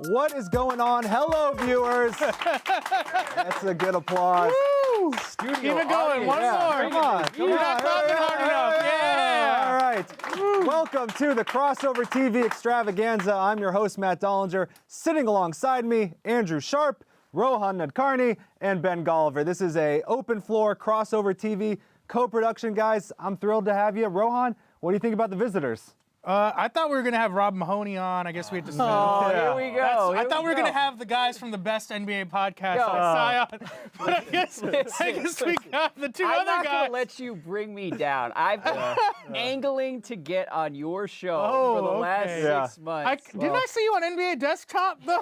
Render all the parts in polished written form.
What is going on? Hello, viewers. That's a good applause. Woo! Keep it going. One more. Come on. You're not clapping hard enough. Yeah. All right. Welcome to the Crossover TV Extravaganza. I'm your host, Matt Dollinger. Sitting alongside me, Andrew Sharp, Rohan Nadkarni, and Ben Golliver. This is a open floor Crossover TV co-production, guys. I'm thrilled to have you. Rohan, what do you think about the visitors? I thought we were going to have Rob Mahoney on. I guess we had to say. Oh, here we go. I thought we were going to have the guys from the best NBA podcast like Sion. But I guess we got the two I'm other not guys. going to let you bring me down. I've been angling to get on your show for the last 6 months. Didn't I see you on NBA Desktop, though?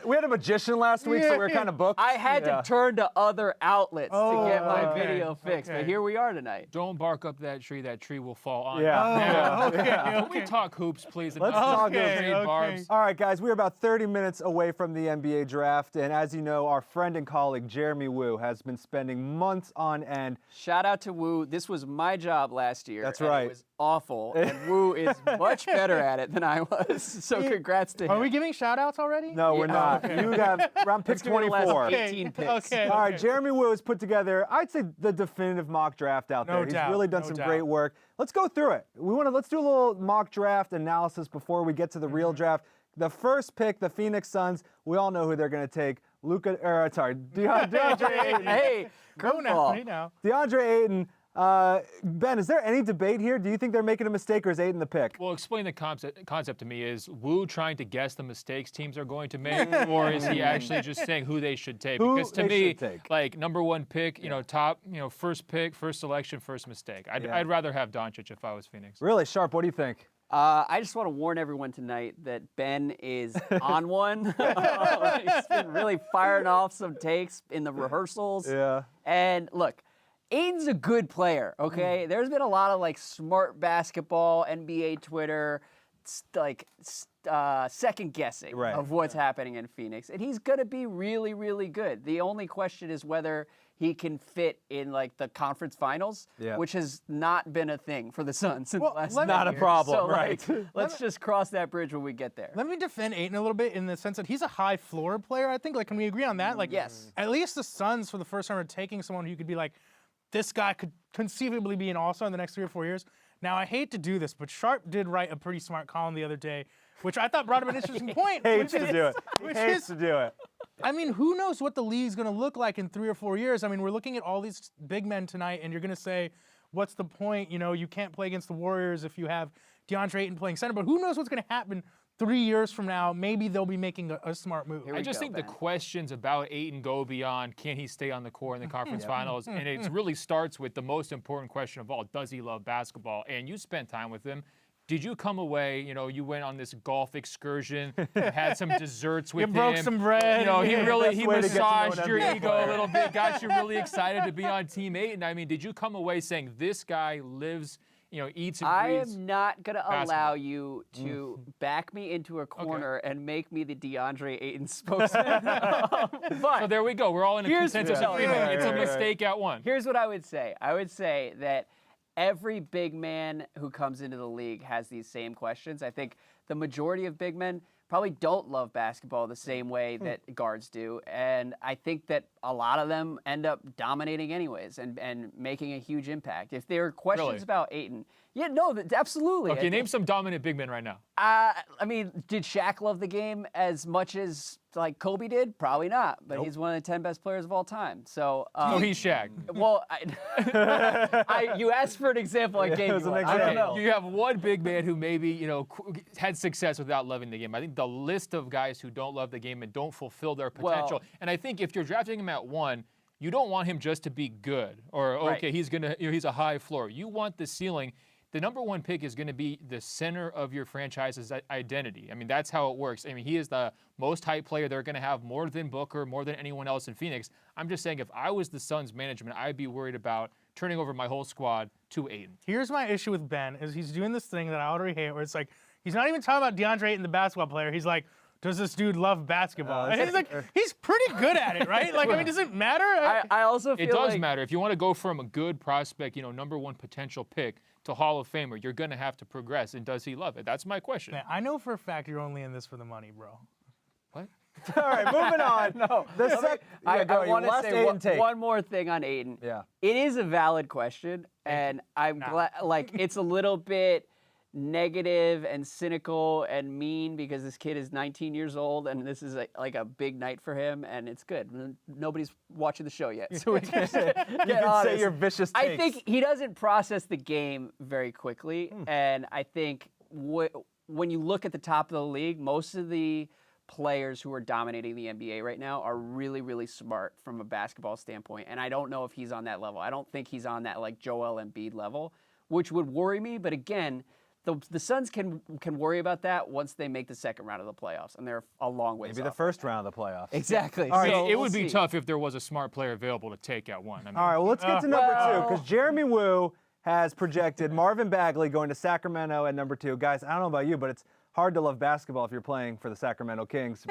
We had a magician last week, so we were kind of booked. I had to turn to other outlets to get my video fixed, but here we are tonight. Don't bark up that tree will fall on Yeah. Can we talk hoops, please? Let's talk hoops. Barbs. All right, guys, we're about 30 minutes away from the NBA draft, and as you know, our friend and colleague Jeremy Woo has been spending months on end. Shout out to Woo. This was my job last year. That's and right. It was awful, and Woo is much better at it than I was. So congrats to him. Are we giving shout-outs already? No, we're not. You have around pick Let's give it the last 24. 18 picks. Okay. All right, Jeremy Woo has put together, I'd say, the definitive mock draft out there. No doubt, He's really done no some doubt. great work. Let's go through it. Let's do a little mock draft analysis before we get to the real draft. The first pick, the Phoenix Suns, we all know who they're going to take. DeAndre Ayton. Hey, Go now. DeAndre Ayton. Ben, is there any debate here? Do you think they're making a mistake, or is Ayton the pick? Well, explain the concept to me. Is Woo trying to guess the mistakes teams are going to make, or is he actually just saying who they should take? Who Because to they me, should take. like number one pick, top, first pick, first selection, first mistake. I'd rather have Doncic if I was Phoenix. Really, Sharp, what do you think? I just want to warn everyone tonight that Ben is on one. He's been really firing off some takes in the rehearsals. Yeah. And look, Ayton's a good player, okay? There's been a lot of smart basketball, NBA Twitter, second guessing of what's happening in Phoenix. And he's going to be really, really good. The only question is whether he can fit in the conference finals, which has not been a thing for the Suns in the last not a years. problem, So, right? Let's just cross that bridge when we get there. Let me defend Ayton a little bit in the sense that he's a high floor player, I think. Can we agree on that? Yes. At least the Suns, for the first time, are taking someone who could be this guy could conceivably be an all-star in the next 3 or 4 years. Now, I hate to do this, but Sharp did write a pretty smart column the other day, which I thought brought up an interesting point. Hates to do it. I mean, who knows what the league's going to look like in 3 or 4 years? I mean, we're looking at all these big men tonight, and you're going to say, what's the point? You can't play against the Warriors if you have DeAndre Ayton playing center. But who knows what's going to happen 3 years from now? Maybe they'll be making a smart move. I just think the questions about Ayton go beyond can he stay on the court in the conference finals, and it really starts with the most important question of all: does he love basketball? And you spent time with him. Did you come away? You went on this golf excursion, had some desserts with him. You broke some bread. He massaged your ego a little bit, got you really excited to be on Team Ayton. I mean, did you come away saying this guy lives? Eats and I breathes am not going to allow basketball. you to back me into a corner and make me the DeAndre Ayton spokesman. But So there we go. We're all in a consensus agreement. It's a mistake at one. here's what I would say. I would say that every big man who comes into the league has these same questions. I think the majority of big men probably don't love basketball the same way that guards do. And I think that a lot of them end up dominating anyways and making a huge impact. If there are questions about Ayton, absolutely. Okay, name some dominant big men right now. I mean, did Shaq love the game as much as Kobe did? Probably not, but he's one of the 10 best players of all time. So He's Shaq. well, you asked for an example. I gave you one. I don't know. You have one big man who maybe had success without loving the game. I think the list of guys who don't love the game and don't fulfill their potential. And I think if you're drafting him at 1, you don't want him just to be good or he's he's a high floor. You want the ceiling. The number 1 pick is going to be the center of your franchise's identity. I mean, that's how it works. I mean, he is the most hype player they're going to have, more than Booker, more than anyone else in Phoenix. I'm just saying, if I was the Suns management, I'd be worried about turning over my whole squad to Ayton. Here's my issue with Ben, is he's doing this thing that I already hate, where it's he's not even talking about DeAndre Ayton, the basketball player. He's like, does this dude love basketball? And it's he's like, he's pretty good at it, right? Like, I mean, does it matter? I also feel It does like matter. If you want to go from a good prospect, number one potential pick to Hall of Famer, you're going to have to progress. And does he love it? That's my question. Man, I know for a fact you're only in this for the money, bro. What? All right, moving on. No, I want to say one more thing on Ayton. Yeah. It is a valid question, and I'm glad. Like, it's a little bit negative and cynical and mean because this kid is 19 years old, and this is like a big night for him, and it's good. Nobody's watching the show yet, so we can get honest. Say your vicious takes. I think he doesn't process the game very quickly, and I think when you look at the top of the league, most of the players who are dominating the NBA right now are really, really smart from a basketball standpoint, and I don't know if he's on that level. I don't think he's on that like Joel Embiid level, which would worry me. But again, the Suns can worry about that once they make the second round of the playoffs, and they're a long ways Maybe the off. first round of the playoffs. Exactly. All right, So It we'll would be see. tough if there was a smart player available to take at one. I mean, All right, well, let's get to number two, because Jeremy Woo has projected Marvin Bagley going to Sacramento at number 2. Guys, I don't know about you, but it's hard to love basketball if you're playing for the Sacramento Kings.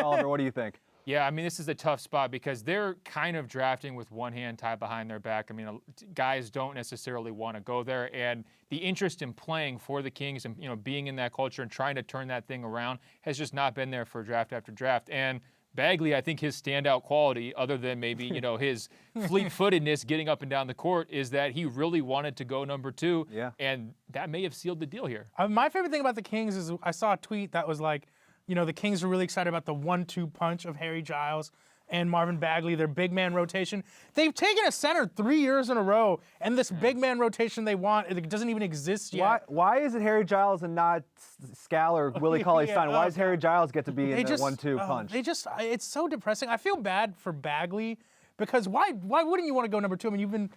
Oliver, what do you think? Yeah, I mean, this is a tough spot because they're kind of drafting with one hand tied behind their back. I mean, guys don't necessarily want to go there, and the interest in playing for the Kings and being in that culture and trying to turn that thing around has just not been there for draft after draft. And Bagley, I think his standout quality, other than maybe his fleet-footedness getting up and down the court, is that he really wanted to go number 2, and that may have sealed the deal here. My favorite thing about the Kings is I saw a tweet that was like, the Kings are really excited about the 1-2 punch of Harry Giles and Marvin Bagley, their big man rotation. They've taken a center 3 years in a row, and this big man rotation they want, it doesn't even exist yet. Why is it Harry Giles and not Scal or Willie Cauley-Stein? Why does Harry Giles get to be in the 1-2 punch? It's so depressing. I feel bad for Bagley because why wouldn't you want to go number 2? I mean, you've been,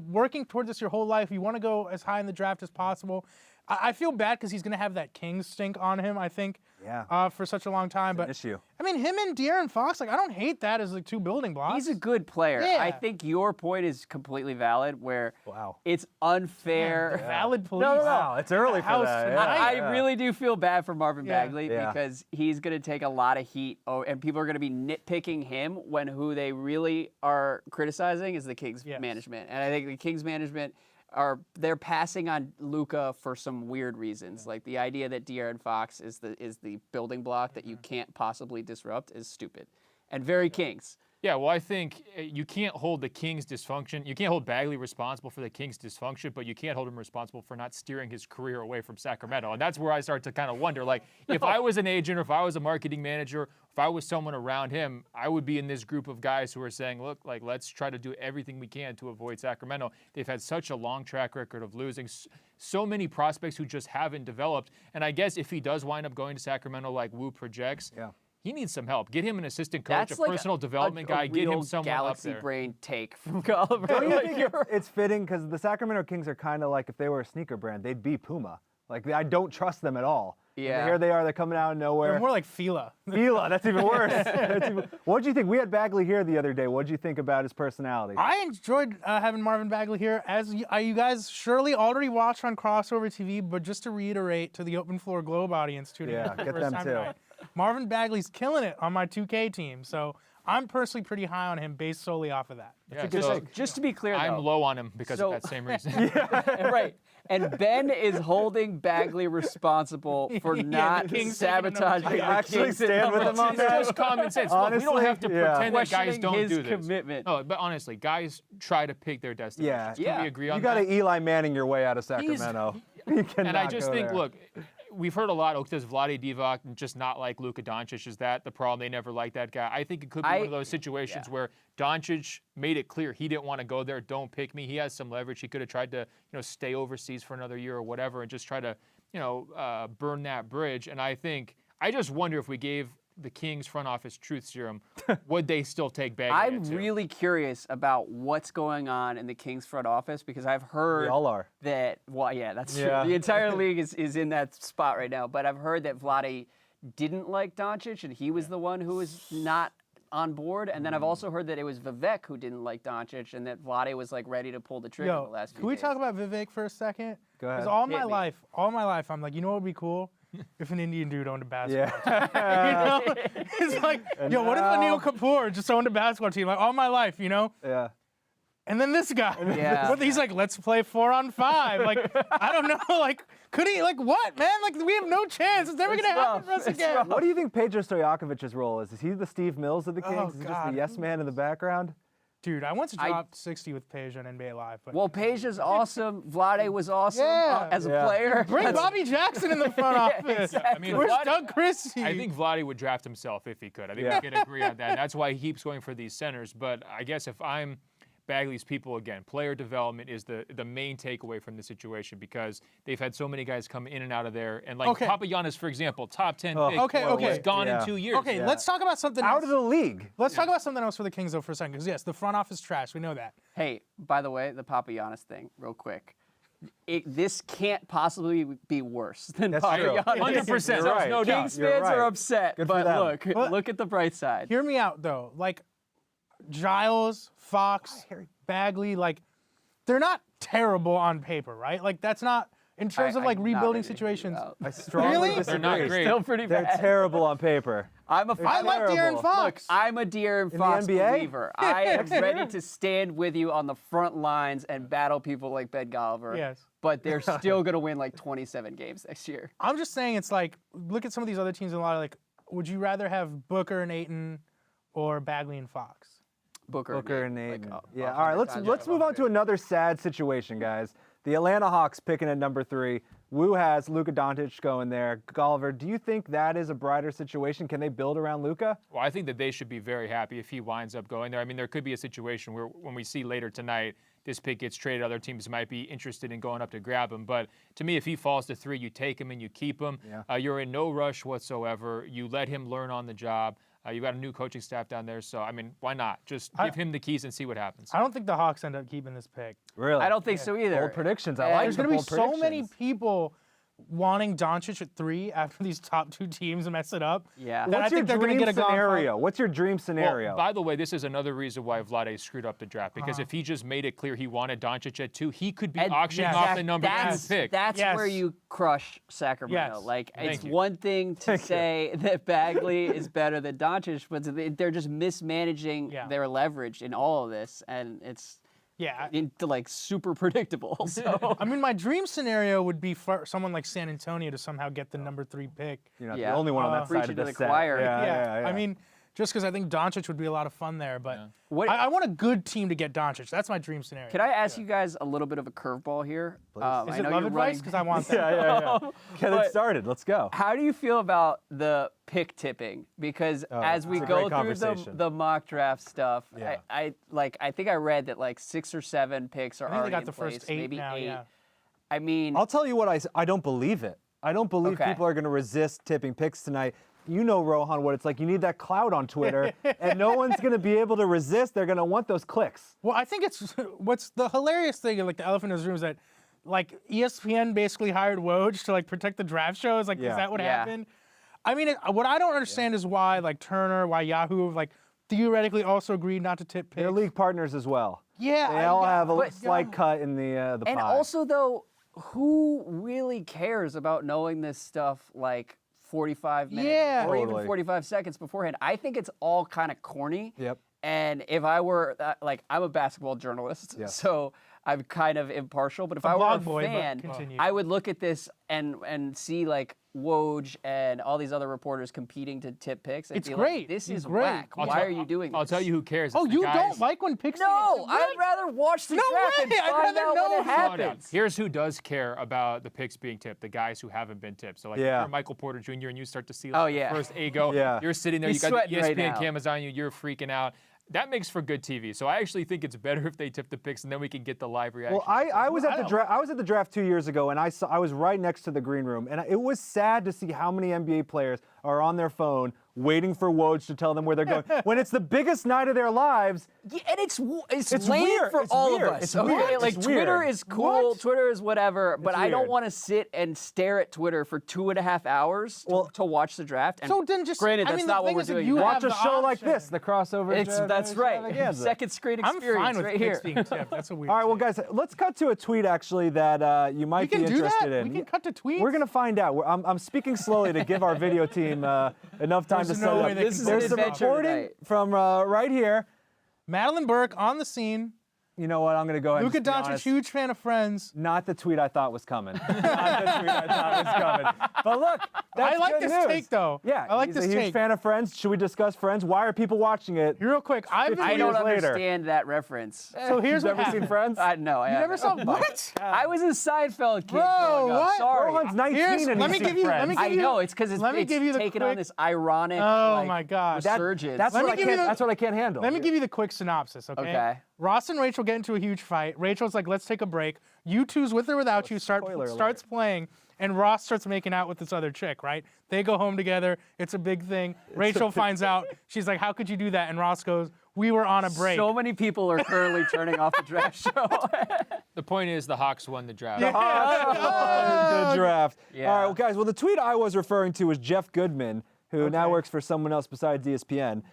working toward this your whole life. You want to go as high in the draft as possible. I feel bad because he's going to have that Kings stink on him, I think, for such a long time. It's an issue. I mean, him and De'Aaron Fox, I don't hate that as 2 building blocks. He's a good player. Yeah. I think your point is completely valid, where Wow. it's unfair. Valid police. No. Wow, it's early for House that. tonight. I really do feel bad for Marvin Bagley Yeah. because he's going to take a lot of heat, and people are going to be nitpicking him when who they really are criticizing is the Kings management. And I think the Kings management they're passing on Luka for some weird reasons. Like the idea that De'Aaron Fox is the building block that you can't possibly disrupt is stupid and very Kings. Yeah, well, I think you can't hold the Kings' dysfunction. You can't hold Bagley responsible for the Kings' dysfunction, but you can't hold him responsible for not steering his career away from Sacramento. And that's where I start to kind of wonder, like, if I was an agent or if I was a marketing manager, if I was someone around him, I would be in this group of guys who are saying, look, like, let's try to do everything we can to avoid Sacramento. They've had such a long track record of losing. So many prospects who just haven't developed. And I guess if he does wind up going to Sacramento like Wu projects, he needs some help. Get him an assistant coach, That's a like personal development guy. Get him someone galaxy up there. brain take from Golliver. Don't you think it's fitting because the Sacramento Kings are kind of like if they were a sneaker brand, they'd be Puma. Like I don't trust them at all. Yeah. And here they are. They're coming out of nowhere. They're more like Fila. Fila, that's even worse. What did you think? We had Bagley here the other day. What did you think about his personality? I enjoyed having Marvin Bagley here, as you guys surely already watched on Crossover TV, but just to reiterate to the Open Floor Globe audience tuning in for the get first them time too. tonight, Marvin Bagley's killing it on my 2K team, so I'm personally pretty high on him based solely off of that. Yeah, Just to be clear, though, I'm low on him because of that same reason. right. And Ben is holding Bagley responsible for not Kings sabotaging taking the I actually Kings stand with him on It's that. just common sense. Look, we don't Honestly, have to pretend that guys Questioning don't his do this. commitment. No, but honestly, guys try to pick their destinations. Yeah. Can we agree on You got that? to Eli Manning your way out of Sacramento. You cannot And I just go think, there. look, we've heard a lot, does Vlade Divac just not like Luka Doncic? Is that the problem? They never liked that guy. I think it could be one of those situations where Doncic made it clear he didn't want to go there. Don't pick me. He has some leverage. He could have tried to, stay overseas for another year or whatever and just try to, burn that bridge. And I just wonder if we gave the Kings front office truth serum, would they still take Bagley? I'm really curious about what's going on in the Kings front office because I've heard We all are. that, that's true. Yeah. The entire league is in that spot right now. But I've heard that Vlade didn't like Doncic and he was the one who was not on board. And then I've also heard that it was Vivek who didn't like Doncic and that Vlade was like ready to pull the trigger the last few Can we days. talk about Vivek for a second? Go ahead. Because all Hit my me. life, I'm like, you know what would be cool? if an Indian dude owned a basketball team. Yeah. You know? It's like, yo, what if Anil Kapoor just owned a basketball team like all my life, you know? Yeah. And then this guy, Yeah. he's like, let's play 4-on-5. Like, I don't know, like, could he, like, what, man? Like, we have no chance. It's never going to happen for us again. What do you think Pedro Stojakovic's role is? Is he the Steve Mills of the Kings? Oh, Is he just God. the yes man in the background? Dude, I once dropped 60 with Peja on NBA Live. But Well, Peja's awesome. Vlade was awesome Yeah. as a Yeah. player. bring That's- Bobby Jackson in the front office. I mean, Where's Vlade- Doug Christie? I think Vlade would draft himself if he could. I think Yeah. we can agree on that. That's why he keeps going for these centers. But I guess if I'm Bagley's people again, player development is the main takeaway from the situation because they've had so many guys come in and out of there. And like Okay. Papagiannis, for example, top 10 Oh. pick, Okay, okay. was gone Yeah. in 2 years. Okay, let's talk about something Out else. of the league. Let's talk about something else for the Kings, though, for a second. Because, yes, the front office trash. We know that. Hey, by the way, the Papagiannis thing, real quick. This can't possibly be worse than That's true. Papagiannis. 100%. You're There's right. no doubt. Kings You're fans are right. upset, Good for but them. look at the bright side. Hear me out, though. Like, Giles, Fox, Bagley, like, they're not terrible on paper, right? Like, that's not, in terms of, like, I'm not rebuilding ready to situations. hear I strongly Really? disagree. They're not great. Still pretty They're bad. terrible on paper. I'm a I like De'Aaron terrible. Fox. I'm a De'Aaron the Fox NBA? believer. I am ready to stand with you on the front lines and battle people like Ben Golliver. Yes. But they're still going to win like 27 games next year. I'm just saying it's like, look at some of these other teams and a lot of, like, would you rather have Booker and Ayton or Bagley and Fox? Booker and Like, Ayton. 100 Yeah. All right. Let's times move on to another sad situation, guys. The Atlanta Hawks picking at number 3. Wu has Luka Doncic going there. Golliver, do you think that is a brighter situation? Can they build around Luka? Well, I think that they should be very happy if he winds up going there. I mean, there could be a situation where when we see later tonight, this pick gets traded, other teams might be interested in going up to grab him. But to me, if he falls to 3, you take him and you keep him. Yeah. You're in no rush whatsoever. You let him learn on the job. You've got a new coaching staff down there. So, I mean, why not? Just give him the keys and see what happens. I don't think the Hawks end up keeping this pick. Really? I don't think so either. Bold predictions. I And like There's the going to be bold so many predictions. people wanting Doncic at 3 after these top 2 teams mess it up. Yeah. That I What's your think they're going dream to get a scenario? What's your dream scenario? Well, by the way, this is another reason why Vlade screwed up the draft. Because if he just made it clear he wanted Doncic at 2, he could be And auctioning yes, off the number 2 pick. That's Yes. where you crush Sacramento. Yes. Like, Thank it's you. one thing to say that Bagley is better than Doncic, but they're just mismanaging Yeah. their leverage in all of this, and it's Yeah. like super predictable. So I mean, my dream scenario would be for someone like San Antonio to somehow get the number 3 pick. You're not Yeah. the only one on that side Preaching of to the the set. choir. Yeah. I mean, just because I think Doncic would be a lot of fun there, but What- I want a good team to get Doncic. That's my dream scenario. can I ask you guys a little bit of a curveball here? Is I it know love you're advice? running. Because I want that. Yeah. Get it But- started. Let's go. How do you feel about the pick tipping? Because as we it's a go great through conversation. the mock draft stuff, Yeah. I think I read that like 6 or 7 picks are I think they already got in the place, first 8 maybe now, 8. yeah. I mean, I'll tell you what I don't believe it. I don't believe Okay. people are going to resist tipping picks tonight. You know, Rohan, what it's like. You need that clout on Twitter, and no one's going to be able to resist. They're going to want those clicks. Well, I think it's what's the hilarious thing, like the elephant in the room, is that like ESPN basically hired Woj to like protect the draft shows. Like, Yeah. is that what Yeah. happened? I mean, what I don't understand is why like Turner, why Yahoo, like theoretically also agreed not to tip picks. They're league partners as well. Yeah, They all have a but- slight cut in the and pie. also though, who really cares about knowing this stuff like 45 minutes Yeah. or even Totally. 45 seconds beforehand? I think it's all kind of corny. Yep. And if I were like, I'm a basketball journalist, Yes. so I'm kind of impartial. But if A I were blog a boy, but fan, continue. I would look at this and see like Woj and all these other reporters competing to tip picks. And It's be great. Like, this It's is great. whack. Why are you doing this? I'll tell you who cares. Oh, It's the you guys- don't like when picks? No, get I'd tipped? rather watch the No draft and way, I'd find rather out know. when it Slow Slow down. happens. Here's who does care about the picks being tipped: the guys who haven't been tipped. So like, Yeah. if you're Michael Porter Jr. and you start to see Oh, like, yeah. the first A go, Yeah. you're sitting there, He's you got the sweating right ESPN now. cameras on you, you're freaking out. That makes for good TV. So I actually think it's better if they tip the picks, and then we can get the live reaction. Well, I was at the draft. I was at the draft 2 years ago, and I was right next to the green room, and it was sad to see how many NBA players are on their phone waiting for Woj to tell them where they're going. When it's the biggest night of their lives. Yeah, and it's It's lame weird. for It's all weird. of us. It's Okay, weird. like It's Twitter weird. is cool, What? Twitter is whatever, but It's I don't weird. want to sit and stare at Twitter for 2.5 hours to watch the draft. And So then just- granted, I that's mean, not the what thing we're is, if doing. you now. Watch have a the show like option. this, the crossover. That's right. Extravaganza. Second screen I'm experience fine with right picks here. being tipped. That's a weird. All right, well, take. guys, let's cut to a tweet actually that you we might can be do interested that. in. We can cut to tweets. We're gonna find out. I'm speaking slowly to give our video team enough time There's to no set it way up. they This can is pull an There's some adventure reporting tonight. from right here. Madelyn Burke on the scene. You know what? I'm gonna go ahead. Luka and just be Doncic, honest. huge fan of Friends. Not the tweet I thought was coming. Not the tweet I thought was coming. But look, that's I like good this news. take, though. Yeah, I like he's this a huge take. fan of Friends. Should we discuss Friends? Why are people watching it? Real quick, I've been. I 50 don't years later. understand that reference. So here's You've what never seen happened. Friends? No, I You never haven't. saw what? I was a Seinfeld kid Bro, growing up. what? Sorry. Rohan's 19 Here's- and let he's me seen give you- let Friends. me give I you- know it's because it's let me give you the taken on quick- this ironic. Oh like, my gosh. resurgence. That's Let what me I give you can't. the- That's what I can't handle. Let me give you the quick synopsis, okay? Okay. Ross and Rachel get into a huge fight. Rachel's like, let's take a break. You two's with or without you spoiler alert. starts playing, and Ross starts making out with this other chick, right? They go home together. It's a big thing. Rachel finds out. She's like, how could you do that? And Ross goes, we were on a break. So many people are currently turning off the draft show. The point is the Hawks won the draft. the draft. Yeah. All right, well, guys. Well, the tweet I was referring to was Jeff Goodman, who now works for someone else besides ESPN,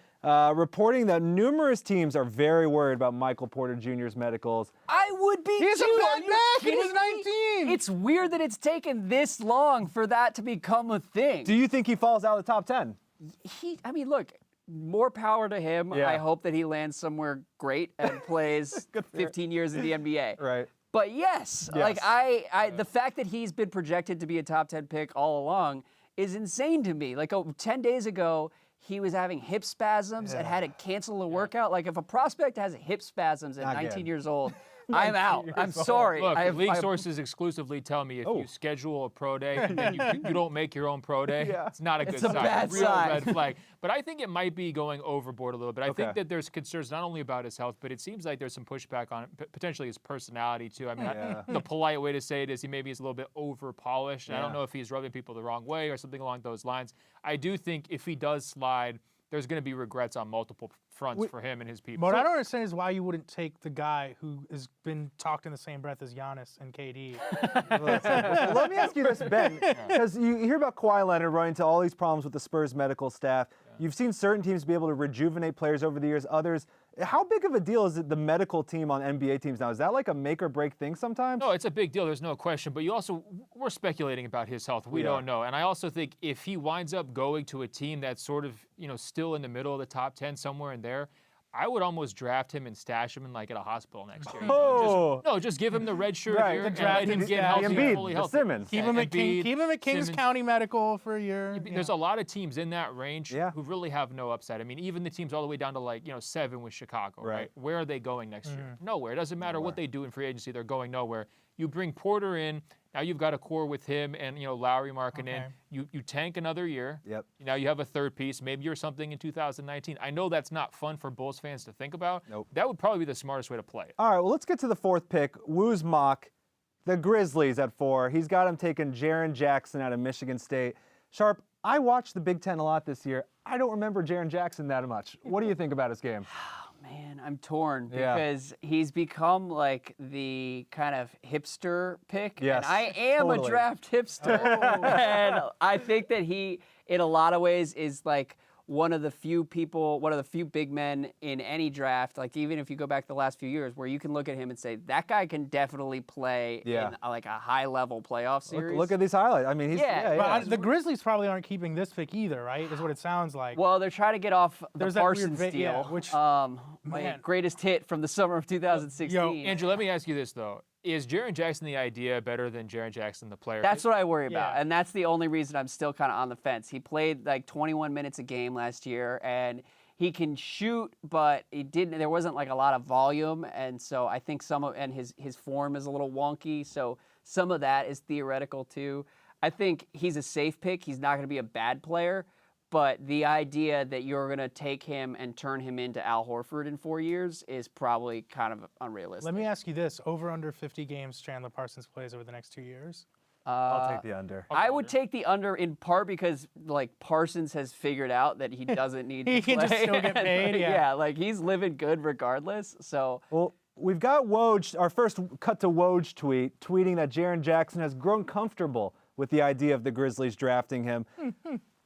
reporting that numerous teams are very worried about Michael Porter Jr.'s medicals. I would be He's too. a Are bad you back, and kidding he's me? 19. It's weird that it's taken this long for that to become a thing. Do you think he falls out of the top 10? I mean, look, more power to him. Yeah. I hope that he lands somewhere great and plays 15 years in the NBA. Right. But yes, like the fact that he's been projected to be a top 10 pick all along is insane to me. Like 10 days ago, he was having hip spasms and had to cancel a workout. Like if a prospect has hip spasms at Not 19 good. years old, I'm out. I'm sorry. Look, I league sources exclusively tell me if you schedule a pro day and then you don't make your own pro day, it's not a good a sign. bad Real sign. red flag. But I think it might be going overboard a little bit. I Okay. think that there's concerns not only about his health, but it seems like there's some pushback on potentially his personality too. I mean, the polite way to say it is he maybe is a little bit over polished. I don't know if he's rubbing people the wrong way or something along those lines. I do think if he does slide, there's going to be regrets on multiple fronts for him and his people. What I don't understand is why you wouldn't take the guy who has been talked in the same breath as Giannis and KD. Well, let me ask you this, Ben, because you hear about Kawhi Leonard running into all these problems with the Spurs medical staff. You've seen certain teams be able to rejuvenate players over the years, others. How big of a deal is it the medical team on NBA teams now? Is that like a make or break thing sometimes? No, it's a big deal. There's no question. But we're speculating about his health. We don't know. And I also think if he winds up going to a team that's sort of, still in the middle of the top 10, somewhere in there, I would almost draft him and stash him in at a hospital next year. Just give him the red shirt Right, here the and draft let him is get Embiid, healthy, the fully healthy. Simmons. Keep him at Embiid, Kings Simmons. County Medical for a year. There's a lot of teams in that range Yeah. who really have no upside. I mean, even the teams all the way down to 7 with Chicago, right? Where are they going next year? Nowhere. It doesn't matter what they do in free agency, they're going nowhere. You bring Porter in, now you've got a core with him and Lowry marking in. You tank another year. Yep. Now you have a third piece. Maybe you're something in 2019. I know that's not fun for Bulls fans to think about. Nope. That would probably be the smartest way to play it. All right, well, let's get to the fourth pick. Woo's mock, the Grizzlies at 4. He's got him taking Jaren Jackson out of Michigan State. Sharp, I watched the Big Ten a lot this year. I don't remember Jaren Jackson that much. What do you think about his game? Man, I'm torn Yeah. because he's become like the kind of hipster pick. Yes, and I am totally. a draft hipster. And I think that he, in a lot of ways, is like one of the few big men in any draft, like even if you go back the last few years, where you can look at him and say, that guy can definitely play in like a high-level playoff series. Look at these highlights. I mean, he's But the Grizzlies probably aren't keeping this pick either, right? Is what it sounds like. Well, they're trying to get off the There's that weird Parsons deal, yeah, which- my man. greatest hit from the summer of 2016. Andrew, let me ask you this, though. Is Jaren Jackson the idea better than Jaren Jackson the player? That's what I worry about, Yeah. and that's the only reason I'm still kind of on the fence. He played like 21 minutes a game last year, and he can shoot, but he didn't. There wasn't like a lot of volume, and so I think his form is a little wonky. So some of that is theoretical too. I think he's a safe pick. He's not going to be a bad player. But the idea that you're going to take him and turn him into Al Horford in 4 years is probably kind of unrealistic. Let me ask you this: over under 50 games Chandler Parsons plays over the next 2 years? I'll take the under. I would take the under in part because like Parsons has figured out that he doesn't need to can play. just still get paid, yeah. Yeah, like he's living good regardless. So Well, we've got Woj, our first cut to Woj tweeting that Jaren Jackson has grown comfortable with the idea of the Grizzlies drafting him.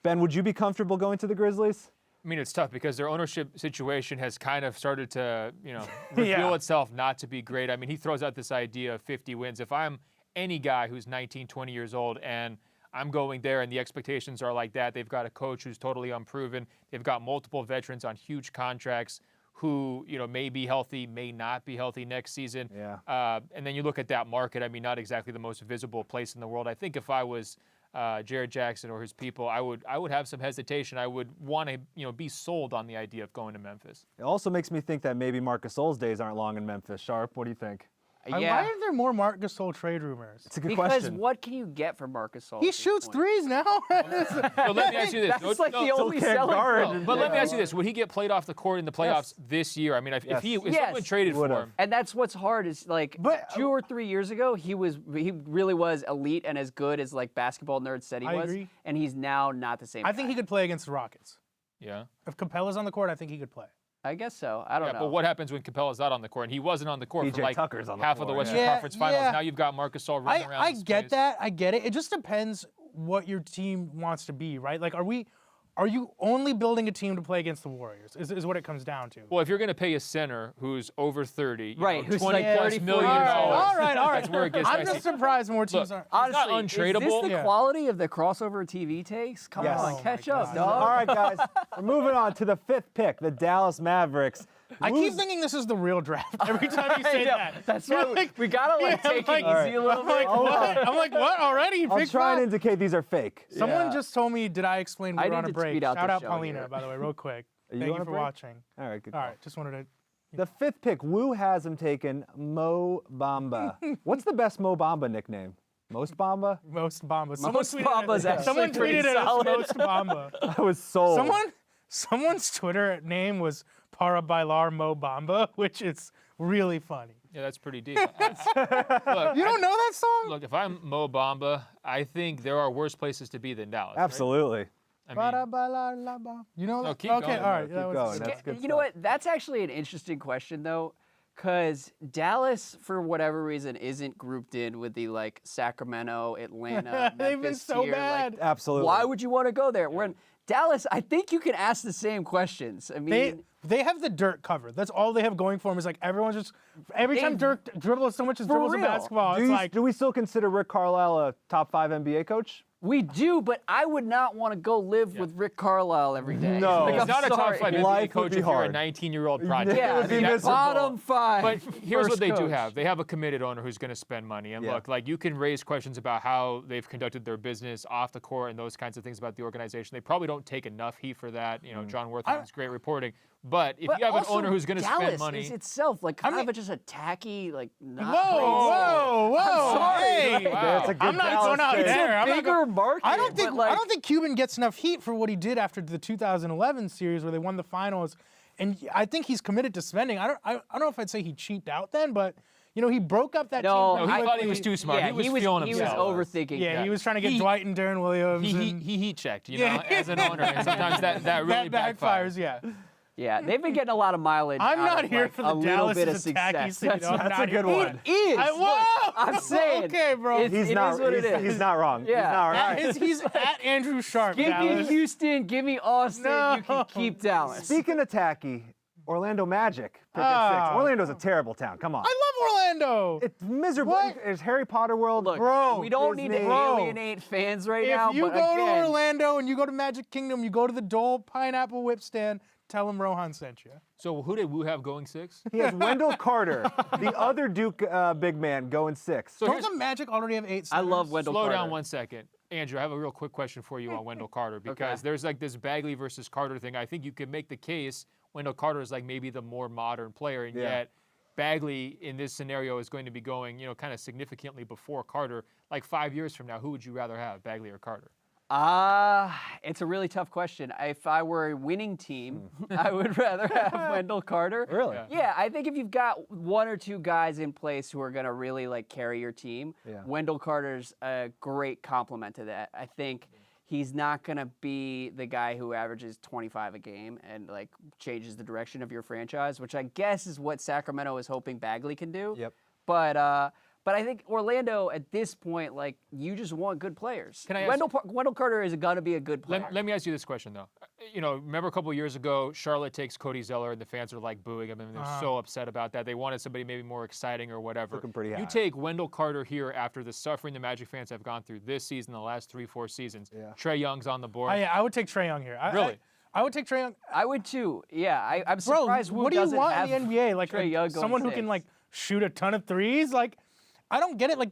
Ben, would you be comfortable going to the Grizzlies? I mean, it's tough because their ownership situation has kind of started to, reveal itself not to be great. I mean, he throws out this idea of 50 wins. If I'm any guy who's 19, 20 years old and I'm going there and the expectations are like that, they've got a coach who's totally unproven. They've got multiple veterans on huge contracts who, may be healthy, may not be healthy next season. Yeah. And then you look at that market, I mean, not exactly the most visible place in the world. I think if I was Jared Jackson or his people, I would have some hesitation. I would want to, be sold on the idea of going to Memphis. It also makes me think that maybe Marc Gasol's days aren't long in Memphis. Sharp, what do you think? Why are there more Marc Gasol trade rumors? It's a good because question. what can you get for Marc Gasol? He shoots threes now. So let me ask you this. That's like the only can't selling guard. point. But let me ask you this. Would he get played off the court in the playoffs this year? I mean, if someone traded for him. And that's what's hard is like But- 2 or 3 years ago, he really was elite and as good as like basketball nerds said he I was. agree. And he's now not the same. I think he could play against the Rockets. Yeah. If Capella's on the court, I think he could play. I guess so. I don't know. But what happens when Capella's not on the court? And he wasn't on the court for PJ like Tucker's on the half of the floor, Western yeah. Conference Finals. Yeah. Now you've got Marc Gasol running around. I in get space. that. I get it. It just depends what your team wants to be, right? Like, are you only building a team to play against the Warriors? Is what it comes down to. Well, if you're going to pay a center who's over 30, Right, who's 20 like plus 30, million 40 years old. dollars. All right. That's where it gets I'm dicey. just surprised more teams Look, aren't. Honestly, not untradeable. is this the Yeah. quality of the crossover TV takes? Come Yes. on, Oh catch my up, God. dog. All right, guys, we're moving on to the 5th pick, the Dallas Mavericks. I keep thinking this is the real draft every time you say I know. that. That's You're why we gotta like Yeah, take like- it easy a little I'm bit. like, what? I'm like, what? Already? I'll Big try and five? indicate these are fake. Someone Yeah. just told me, did I explain we I were on need a to break? tweet out Shout the out show Paulina, here. by the way, real quick. you Thank on you a for break? watching. All right, good All call. right, just wanted to. The 5th pick, Wu has him taken Mo Bamba. What's the best Mo Bamba nickname? Most Bamba? Most Bamba. Most Bamba's actually Someone pretty tweeted it as solid. Most Bamba. I was sold. Someone's Twitter name was Para Bailar Mo Bamba, which is really funny. Yeah, that's pretty deep. Look, You don't know that song? Look, if I'm Mo Bamba, I think there are worse places to be than Dallas. right? Absolutely. I Para mean, Bailar La Bamba. You know No, that? keep Okay, going, all right. keep that was- going. That's good You know what? That's actually an interesting question, though, because Dallas, for whatever reason, isn't grouped in with the like Sacramento, Atlanta, They've been Memphis so tier. bad. Like, Absolutely. why would you want to go there? When Dallas, I think you can ask the same questions. I mean, They have the Dirk covered. That's all they have going for them. Is like everyone's just every time They- Dirk dribbles so much as dribbles in real. basketball. Do, It's you- like do we still consider Rick Carlisle a top 5 NBA coach? we do, but I would not want to go live with Rick Carlisle every day. No. Like, he's I'm not a top sorry. 5 NBA Life would coach be if you're a hard. 19-year-old project. Yeah, would be I mean, miserable. bottom 5. But here's what first they do coach. have. They have a committed owner who's going to spend money. And Yeah. look, like you can raise questions about how they've conducted their business off the court and those kinds of things about the organization. They probably don't take enough heat for that. You know, John Worthington's great reporting. But if But you have an also, owner who's going to spend Dallas money, is itself like kind mean- of a, just a tacky, like not whoa. I'm sorry. Hey, Like, Wow. That's a good I'm not Dallas going out take. there. I'm not bigger going- market. I don't think but, like, I don't think Cuban gets enough heat for what he did after the 2011 series where they won the finals, and I think he's committed to spending. I don't know if I'd say he cheaped out then, but you know he broke up that No, team. no, he pretty thought he quickly. was too smart. Yeah, he was feeling he himself. was overthinking. Yeah, he was trying to get He- Dwight and Darren Williams. He and heat checked, you Yeah. know, as an owner. And sometimes that really that backfires. Yeah, Yeah, they've been getting a lot of mileage. I'm out not of, here like, for the a little Dallas bit of is a tacky success. city. No, I'm That's not a good here. one. It is. I, Look, whoa! I'm saying. Okay, bro. It's- He's it not. is what it is. He's not wrong. Yeah. He's not right. He's at Andrew Sharp. Give me Dallas. Houston. Give me Austin. No. You can keep Dallas. Speaking of tacky, Orlando Magic. Pick at 6. Oh. Orlando's a terrible town. Come on. I love Orlando. It's miserable. What? It's Harry Potter World. Look, Bro, we don't need to Disney. alienate fans right now. If you but go again, to Orlando and you go to Magic Kingdom, you go to the Dole Pineapple Whip Stand, tell them Rohan sent you. So who did Wu have going 6? He has Wendell Carter, the other Duke big man, going 6. So Don't here's- the Magic already have 8 I centers? love Wendell Slow Carter. down 1 second. Andrew, I have a real quick question for you on Wendell Carter because there's like this Bagley versus Carter thing. I think you could make the case Wendell Carter is like maybe the more modern player, and yet Bagley in this scenario is going to be going, you know, kind of significantly before Carter. Like 5 years from now, who would you rather have, Bagley or Carter? It's a really tough question. If I were a winning team, I would rather have Wendell Carter. Really? Yeah, I think if you've got one or two guys in place who are going to really like carry your team, Wendell Carter's a great complement to that. I think he's not going to be the guy who averages 25 a game and like changes the direction of your franchise, which I guess is what Sacramento is hoping Bagley can do. Yep. But I think Orlando at this point, like, you just want good players. Can I ask Wendell Carter is going to be a good player. Let me ask you this question, though. Remember a couple of years ago, Charlotte takes Cody Zeller, and the fans are, like, booing him, and they're so upset about that. They wanted somebody maybe more exciting or whatever. Looking pretty high. You take Wendell Carter here after the suffering the Magic fans have gone through this season, the last 3-4 seasons. Yeah. Trae Young's on the board. Yeah, I would take Trae Young here. Really? I would take Trae Young. I would, too. Yeah, I'm Bro, surprised Wu what do you doesn't want have in the NBA? Like, Trae Young going someone who can, 6. like, shoot a ton of threes? Like, I don't get it. Like,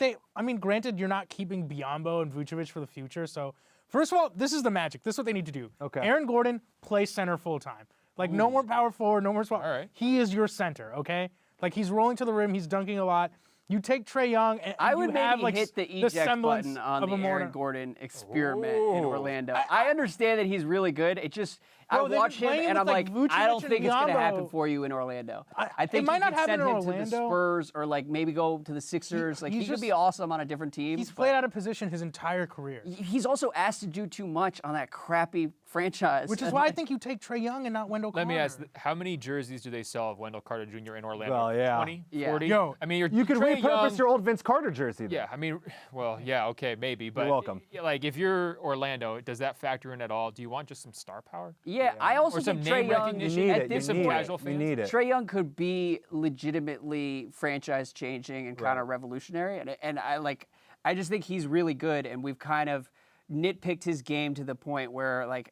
granted, you're not keeping Bamba and Vucevic for the future. So, first of all, this is the Magic. This is what they need to do. Okay. Aaron Gordon, play center full time. Like, no more power forward, no more spot. All right. He is your center, okay? Like, he's rolling to the rim. He's dunking a lot. You take Trae Young, and I would you have, maybe like, hit the eject semblance button on of the a Aaron Gordon experiment in Orlando. I understand that he's really good. It just, I Bro, they've watch been him playing and with, I'm like, like, I don't Vucevic think it's going to and happen Bamba. for you in Orlando. I think might you not could happen send in him to the Orlando. Spurs or like maybe go to the Sixers. Like he he's could be just- awesome on a different team. He's but played out of position his entire career. He's also asked to do too much on that crappy franchise. Which is why I think you take Trae Young and not Wendell Carter. Let me ask, how many jerseys do they sell of Wendell Carter Jr. in Orlando? Well, yeah. 20? Yeah. 40? Yo, I mean, You could Trae repurpose Young, your old Vince Carter jersey. Then. Yeah, I mean, well, yeah, okay, maybe. But welcome. Like, if you're Orlando, does that factor in at all? Do you want just some star power? Yeah, I also Or some think Trae name Young recognition? You need at it. this You need point, it. casual You fans? need it. Trae Young could be legitimately franchise changing and kind of revolutionary, and I just think he's really good, and we've kind of nitpicked his game to the point where like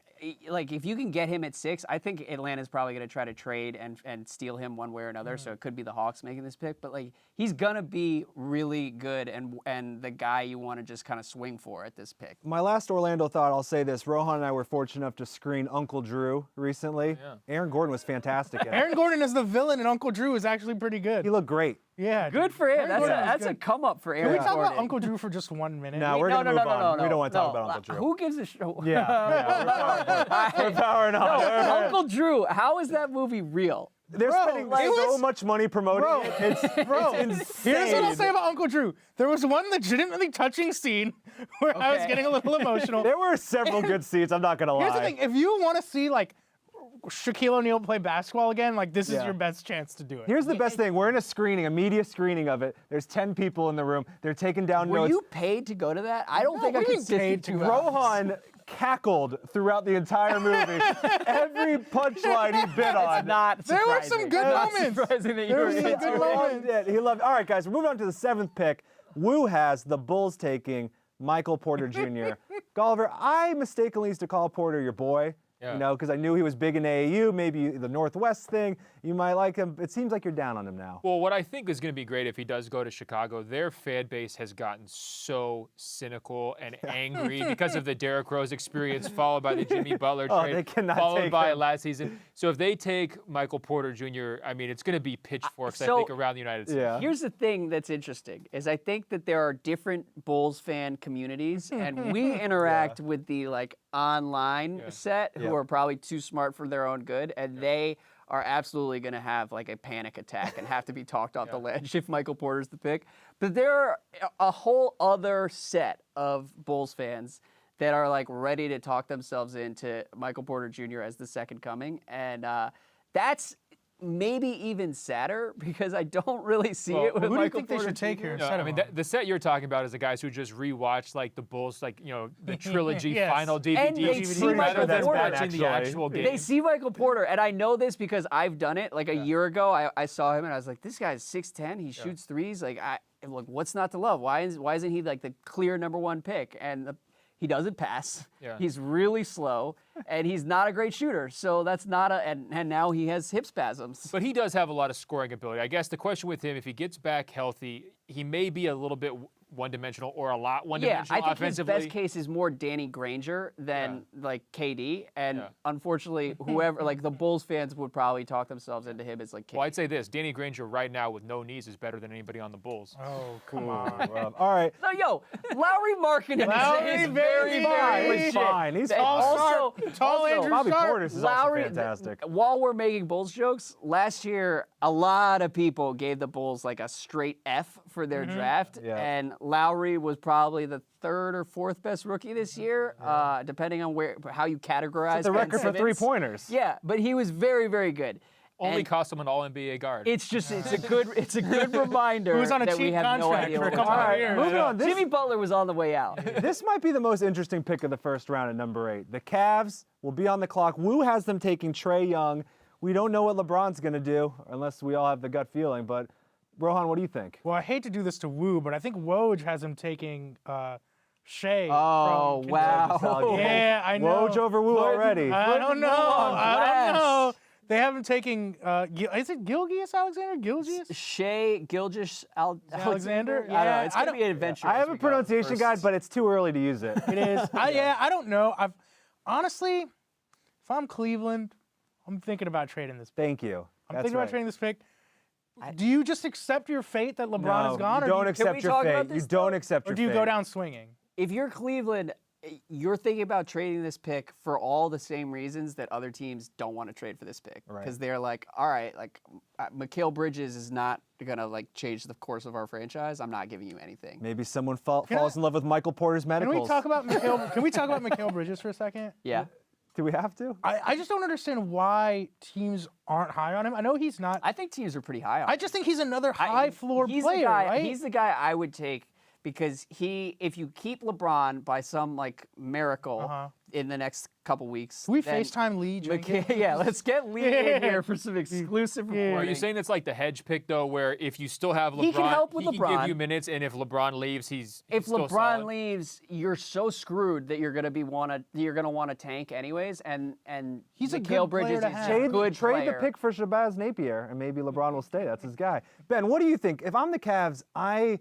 if you can get him at 6, I think Atlanta's probably going to try to trade and steal him one way or another. So it could be the Hawks making this pick, but like he's gonna be really good and the guy you want to just kind of swing for at this pick. My last Orlando thought, I'll say this. Rohan and I were fortunate enough to screen Uncle Drew recently. Yeah. Aaron Gordon was fantastic in it. Aaron Gordon as the villain and Uncle Drew is actually pretty good. He looked great. Yeah. Good dude. for him. Aaron Gordon was That's a good. come up for Can Aaron we talk Gordon. about Uncle Drew for just 1 minute? No, we're no, going to no, move no, on. no, no, We don't want to talk no. about Uncle Drew. Who gives a shit? Yeah. We're powering on. Uncle Drew, how is that movie real? They're Bro, spending like- so much money promoting Bro, it. It's Bro, insane. here's what I'll say about Uncle Drew. There was one legitimately touching scene where I was Okay. getting a little emotional. There were several good seats. I'm not going to lie. Here's the thing. If you want to see, like, Shaquille O'Neal play basketball again, like, this is Yeah. your best chance to do it. Here's the best thing. We're in a screening, a media screening of it. There's 10 people in the room. They're taking down Were notes. you paid to go to that? I don't No, think I we could didn't sit paid through to. 2 hours. Rohan cackled throughout the entire movie. Every punchline he bit on. Not There were surprising. some good Not moments. surprising that you There were were some into good it. moments. He loved it. All right, guys, we're moving on to the 7th pick. Wu has the Bulls taking Michael Porter Jr. Golliver, I mistakenly used to call Porter your boy. Yeah. You know, because I knew he was big in AAU, maybe the Northwest thing. You might like him. It seems like you're down on him now. Well, what I think is going to be great if he does go to Chicago, their fan base has gotten so cynical and angry because of the Derrick Rose experience, followed by the Jimmy Butler Oh, trade, they cannot followed take by him. last season. So if they take Michael Porter Jr., I mean, it's going to be pitchforks, I So- think, around the United States. Yeah. Here's the thing that's interesting is I think that there are different Bulls fan communities, and we interact with the like online set who Yeah. are probably too smart for their own good, and they are absolutely going to have like a panic attack and have to be talked off the ledge if Michael Porter's the pick. But there are a whole other set of Bulls fans that are like ready to talk themselves into Michael Porter Jr. as the second coming, and that's maybe even sadder because I don't really see Well, it with Who do you Michael think they Porter should take Jr. here? No, instead I of mean, him? the set you're talking about is the guys who just rewatched like the Bulls, like the trilogy Yes. final And DVD they see rather Michael than Porter, watching the actually. actual game. They see Michael Porter, and I know this because I've done it. Like a year ago, I saw him, and I was like, "This guy's 6'10". He shoots threes. Like, what's not to love? Why isn't he like the clear #1 pick?" And he doesn't pass. Yeah. He's really slow, and he's not a great shooter. So that's not and now he has hip spasms. But he does have a lot of scoring ability. I guess the question with him, if he gets back healthy, he may be a little bit one-dimensional or a lot Yeah, one-dimensional I think offensively. his best case is more Danny Granger than like KD, and unfortunately, whoever like the Bulls fans would probably talk themselves into him as like KD. Well, I'd say this: Danny Granger right now with no knees is better than anybody on the Bulls. Oh, come on. All right. No, yo, Lowry marketing is very legit. fine. He's Tall Also, Andrew Bobby Sharp. Portis is Lowry, also fantastic. While we're making Bulls jokes, last year a lot of people gave the Bulls like a straight F for their draft, Yeah. and Lowry was probably the third or fourth best rookie this year, depending on how you categorize. the Ben record for Simmons. 3-pointers. Yeah, but he was very, very good. Only And cost him an All-NBA guard. it's a good reminder He was on a that we cheap have no contract idea for a what couple we're of talking years. about. Moving on. Jimmy Butler was on the way out. This might be the most interesting pick of the first round at number 8. The Cavs will be on the clock. Wu has them taking Trae Young. We don't know what LeBron's going to do unless we all have the gut feeling. But, Rohan, what do you think? Well, I hate to do this to Wu, but I think Woj has him taking Shea. Oh, from wow. Kentucky. Yeah, I know. Woj over Wu already. I don't know. on I don't know. blast. They have him taking, is it Gilgeous Alexander? Gilgeous? Shea Gilgeous Alexander? I don't know. Yeah, It's I going to don't- be an adventure. I as have we a go. pronunciation First. guide, but it's too early to use it. It is. I don't know. Honestly, if I'm Cleveland, I'm thinking about trading this pick. Thank you. I'm That's thinking right. about trading this pick. Do you just accept your fate that LeBron is gone? you or don't do you, accept we your talk about fate. You this, don't though? accept or your do you fate. go down swinging? If you're Cleveland, you're thinking about trading this pick for all the same reasons that other teams don't want to trade for this pick. Right. Because they're like, all right, like Mikal Bridges is not gonna like change the course of our franchise. I'm not giving you anything. Maybe someone falls in love with Michael Porter's Can medicals. we talk about Mikal Bridges for a second? Yeah. Do we have to? I just don't understand why teams aren't high on him. I know he's not. I think teams are pretty high on I him. just think he's another high floor he's player, the guy, right? He's the guy I would take because if you keep LeBron by some like miracle in the next couple weeks. Can we then FaceTime Lee Jenkins? Yeah, let's get Lee in here for some exclusive reporting. Are you saying it's like the hedge pick though, where if you still have LeBron, He can help with he can LeBron. give you minutes, and if LeBron leaves, he's If still LeBron solid? leaves, you're so screwed that you're gonna want to tank anyways. And He's a Mikal good Bridges player to is have. a good Trade player. the pick for Shabazz Napier, and maybe LeBron will stay. That's his guy. Ben, what do you think? If I'm the Cavs, I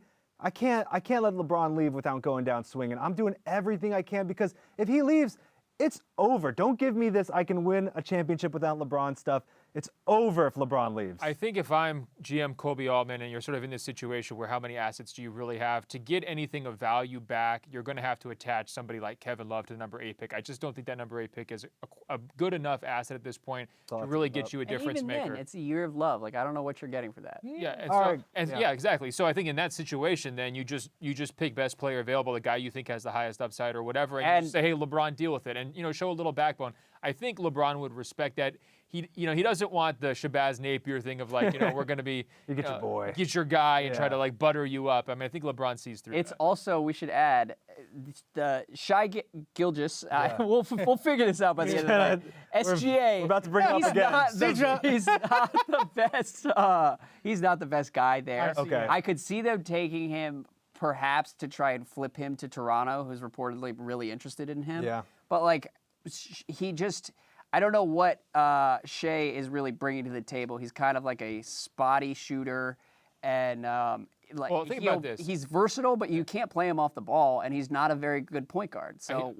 can't let LeBron leave without going down swinging. I'm doing everything I can because if he leaves, it's over. Don't give me this I can win a championship without LeBron stuff. It's over if LeBron leaves. I think if I'm GM Kobe Altman and you're sort of in this situation where how many assets do you really have, to get anything of value back, you're going to have to attach somebody like Kevin Love to the number 8 pick. I just don't think that number 8 pick is a good enough asset at this point to really get you a And difference even maker. then, it's a year of love. Like I don't know what you're getting for that. Yeah, and All so, right, and yeah, exactly. So I think in that situation, then you just pick best player available, the guy you think has the highest upside or whatever, and you just say, hey, LeBron, deal with it, and show a little backbone. I think LeBron would respect that. He doesn't want the Shabazz Napier thing of like, we're going to be You get your boy. get your guy and try Yeah. to like butter you up. I mean, I think LeBron sees through It's that. also, we should add, the Shy Gilgeous. We'll figure this out by the end of the night. SGA. we're about to bring it up he's again. He's not the best. He's not the best guy there. Okay. I could see them taking him perhaps to try and flip him to Toronto, who's reportedly really interested in him. Yeah. But like, he just. I don't know what Shea is really bringing to the table. He's kind of like a spotty shooter, and like Well, think about this. he's versatile, but you can't play him off the ball, and he's not a very good point guard. So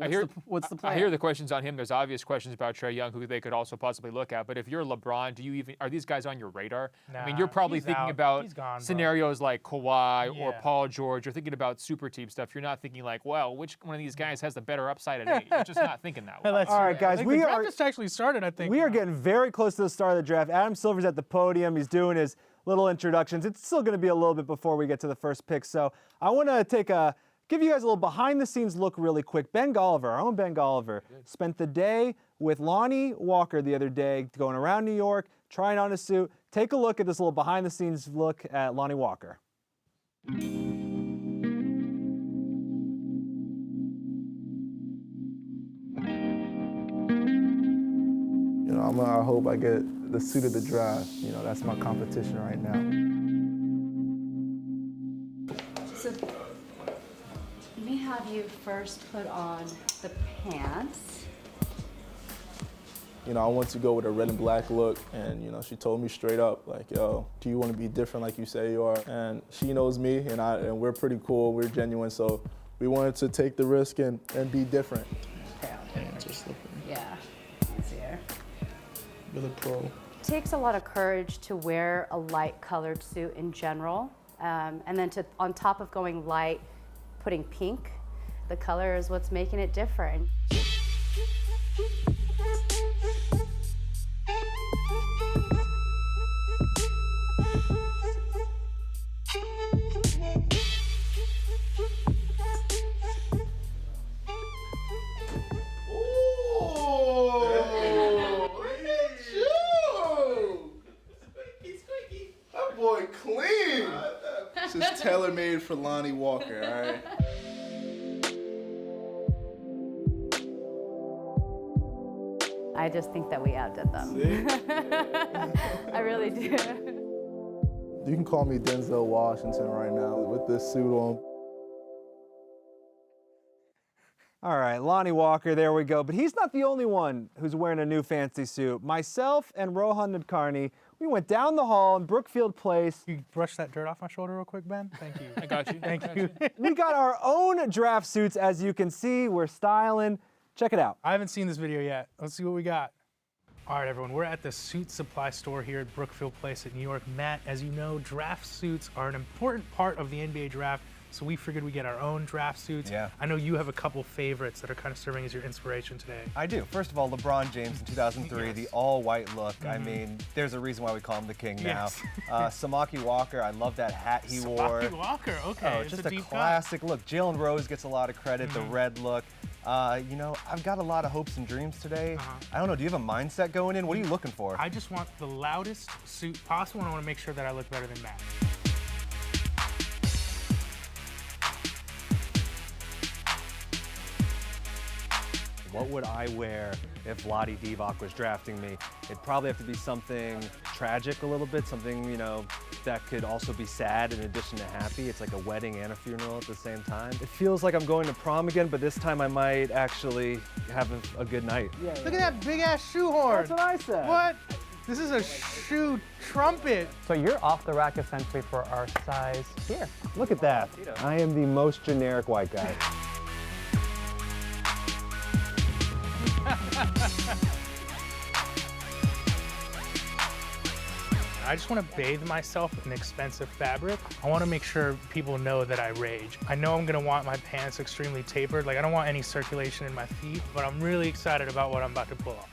what's the plan? I hear the questions on him. There's obvious questions about Trae Young, who they could also possibly look at. But if you're LeBron, are these guys on your radar? I mean, Nah, you're probably he's thinking out. about He's gone, bro. scenarios like Kawhi or Yeah. Paul George. You're thinking about super team stuff. You're not thinking like, well, which one of these guys has the better upside at 8? You're just not thinking that way. That's All right, true. guys, I think we the draft are- just actually started, I think. We are getting very close to the start of the draft. Adam Silver's at the podium. He's doing his little introductions. It's still going to be a little bit before we get to the first pick. So I want to give you guys a little behind-the-scenes look really quick. Ben Golliver, our own Ben Golliver, spent the day with Lonnie Walker the other day, going around New York, trying on a suit. Take a look at this little behind-the-scenes look at Lonnie Walker. I hope I get the suit of the draft. That's my competition right now. So let me have you first put on the pants. I want to go with a red and black look, and she told me straight up, like, yo, do you want to be different like you say you are? And she knows me, and we're pretty cool, we're genuine, so we wanted to take the risk and be different. Yeah. Easier. You're the pro. It takes a lot of courage to wear a light colored suit in general, and then on top of going light, putting pink. The color is what's making it different. That boy clean. This is tailor-made for Lonnie Walker, all right? I just think that we outdid them. I really do. You can call me Denzel Washington right now with this suit on. All right, Lonnie Walker, there we go. But he's not the only one who's wearing a new fancy suit. Myself and Rohan Nadkarni, we went down the hall in Brookfield Place. You brush that dirt off my shoulder real quick, Ben? Thank you. I got you. Thank you. We got our own draft suits, as you can see. We're styling. Check it out. I haven't seen this video yet. Let's see what we got. All right, everyone, we're at the suit supply store here at Brookfield Place at New York. Matt, as you know, draft suits are an important part of the NBA draft, so we figured we'd get our own draft suits. Yeah. I know you have a couple favorites that are kind of serving as your inspiration today. I do. First of all, LeBron James in 2003, Yes. the all-white look. I mean, there's a reason why we call him the king now. Yes. Samaki Walker, I love that hat he wore. Samaki Walker, okay. Oh, it's just a a deep cut. classic look. Jalen Rose gets a lot of credit, the red look. I've got a lot of hopes and dreams today. I don't know, do you have a mindset going in? What are you looking for? I just want the loudest suit possible, and I want to make sure that I look better than Matt. What would I wear if Lottie Divac was drafting me? It'd probably have to be something tragic a little bit, something, that could also be sad in addition to happy. It's like a wedding and a funeral at the same time. It feels like I'm going to prom again, but this time I might actually have a good night. Look at that big-ass shoehorn. That's what I said. What? This is a shoe trumpet. So you're off the rack essentially for our size here. Look at that. I am the most generic white guy. I just want to bathe myself in expensive fabric. I want to make sure people know that I rage. I know I'm going to want my pants extremely tapered. Like, I don't want any circulation in my feet, but I'm really excited about what I'm about to pull off.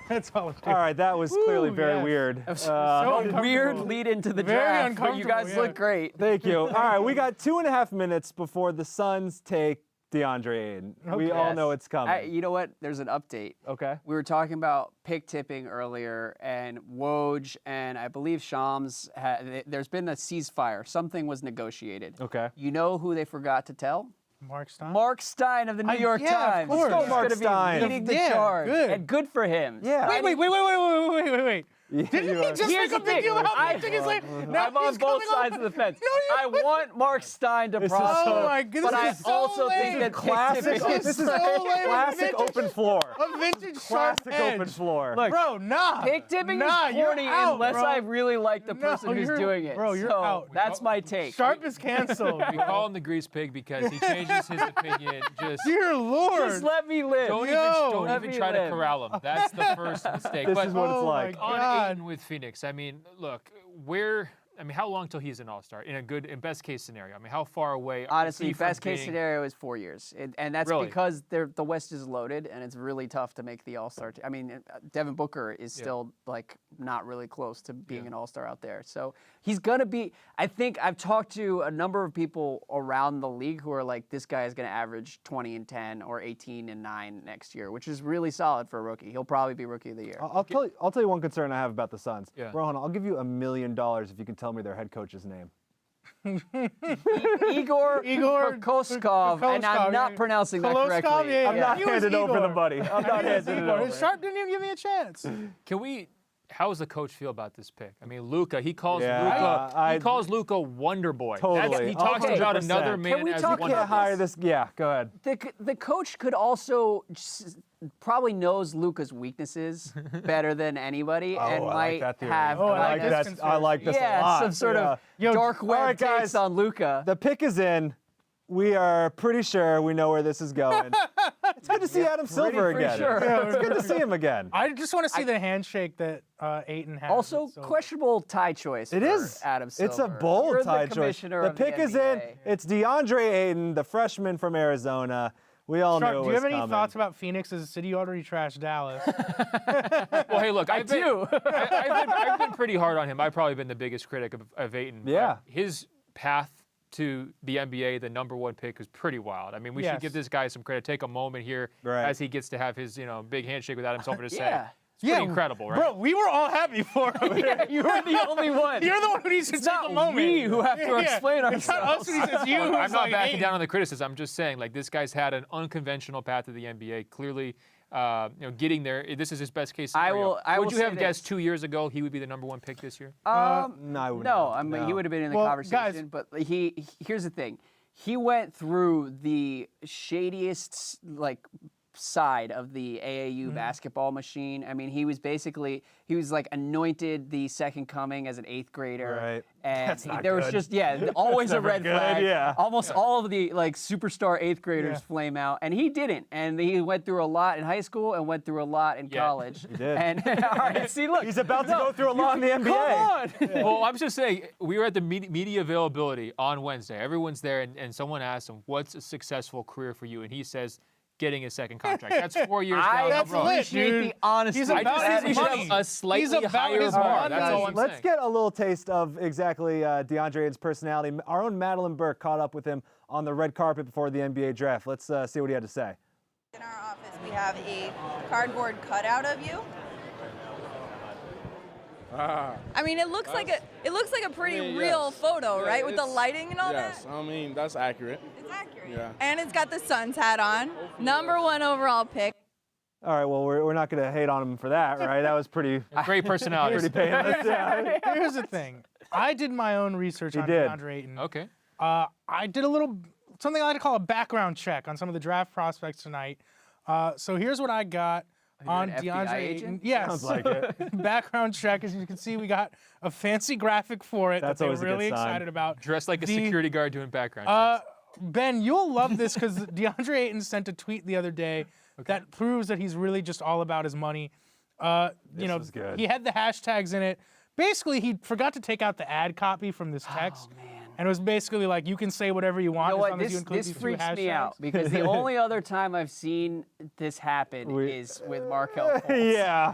That's all. All right, that was clearly Ooh, very yes. weird. So Weird uncomfortable. lead into the Very draft, but you guys uncomfortable, look great. Thank you. All right, we got 2.5 minutes before the Suns take DeAndre Ayton. We all Yes. know it's coming. You know what? There's an update. Okay. We were talking about pick tipping earlier, and Woj and I believe Shams, there's been a ceasefire. Something was negotiated. Okay. You know who they forgot to tell? Mark Stein? Mark Stein of the New York yeah, of Times. course. Let's go, He's Mark gonna Stein. be leading the Yeah, charge. good. And good for him. Yeah. Wait. Yeah, Didn't you he are. just Here's make a the big thing. deal about picking his leg? Now I'm on he's both coming sides on- of the fence. No, I want Mark Stein to This is prosper. Oh my goodness, but I this is so also lame. think that Classic. pick tipping This is so lame. classic Vintage- open floor. A vintage sharp Classic edge. open floor. Look, Bro, nah. pick tipping nah, is you're corny out, unless bro. I really like the No, person who's you're- doing it. bro, you're So out. that's my take. Sharp is canceled. We call him the grease pig because he changes his opinion. Dear Lord. Just let me live. Don't Yo. even Let me try to live. corral him. That's the first mistake. This But is what it's Oh like. my on God. Ayton with Phoenix, I mean, look, how long till he's an all-star in best case scenario? I mean, how far away? is Honestly, he from best case being- scenario is 4 years, and that's Really? because the West is loaded, and it's really tough to make the All-Star. I mean, Devin Booker is still like not really close to being an All-Star out there, so he's gonna be. I think I've talked to a number of people around the league who are like, this guy is gonna average 20 and 10 or 18 and 9 next year, which is really solid for a rookie. He'll probably be Rookie of the Year. I'll tell you one concern I have about the Suns. Yeah. Rohan, I'll give you $1 million if you can tell me their head coach's name. Igor Kokoskov, and I'm not yeah. pronouncing that Koloskov, correctly. yeah, I'm not He was handing over the Igor. buddy. I'm not handing it over. Sharp didn't even give me a chance. Can we how does the coach feel about this pick? I mean, Luka, he calls Yeah, Luka Wonder Boy. Totally. He talks about 100%. another man Can we as talk Wonder about Boy. Hire this. Yeah, go ahead. The coach could also probably knows Luka's weaknesses better than anybody, and I like might that theory. have I like like a- this I like this a lot. some sort of Yeah. dark web All right, takes guys. on Luka. The pick is in. We are pretty sure we know where this is going. It's good to see Adam Silver pretty again. sure. It's good to see him again. I just want to see the handshake that Ayton has. Also, with Silver. questionable tie choice. It for is. Adam Silver. It's a bold You're tie the choice. commissioner The of pick the is in. NBA. It's DeAndre Ayton, the freshman from Arizona. We all Sharp, know do you have any coming. thoughts about Phoenix as a city? You already trashed Dallas. Well, hey, look, I've do. been pretty hard on him. I've probably been the biggest critic of Ayton. Yeah. His path to the NBA, the #1 pick, was pretty wild. I mean, we Yes. should give this guy some credit. Take a moment here Right. as he gets to have his, big handshake with Adam Silver to say. Yeah. It's pretty incredible, right? Bro, we were all happy for him. You were the only one. You're the one who needs to It's take not a moment. we who have to explain It's not us who needs, it's you. Look, I'm who's not like, backing hey, down on the criticism. I'm just saying, like, this guy's had an unconventional path to the NBA. Clearly, getting there. This is his best case scenario. I would will you say have guessed this. 2 years ago he would be the #1 pick this year? No, I wouldn't. No, I mean No. he would have been in the Well, conversation, but here's the thing. He went through the shadiest side of the AAU basketball machine. I mean, he was like anointed the second coming as an 8th grader. Right. And That's not there was good. just always a never red good, flag. yeah. Almost all of the superstar 8th graders flame out, and he didn't. And he went through a lot in high school and went through a lot in college. He did. And all right, see, look, He's about to go through a lot in the NBA. come on. Well, I'm just saying, we were at the media availability on Wednesday. Everyone's there, and someone asked him, what's a successful career for you? And he says, getting a second contract. That's 4 years I down the road. appreciate dude. the honesty. He's I about just think his we should money. have a slightly He's about higher his bar. money. That's all I'm Let's saying. get a little taste of exactly DeAndre Ayton's personality. Our own Madelyn Burke caught up with him on the red carpet before the NBA draft. Let's see what he had to say. In our office, we have a cardboard cutout of you. I mean, it looks like a pretty real photo, right? With the lighting and all that. Yes, I mean, that's accurate. It's accurate. Yeah. And it's got the Suns hat on. #1 overall pick. All right, well, we're not going to hate on him for that, right? That was pretty Great personality. painless. Yeah. Here's the thing. I did my own research on did. DeAndre Ayton. Okay. I did something I like to call a background check on some of the draft prospects tonight. So here's what I got on an DeAndre FBI Ayton. agent? Yes. Sounds like it. Background check. As you can see, we got a fancy graphic for it That's that always a they're good really sign. excited about. Dressed like a The- security guard doing background checks. Ben, you'll love this because DeAndre Ayton sent a tweet the other day that proves that he's really just all about his money. was good. He had the hashtags in it. Basically, he forgot to take out the ad copy from this text. And it was basically like, you can say whatever you want You know as what? long as you This, include this these two freaks me hashtags. out because the only other time I've seen this happen is with Markelle Fultz. Yeah.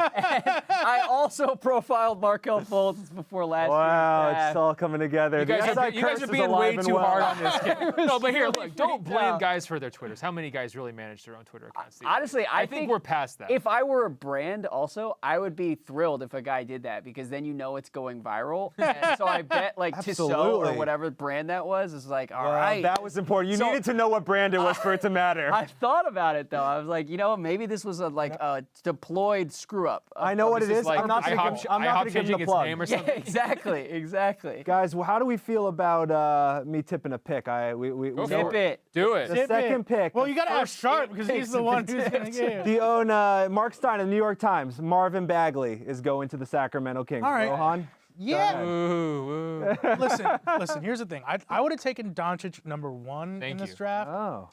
I also profiled Markelle Fultz before last Wow, year's it's draft. all coming together. You guys are being way too hard on this kid. No, but here, look, don't blame out. guys for their Twitters. How many guys really manage their own Twitter accounts? Honestly, I think we're past that. If I were a brand also, I would be thrilled if a guy did that because then you know it's going viral. And so I bet like Tissot or Absolutely. whatever brand that was is like, all right. That was important. You So- needed to know what brand it was for it to matter. I thought about it though. I was like, maybe this was a deployed screw up. I know what it This is. like I'm not going IHOP, to I'm not IHOP gonna give changing him the its plug. name or Yeah, something. exactly. Guys, well, how do we feel about me tipping a pick? We Go Tip for it. Do it. The second pick. Well, the you got to ask first Sharp because he's the one who's going to get it. The own Mark Stein of the New York Times, Marvin Bagley is going to the Sacramento Kings. All right. Rohan? Yeah. Ooh, ooh. Listen, here's the thing. I would have taken Doncic #1 in Thank this you. draft. Oh.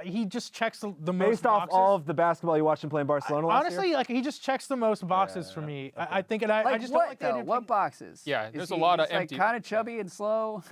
He just checks the most Based off boxes. all of the basketball you watched him play in Barcelona last Honestly, year? like he just checks the most boxes for me. I think, and I Like just what don't like the though? idea of What taking- boxes? Yeah, Is there's a he lot of just, empty- like kind of chubby and slow.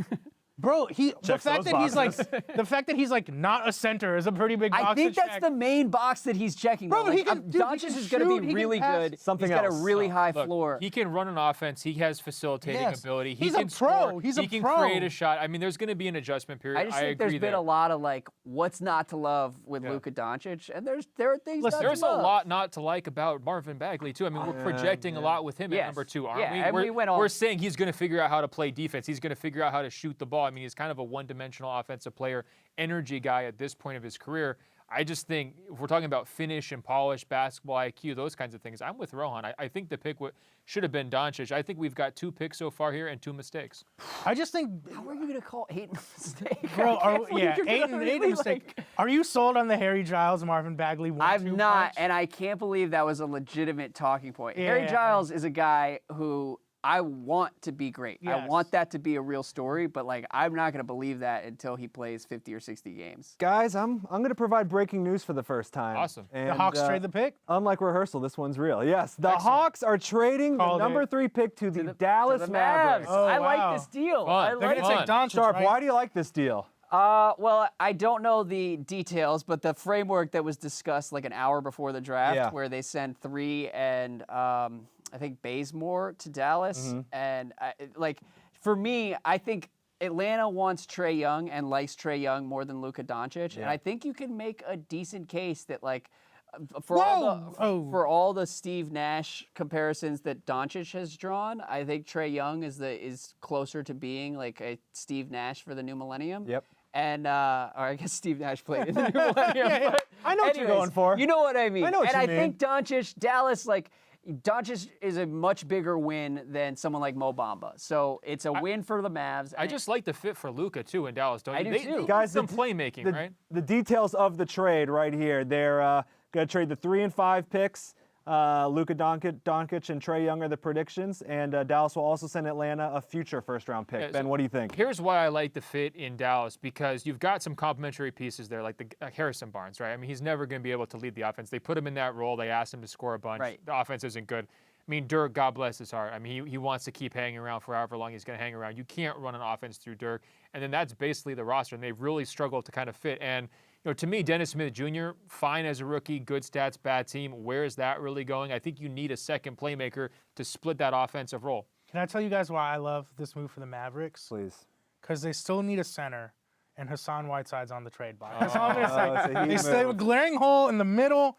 Bro, the Checks fact those that he's like boxes. the fact that he's like not a center is a pretty big box I think to that's check. the main box that he's checking. Bro, though. but he Like, can- dude, he Doncic can is going to shoot, he be can really pass. good. Something He's got else. a really high Look, floor. he can run an offense. He has facilitating Yes. ability. He He's a can pro. score. He's a he can pro. create a shot. I mean, there's going to be an adjustment period. I just think there's agree been there. a lot of like what's not to love with Luka Doncic, and there are things Listen, not There's to a love. lot not to like about Marvin Bagley too. I mean, we're projecting a lot with him Yes. at #2, aren't Yeah, we? and we went all- We're saying he's going to figure out how to play defense. He's going to figure out how to shoot the ball. I mean, he's kind of a one-dimensional offensive player, energy guy at this point of his career. I just think if we're talking about finish and polish, basketball IQ, those kinds of things, I'm with Rohan. I think the pick should have been Doncic. I think we've got 2 picks so far here and 2 mistakes. I just think. How are you going to call Ayton a mistake? Bro, Ayton Ayton mistake. Are you sold on the Harry Giles, Marvin Bagley 1-2 I'm not, punch? and I can't believe that was a legitimate talking point. Yeah. Harry Giles is a guy who I want to be great. I Yes. want that to be a real story, but like I'm not going to believe that until he plays 50 or 60 games. Guys, I'm going to provide breaking news for the first time. Awesome. And, The Hawks trade the pick? Unlike rehearsal, this one's real. Yes, the Hawks are trading Called the number it. 3 pick to the Dallas To the Mavericks. Mavs. Oh, I wow. like this deal. Fun. I They're like They're going to it. take Doncic, Sharp, right? why do you like this deal? Well, I don't know the details, but the framework that was discussed like an hour before the draft, Yeah. where they send 3 and I think Bazemore to Dallas, and for me, I think Atlanta wants Trae Young and likes Trae Young more than Luka Doncic, and I think you can make a decent case that like. For all the Steve Nash comparisons that Doncic has drawn, I think Trae Young is closer to being like a Steve Nash for the new millennium. Yep. And or I guess Steve Nash played in the new millennium. But I know what you're going for. You know what I mean. I know what and you I mean. think Doncic, Dallas, like Doncic is a much bigger win than someone like Mo Bamba. So it's a win for the Mavs. I just like the fit for Luka too in Dallas, don't you? I do They too. need Guys, some playmaking, right? The details of the trade right here. They're going to trade the 3 and 5 picks. Luka Doncic and Trae Young are the predictions, and Dallas will also send Atlanta a future first-round pick. Yeah, Ben, so what do you think? Here's why I like the fit in Dallas, because you've got some complementary pieces there, like Harrison Barnes, right? I mean, he's never going to be able to lead the offense. They put him in that role. They asked him to score a bunch. Right. The offense isn't good. I mean, Dirk, God bless his heart. I mean, he wants to keep hanging around for however long he's going to hang around. You can't run an offense through Dirk. And then that's basically the roster, and they've really struggled to kind of fit. And to me, Dennis Smith Jr., fine as a rookie, good stats, bad team. Where is that really going? I think you need a second playmaker to split that offensive role. Can I tell you guys why I love this move for the Mavericks? Please. Because they still need a center, and Hassan Whiteside's on the trade block. That's all I'm going to say. it's a heat They still have a move. glaring hole in the middle.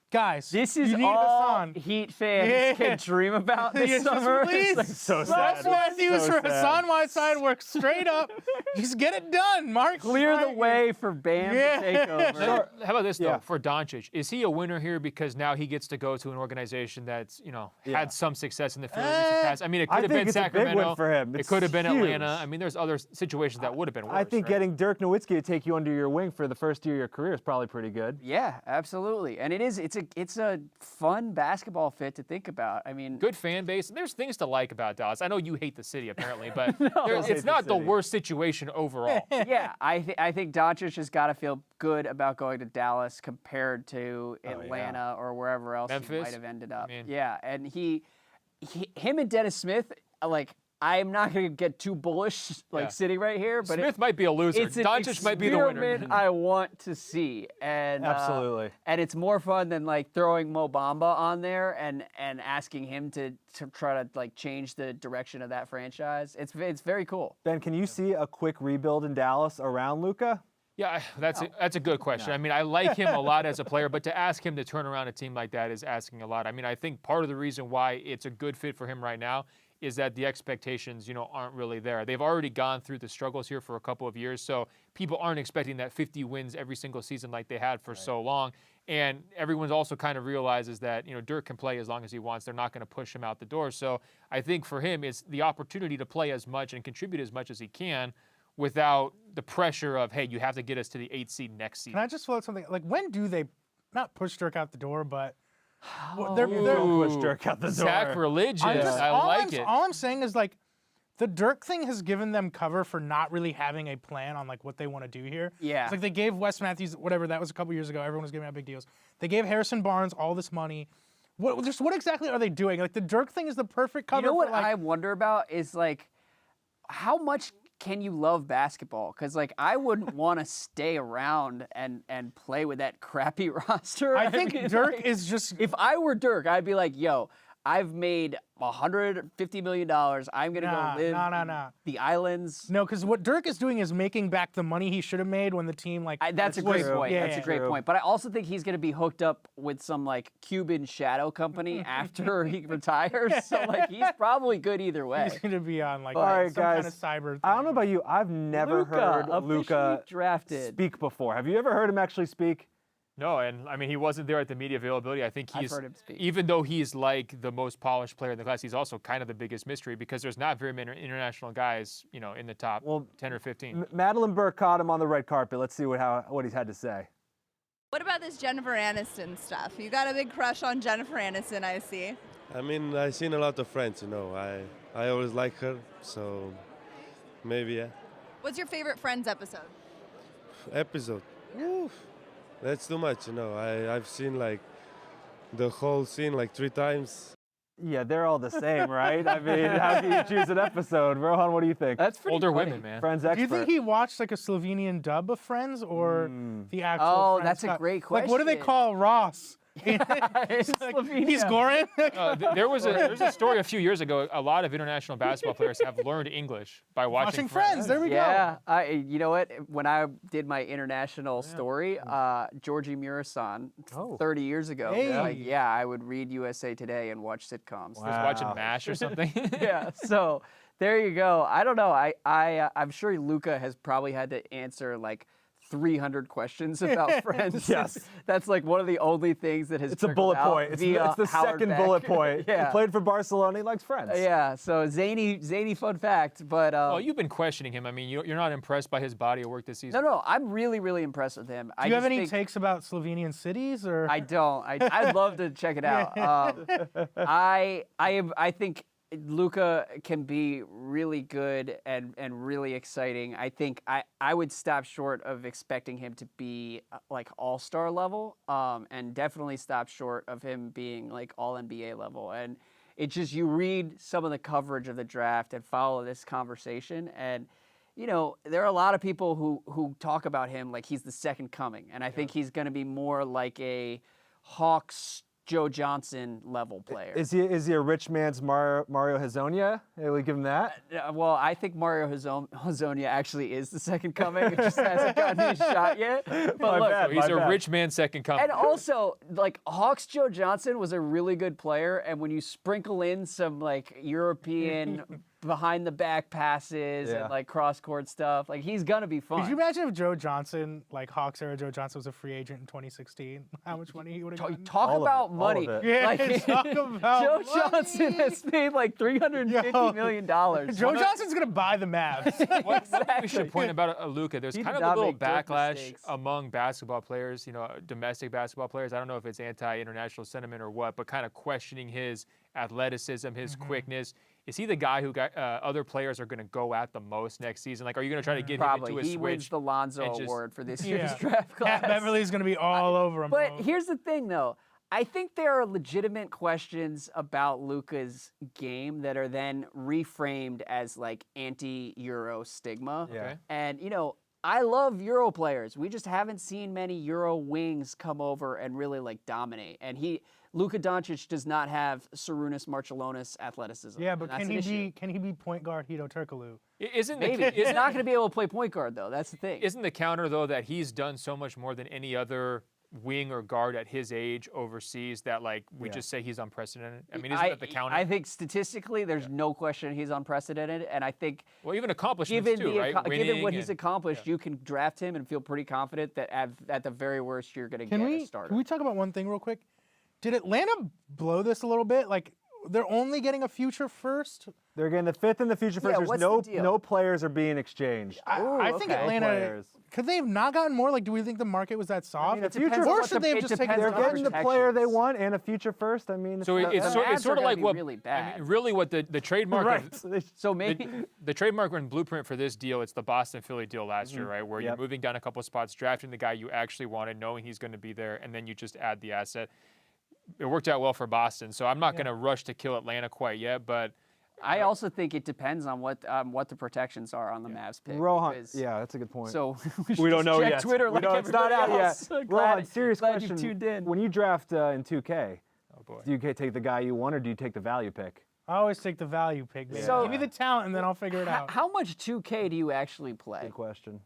Guys, This is you need all Hassan. Heat fans Yeah. can dream about this Yes, summer. please. It's like, So Ross sad. Matthews So for sad. Hassan Whiteside works straight up. Just get it done, Mark. clear the way for Bam Yeah. to take over. How about this, though, Yeah. for Doncic? Is he a winner here because now he gets to go to an organization that's, had some success in the fairly recent past? I mean, it I could have think been it's a big win Sacramento. for him. It It's could have been huge. Atlanta. I mean, there's other situations that would have been worse. I think right? getting Dirk Nowitzki to take you under your wing for the first year of your career is probably pretty good. Yeah, absolutely. And it's a fun basketball fit to think about. I mean, Good fan base. There's things to like about Dallas. I know you hate the city, apparently, but hate it's the not the city. worst situation overall. yeah, I think Doncic has got to feel good about going to Dallas compared to Atlanta or wherever else he Memphis? might have ended up. I mean- Yeah, and him and Dennis Smith, like, I'm not going to get too bullish, Yeah. sitting right here, but Smith might be a loser. it's an Doncic might be the winner. experiment I want to see, and Absolutely. and it's more fun than like throwing Mo Bamba on there and asking him to try to like change the direction of that franchise. It's very cool. Ben, can you see a quick rebuild in Dallas around Luka? Yeah, that's a good question. I mean, I like him a lot as a player, but to ask him to turn around a team like that is asking a lot. I mean, I think part of the reason why it's a good fit for him right now is that the expectations, aren't really there. They've already gone through the struggles here for a couple of years, so people aren't expecting that 50 wins every single season like they had for so long. And everyone's also kind of realizes that, Dirk can play as long as he wants. They're not going to push him out the door. So I think for him, it's the opportunity to play as much and contribute as much as he can without the pressure of, hey, you have to get us to the 8th seed next season. Can I just float something? Like, when do they not push Dirk out the door, but Don't push Dirk out the door. Sacrilegious. I all like it. All I'm saying is, like, the Dirk thing has given them cover for not really having a plan on like what they want to do here. Yeah. It's like they gave Wes Matthews, whatever, that was a couple years ago. Everyone was giving out big deals. They gave Harrison Barnes all this money. What exactly are they doing? Like, the Dirk thing is the perfect cover. You know what for, like, I wonder about is like, how much can you love basketball? Because like I wouldn't want to stay around and play with that crappy roster. I think mean, Dirk like, is just. If I were Dirk, I'd be like, yo, I've made $150 million. I'm gonna go live in the islands. No, because what Dirk is doing is making back the money he should have made when the team like. That's a great true. point. Yeah, That's yeah. a great True. point. But I also think he's gonna be hooked up with some like Cuban shadow company after he retires. So like he's probably good either way. He's gonna be on like All right, some guys. kind of cyber. Thing. I don't know about you. I've never heard officially Luka drafted. speak before. Have you ever heard him actually speak? No, and I mean, he wasn't there at the media availability. I think I've heard him speak. even though he's like the most polished player in the class, he's also kind of the biggest mystery because there's not very many international guys, in the top 10 or 15. Madelyn Burke caught him on the red carpet. Let's see what he's had to say. What about this Jennifer Aniston stuff? You got a big crush on Jennifer Aniston, I see. I mean, I've seen a lot of Friends, I always like her, so maybe, yeah. What's your favorite Friends episode? Episode. Woo. That's too much, I've seen like the whole scene like 3 times. Yeah, they're all the same, right? I mean, how can you choose an episode? Rohan, what do you think? That's pretty Older funny. women, man. Friends Do expert. you think he watched like a Slovenian dub of Friends or the actual Oh, Friends that's a cut? great Like, what do they question. call Ross? He's Goran? There's a story a few years ago. A lot of international basketball players have learned English by watching Friends. There we go. Yeah, you know what? When I did my international story, Georgie Murasan, 30 years ago, Hey. I would read USA Today and watch sitcoms. Just watching MASH or something. Yeah, so there you go. I don't know. I'm sure Luka has probably had to answer like 300 questions about Friends. Yes. That's like one of the only things that has It's a bullet point. It's the second bullet point. Yeah. He played for Barcelona. He likes Friends. Yeah, so zany fun fact, but Well, you've been questioning him. I mean, you're not impressed by his body of work this season. no, I'm really, really impressed with him. Do you have any takes about Slovenian cities or? I don't. I'd love to check it out. I think Luka can be really good and really exciting. I think I would stop short of expecting him to be like all-star level, and definitely stop short of him being like all-NBA level. And it's just you read some of the coverage of the draft and follow this conversation, and there are a lot of people who talk about him like he's the second coming, and I think he's going to be more like a Hawks Joe Johnson level player. Is he a rich man's Mario Hezonja? We give him that? Well, I think Mario Hezonja actually is the second coming. It just hasn't gotten his shot yet. But look, bad. He's a rich man second coming. and also, like, Hawks Joe Johnson was a really good player, and when you sprinkle in some, like, European behind-the-back passes and, like, cross-court stuff, like, he's going to be fun. Could you imagine if Joe Johnson, like Hawks era Joe Johnson, was a free agent in 2016? How much money he would have gotten? Talk All of about it, all money. of it. Yeah, Like, talk about Joe money. Johnson has made like $350 million. Joe Johnson's going to buy the Mavs. What we should point about Luka, there's He kind did of a not little make dirt backlash mistakes. among basketball players, domestic basketball players. I don't know if it's anti-international sentiment or what, but kind of questioning his athleticism, his quickness. Is he the guy who other players are going to go at the most next season? Like, are you going to try to get him Probably. into a He switch? wins the Lonzo and just- Award for this year's Yeah. draft class. Pat Beverly's going to be all over him. But bro. here's the thing, though. I think there are legitimate questions about Luka's game that are then reframed as like anti-Euro stigma. Yeah. Okay. And, I love Euro players. We just haven't seen many Euro wings come over and really like dominate. And Luka Doncic does not have Sarunas Marciulionis athleticism. Yeah, but and can that's he an be issue. can he be point guard Hito Turkoglu? Isn't Maybe. He's not going to be able to play point guard, though. That's the thing. Isn't the counter, though, that he's done so much more than any other wing or guard at his age overseas that, like, we just say he's unprecedented? I mean, isn't that the counter? I think statistically, there's no question he's unprecedented, and I think well, even accomplishments, given too, right? given what Winning he's and- accomplished, you can draft him and feel pretty confident that at the very worst, you're going to get a starter. Can we talk about one thing real quick? Did Atlanta blow this a little bit? Like, they're only getting a future first? They're getting the fifth and the future first. Yeah, There's what's the deal? no players are being exchanged. I think okay. Atlanta, Players. could they have not gotten more? Like, do we think the market was that soft? the future- or it should they have just taken They're on getting the protections. player they want and a future first. I mean, So it's Mavs are sort of gonna like be what really I mean, bad. really what the trademark right. of, So maybe the trademark and blueprint for this deal, it's the Boston-Philly deal last year, right? Where you're Yep. moving down a couple spots, drafting the guy you actually wanted, knowing he's going to be there, and then you just add the asset. It worked out well for Boston, so I'm not going to rush to kill Atlanta quite yet, but I also think it depends on what the protections are on the Mavs pick. Rohan, because- yeah, that's a good point. So we don't know check yet. Twitter We like don't- it's not out everybody yet. else. Rohan, Glad- serious glad question. you tuned in. When you draft in 2K, oh boy. do you take the guy you want or do you take the value pick? I always take the value pick, man. So- Give me the talent and then I'll figure it out. How much 2K do you actually play? Good question.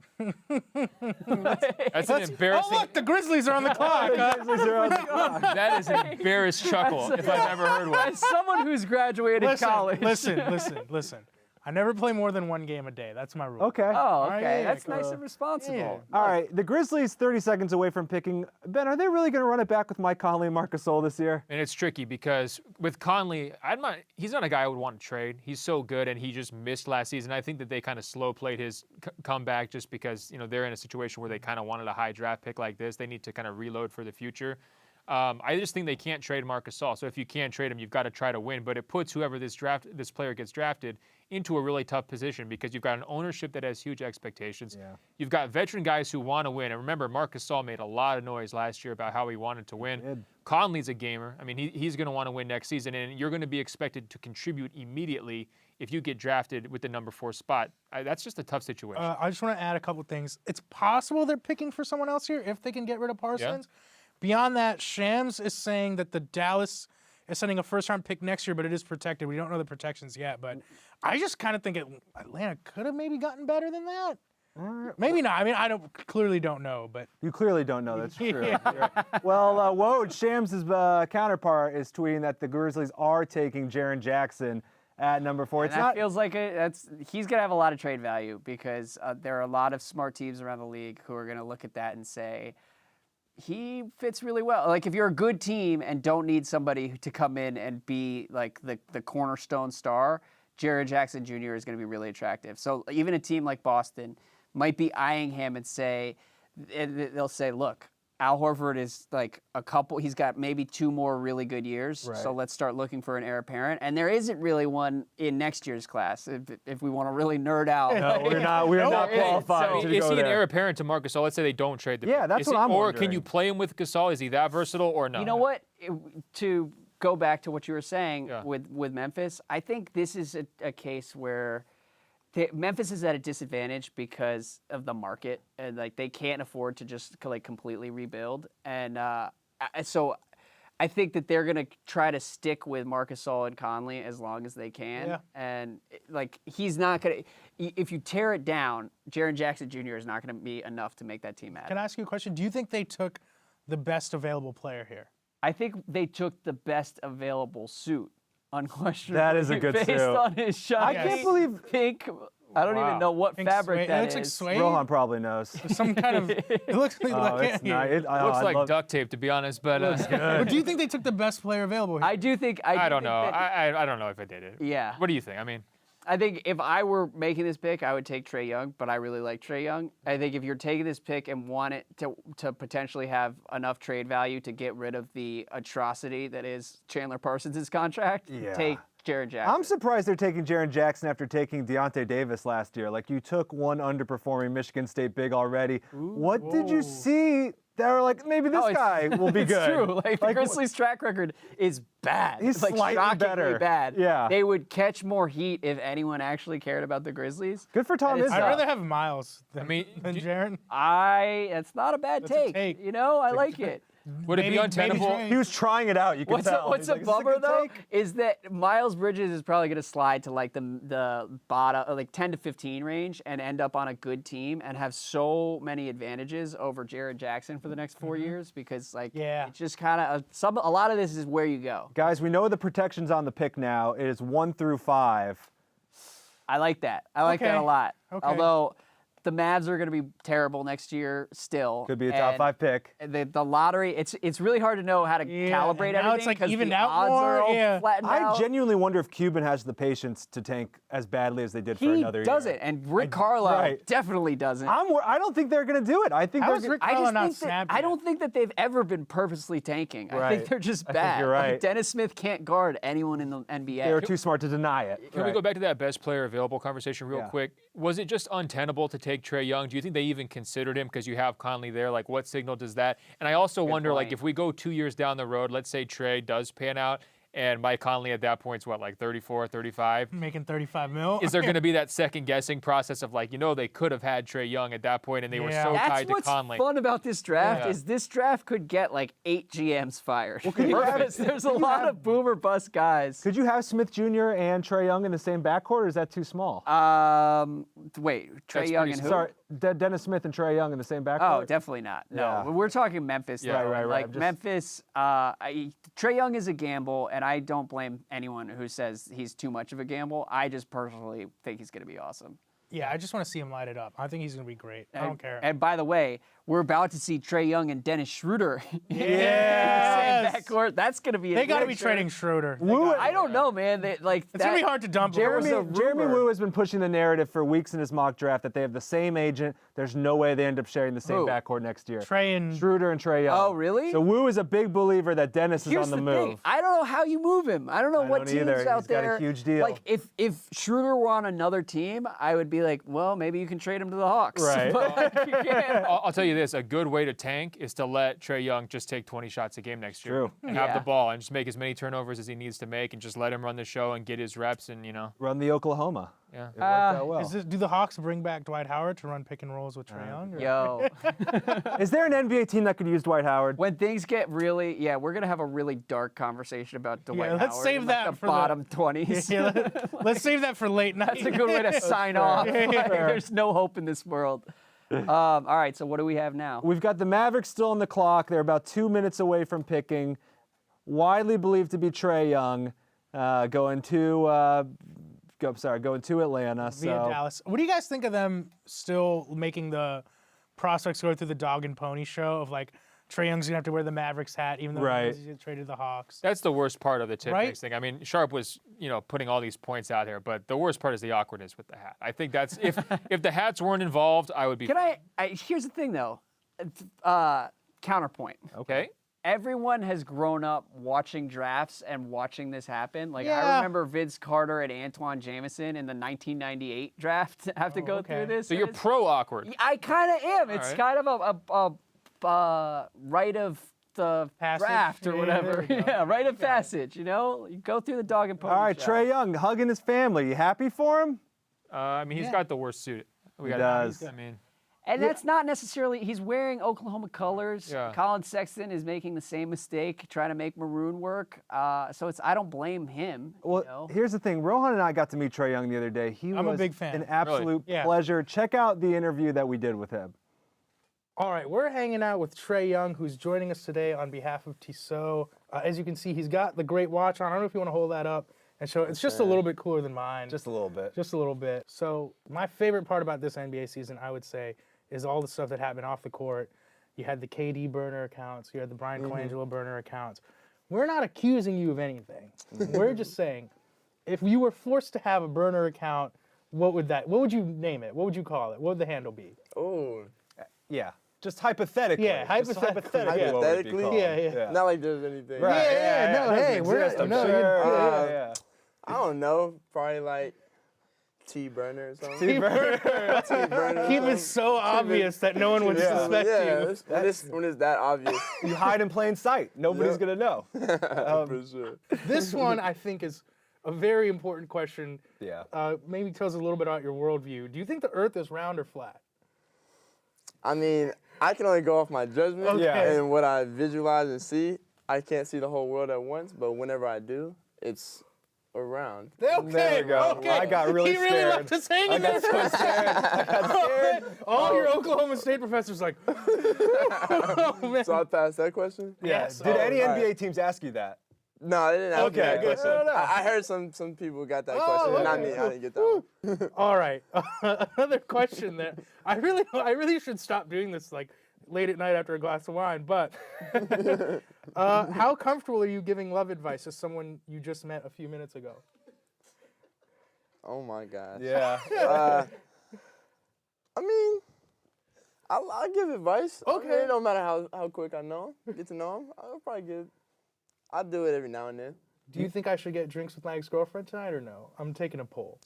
That's an embarrassing. Oh, look, the Grizzlies are on the clock. That is an embarrassed chuckle if I've ever heard one. As someone who's graduated college. Listen. I never play more than 1 game a day. That's my rule. Okay. Oh, right, okay. yeah, That's cool. nice and responsible. Yeah. All right, the Grizzlies 30 seconds away from picking. Ben, are they really going to run it back with Mike Conley and Marc Gasol this year? And it's tricky because with Conley, he's not a guy I would want to trade. He's so good, and he just missed last season. I think that they kind of slow played his comeback just because they're in a situation where they kind of wanted a high draft pick like this. They need to kind of reload for the future. I just think they can't trade Marc Gasol. So if you can't trade him, you've got to try to win. But it puts whoever this player gets drafted into a really tough position because you've got an ownership that has huge expectations. Yeah. You've got veteran guys who want to win. And remember, Marc Gasol made a lot of noise last year about how he wanted to win. Conley's a gamer. I mean, he's going to want to win next season, and you're going to be expected to contribute immediately if you get drafted with the number 4 spot. That's just a tough situation. I just want to add a couple things. It's possible they're picking for someone else here if they can get rid of Parsons. Yeah. Beyond that, Shams is saying that the Dallas is sending a first-round pick next year, but it is protected. We don't know the protections yet, but I just kind of think Atlanta could have maybe gotten better than that. Maybe not. I mean, clearly don't know, but You clearly don't know. That's true. Well, Woj, Shams' counterpart, is tweeting that the Grizzlies are taking Jaren Jackson at number 4. And that feels like he's going to have a lot of trade value because there are a lot of smart teams around the league who are going to look at that and say, he fits really well. Like, if you're a good team and don't need somebody to come in and be like the cornerstone star, Jaren Jackson Jr. is going to be really attractive. So even a team like Boston might be eyeing him and they'll say, look, Al Horford is like he's got maybe 2 more really good years. Right. So let's start looking for an heir apparent. And there isn't really one in next year's class if we want to really nerd out. No, we're not qualified to is go he an there. heir apparent to Marc Gasol? Let's say they don't trade the Yeah, pick. that's what I'm Or wondering. can you play him with Gasol? Is he that versatile or no? You know what? To go back to what you were saying Yeah. with Memphis, I think this is a case where Memphis is at a disadvantage because of the market, and like they can't afford to just like completely rebuild. And so I think that they're gonna try to stick with Marc Gasol and Conley as long as they can. Yeah. And like he's not gonna. If you tear it down, Jaren Jackson Jr. is not gonna be enough to make that team matter. can I ask you a question? Do you think they took the best available player here? I think they took the best available suit. Unquestionably, That is a good based suit. on his shot. I can't believe pink. I don't even know what Pink fabric suede. that It looks like is. suede. Rohan probably knows. Some kind of. It looks like. Oh, it's nice. Looks like duct tape, to be honest. But But do you think they took the best player available here? I do think. I don't think know. that- I don't know if I did it. Yeah. What do you think? I mean, I think if I were making this pick, I would take Trae Young, but I really like Trae Young. I think if you're taking this pick and want it to potentially have enough trade value to get rid of the atrocity that is Chandler Parsons' contract, take Jaren Jackson. I'm surprised they're taking Jaren Jackson after taking Deontay Davis last year. Like, you took one underperforming Michigan State big already. What did you see that were like, maybe this guy will be it's good? true. Like, the Grizzlies' track record is bad. He's like slightly shockingly better. bad. Yeah. They would catch more heat if anyone actually cared about the Grizzlies. Good for Tom And it's Izzo. I'd rather have Miles than, mean, than Jaren. That's not a bad That's a take. You know, I like it. would it be untenable? Trae. He was trying it out. You can tell. What's He's a like, "Is this bummer good though take?" is that Miles Bridges is probably going to slide to like the bottom, like 10 to 15 range, and end up on a good team and have so many advantages over Jaren Jackson for the next 4 years because like it's just kind of a lot of this is where you go. Guys, we know the protections on the pick now. It is 1 through 5. I like that. I like that a lot. Okay. Although the Mavs are going to be terrible next year still. Could be a top 5 pick. The lottery, it's really hard to know how to calibrate and now everything it's like 'cause evened the out odds more, are all yeah. flattened I out. genuinely wonder if Cuban has the patience to tank as badly as they did for He another year. doesn't, and Rick Carlisle right. definitely doesn't. I don't think they're going to do it. I think How they're is gonna- Rick I Carlisle just not think that, snapped I yet? don't think that they've ever been purposely tanking. I Right. think they're just I bad. think you're right. Like, Dennis Smith can't guard anyone in the NBA. they were too smart to deny it. Can we go back to that best player available conversation real Yeah. quick? Was it just untenable to take Trae Young? Do you think they even considered him because you have Conley there? Like, what signal does that? And I also wonder, like, point. if we go 2 years down the road, let's say Trae does pan out, and Mike Conley at that point is what, like 34, 35? Making 35 mil. Is there going to be that second guessing process of like, they could have had Trae Young at that point and they were Yeah. so That's tied to what's Conley? fun about this draft Yeah. is this draft could get like 8 GMs fired. could you have- Because there's a could you lot have- of boomer bust guys. Could you have Smith Jr. and Trae Young in the same backcourt, or is that too small? Wait, Trae That's Young pretty and who? Sorry, Dennis Smith and Trae Young in the same backcourt? Oh, definitely not. No, Yeah. we're talking Memphis. Yeah, though. right. Like I'm just- Memphis, Trae Young is a gamble, and I don't blame anyone who says he's too much of a gamble. I just personally think he's going to be awesome. Yeah, I just want to see him light it up. I think he's going to be great. I don't care. And by the way, we're about to see Trae Young and Dennis Schroeder in the Yes. same backcourt. That's going to be. They got to be trading Schroeder. I don't know, man. It's It's going to be hard to dump him. Jeremy Woo has been pushing the narrative for weeks in his mock draft that they have the same agent. There's no way they end up sharing the same Who? backcourt next year. Trae and Schroeder and Trae Young. Oh, really? So Woo is a big believer that Dennis is Here's on the the move. thing. I don't know how you move him. I don't know what don't teams either. out He's got a there. huge deal. Like if Schroeder were on another team, I would be like, well, maybe you can trade him to the Hawks. Right. But like, you can't. I'll tell you this: a good way to tank is to let Trae Young just take 20 shots a game next year. True. And have Yeah. the ball and just make as many turnovers as he needs to make, and just let him run the show and get his reps, and Run the Oklahoma. yeah. It worked out well. do the Hawks bring back Dwight Howard to run pick and rolls with Trae Young? or- Yo, Is there an NBA team that could use Dwight Howard? when things get really, we're gonna have a really dark conversation about Dwight Howard. let's save in, that like, the for the- bottom 20s. Yeah, let's save that for late night. That's a good way to sign off. Yeah, Like, fair. there's no hope in this world. All right, so what do we have now? We've got the Mavericks still on the clock. They're about 2 minutes away from picking. Widely believed to be Trae Young, going to Atlanta. Via So Dallas. What do you guys think of them still making the prospects go through the dog and pony show of like Trae Young's gonna have to wear the Mavericks hat even though Right. he's traded to the Hawks? That's the worst part of the tip Right? mix thing. I mean, Sharp was, putting all these points out here, but the worst part is the awkwardness with the hat. I think that's if the hats weren't involved, I would be. Can I here's the thing though. Counterpoint. Okay. Everyone has grown up watching drafts and watching this happen. Like I Yeah. remember Vince Carter and Antoine Jamison in the 1998 draft have to go okay. through this. So and you're it's- pro awkward. I kind of am. It's right. kind of a rite of the Passage? draft or Yeah, whatever. there we go. Yeah, rite of passage. You go through the dog and pony. all right, show. Trae Young hugging his family. You happy for him? I mean, he's got the worst suit. He does. I mean, And that's not necessarily, he's wearing Oklahoma colors. Yeah. Colin Sexton is making the same mistake, trying to make maroon work. So I don't blame him. Well, here's the thing. Rohan and I got to meet Trae Young the other day. I'm a was big fan. an absolute Yeah. pleasure. Check out the interview that we did with him. All right, we're hanging out with Trae Young, who's joining us today on behalf of Tissot. As you can see, he's got the great watch on. I don't know if you want to hold that up and show it. It's just a little bit cooler than mine. Just a little bit. Just a little bit. So my favorite part about this NBA season, I would say, is all the stuff that happened off the court. You had the KD burner accounts. You had the Brian Colangelo burner accounts. We're not accusing you of anything. We're just saying, if you were forced to have a burner account, what would you name it? What would you call it? What would the handle be? Oh, Yeah. Just hypothetically. Yeah, Just hypothetically. hypothetically. what would it be Hypothetically? call? Yeah. not like there's anything. Right. Yeah, no, it doesn't hey, we're- exist, I'm no, sure. yeah. Yeah. I don't know. Probably like T burner or something. T-Burner. T burner. Keep it so obvious that no one would suspect you. When it's that obvious. You hide in plain sight. Nobody's Yep. going to know. For sure. This one, I think, is a very important question. Yeah. Maybe tells a little bit about your worldview. Do you think the Earth is round or flat? I mean, I can only go off my judgment Okay. and what I visualize and see. I can't see the whole world at once, but whenever I do, it's around. Okay, There we go. okay. I got really He really scared. left us hanging I got there. so scared. I got scared. All your Oklahoma State professors like, oh, man. So I passed that question? Yes. Did any all NBA right. teams ask you that? No, they didn't ask me Okay, that good. question. No, no. I heard some people got that Oh, question, but not okay. me. I didn't get that one. All right. Another question that I really should stop doing this like late at night after a glass of wine, but how comfortable are you giving love advice to someone you just met a few minutes ago? Oh my gosh. Yeah. I mean, I'll give advice. Okay. I mean, it don't matter how quick I know him, get to know him. I'll do it every now and then. Do you think I should get drinks with my ex-girlfriend tonight or no? I'm taking a poll.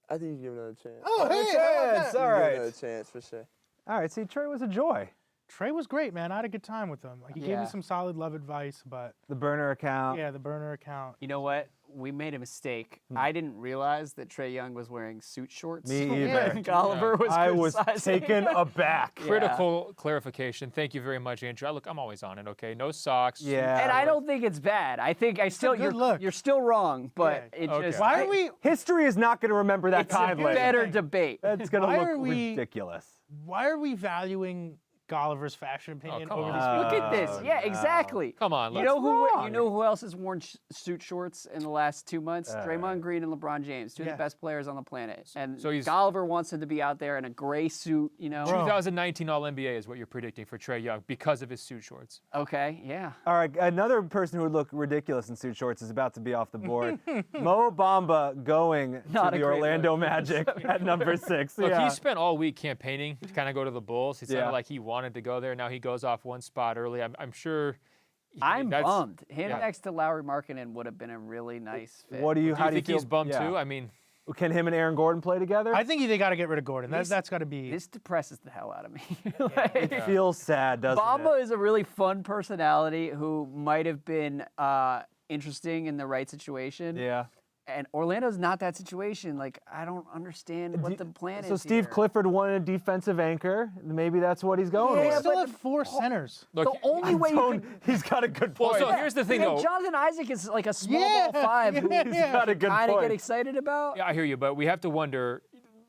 I think you give another chance. Oh, hey, Chance. All Give right. another chance for sure. All right. See, Trae was a joy. Trae was great, man. I had a good time with him. Like, he gave me Yeah. some solid love advice, but The burner account. yeah, the burner account. You know what? we made a mistake. I didn't realize that Trae Young was wearing suit shorts. Me either. And Golliver was I was criticizing. taken aback. Critical clarification. Thank you very much, Andrew. I'm always on it. Okay, no socks. Yeah. And I don't think it's bad. I think you're still wrong, but it just Why are we? History is not going to remember that it's kindly. a better debate. That's going to Why look are we- ridiculous. Why are we valuing Golliver's fashion opinion come over on. these? Look at this. Yeah, exactly. Come on, You know let's- who else has worn suit shorts in the last 2 months? Draymond Green and LeBron James, two of the best players on the planet. And So he's- Golliver wants him to be out there in a gray suit, you know. 2019 All-NBA is what you're predicting for Trae Young because of his suit shorts. Okay, yeah. All right, another person who would look ridiculous in suit shorts is about to be off the board. Mo Bamba going Not to a the great Orlando look. Magic at number 6. Look, yeah. he spent all week campaigning to kind of go to the Bulls. He sounded Yeah. like he wanted to go there. Now he goes off one spot early. I'm sure. I'm that's- bummed. Him yeah. next to Lowry Markkanen would have been a really nice fit. What do you? Do How you think feel? he's bummed yeah. too? I mean, Can him and Aaron Gordon play together? I think they got to get rid of Gordon. That's got to be. This depresses the hell out of me. It feels sad, doesn't Bamba it? is a really fun personality who might have been interesting in the right situation. Yeah. And Orlando's not that situation. Like, I don't understand what the plan is. So Steve here. Clifford wanted a defensive ancher. Maybe that's what he's going They with. still have 4 centers. look, The only way you can. He's got a good well, point. so here's the thing, And though. Jonathan Isaac is like a small Yeah, ball 5 who yeah. you He's got a good kind of point. get excited about. Yeah, I hear you, but we have to wonder.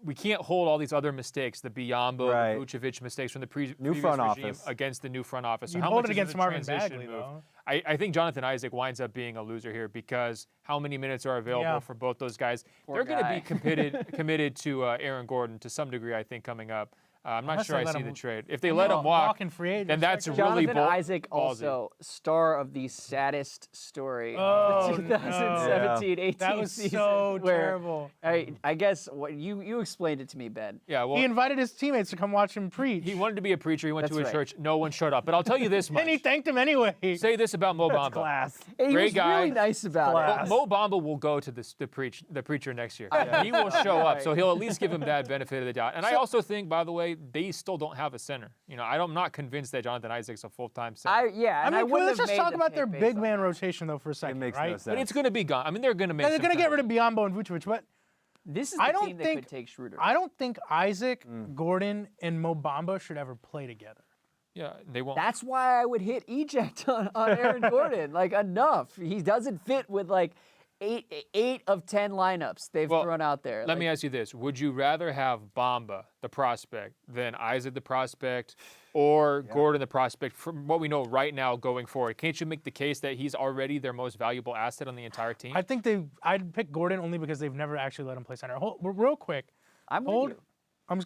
We can't hold all these other mistakes, the Biyombo, Right. Vucevic mistakes from the previous front regime office. against the new front office. So You'd how hold much it is against a Marvin transition Bagley, move? though. I think Jonathan Isaac winds up being a loser here because how many minutes are available for both those guys? They're going to be committed to Aaron Gordon to some degree, I think, coming up. I'm not Unless sure they I let see him the trade. If they let him walk, in free agency, then that's really Jonathan Isaac, ballsy. also star of the saddest story Oh, of the 2017-18 That was season. so where- terrible. I guess what you explained it to me, Ben. Yeah, well, He invited his teammates to come watch him preach. he wanted to be a preacher. He went That's to a right. church. No one showed up. But I'll tell you this much. and he thanked him anyway. Say this about Mo Bamba. Class. He Great was guy. really nice about it. Mo Bamba will go to the preacher next year. He will show up, so he'll at least give him that benefit of the doubt. And I also think, by the way, they still don't have a center. You know, I'm not convinced that Jonathan Isaac's a full-time center. I and mean, wouldn't let's have just made talk the about pick their based big on man that. rotation though for a second, makes right? no sense. But it's going to be gone. I mean, they're going to make. They're some going to get rid turnover. of Biyombo and Vucevic, but This is I the don't team that think could take Schroeder. I don't think Isaac, Gordon, and Mo Bamba should ever play together. Yeah, they won't. That's why I would hit eject on Aaron Gordon. Like, enough. He doesn't fit with like eight of 10 lineups they've thrown out there. Let me ask you this. Would you rather have Bamba, the prospect, than Isaac, the prospect, or Gordon, the prospect, from what we know right now going forward? Can't you make the case that he's already their most valuable asset on the entire team? I think I'd pick Gordon only because they've never actually let him play center. Real quick. I'm with you.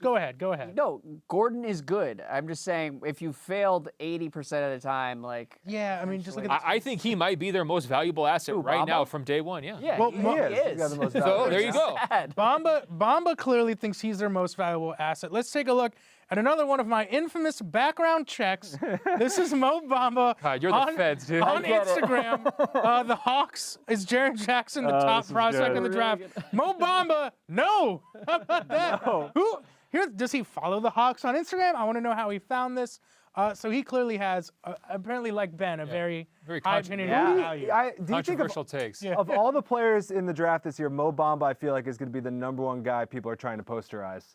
Go ahead. No, Gordon is good. I'm just saying, if you failed 80% of the time, like... Yeah, I mean, just look at I think he might be their most valuable asset right Bamba? now from day one, yeah. Yeah, Well, he He's is. got the most So valuable there you go. Sad. Bamba clearly thinks he's their most valuable asset. Let's take a look at another one of my infamous background checks. This is Mo Bamba. God, you're the feds, dude. On Instagram, the Hawks is Jaren Jackson, the top this is prospect good. in the draft. Mo Bamba, no. How about that? No. Who? Here, does he follow the Hawks on Instagram? I want to know how he found this. So he clearly has, apparently like Ben, a very high opinion of value. Do you think Controversial takes. of all the players in the draft this year, Mo Bamba, I feel like is going to be the #1 guy people are trying to posterize.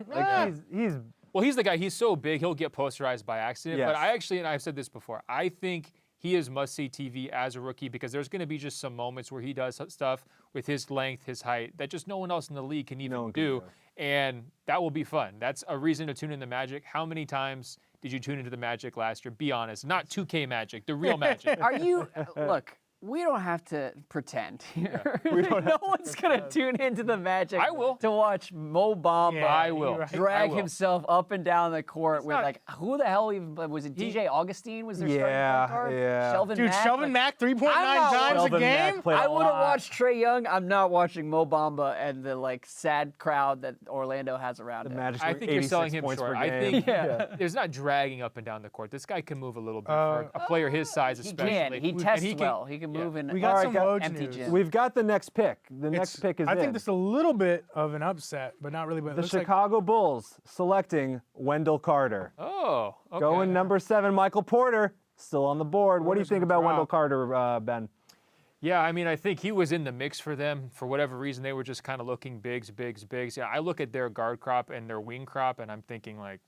Like he's Well, he's the guy. He's so big, he'll get posterized by accident. Yes. But I actually, and I've said this before, I think he is must-see TV as a rookie because there's going to be just some moments where he does stuff with his length, his height, that just no one else in the league can even do. And that will be fun. That's a reason to tune in the Magic. How many times did you tune into the Magic last year? Be honest. Not 2K Magic, the real Magic. Are you... Look, we don't have to pretend here. No one's going to tune into the Magic I will. to watch Mo Bamba I will. you're right. drag I will. himself up and down the court with, not- like, who the hell even... Was it DJ Augustine was their starting Yeah, point guard? yeah. Shelvin Dude, Mack? Shelvin Like, Mack 3.9 I'm not times a Shelvin Mack game? played a I would have lot. watched Trae Young. I'm not watching Mo Bamba and the, like, sad crowd that Orlando has around the him. Magic. I think you're selling him points short. per I game. think there's not dragging up and down the court. This guy can move a little bit for a player his size, He especially. can. He And tests can- well. He can move in We got All right, some guys. Woj empty news. gym. We've got the next pick. The next pick is I in. think this is a little bit of an upset, but not really. But it The looks like Chicago Bulls selecting Wendell Carter. Oh, okay. Going #7, Michael Porter, still on the board. What do you Porter's think gonna about drop. Wendell Carter, Ben? Yeah, I mean, I think he was in the mix for them. For whatever reason, they were just kind of looking bigs. Yeah, I look at their guard crop and their wing crop, and I'm thinking, like,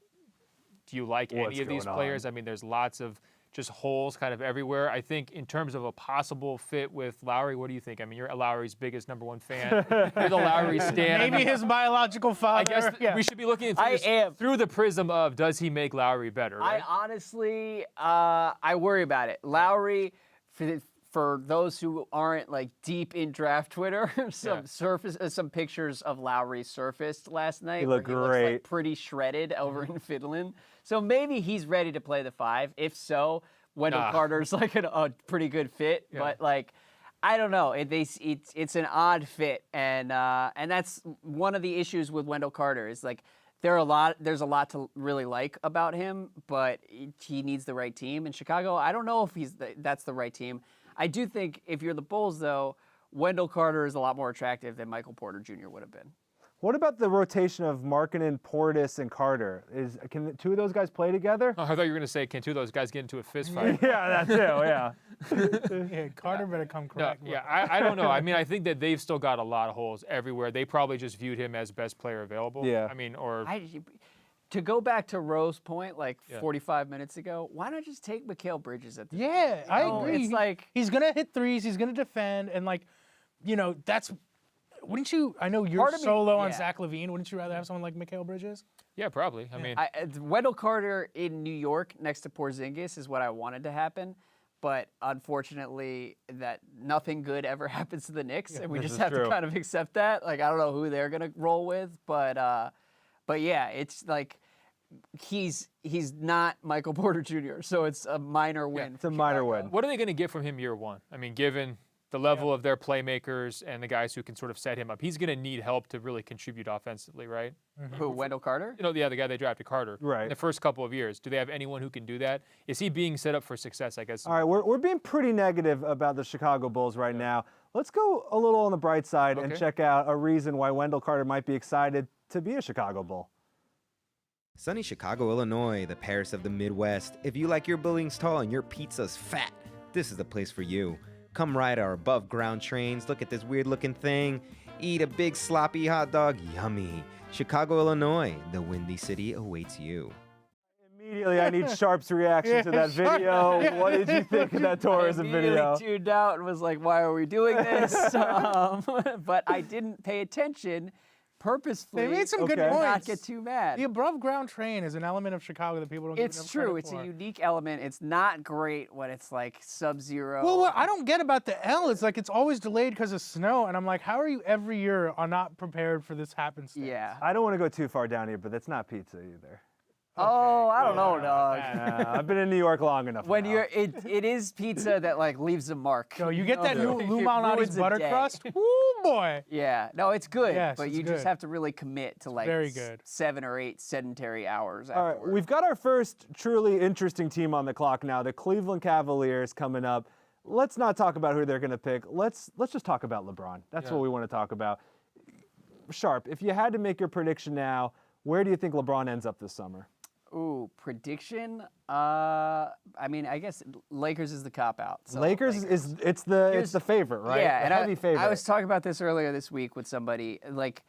do you like any of these players? I mean, there's lots of just holes kind of everywhere. I think in terms of a possible fit with Lowry, what do you think? I mean, you're Lowry's biggest #1 fan. You're the Lowry stan. Maybe his biological father. I guess we should be looking at through the prism of, does he make Lowry better? Right? I honestly, I worry about it. Lowry, for those who aren't like deep in draft Twitter, some pictures of Lowry surfaced last night. He looked where great. Looks like pretty shredded over in Finland. So maybe he's ready to play the 5. If so, Wendell Carter's like a pretty good fit. Yeah. But like, I don't know. It's an odd fit, and that's one of the issues with Wendell Carter is like there's a lot to really like about him, but he needs the right team. In Chicago, I don't know if that's the right team. I do think if you're the Bulls, though, Wendell Carter is a lot more attractive than Michael Porter Jr. would have been. What about the rotation of Markkanen, Portis, and Carter? Can the 2 of those guys play together? Oh, I thought you were going to say, can 2 of those guys get into a fist fight? Yeah, that too, yeah. Yeah, Carter better come correct. No, yeah, I don't know. I mean, I think that they've still got a lot of holes everywhere. They probably just viewed him as best player available. Yeah. I mean, or... To go back to Rose's point, like 45 minutes ago, why not just take Mikal Bridges at this point? Yeah, I agree. It's like he's gonna hit threes, he's gonna defend, and like, that's. Wouldn't you? I know you're solo on Zach LaVine. Wouldn't you rather have someone like Mikal Bridges? Yeah, probably. I mean, Wendell Carter in New York next to Porzingis is what I wanted to happen. But unfortunately, that nothing good ever happens to the Knicks, and we just have to kind of accept that. Like, I don't know who they're gonna roll with, but yeah, it's like he's not Michael Porter Jr., so it's a minor win. It's a minor win. What are they going to get from him year 1? I mean, given the level of their playmakers and the guys who can sort of set him up, he's going to need help to really contribute offensively, right? Mm-hmm. Who, Wendell Carter? The guy they drafted, Carter. Right. In the first couple of years, do they have anyone who can do that? Is he being set up for success, I guess? All right, we're being pretty negative about the Chicago Bulls right now. Let's go a little on the bright side and check out a reason why Wendell Carter might be excited to be a Chicago Bull. Sunny Chicago, Illinois, the Paris of the Midwest. If you like your buildings tall and your pizza's fat, this is the place for you. Come ride our above ground trains, look at this weird looking thing, eat a big sloppy hot dog, yummy. Chicago, Illinois, the Windy City awaits you. Immediately, I need Sharp's reaction to that video. What did you think of that tourism video? I tuned out and was like, why are we doing this? But I didn't pay attention purposefully. They made some good points. Not get too mad. The above ground train is an element of Chicago that people don't give enough It's true. credit It's for. a unique element. It's not great when it's like sub-zero. Well, what I don't get about the L is like it's always delayed because of snow, and I'm like, how are you every year are not prepared for this happenstance? Yeah. I don't want to go too far down here, but that's not pizza either. Oh, I don't know, dog. I've been in New York long enough. When it is pizza that like leaves a mark. No, you get that Lou Malnati's butter crust. Woo, boy. Yeah, no, it's good, yes, but you just have to really commit to like very good 7 or 8 sedentary hours. All right, we've got our first truly interesting team on the clock now, the Cleveland Cavaliers coming up. Let's not talk about who they're going to pick. Let's just talk about LeBron. That's what we want to talk about. Sharp, if you had to make your prediction now, where do you think LeBron ends up this summer? Ooh, prediction? I mean, I guess Lakers is the cop-out. So Lakers is the favorite, right? Yeah, the heavy favorite. I was talking about this earlier this week with somebody. Like,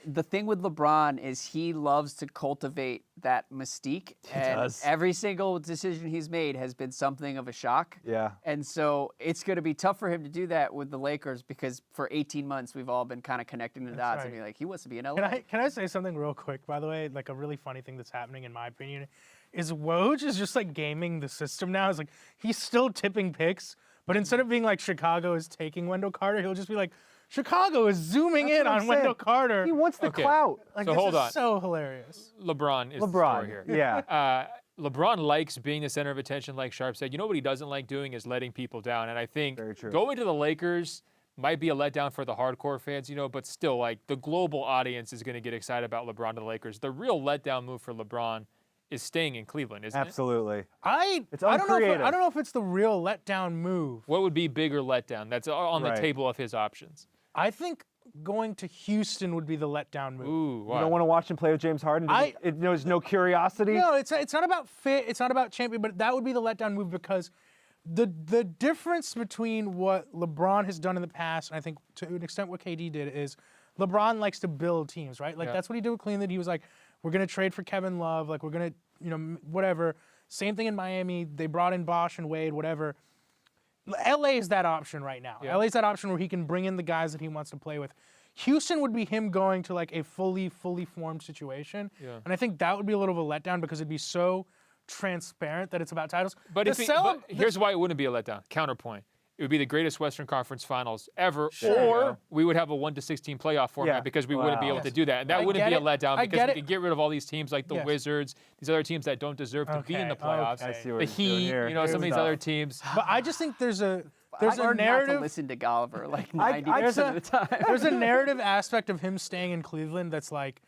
the thing with LeBron is he loves to cultivate that mystique. He does. Every single decision he's made has been something of a shock. Yeah. And so it's going to be tough for him to do that with the Lakers because for 18 months we've all been kind of connecting the dots and be like, he wants to be in LA. Can I say something real quick, by the way? Like a really funny thing that's happening in my opinion is Woj is just like gaming the system now. It's like he's still tipping picks, but instead of being like Chicago is taking Wendell Carter, he'll just be like, Chicago is zooming in on Wendell Carter. He wants the clout. Like, so this hold is on. so hilarious. LeBron is the story here. Yeah. LeBron likes being the center of attention, like Sharp said. You know what he doesn't like doing is letting people down. And I think going to the Lakers might be a letdown for the hardcore fans, but still, like, the global audience is going to get excited about LeBron to the Lakers. The real letdown move for LeBron is staying in Cleveland, isn't Absolutely. It's uncreative. I don't know if it's the real letdown move. What would be bigger letdown? That's on the table of his options. I think going to Houston would be the letdown move. Ooh, wow. You don't want to watch him play with James Harden? There's no curiosity? No, it's not about fit. It's not about champion, but that would be the letdown move because the difference between what LeBron has done in the past, and I think to an extent what KD did, is LeBron likes to build teams, right? Like that's what he did with Cleveland. He was like, we're gonna trade for Kevin Love, like we're gonna, whatever. Same thing in Miami. They brought in Bosh and Wade, whatever. LA is that option right now. LA is that option where he can bring in the guys that he wants to play with. Houston would be him going to like a fully formed situation. Yeah. And I think that would be a little of a letdown because it'd be so transparent that it's about titles. But, here's why it wouldn't be a letdown. Counterpoint. It would be the greatest Western Conference Finals ever, or we would have a 1-16 playoff format because we wouldn't be able to do that. And that wouldn't be a letdown because we could get rid of all these teams like the Wizards, these other teams that don't deserve to be in the playoffs. I see what the you're Heat, doing here. some of these other teams. But I just think there's a narrative. narrative. Not to listen to Golliver like 90% of the time. There's a narrative aspect of him staying in Cleveland that's like,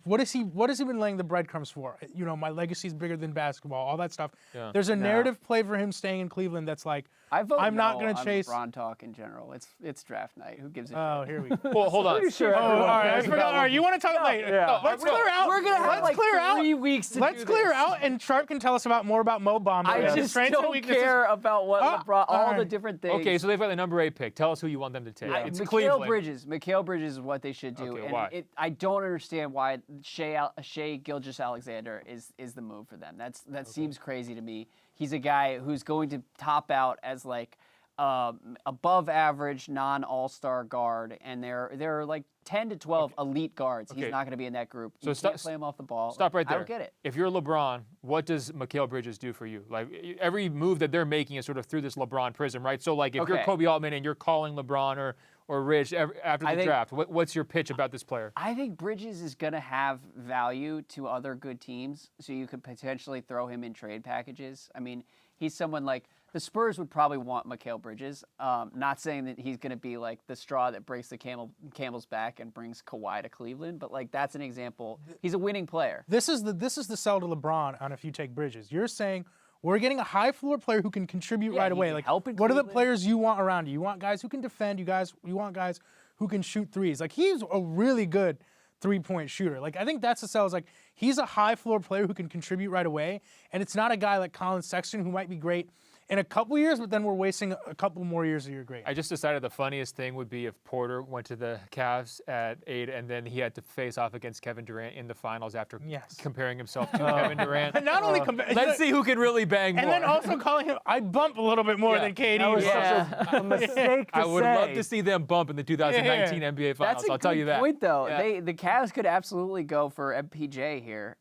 what has he been laying the breadcrumbs for? My legacy's bigger than basketball, all that stuff. Yeah. There's a narrative play for him staying in Cleveland that's like, I'm not going to chase LeBron talk in general. It's draft night. Who gives a shit? Oh, here we go. Well, hold on. Sure all right. I forgot. All right, you want to talk later? Yeah. Let's clear out. We're going to have like 3 weeks to Let's clear out, and Sharp can tell us more about Mo Bamba. I just don't care about what LeBron, all the different things. Okay, so they've got the number 8 pick. Tell us who you want them to take. It's Mikal Bridges. Mikal Bridges is what they should do. Okay, and why? I don't understand why Shai Gilgeous-Alexander is the move for them. That seems crazy to me. He's a guy who's going to top out as like above average non-all-star guard, and there are like 10 to 12 elite guards. He's not going to be in that group. You can't play him off the ball. Stop right there. I don't get it. If you're LeBron, what does Mikal Bridges do for you? Like every move that they're making is sort of through this LeBron prism, right? So like if you're Kobe Altman and you're calling LeBron or Rich after the draft, what's your pitch about this player? I think Bridges is going to have value to other good teams, so you could potentially throw him in trade packages. I mean, he's someone like the Spurs would probably want Mikal Bridges. Not saying that he's going to be like the straw that breaks the camel's back and brings Kawhi to Cleveland, but like that's an example. He's a winning player. This is the sell to LeBron on if you take Bridges. You're saying we're getting a high floor player who can contribute right away. Like, what are the players you want around you? You want guys who can defend. You want guys who can shoot threes. Like he's a really good 3-point shooter. Like I think that's the sell. Is like he's a high floor player who can contribute right away, and it's not a guy like Colin Sexton who might be great in a couple years, but then we're wasting a couple more years of your grade. I just decided the funniest thing would be if Porter went to the Cavs at 8 and then he had to face off against Kevin Durant in the finals after comparing himself to Kevin Durant. And not only let's see who can really bang more. And then also calling him, I bump a little bit more than KD. That was such a mistake to I would say. love to see them bump in the 2019 NBA Finals. I'll tell you that. That's a good point, though. The Cavs could absolutely go for MPJ here.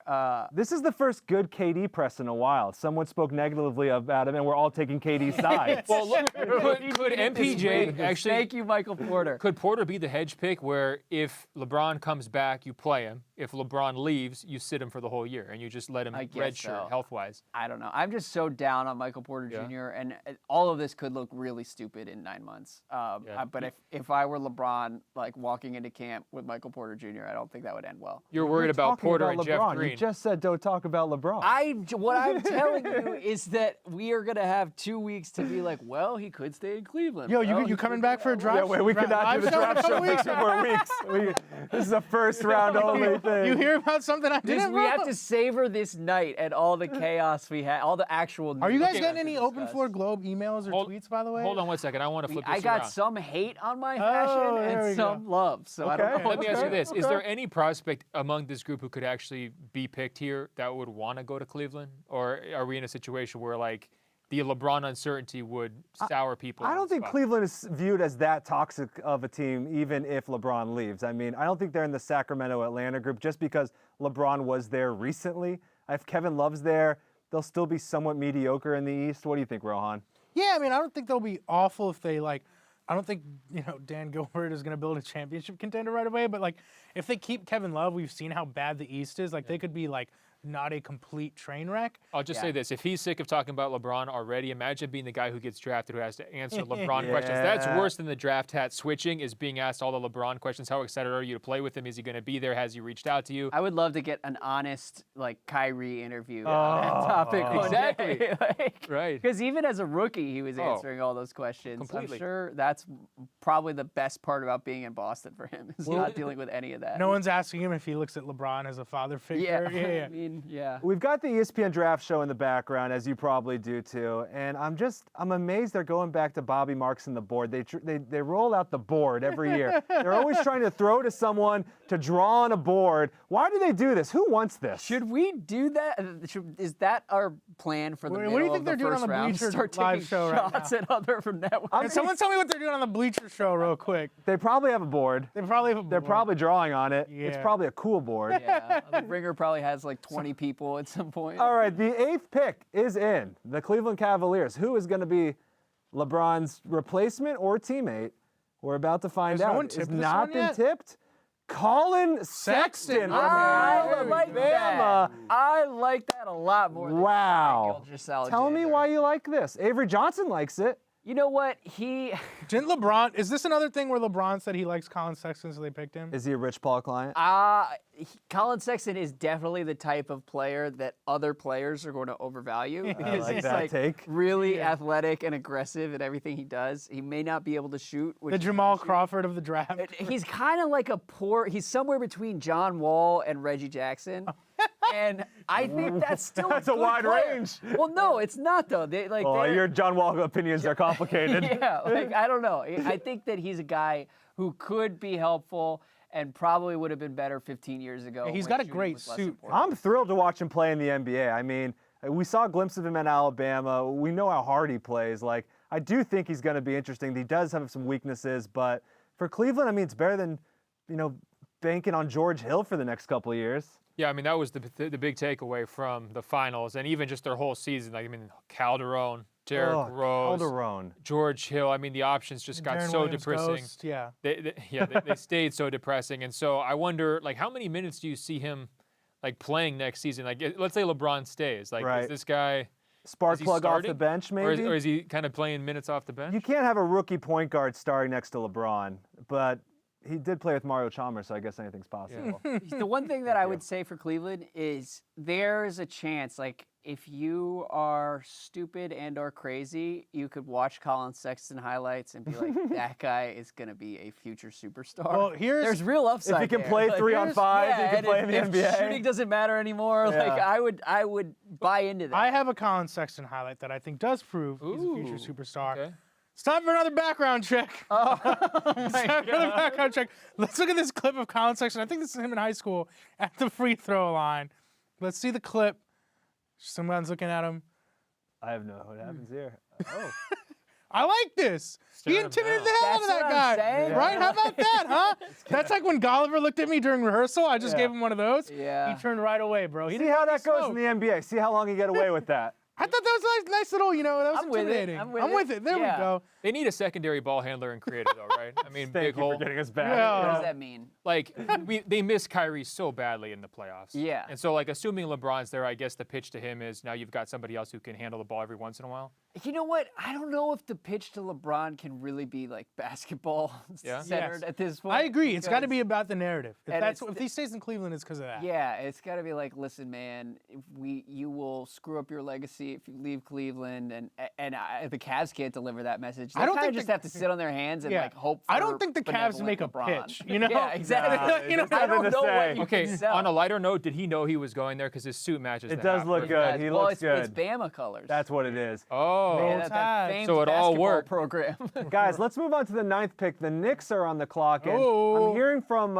This is the first good KD press in a while. Someone spoke negatively about him, and we're all taking KD's side. Well, look, could MPJ actually? Thank you, Michael Porter. Could Porter be the hedge pick where if LeBron comes back, you play him? If LeBron leaves, you sit him for the whole year and you just let him redshirt health-wise? I don't know. I'm just so down on Michael Porter Jr. and all of this could look really stupid in 9 months. But if I were LeBron, like walking into camp with Michael Porter Jr., I don't think that would end well. You're worried about Porter and Jeff Green. You just said don't talk about LeBron. What I'm telling you is that we are going to have 2 weeks to be like, well, he could stay in Cleveland. Yo, you coming back for a draft? Yeah, wait, we could not do the draft show for 2 more weeks. This is a first round only thing. You hear about something I didn't know? We have to savor this night and all the chaos we had, all the actual news. Are you guys getting any Open Floor Globe emails or tweets, by the way? Hold on 1 second. I want to flip this around. I got some hate on my fashion and some love. So I don't know. Let me ask you this. Is there any prospect among this group who could actually be picked here that would want to go to Cleveland? Or are we in a situation where, like, the LeBron uncertainty would sour people? I don't think Cleveland is viewed as that toxic of a team, even if LeBron leaves. I mean, I don't think they're in the Sacramento-Atlanta group just because LeBron was there recently. If Kevin Love's there, they'll still be somewhat mediocre in the East. What do you think, Rohan? Yeah, I mean, I don't think they'll be awful if they, like, I don't think, Dan Gilbert is going to build a championship contender right away. But, like, if they keep Kevin Love, we've seen how bad the East is. Like, they could be, like, not a complete train wreck. I'll just say this. If he's sick of talking about LeBron already, imagine being the guy who gets drafted who has to answer LeBron questions. That's worse than the draft hat switching, is being asked all the LeBron questions. How excited are you to play with him? Is he going to be there? Has he reached out to you? I would love to get an honest, like, Kyrie interview on that topic. Exactly. Right. Because even as a rookie, he was answering all those questions. Completely. I'm sure that's probably the best part about being in Boston for him, is not dealing with any of that. No one's asking him if he looks at LeBron as a father figure. Yeah. I mean, mean, yeah. We've got the ESPN draft show in the background, as you probably do too, and I'm amazed they're going back to Bobby Marks and the board. They roll out the board every year. They're always trying to throw to someone to draw on a board. Why do they do this? Who wants this? Should we do that? Is that our plan for the middle What do you think of they're the doing first on the round? Bleacher Start Live taking show right shots now? at other networks. Someone tell me what they're doing on the Bleacher show real quick. They probably have a board. They probably have a board. They're probably drawing on it. It's Yeah. probably a cool board. Yeah, the Ringer probably has like 20 people at some point. All right, the 8th pick is in. The Cleveland Cavaliers. Who is going to be LeBron's replacement or teammate? We're about to find Has no out. one It's tipped this not one been yet? tipped. Colin Sexton. I from like Bama. that. I like that a lot more. Than Wow. Gilgeous-Alexander. Tell me why you like this. Avery Johnson likes it. You know what? Didn't LeBron? Is this another thing where LeBron said he likes Colin Sexton, so they picked him? Is he a Rich Paul client? Colin Sexton is definitely the type of player that other players are going to overvalue because like he's that like take. really athletic and aggressive in everything he does. He may not be able to shoot. Which The Jamal Crawford of the draft. He's kind of like he's somewhere between John Wall and Reggie Jackson. And I think that's still That's a good wide player. range. Well, no, it's not though. Your John Wall opinions are complicated. Yeah, I don't know. I think that he's a guy who could be helpful and probably would have been better 15 years ago. Yeah, he's when got a shooting great was less suit. important. I'm thrilled to watch him play in the NBA. I mean, we saw a glimpse of him at Alabama. We know how hard he plays. Like, I do think he's going to be interesting. He does have some weaknesses, but for Cleveland, I mean, it's better than, banking on George Hill for the next couple of years. Yeah, I mean, that was the big takeaway from the finals and even just their whole season. Like, I mean, Calderon, Derrick Rose, Calderon. George Hill. I mean, the options just got Darren so Williams depressing. Ghost, yeah. They stayed so depressing. And so I wonder, like, how many minutes do you see him, like, playing next season? Like, let's say LeBron stays. Like, Right. is this guy Spark is he plug off starting? the bench, maybe? Or is he kind of playing minutes off the bench? You can't have a rookie point guard starting next to LeBron, but he did play with Mario Chalmers, so I guess anything's possible. The one thing that I would say for Cleveland is there's a chance, like, if you are stupid and or crazy, you could watch Colin Sexton highlights and be like, that guy is going to be a future superstar. Well, there's real upside If he can there. play Like, 3 on 5, he can and play in the if NBA. shooting doesn't matter anymore, Yeah. like, I would buy into that. I have a Colin Sexton highlight that I think does prove he's a future superstar. Okay. It's time for another background check. It's time for another background check. Let's look at this clip of Colin Sexton. I think this is him in high school at the free throw line. Let's see the clip. Someone's looking at him. I have no idea what happens here. Oh. I like this. He Staring him intimidated down. the hell out of That's that what guy. I'm saying. Right? How about that, huh? That's like when Golliver looked at me during rehearsal. I just gave him one of those. Yeah. He turned right away, bro. He See didn't how let me that goes smoke. in the NBA. See how long you get away with that. I thought that was a nice little, that was I'm with it. intimidating. I'm with I'm it. with it. There Yeah. we go. They need a secondary ball handler and creator, though, right? I mean, Thank big you hole. for getting us back. Yeah. What does that mean? Like, they miss Kyrie so badly in the playoffs. Yeah. And so, like, assuming LeBron's there, I guess the pitch to him is now you've got somebody else who can handle the ball every once in a while. You know what? I don't know if the pitch to LeBron can really be like basketball centered at this point. I agree. It's got to because- be about the narrative. And If he stays in Cleveland, it's because of that. Yeah, it's got to be like, listen, man, you will screw up your legacy if you leave Cleveland, and the Cavs can't deliver that message. They I don't kind of think just the- have to sit on their hands and Yeah. like hope. For I don't think the Cavs benevolent make a LeBron. pitch, Yeah, exactly. Nah, I don't nothing to know say. what you Okay, can sell. on a lighter note, did he know he was going there? Because his suit matches It the does hat. look good. He well, looks it's good. Bama colors. That's what it is. Oh. Yeah, that Tide. famous So it all basketball worked. program. Guys, let's move on to the 9th pick. The Knicks are on the clock, and Oh. I'm hearing from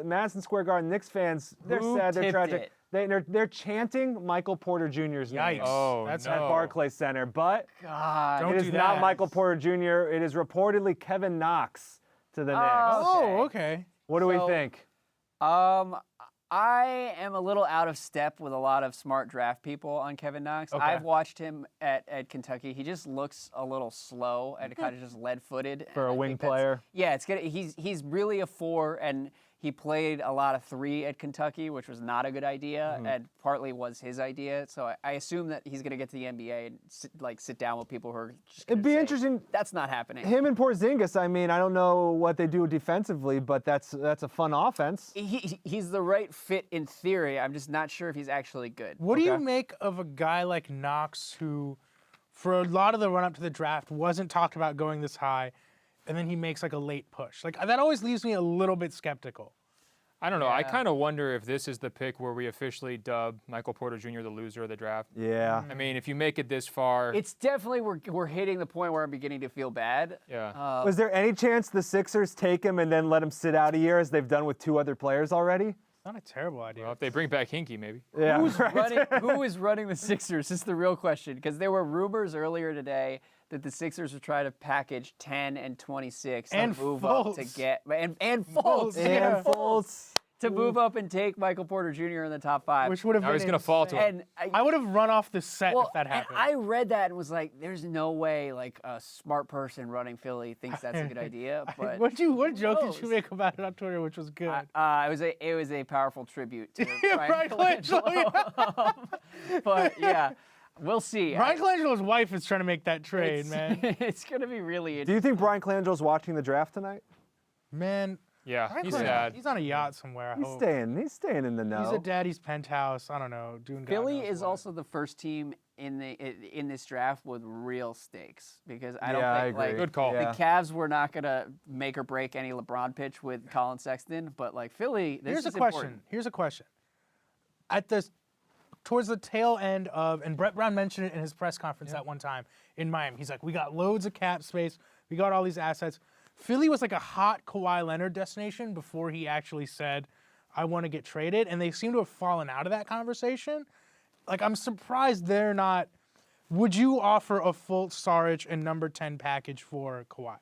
Madison Square Garden Knicks fans. They're Who sad. They're tipped tragic. it? They're chanting Michael Porter Jr.'s name Yikes. Oh, That's no. at Barclays Center, but God. Don't it is do not that. Michael Porter Jr. It is reportedly Kevin Knox to the Knicks. Oh, okay. What do we So- think? I am a little out of step with a lot of smart draft people on Kevin Knox. Okay. I've watched him at Kentucky. He just looks a little slow and kind of just lead-footed. For and a I wing think that's- player? Yeah, it's good. He's really a 4, and he played a lot of 3 at Kentucky, which was not a good idea, Mm-hmm. and partly was his idea. So I assume that he's going to get to the NBA and sit down with people who are just gonna It'd be say, interesting. That's not happening. Him and Porzingis. I mean, I don't know what they do defensively, but that's a fun offense. He's the right fit in theory. I'm just not sure if he's actually good. What do you Okay. make of a guy like Knox who, for a lot of the run up to the draft, wasn't talked about going this high, and then he makes like a late push? Like that always leaves me a little bit skeptical. I don't know. I kind of wonder if this is the pick where we officially dub Michael Porter Jr. the loser of the draft. Yeah. I mean, if you make it this far. It's definitely, we're hitting the point where I'm beginning to feel bad. Yeah. Was there any chance the Sixers take him and then let him sit out a year as they've done with 2 other players already? Not a terrible idea. Well, if they bring back Hinkie, maybe. Yeah. Who is running the Sixers is the real question, because there were rumors earlier today that the Sixers were trying to package 10 and 26 And to move Fultz. up to get and Fultz. And Fultz. To move up and take Michael Porter Jr. in the top 5. Which would have Now been he's gonna fall to him. And I would have run off the set if that and happened. I read that and was like, there's no way like a smart person running Philly thinks that's a good idea. But what joke did you knows? make about it on Twitter, which was good? it was a powerful tribute to Brian Colangelo. But yeah, we'll see. Brian Colangelo's wife is trying to make that trade, man. It's gonna be really Do interesting. you think Brian Colangelo's watching the draft tonight? Man, Yeah, Brian he's Colangelo- sad. He's on a yacht somewhere. I He's hope. staying in the know. He's at Daddy's penthouse. I don't know, doing. God Philly knows is what. also the first team in this draft with real stakes, because I don't Yeah, I think agree. like Good call. Yeah. the Cavs were not gonna make or break any LeBron pitch with Colin Sexton, but like Philly, this Here's a is question. important. Here's a question. Towards the tail end of, and Brett Brown mentioned it in his press conference at one time in Miami. He's like, we got loads of cap space. We got all these assets. Philly was like a hot Kawhi Leonard destination before he actually said, I want to get traded. And they seem to have fallen out of that conversation. Like, I'm surprised they're not. Would you offer a full Saric and number 10 package for Kawhi?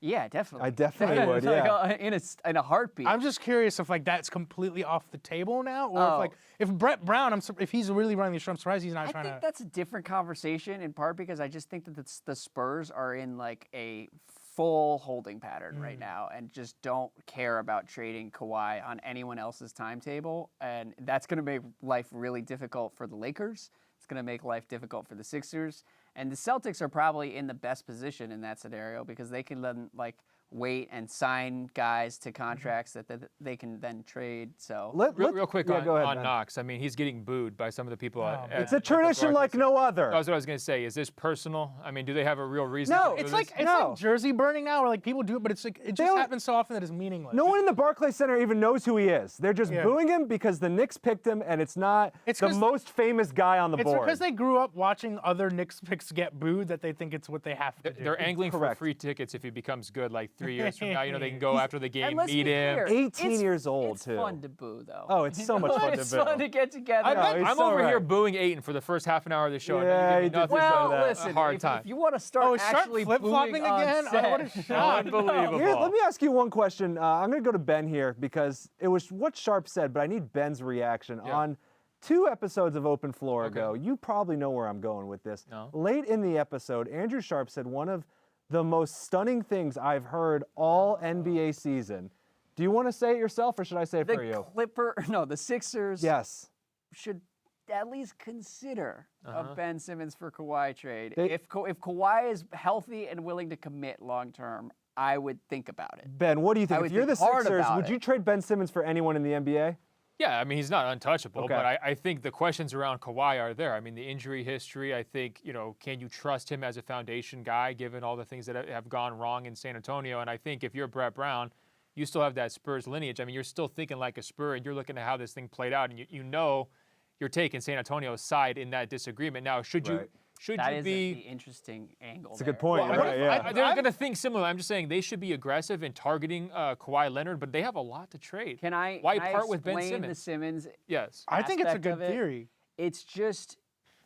Yeah, definitely. I definitely would, Like, yeah. in a heartbeat. I'm just curious if like that's completely off the table now, or if Brett Brown, if he's really running the show, I'm surprised he's not I trying think to. that's a different conversation, in part because I just think that the Spurs are in like a full holding pattern right now and just don't care about trading Kawhi on anyone else's timetable, and that's going to make life really difficult for the Lakers. It's going to make life difficult for the Sixers, and the Celtics are probably in the best position in that scenario because they can then like wait and sign guys to contracts that they can then trade. So Real quick go ahead, on Ben. Knox. I mean, he's getting booed by some of the people. It's a tradition like no other. That's what I was going to say. Is this personal? I mean, do they have a real reason? No, to do It's this? like jersey burning now, where like people do it, but it's like it just happens so often that it's meaningless. No one in the Barclays Center even knows who he is. They're just Yeah. booing him because the Knicks picked him, and it's not It's the 'cause- most famous guy on the It's board. because they grew up watching other Knicks picks get booed that they think it's what they have to do. They're angling for Correct. free tickets if he becomes good, like 3 years from now. You know, they can go after the and game, let's meet be him. clear, 18 years old, it's too. fun to boo, though. Oh, it's so much fun to It's boo. fun to get together. he's I'm so over here right. booing Ayton for the first half an hour of the show. Yeah, and he you did nothing say but that. Listen, a hard if, time. if you want to start Oh, is Sharp actually flip-flopping booing on again? set, Oh, what a shot. Unbelievable. Here, let me ask you one question. I'm going to go to Ben here because it was what Sharp said, but I need Ben's reaction. Yeah. On 2 episodes of Open Floor Okay. ago, you probably know where I'm going with this. No. Late in the episode, Andrew Sharp said one of the most stunning things I've heard all NBA season. Do you want to say it yourself, or should I say it for you? the Sixers Yes. should at least consider Uh-huh. a Ben Simmons for Kawhi trade. They- If Kawhi is healthy and willing to commit long term, I would think about it. Ben, what do you I think? would If you're the think hard Sixers, about would it. you trade Ben Simmons for anyone in the NBA? Yeah, I mean, he's not untouchable, Okay. but I think the questions around Kawhi are there. I mean, the injury history, I think, can you trust him as a foundation guy given all the things that have gone wrong in San Antonio? And I think if you're Brett Brown, you still have that Spurs lineage. I mean, you're still thinking like a Spur, and you're looking at how this thing played out, and you know you're taking San Antonio's side in that disagreement. Now, should Right. That you is be... the interesting angle. It's a good point. Well, You're right, yeah. they're going to think similar. I'm just saying they should be aggressive in targeting Kawhi Leonard, but they have a lot to trade. Why part with Ben explain the Simmons? Simmons Yes. I think it's a aspect good of it? theory. It's just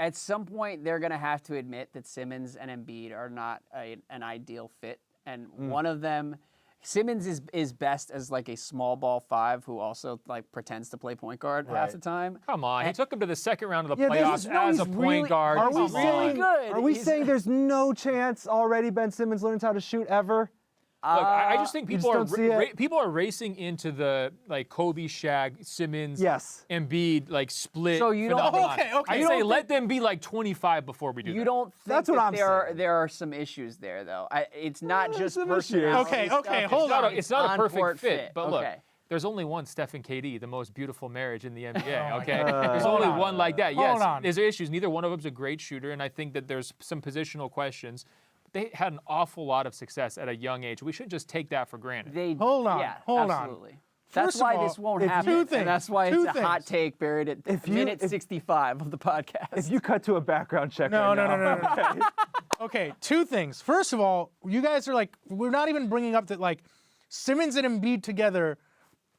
at some point they're going to have to admit that Simmons and Embiid are not an ideal fit, and one of them, Simmons is best as like a small ball 5 who also like pretends to play point guard half the time. Come on, he took him to the second round of the Yeah, playoffs as a point guard. Are we Come saying, on. good. Are we He's- saying there's no chance already Ben Simmons learns how to shoot ever? Look, I just think you people just don't see it? people are racing into the like Kobe, Shaq, Simmons, Yes. Embiid like split. So you don't- phenomenon. Okay. I You say don't let them be like 25 before we do You that. don't think That's what that I'm saying. there are some issues there though. It's not just some issues. personality. Okay, stuff, okay, it's hold not on. It's not a on-court perfect fit, but look, Okay. there's only one Steph and KD, the most beautiful marriage in the NBA. my Okay, God. there's Hold only on. one like that. Hold Yes, on. there's issues. Neither one of them's a great shooter, and I think that there's some positional questions. they had an awful lot of success at a young age. We shouldn't just take that for granted. Hold on. Absolutely. That's why this won't happen. And that's why it's a hot take buried at minute 65 of the podcast. If you cut to a background check No. now. Okay, 2 things. First of all, you guys are like, we're not even bringing up that like Simmons and Embiid together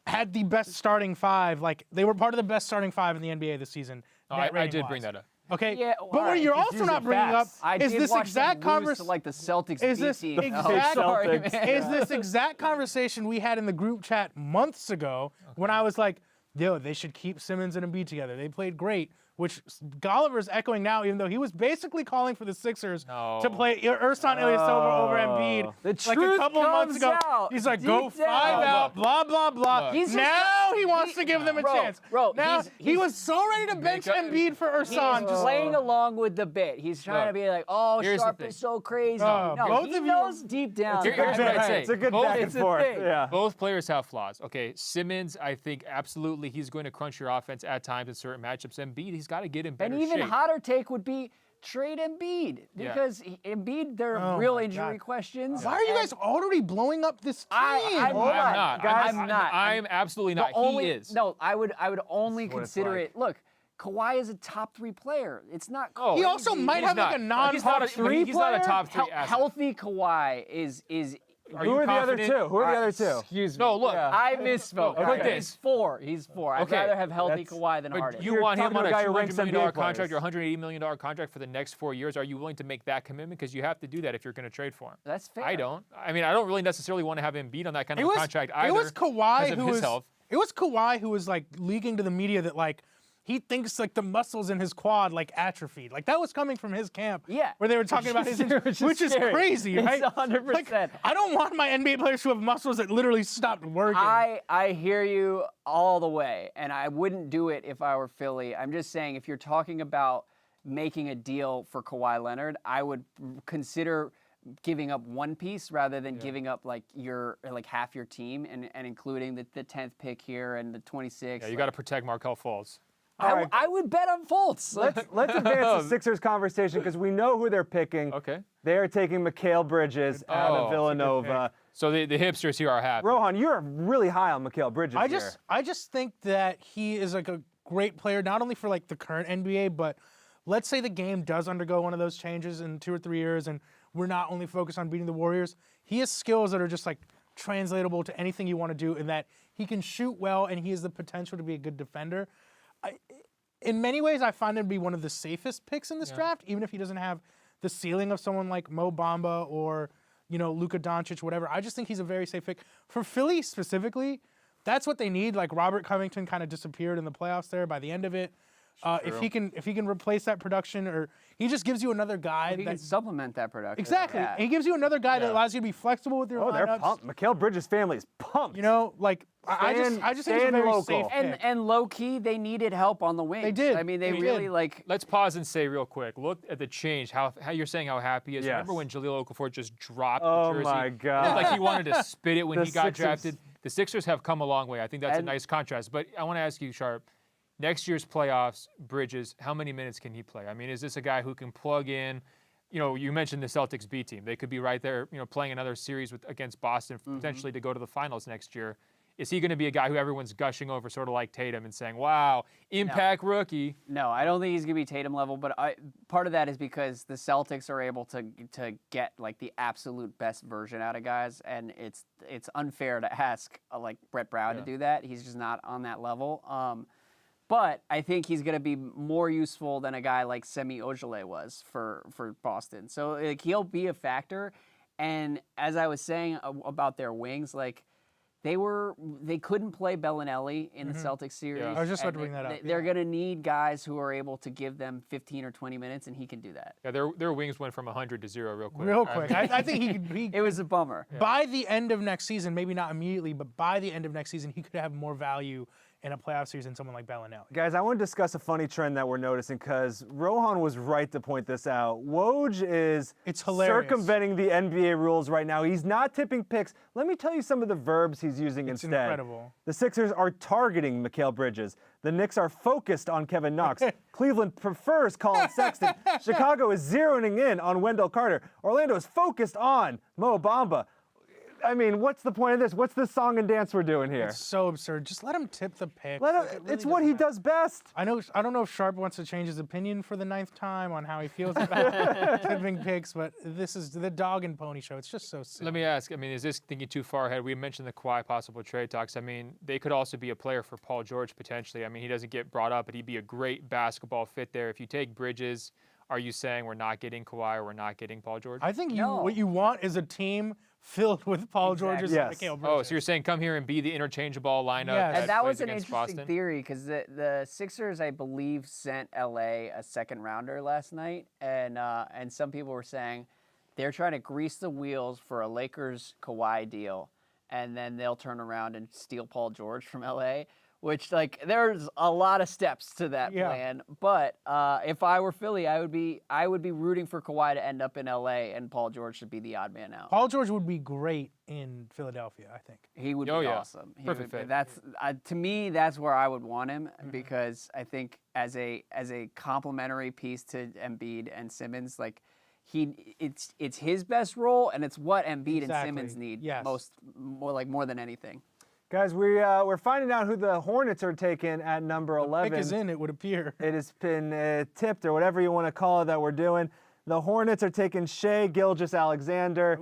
had the best starting 5. Like they were part of the best starting 5 in the NBA this season. I did bring that up. Okay, Yeah, but what you're he's also using not bringing facts. up is this exact conversation. Like the Celtics Is B this team. exact- Sorry, man. Is this exact conversation we had in the group chat months ago when I was like, yo, they should keep Simmons and Embiid together. They played great, which Golliver's echoing now, even though he was basically calling for the Sixers to play Ersan Ilyasova over Embiid. The like truth a couple months comes ago. out He's like, deep go 5 down. out, blah, blah, blah. Now he wants to give them a chance. Now, he was so ready to bench Embiid for Ersan. He's playing along with the bit. He's trying to be like, oh, Here's the Sharp thing. is so crazy. both No, he of you- knows deep down. Here's what I'd say. It's a good Both- back and it's a forth. thing. Yeah. Both players have flaws. Okay, Simmons, I think absolutely he's going to crunch your offense at times in certain matchups. Embiid, he's got to get in better And even shape. hotter take would be trade Embiid because Embiid, there are real injury questions. Why are you guys already blowing up this team? I'm not. Guys, I'm not. I'm absolutely not. Only, he is. No, I would only what it's consider like. it. Look, Kawhi is a top 3 player. It's not. Oh, He also might he's have like not. a non-top He's not a- 3 he's not a top 3 asset. Healthy Kawhi is. Are Who you are the other confident? 2? Who are the other 2? Excuse me. No, look. I misspoke. Look at Okay. this. He's 4. I'd Okay. rather have healthy That's- Kawhi than But Harden. you You're want him talking on to a a guy who ranks $200 million NBA contract players. or $180 million contract for the next 4 years? Are you willing to make that commitment? Because you have to do that if you're going to trade for him. That's fair. I don't. I mean, I don't really necessarily want to have him beat on that kind of a contract either. It was Kawhi because of who his was. health. It was Kawhi who was like leaking to the media that like he thinks like the muscles in his quad like atrophied. Like that was coming from his camp. Yeah. Where they were talking about his which is scary. crazy, It's right? 100%. Like, I don't want my NBA players to have muscles that literally stopped working. I hear you all the way, and I wouldn't do it if I were Philly. I'm just saying, if you're talking about making a deal for Kawhi Leonard, I would consider giving up one piece rather than giving up like half your team and including the 10th pick here and the 26th. Yeah, you got to protect Markelle Fultz. I would bet on Fultz. Let's advance the Sixers conversation because we know who they're picking. Okay. They are taking Mikal Bridges out of Villanova. So the hipsters here are happy. Rohan, you're really high on Mikal Bridges I here. just think that he is like a great player, not only for like the current NBA, but let's say the game does undergo one of those changes in 2 or 3 years, and we're not only focused on beating the Warriors. He has skills that are just like translatable to anything you want to do, in that he can shoot well and he has the potential to be a good defender. In many ways, I find him to be one of the safest picks in this draft, even if he doesn't have the ceiling of someone like Mo Bamba or, Luka Doncic, whatever. I just think he's a very safe pick. For Philly specifically, that's what they need. Like Robert Covington kind of disappeared in the playoffs there by the end of it. If he can replace that production, or he just gives you another guy He that can supplement that production. exactly. Yeah. He gives you another guy that allows you to be flexible with your they're lineups. pumped. Mikal Bridges' family is pumped. I just think he's a staying very local. safe pick. And low key, they needed help on the wings. They did. I mean, they They really did. like. Let's pause and say real quick. Look at the change. How you're saying how happy he is. Yes. Remember when Jahlil Okafor just dropped Oh the jersey? my It God. looked like he wanted to spit it when The he got Sixers- drafted. The Sixers have come a long way. I think that's a And- nice contrast. But I want to ask you, Sharp, next year's playoffs, Bridges, how many minutes can he play? I mean, is this a guy who can plug in? You mentioned the Celtics B team. They could be right there, playing another series against Boston, potentially to go to the finals next year. Is he going to be a guy who everyone's gushing over, sort of like Tatum, and saying, wow, impact rookie? No, I don't think he's gonna be Tatum level. But part of that is because the Celtics are able to get like the absolute best version out of guys, and it's unfair to ask like Brett Brown to do that. He's just not on that level. But I think he's going to be more useful than a guy like Semi Ojeleye was for Boston. So like, he'll be a factor. And as I was saying about their wings, like they couldn't play Bellinelli in the Celtics series. I was just about to and bring that up. They're going to need guys who are able to give them 15 or 20 minutes, and he can do that. Yeah, their wings went from 100 to 0 real quick. Real quick. I think he could. It was a bummer. By the end of next season, maybe not immediately, but by the end of next season, he could have more value in a playoff series than someone like Bellinelli. Guys, I want to discuss a funny trend that we're noticing because Rohan was right to point this out. Woj is circumventing the NBA rules right now. He's not tipping picks. Let me tell you some of the verbs he's using instead. It's incredible. The Sixers are targeting Mikal Bridges. The Knicks are focused on Kevin Knox. Cleveland prefers Colin Sexton. Chicago is zeroing in on Wendell Carter. Orlando is focused on Mo Bamba. I mean, what's the point of this? What's the song and dance we're doing here? It's so absurd. Just let him tip the picks. It's what he does best. I don't know if Sharp wants to change his opinion for the 9th time on how he feels about tipping picks, but this is the dog and pony show. It's just so silly. Let me ask, I mean, is this thinking too far ahead? We mentioned the Kawhi possible trade talks. I mean, they could also be a player for Paul George potentially. I mean, he doesn't get brought up, but he'd be a great basketball fit there. If you take Bridges, are you saying we're not getting Kawhi or we're not getting Paul George? I think what you want is a team filled with Paul Georges and Mikal Bridges. Oh, so you're saying come here and be the interchangeable lineup? Yes. And that was an against interesting Boston? theory because the Sixers, I believe, sent LA a second rounder last night, and some people were saying they're trying to grease the wheels for a Lakers Kawhi deal, and then they'll turn around and steal Paul George from LA. Which, like, there's a lot of steps to that plan. But if I were Philly, I would be rooting for Kawhi to end up in LA, and Paul George should be the odd man out. Paul George would be great in Philadelphia, I think. He would be awesome. Perfect fit. That's to me, that's where I would want him because I think as a complementary piece to Embiid and Simmons, like it's his best role, and it's what Embiid and Simmons need more than anything. Guys, we're finding out who the Hornets are taking at number 11. The pick is in, it would appear. It has been tipped, or whatever you want to call it, that we're doing. The Hornets are taking Shai Gilgeous-Alexander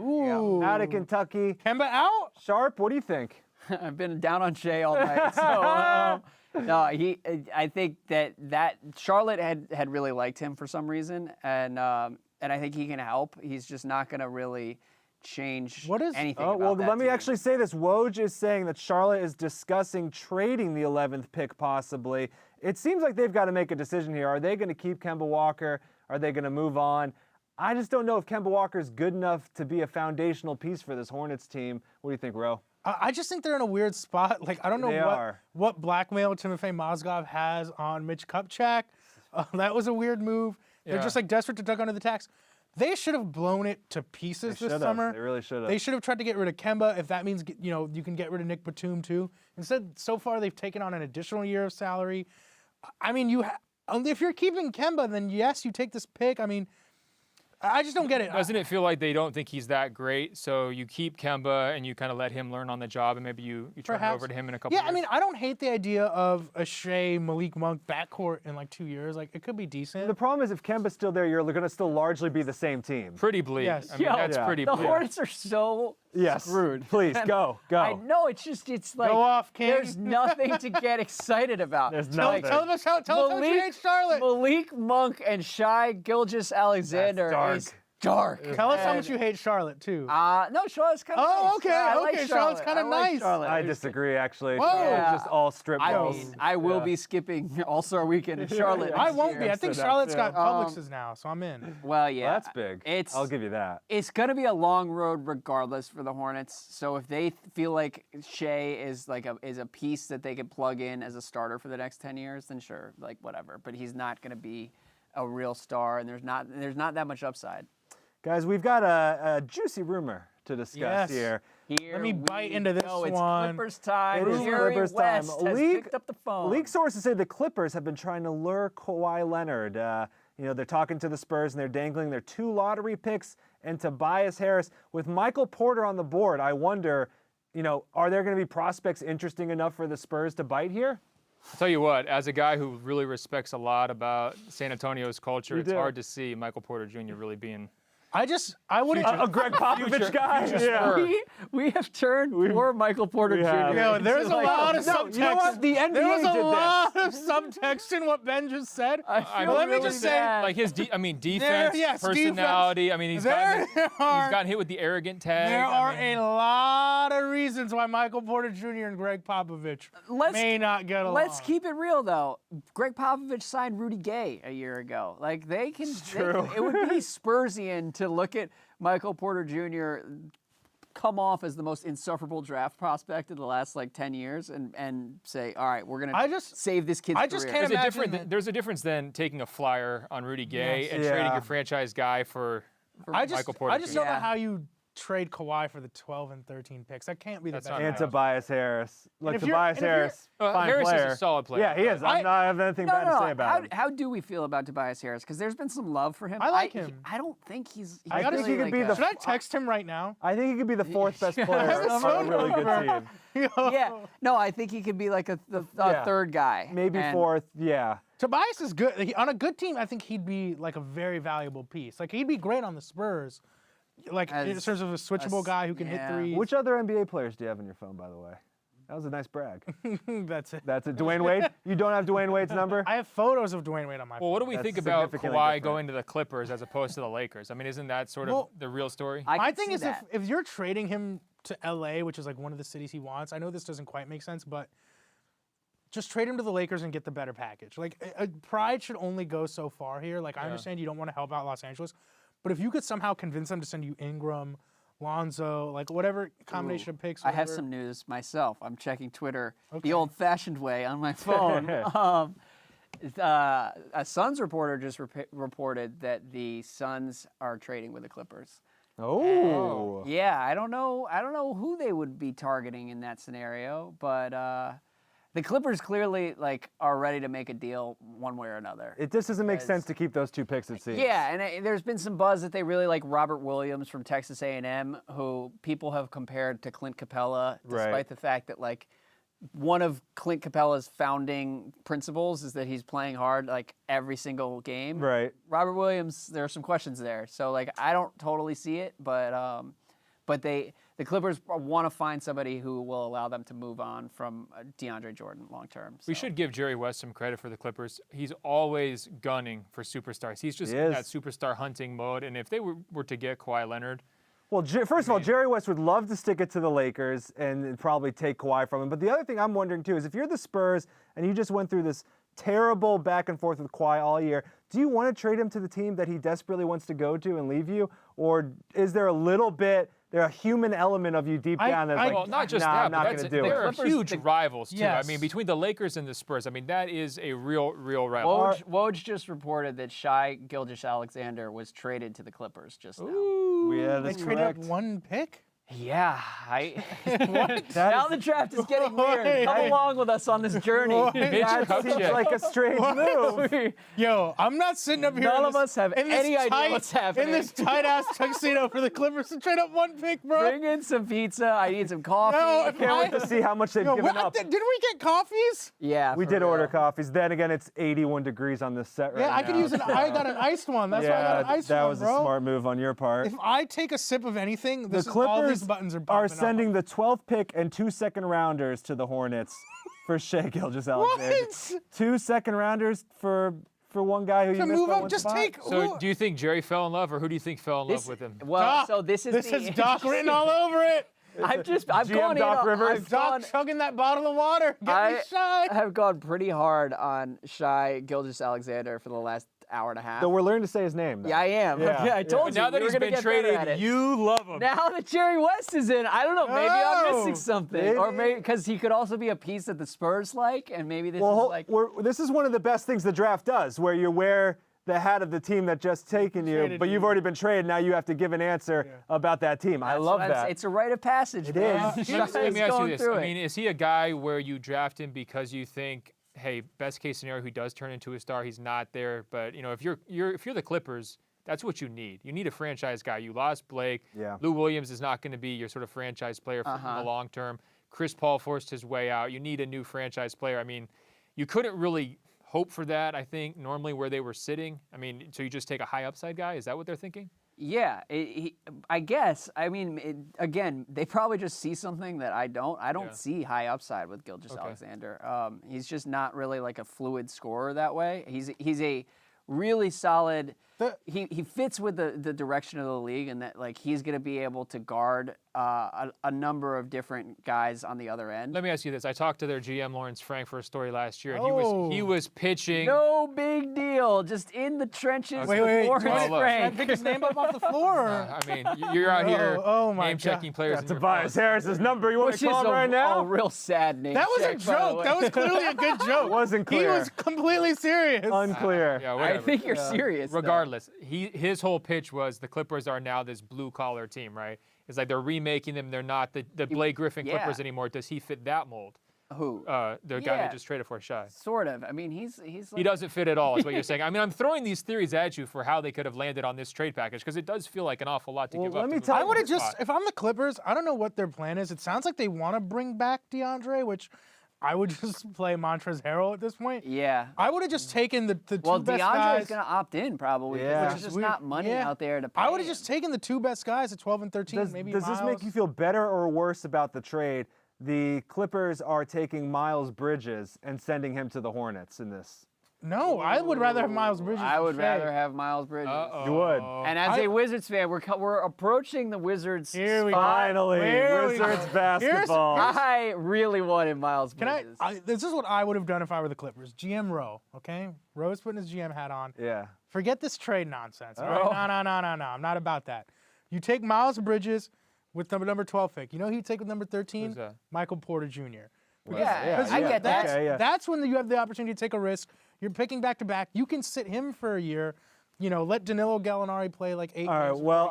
out of Kentucky. Kemba out? Sharp, what do you think? I've been down on Shai all night. So, no, I think that Charlotte had really liked him for some reason, and I think he can help. He's just not going to really change anything about that let me team. actually say this. Woj is saying that Charlotte is discussing trading the 11th pick possibly. It seems like they've got to make a decision here. Are they going to keep Kemba Walker? Are they going to move on? I just don't know if Kemba Walker is good enough to be a foundational piece for this Hornets team. What do you think, Ro? I just think they're in a weird spot. Like, I don't know what blackmail Timofey Mozgov has on Mitch Kupchak. That was a weird move. They're just like desperate to duck under the tax. They should have blown it to pieces this summer. They really should have. They should have tried to get rid of Kemba, if that means you can get rid of Nick Batum too. Instead, so far they've taken on an additional year of salary. I mean, if you're keeping Kemba, then yes, you take this pick. I mean, I just don't get it. Doesn't it feel like they don't think he's that great? So you keep Kemba and you kind of let him learn on the job, and maybe you turn it over to him in a couple years? Yeah, I mean, I don't hate the idea of a Shai, Malik Monk backcourt in like 2 years. Like, it could be decent. The problem is if Kemba's still there, you're going to still largely be the same team. Pretty bleak. Yes. I mean, that's pretty bleak. The Hornets are so screwed. Please, go. I know, it's like, go off, King. There's nothing to get excited about. There's nothing. Tell us how you hate Charlotte. Malik Monk and Shai Gilgeous-Alexander is dark. Tell us how much you hate Charlotte, too. No, Charlotte's kind of nice. Oh, okay, I okay. like Charlotte's kind of nice. Charlotte. I disagree, actually. Whoa. Charlotte's just all strip I balls. mean, I will be skipping All-Star Weekend in Charlotte. I next won't year. be. I think Charlotte's got Publix's now, so I'm in. Well, yeah. Well, that's big. I'll give you that. It's going to be a long road regardless for the Hornets. So if they feel like Shai is a piece that they could plug in as a starter for the next 10 years, then sure, like whatever. But he's not going to be a real star, and there's not that much upside. Guys, we've got a juicy rumor to discuss here. Let me bite into this It's one. Clippers time. It is Jerry Clippers West time. has picked up the phone. League sources say the Clippers have been trying to lure Kawhi Leonard. They're talking to the Spurs and they're dangling their 2 lottery picks and Tobias Harris. With Michael Porter on the board, I wonder, are there going to be prospects interesting enough for the Spurs to bite here? I'll tell you what, as a guy who really respects a lot about San Antonio's culture, it's hard to see Michael Porter Jr. really being I wouldn't. A Greg Popovich guy. Yeah. We have turned for Michael Porter Jr. There's a lot of subtext. You know what? The NBA there was a did lot of subtext in what Ben just said. Let me just say, like his defense, personality. Defense. I mean, he's gotten hit with the arrogant tag. There are a lot of reasons why Michael Porter Jr. and Greg Popovich may not get along. Let's keep it real, though. Greg Popovich signed Rudy Gay a year ago. Like, it would be Spursian to look at Michael Porter Jr. come off as the most insufferable draft prospect in the last like 10 years and say, all right, we're gonna save this kid's career. There's a difference than taking a flyer on Rudy Gay and trading your franchise guy for Michael Porter. I just don't know how you trade Kawhi for the 12 and 13 picks. That can't be the best. And Tobias Harris. Look, Tobias Harris, fine Harris player. is a solid player. Yeah, he is. I have anything bad to say about him. How do we feel about Tobias Harris? Because there's been some love for him. I like him. I don't think he's I think he could be the. Should I text him right now? I think he could be the 4th best player on a really good team. Yeah. No, I think he could be like the third guy. Maybe 4th. Yeah. Tobias is good. On a good team, I think he'd be like a very valuable piece. Like he'd be great on the Spurs. Like in terms of a switchable guy who can hit threes. Which other NBA players do you have on your phone, by the way? That was a nice brag. That's it. That's it. Dwayne Wade? You don't have Dwayne Wade's number? I have photos of Dwayne Wade on my phone. Well, what do we think about Kawhi going to the Clippers as opposed to the Lakers? I mean, isn't that sort of the real story? My thing is if you're trading him to LA, which is like one of the cities he wants, I know this doesn't quite make sense, but just trade him to the Lakers and get the better package. Like, pride should only go so far here. Like, I understand you don't want to help out Los Angeles, but if you could somehow convince them to send you Ingram, Lonzo, like whatever combination of picks. I have some news myself. I'm checking Twitter the old-fashioned way on my phone. A Suns reporter just reported that the Suns are trading with the Clippers. Oh. And, yeah, I don't know who they would be targeting in that scenario, but the Clippers clearly are ready to make a deal one way or another. It just doesn't make sense to keep those 2 picks, it seems. Yeah, and there's been some buzz that they really like Robert Williams from Texas A&M, who people have compared to Clint Capella, despite the fact that one of Clint Capella's founding principles is that he's playing hard every single game. Right. Robert Williams, there are some questions there. So I don't totally see it, but the Clippers want to find somebody who will allow them to move on from DeAndre Jordan long term. So. We should give Jerry West some credit for the Clippers. He's always gunning for superstars. He's just in that superstar hunting mode. And if they were to get Kawhi Leonard. Well, first of all, Jerry West would love to stick it to the Lakers and probably take Kawhi from him. But the other thing I'm wondering, too, is if you're the Spurs and you just went through this terrible back and forth with Kawhi all year, do you want to trade him to the team that he desperately wants to go to and leave you? Or is there a human element of you deep down that's well, not just I'm that, not but going to do it. They're huge rivals, too. I mean, between the Lakers and the Spurs, I mean, that is a real rival. Woj just reported that Shai Gilgeous-Alexander was traded to the Clippers just now. Ooh, yeah, that's they traded up 1 pick? Yeah, now the draft is getting weird. Come along with us on this journey. That seems like a strange move. Yo, I'm not sitting up here. None of us have any idea what's happening. In this tight-ass tuxedo for the Clippers to trade up 1 pick, bro. Bring in some pizza. I need some coffee. No, I can't wait to see how much they've given up. Didn't we get coffees? Yeah, we did order coffees. Then again, it's 81 degrees on this set right now. Yeah, I could use I got an iced one. That's why I got an iced one, that was bro. a smart move on your part. If I take a sip of anything, all these buttons are popping are sending the 12th pick and 2 second-rounders to the Hornets for Shai Gilgeous-Alexander. What? 2 second-rounders for one guy who you missed by one spot? So do you think Jerry fell in love, or who do you think fell in love with him? Well, Doc. so this has Doc written all over it. I've GM gone Doc in. Rivers. Doc chugging that bottle of water. Get me Shai. I have gone pretty hard on Shai Gilgeous-Alexander for the last hour and a half. So we're learning to say his name. Though. Yeah, I am. Yeah, I told you. Now that he's been traded, you love him. Now that Jerry West is in, I don't know. Maybe I'm missing something, or maybe because he could also be a piece that the Spurs like, and maybe this is like. This is one of the best things the draft does, where you wear the hat of the team that just taken you, but you've already been traded. Now you have to give an answer about that team. I love that. It's a rite of passage. It man. is. Let me ask you this. I mean, is he a guy where you draft him because you think, hey, best case scenario, he does turn into a star, he's not there, but if you're the Clippers, that's what you need. You need a franchise guy. You lost Blake. Yeah. Lou Williams is not going to be your sort of franchise player for the long term. Chris Paul forced his way out. You need a new franchise player. I mean, you couldn't really hope for that, I think, normally where they were sitting. I mean, so you just take a high upside guy? Is that what they're thinking? Yeah, I guess. I mean, again, they probably just see something that I don't. I don't see high upside with Gilgeous-Alexander. He's just not really like a fluid scorer that way. He's a really solid he fits with the direction of the league, and that like he's going to be able to guard a number of different guys on the other end. Let me ask you this. I talked to their GM, Lawrence Frank, for a story last year, and he was pitching. No big deal. Just in the trenches. Wait. Lawrence Should I Frank. pick his name up off the floor? I mean, you're out here name-checking players. Got Tobias Harris's number. You want to call him right now? A real sad name. That was a joke. That was clearly a good joke. Wasn't clear. He was completely serious. Unclear. Yeah, I whatever. think you're serious. Regardless, his whole pitch was the Clippers are now this blue-collar team, right? It's like they're remaking them. They're not the Blake Griffin Clippers anymore. Does he fit that mold? Who? The guy they just traded for Shai. Sort of. I mean, he's like, he doesn't fit at all, is what you're saying. I mean, I'm throwing these theories at you for how they could have landed on this trade package because it does feel like an awful lot to give up. I would have just, if I'm the Clippers, I don't know what their plan is. It sounds like they want to bring back DeAndre, which I would just play Montrezl Harrell at this point. Yeah. I would have just taken the two well, best DeAndre's guys. going to opt in probably, which is just not money out there to pay. I would have just taken the two best guys at 12 and 13. Does maybe this make you feel better or worse about the trade? The Clippers are taking Miles Bridges and sending him to the Hornets in this. No, I would rather have Miles Bridges. I would rather have Miles Bridges. You would. And as a Wizards fan, we're approaching the Wizards. Here we Finally, Wizards basketball. I really wanted Miles Bridges. This is what I would have done if I were the Clippers. GM Rowe, okay? Rowe's putting his GM hat on. Yeah. Forget this trade nonsense. All right? No. I'm not about that. You take Miles Bridges with the number 12 pick. You know who you take with number 13? Who's that? Michael Porter Jr. I get that. That's when you have the opportunity to take a risk. You're picking back-to-back. You can sit him for a year. You know, let Danilo Gallinari play like 8 All right, games. well,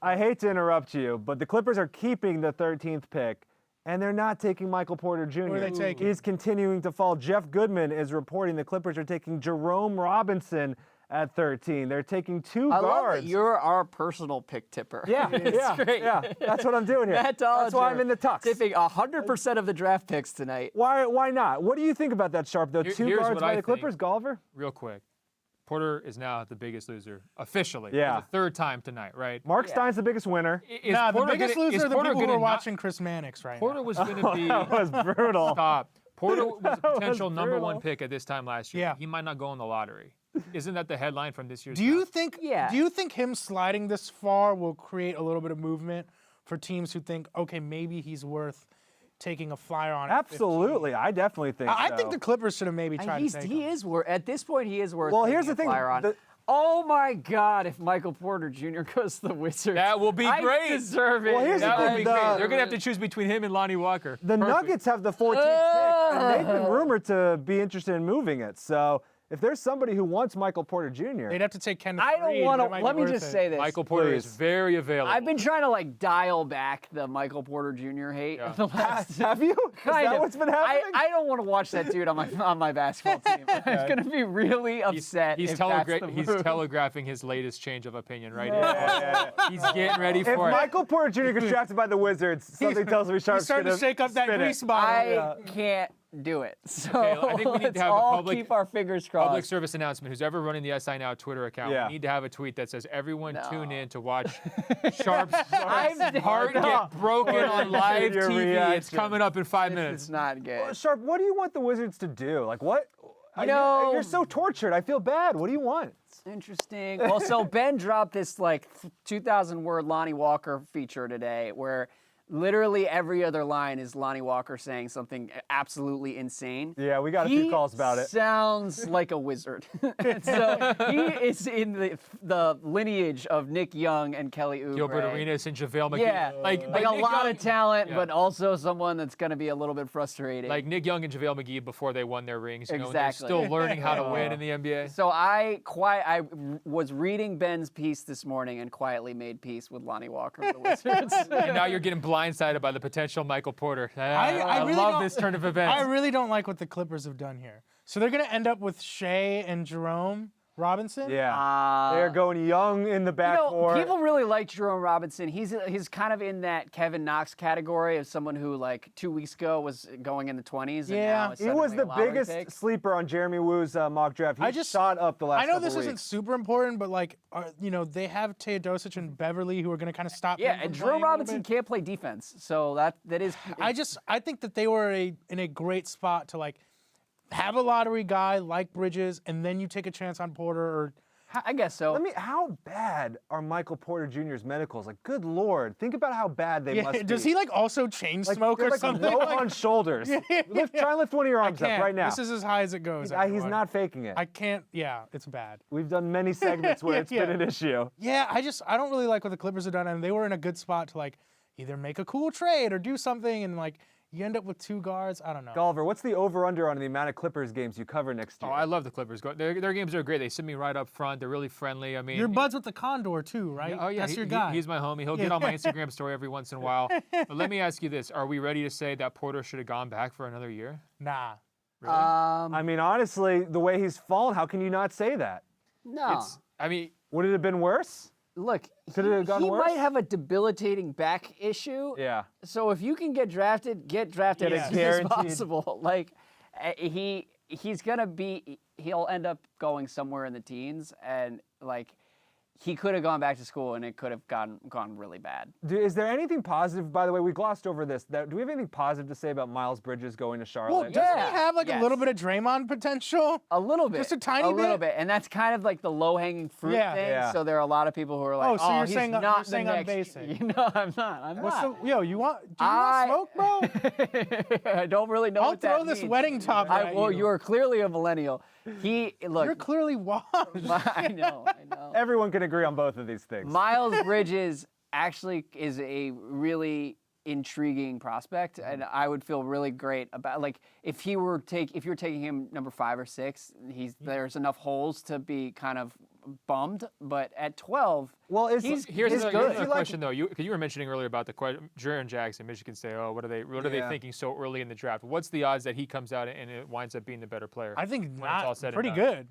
I hate to interrupt you, but the Clippers are keeping the 13th pick, and they're not taking Michael Porter Jr. Who are they taking? He's continuing to fall. Jeff Goodman is reporting the Clippers are taking Jerome Robinson at 13. They're taking two I guards. love that you're our personal pick tipper. Yeah, yeah. That's what I'm doing here. Matt That's why I'm in the tux. Tipping 100% of the draft picks tonight. Why not? What do you think about that, Sharp? The two Here's guards what by I the Clippers, think. Golliver? Real quick. Porter is now the biggest loser officially. Yeah. For the third time tonight, right? Mark Stein's the biggest winner. The biggest loser are the people who are watching Chris Mannix right Porter now. was going to be. That was brutal. Stop. Porter was a potential was number brutal. 1 pick at this time last year. Yeah. He might not go in the lottery. Isn't that the headline from this year's Do you draft? think? Yeah. Do you think him sliding this far will create a little bit of movement for teams who think, okay, maybe he's worth taking a flyer on? Absolutely. I definitely think so. I think the Clippers should have maybe tried to take He him. is worth. At this point, he is worth. Well, here's taking the a thing. flyer on. Oh my God! If Michael Porter Jr. goes to the Wizards, That will be great. I deserve it. Well, here's the That would thing, be great. They're going to have to choose between him and Lonnie Walker. The Perfect. Nuggets have the 14th pick, and they've been rumored to be interested in moving it. So if there's somebody who wants Michael Porter Jr., They'd have to take Kenneth I don't Reed, want but to. it might Let be me worth just it. say this. Michael Porter is Please. very available. I've been trying to dial back the Michael Porter Jr. hate. Yeah. The last, have you? Is kind that of. what's been happening? I don't want to watch that dude on my basketball team. I'm gonna be really upset. He's if that's the he's move. telegraphing his latest change of opinion right Yeah. here. He's getting ready If for it. Michael Porter Jr. gets drafted by the Wizards, something tells me Sharp's He's starting to gonna shake up that spin it. grease bottle. I can't do it. So Okay, I think we need to let's have a all public- keep our fingers crossed. Public service announcement. Who's ever running the SI Now Twitter account, Yeah. we need to have a tweet that says, everyone tune in to watch I'm Sharp's heart no. get broken on live Your TV. It's reaction. coming up in 5 It's minutes. not good. Sharp, what do you want the Wizards to do? Like what? know- you're so tortured. I feel bad. What do you want? Interesting. Well, so Ben dropped this 2,000-word Lonnie Walker feature today where literally every other line is Lonnie Walker saying something absolutely insane. Yeah, we got a few calls about it. Sounds like a wizard. And so he is in the lineage of Nick Young and Kelly Oubre. Gilbert Arenas and JaVale McGee. Yeah, like Nick a lot Young- of talent, yeah. but also someone that's going to be a little bit frustrating. Like Nick Young and JaVale McGee before they won their rings. You know, and Exactly. they're still learning how to win in the NBA. So I was reading Ben's piece this morning and quietly made peace with Lonnie Walker of the Wizards. And now you're getting blindsided by the potential Michael Porter. I really love don't- this turn of events. I really don't like what the Clippers have done here. So they're going to end up with Shea and Jerome Robinson? Yeah. They're going young in the backcourt. People really like Jerome Robinson. He's kind of in that Kevin Knox category of someone who, 2 weeks ago, was going in the 20s. And now is he was suddenly the a lottery biggest pick. sleeper on Jeremy Woo's mock draft. He shot up the last I know couple this isn't weeks. super important, but they have Teodosic and Beverly who are going to kind of stop. Yeah, him and from Jerome playing a little Robinson bit. can't play defense, so that is. I think that they were in a great spot to have a lottery guy like Bridges, and then you take a chance on Porter or I guess so. How bad are Michael Porter Jr.'s medicals? Like, good Lord, think about how bad they must be. Does he like also chain smoke they're or like something? Rohan shoulders. Try and lift one of your arms up right now. This is as high as it goes. He's not faking it. I can't. Yeah, it's bad. We've done many segments where it's been an issue. Yeah, I don't really like what the Clippers have done, and they were in a good spot to like either make a cool trade or do something, and like you end up with 2 guards. I don't know. Golliver, what's the over/under on the amount of Clippers games you cover next year? Oh, I love the Clippers. Their games are great. They sit me right up front. They're really friendly. I mean, you're buds with the Condor too, right? Oh yeah, That's your guy. He's my homie. He'll get on my Instagram story every once in a while. But let me ask you this: are we ready to say that Porter should have gone back for another year? Nah. Really? I mean, honestly, the way he's fallen, how can you not say that? No. Would it have been worse? Look, he might have a debilitating back issue. Yeah. So if you can get drafted as soon as possible. Like, he's gonna he'll end up going somewhere in the teens, and like, he could have gone back to school and it could have gone really bad. Is there anything positive, by the way, we glossed over this, do we have anything positive to say about Miles Bridges going to Charlotte? Well, doesn't he have like a little bit of Draymond potential? A little bit. Just a tiny bit? A little bit. And that's kind of like the low-hanging fruit thing. Yeah. So there are a lot of people who are like, so you're he's saying, not you're saying the I'm next. basic. No, I'm not. Do you want smoke, bro? I don't really know what that I'll throw this means. wedding top at you. You're clearly a millennial. You're clearly washed. I know. Everyone can agree on both of these things. Miles Bridges actually is a really intriguing prospect, and I would feel really great about if you're taking him number 5 or 6, there's enough holes to be kind of bummed, but at 12, here's another question though. You were mentioning earlier about the Jaren Jackson, Michigan State. Oh, what are they thinking so early in the draft? What's the odds that he comes out and it winds up being the better player? I think when it's all said pretty and done?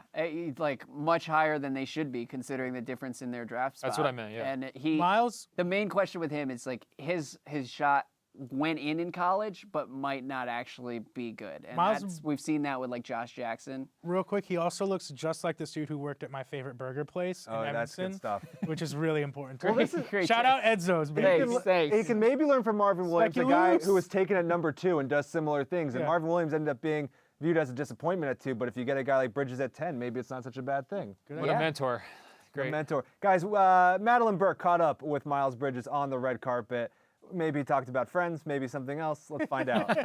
good. Like much higher than they should be considering the difference in their draft spot. That's what I meant. Yeah. And Miles. The main question with him is like his shot went in college, but might not actually be good. And we've seen that with like Josh Jackson. Real quick, he also looks just like this dude who worked at my favorite burger place in Evanston, that's good stuff. Which is really important. Great. Shout out Edzo's, baby. Thanks. He can maybe learn from Marvin Williams, a guy who was taken at number 2 and does similar things. And Marvin Williams ended up being viewed as a disappointment at 2, but if you get a guy like Bridges at 10, maybe it's not such a bad thing. What a mentor. Great. A mentor. Guys, Madelyn Burke caught up with Miles Bridges on the red carpet. Maybe he talked about friends, maybe something else. Let's find out. I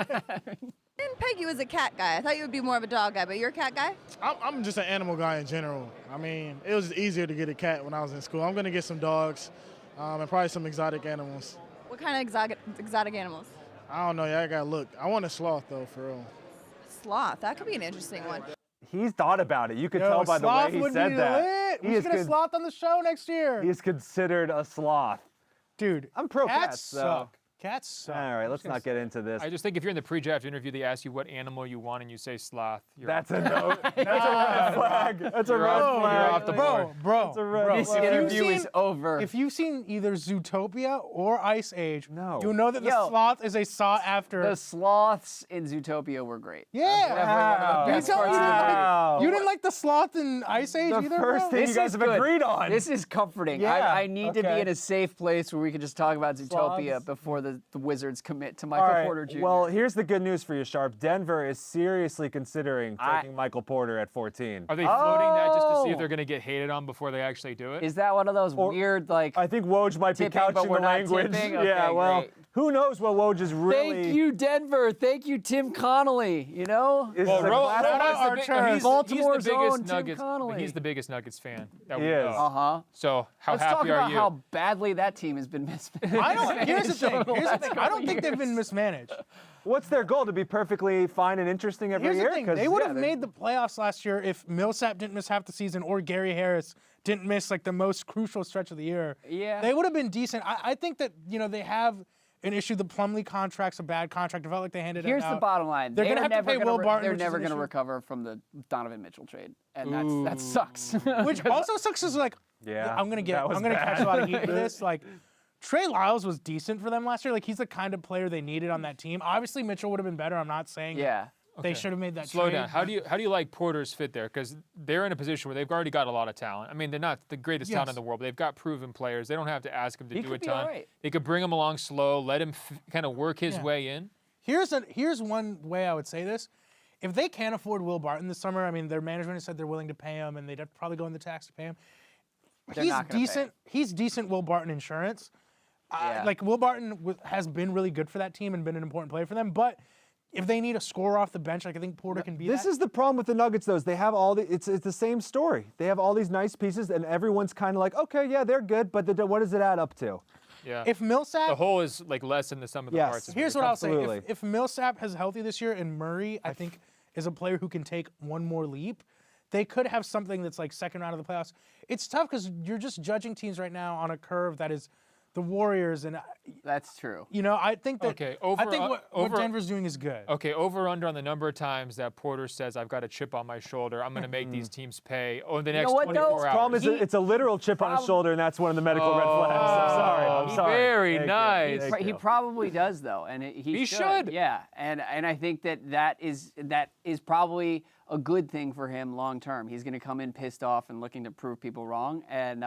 didn't peg you as a cat guy. I thought you would be more of a dog guy, but you're a cat guy? I'm just an animal guy in general. I mean, it was easier to get a cat when I was in school. I'm going to get some dogs and probably some exotic animals. What kind of exotic animals? I don't know. Yeah, I got to look. I want a sloth, though, for real. Sloth. That could be an interesting one. He's thought about it. You could tell by the way he said that. We should get a sloth on the show next year. He is considered a sloth. Dude, I'm pro cats cats, suck. Cats suck. All right, let's not get into this. I just think if you're in the pre-draft interview, they ask you what animal you want, and you say sloth. That's a no. That's a red flag. That's a red flag. You're off the board. Bro, that's a red flag. This interview is over. If you've seen either Zootopia or Ice Age, you know that the sloth is a sought-after. The sloths in Zootopia were great. Yeah. You didn't like the sloth in Ice Age either, The first thing you guys have agreed on. This is comforting. Yeah. I need to be in a safe place where we can just talk about Zootopia before the Wizards commit to Michael Porter Jr. Well, here's the good news for you, Sharp. Denver is seriously considering taking Michael Porter at 14. Are they floating that just to see if they're going to get hated on before they actually do it? Is that one of those weird, like... I think Woj might be couching the language. Okay, well, great. who knows what Woj is really... Thank you, Denver. Thank you, Tim Connolly, you know? Baltimore's own Tim Tim Connolly. He's the biggest Nuggets fan that he we is. know. So how Let's happy talk are about you? how badly that team has been mismanaged. Here's the thing. I don't think they've been mismanaged. What's their goal? To be perfectly fine and interesting every Here's year? the thing. They would have made the playoffs last year if Millsap didn't miss half the season or Gary Harris didn't miss like the most crucial stretch of the year. Yeah. They would have been decent. I think that, they have an issue. The Plumlee contract's a bad contract. It felt like they handed it out. Here's the bottom line. They're going to have to pay Will Barton. They're never going to recover from the Donovan Mitchell trade. And that sucks. Which also sucks is like, I'm going to catch a lot of heat for this. Like, Trae Lyles was decent for them last year. Like, he's the kind of player they needed on that team. Obviously, Mitchell would have been better. I'm not saying they should have made that Slow trade. down. How do you like Porter's fit there? Because they're in a position where they've already got a lot of talent. I mean, they're not the greatest talent in the world, but they've got proven players. They don't have to ask him to do a ton. Right. They could bring him along slow, let him kind of work his way in. Here's one way I would say this. if they can't afford Will Barton this summer, I mean, their management has said they're willing to pay him, and they'd have to probably go in the tax to pay him. They're He's not gonna pay decent. him. He's decent Will Barton insurance. Yeah. Like Will Barton has been really good for that team and been an important player for them, but if they need a scorer off the bench, like I think Porter can be This is the problem with the Nuggets, though. Is they have all it's the same story. They have all these nice pieces, and everyone's kind of like, okay, yeah, they're good, but what does it add up to? Yeah. If Millsap, the whole is like less than the sum of the Yes. parts. is here's what what you're I'll say: Absolutely. if Millsap is healthy this year, and Murray, I think, is a player who can take one more leap, they could have something that's like second round of the playoffs. It's tough because you're just judging teams right now on a curve that is the Warriors, and That's true. you know, I think that Okay, I think what over- Denver's doing is good. Okay, over under on the number of times that Porter says, I've got a chip on my shoulder. I'm going to make these teams pay over the know next what, though? 24 hours. Problem is, it's a literal chip on his shoulder, and that's one of the medical red flags. I'm sorry. I'm sorry. Very Thank you. nice. Thank He you. probably does though, and he should. Yeah, and I think that is probably a good thing for him long term. He's going to come in pissed off and looking to prove people wrong. And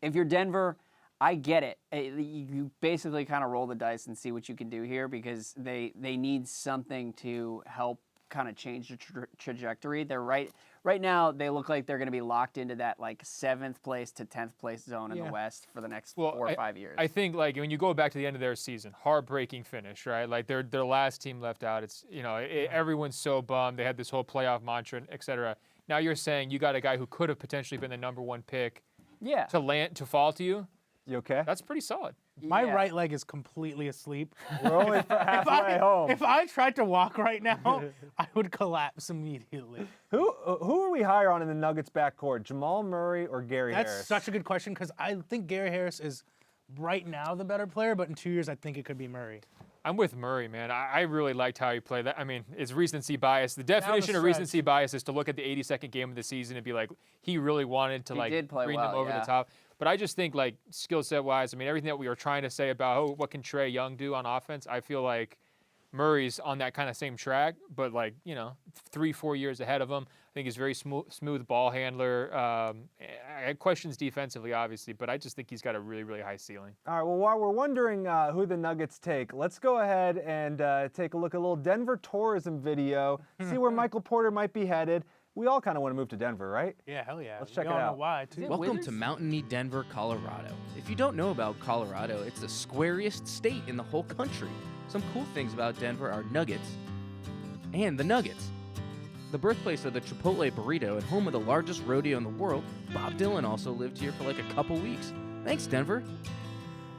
if you're Denver, I get it. You basically kind of roll the dice and see what you can do here because they need something to help kind of change the trajectory. They're right now. They look like they're going to be locked into that like 7th place to 10th place zone in the West for the next 4 or 5 years. I think like when you go back to the end of their season, heartbreaking finish, right? Like their last team left out. It's everyone's so bummed. They had this whole playoff mantra, et cetera. Now you're saying you got a guy who could have potentially been the number 1 pick. Yeah. To fall to you. You okay? That's pretty solid. My right leg is completely asleep. We're only halfway home. If I tried to walk right now, I would collapse immediately. Who are we higher on in the Nuggets backcourt, Jamal Murray or Gary That's Harris? such a good question because I think Gary Harris is right now the better player, but in 2 years I think it could be Murray. I'm with Murray, man. I really liked how he played. I mean, it's recency bias. The definition of stretch. recency bias is to look at the 82nd game of the season and be like, he really wanted to did play bring well, them over yeah. the top. But I just think like skill set wise, I mean, everything that we were trying to say about what can Trae Young do on offense, I feel like Murray's on that kind of same track, but like 3-4 years ahead of him. I think he's very smooth ball handler. I had questions defensively, obviously, but I just think he's got a really, really high ceiling. All right, well, while we're wondering who the Nuggets take, let's go ahead and take a look at a little Denver tourism video, see where Michael Porter might be headed. We all kind of want to move to Denver, right? Yeah, hell yeah. Let's check We it all know out. why, too. Welcome to mountainy Denver, Colorado. If you don't know about Colorado, it's the squariest state in the whole country. Some cool things about Denver are nuggets and the Nuggets. The birthplace of the Chipotle burrito and home of the largest rodeo in the world, Bob Dylan also lived here for like a couple weeks. Thanks, Denver.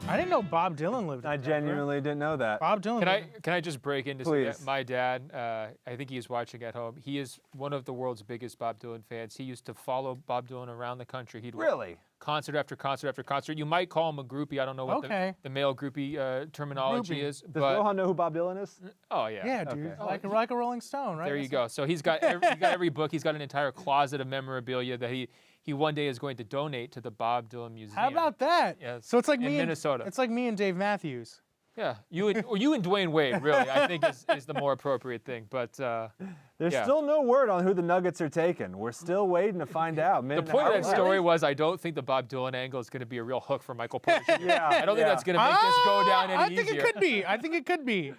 I didn't know Bob Dylan lived in I Denver. genuinely didn't know that. Bob Dylan. Can I just break into Please. my dad? I think he's watching at home. He is one of the world's biggest Bob Dylan fans. He used to follow Bob Dylan around the country. He'd Really? concert after concert after concert. You might call him a groupie. I don't know what the male groupie terminology Groupie. is. Does but Rohan know who Bob Dylan is? oh yeah. Yeah, dude. Okay. Like a Rolling Stone, right? There you go. So he's got every book. He's got an entire closet of memorabilia that he one day is going to donate to the Bob Dylan Museum. How about that? Yes. So it's like in me Minnesota. It's like me and Dave Matthews. Yeah, you and Dwayne Wade, really, I think is the more appropriate thing. But There's yeah. still no word on who the Nuggets are taking. We're still waiting to find out. The point of that story was I don't think the Bob Dylan angle is going to be a real hook for Michael Porter. Yeah, I don't think that's going to make this go down any I think easier. it could be. I think it could be.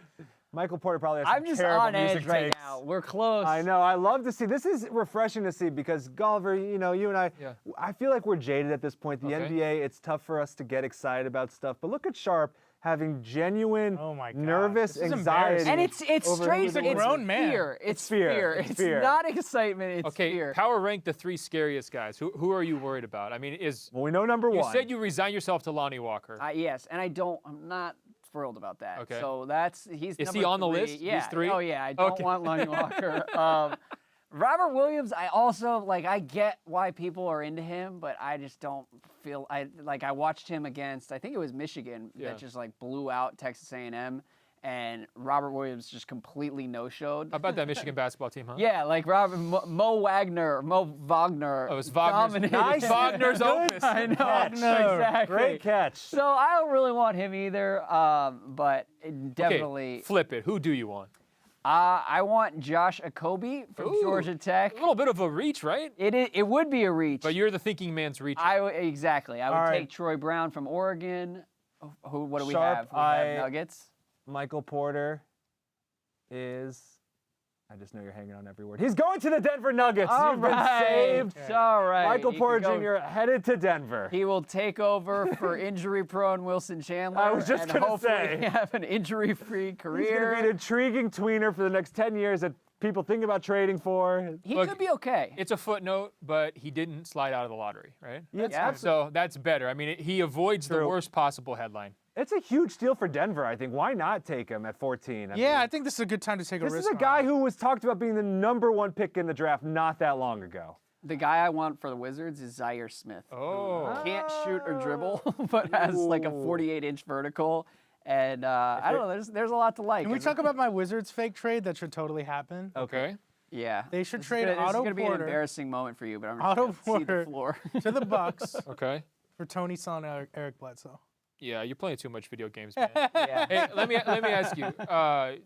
Michael Porter probably has some I'm just terrible on edge music right takes. now. We're close. I know. I love to see. This is refreshing to see because Golliver, you and I, I feel like we're jaded at this point. The NBA, it's tough for us to get excited about stuff. But look at Sharp having genuine, nervous This is anxiety. And it's over straight. who the It's Wizards- fear. It's fear. fear. It's It's fear. not excitement. It's Okay, fear. power rank the 3 scariest guys. Who are you worried about? I mean, Well, we know number you one. said you resign yourself to Lonnie Walker. Yes, and I'm not thrilled about that. Okay. So he's Is number he on the 3. list? Yeah. He's 3? Oh yeah, I don't want Lonnie Walker. Robert Williams, I also I get why people are into him, but I just don't feel I watched him against I think it was Michigan that just blew out Texas A&M, and Robert Williams just completely no-showed. How about that Michigan basketball team, huh? Yeah, Mo Wagner. Oh, it was Wagner's, dominated. Wagner's opus. I know, Wagner. exactly. Great catch. So I don't really want him either, but definitely. Okay, flip it. Who do you want? I want Josh Okogie from Georgia Tech. A little bit of a reach, right? It would be a reach. But you're the thinking man's reach. Exactly. I would All take right. Troy Brown from Oregon. What do we Sharp, have? We have Nuggets. Michael Porter is I just know you're hanging on every word. He's going to the Denver Nuggets. All You've been right. saved. All right. Michael He Porter can go- Jr. headed to Denver. He will take over for injury-prone Wilson Chandler. I was just and gonna hopefully say. have an injury-free He's going career. to be an intriguing tweener for the next 10 years that people think about trading for. He Look, could be okay. It's a footnote, but he didn't slide out of the lottery, right? Yeah. So that's better. I mean, he avoids the True. worst possible headline. It's a huge deal for Denver, I think. Why not take him at 14? Yeah, I think this is a good time to take a This risk. is a guy who was talked about being the #1 pick in the draft not that long ago. The guy I want for the Wizards is Zaire Smith. Oh. Can't shoot or dribble, but has like a 48-inch vertical. And I don't know, there's a lot to like. Can we talk about my Wizards fake trade that should totally happen? Okay. Yeah. They should This is trade gonna- This is Otto going to be an Porter. embarrassing moment for you, but I'm Otto just going to Porter see the floor. to the Bucks Okay. for Tony Son and Eric Bledsoe. Yeah, you're playing too much video games, man. Yeah. Hey, let me ask you.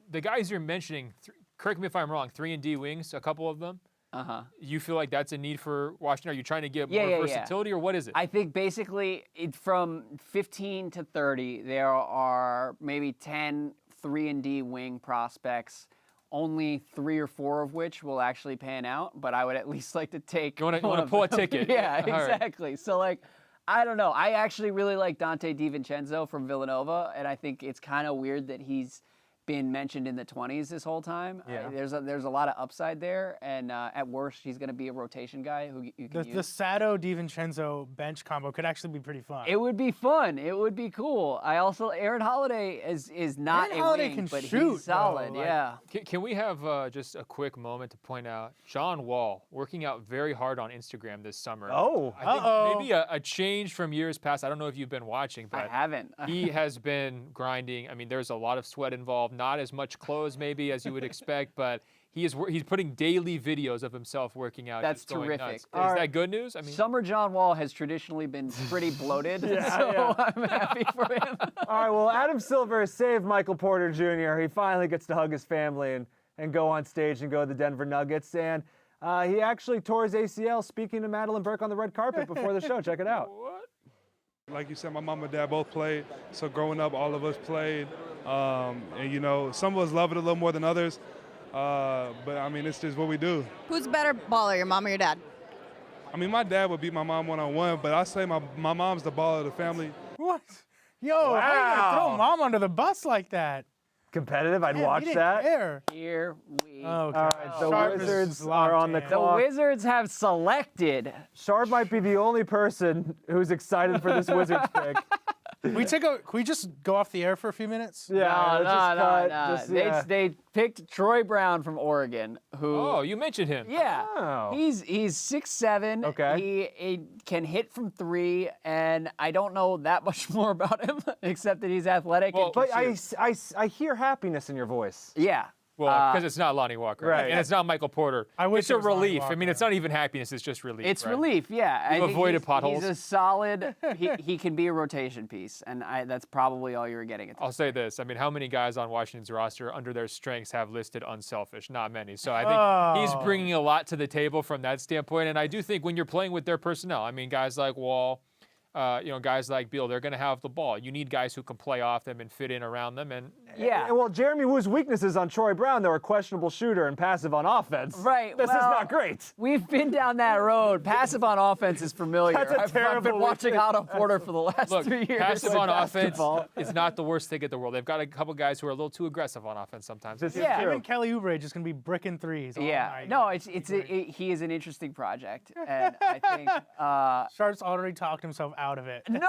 The guys you're mentioning, correct me if I'm wrong, 3-and-D wings, a couple of them. Uh-huh. You feel like that's a need for Washington? Are you trying to get Yeah, more yeah, yeah. versatility, or what is it? I think basically from 15 to 30, there are maybe 10 3-and-D wing prospects, only 3 or 4 of which will actually pan out, but I would at least like to take You want one to of pull a them. ticket? Yeah, All right. exactly. So, like, I don't know. I actually really like Dante DiVincenzo from Villanova, and I think it's kind of weird that he's been mentioned in the 20s this whole time. Yeah. There's a lot of upside there, and at worst, he's going to be a rotation guy who you can The use. Sato DiVincenzo bench combo could actually be pretty fun. It would be fun. It would be cool. I also Aaron Holiday is not Aaron a Holiday wing, can but shoot, he's solid. though, like- Yeah. Can we have just a quick moment to point out John Wall working out very hard on Instagram this summer? Oh. I think maybe a change from years past. I don't know if you've been watching, I but haven't. he has been grinding. I mean, there's a lot of sweat involved, not as much clothes maybe as you would expect, but he's putting daily videos of himself working out. That's just going terrific. nuts. All Is right. that good news? I mean, Summer John Wall has traditionally been pretty bloated, so I'm happy for him. All right, well, Adam Silver has saved Michael Porter Jr. He finally gets to hug his family and go on stage and go to the Denver Nuggets. And he actually tore his ACL speaking to Madelyn Burke on the red carpet before the show. Check it out. Like you said, my mom and dad both played, so growing up, all of us played. And, you know, some of us love it a little more than others, but, I mean, it's just what we do. Who's the better baller, your mom or your dad? I mean, my dad would beat my mom one-on-one, but I say my mom's the baller of the family. What? Yo, how are you gonna throw mom under the bus like that? Competitive, I'd Man, watch he didn't that. care. Here we Okay. All right, the Sharp is Wizards locked are on the in. The clock. Wizards have selected. Sharp might be the only person who's excited for this Wizards pick. Can we just go off the air for a few minutes? Yeah, let's just cut. They picked Troy Brown from Oregon, who. oh, you mentioned him. Yeah, Oh. he's 6'7". Okay. He can hit from 3, and I don't know that much more about him except that he's athletic. Well, and can But shoot. I hear happiness in your voice. Yeah. Well, because it's not Lonnie Walker, right. and it's not Michael Porter. I wish it's it a was Lonnie relief. I mean, Walker. it's not even happiness; it's just relief. It's right? relief, yeah. I You think avoided he's potholes. a solid. He can be a rotation piece, and that's probably all you were getting at. I'll say this. I mean, how many guys on Washington's roster under their strengths have listed unselfish? Not many. So I think he's bringing a lot to the table from that standpoint. And I do think when you're playing with their personnel, I mean, guys like Wall, guys like Beal, they're going to have the ball. You need guys who can play off them and fit in around them. And Yeah. Well, Jeremy Woo's weaknesses on Troy Brown, they were questionable shooter and passive on offense. Right. This is well, not great. We've been down that road. Passive on offense is familiar. That's a I've terrible been watching weakness. Otto Porter for the last look, 3 years. passive on offense basketball. is not the worst thing in the world. They've got a couple guys who are a little too aggressive on offense sometimes. This is Yeah. Him true. and Kelly Oubre just gonna be bricking threes. all Yeah. night. No, he is an interesting project, and I think Sharp's already talked himself out of it. no.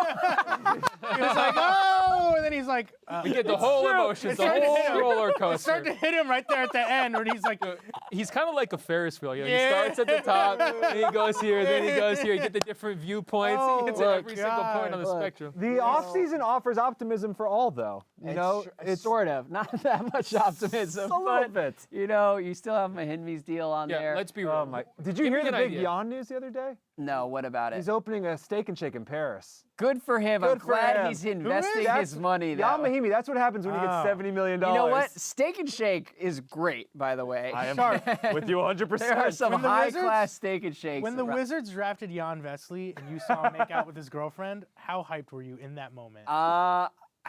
He was like, oh, and then he's like, We get the whole emotions, the whole roller It coaster. started to hit him right there at the end, where he's like, He's kind of like a Ferris wheel. You know, Yeah. He starts at the top, then he goes here, then he goes here. You get the different viewpoints. Oh, he hits at my every single point on the God. spectrum. The offseason offers optimism for all, though. You know, it's sort of not that much optimism, a little but bit. you know, you still have Mahinmi's deal on Yeah, there. let's be real. Oh my! Did you Give hear me the an big idea. yawn news the other day? No, what about it? He's opening a Steak and Shake in Paris. Good for him. I'm Good for glad him. he's investing That's- his money. Jan That way. Mahimi, that's what happens when you get Oh. $70 million. You know what? Steak and Shake is great, by the way. I am with you 100%. There are some When the high-class Wizards- steak and shakes. when the around. Wizards drafted Jan Vesley and you saw him make out with his girlfriend, how hyped were you in that moment?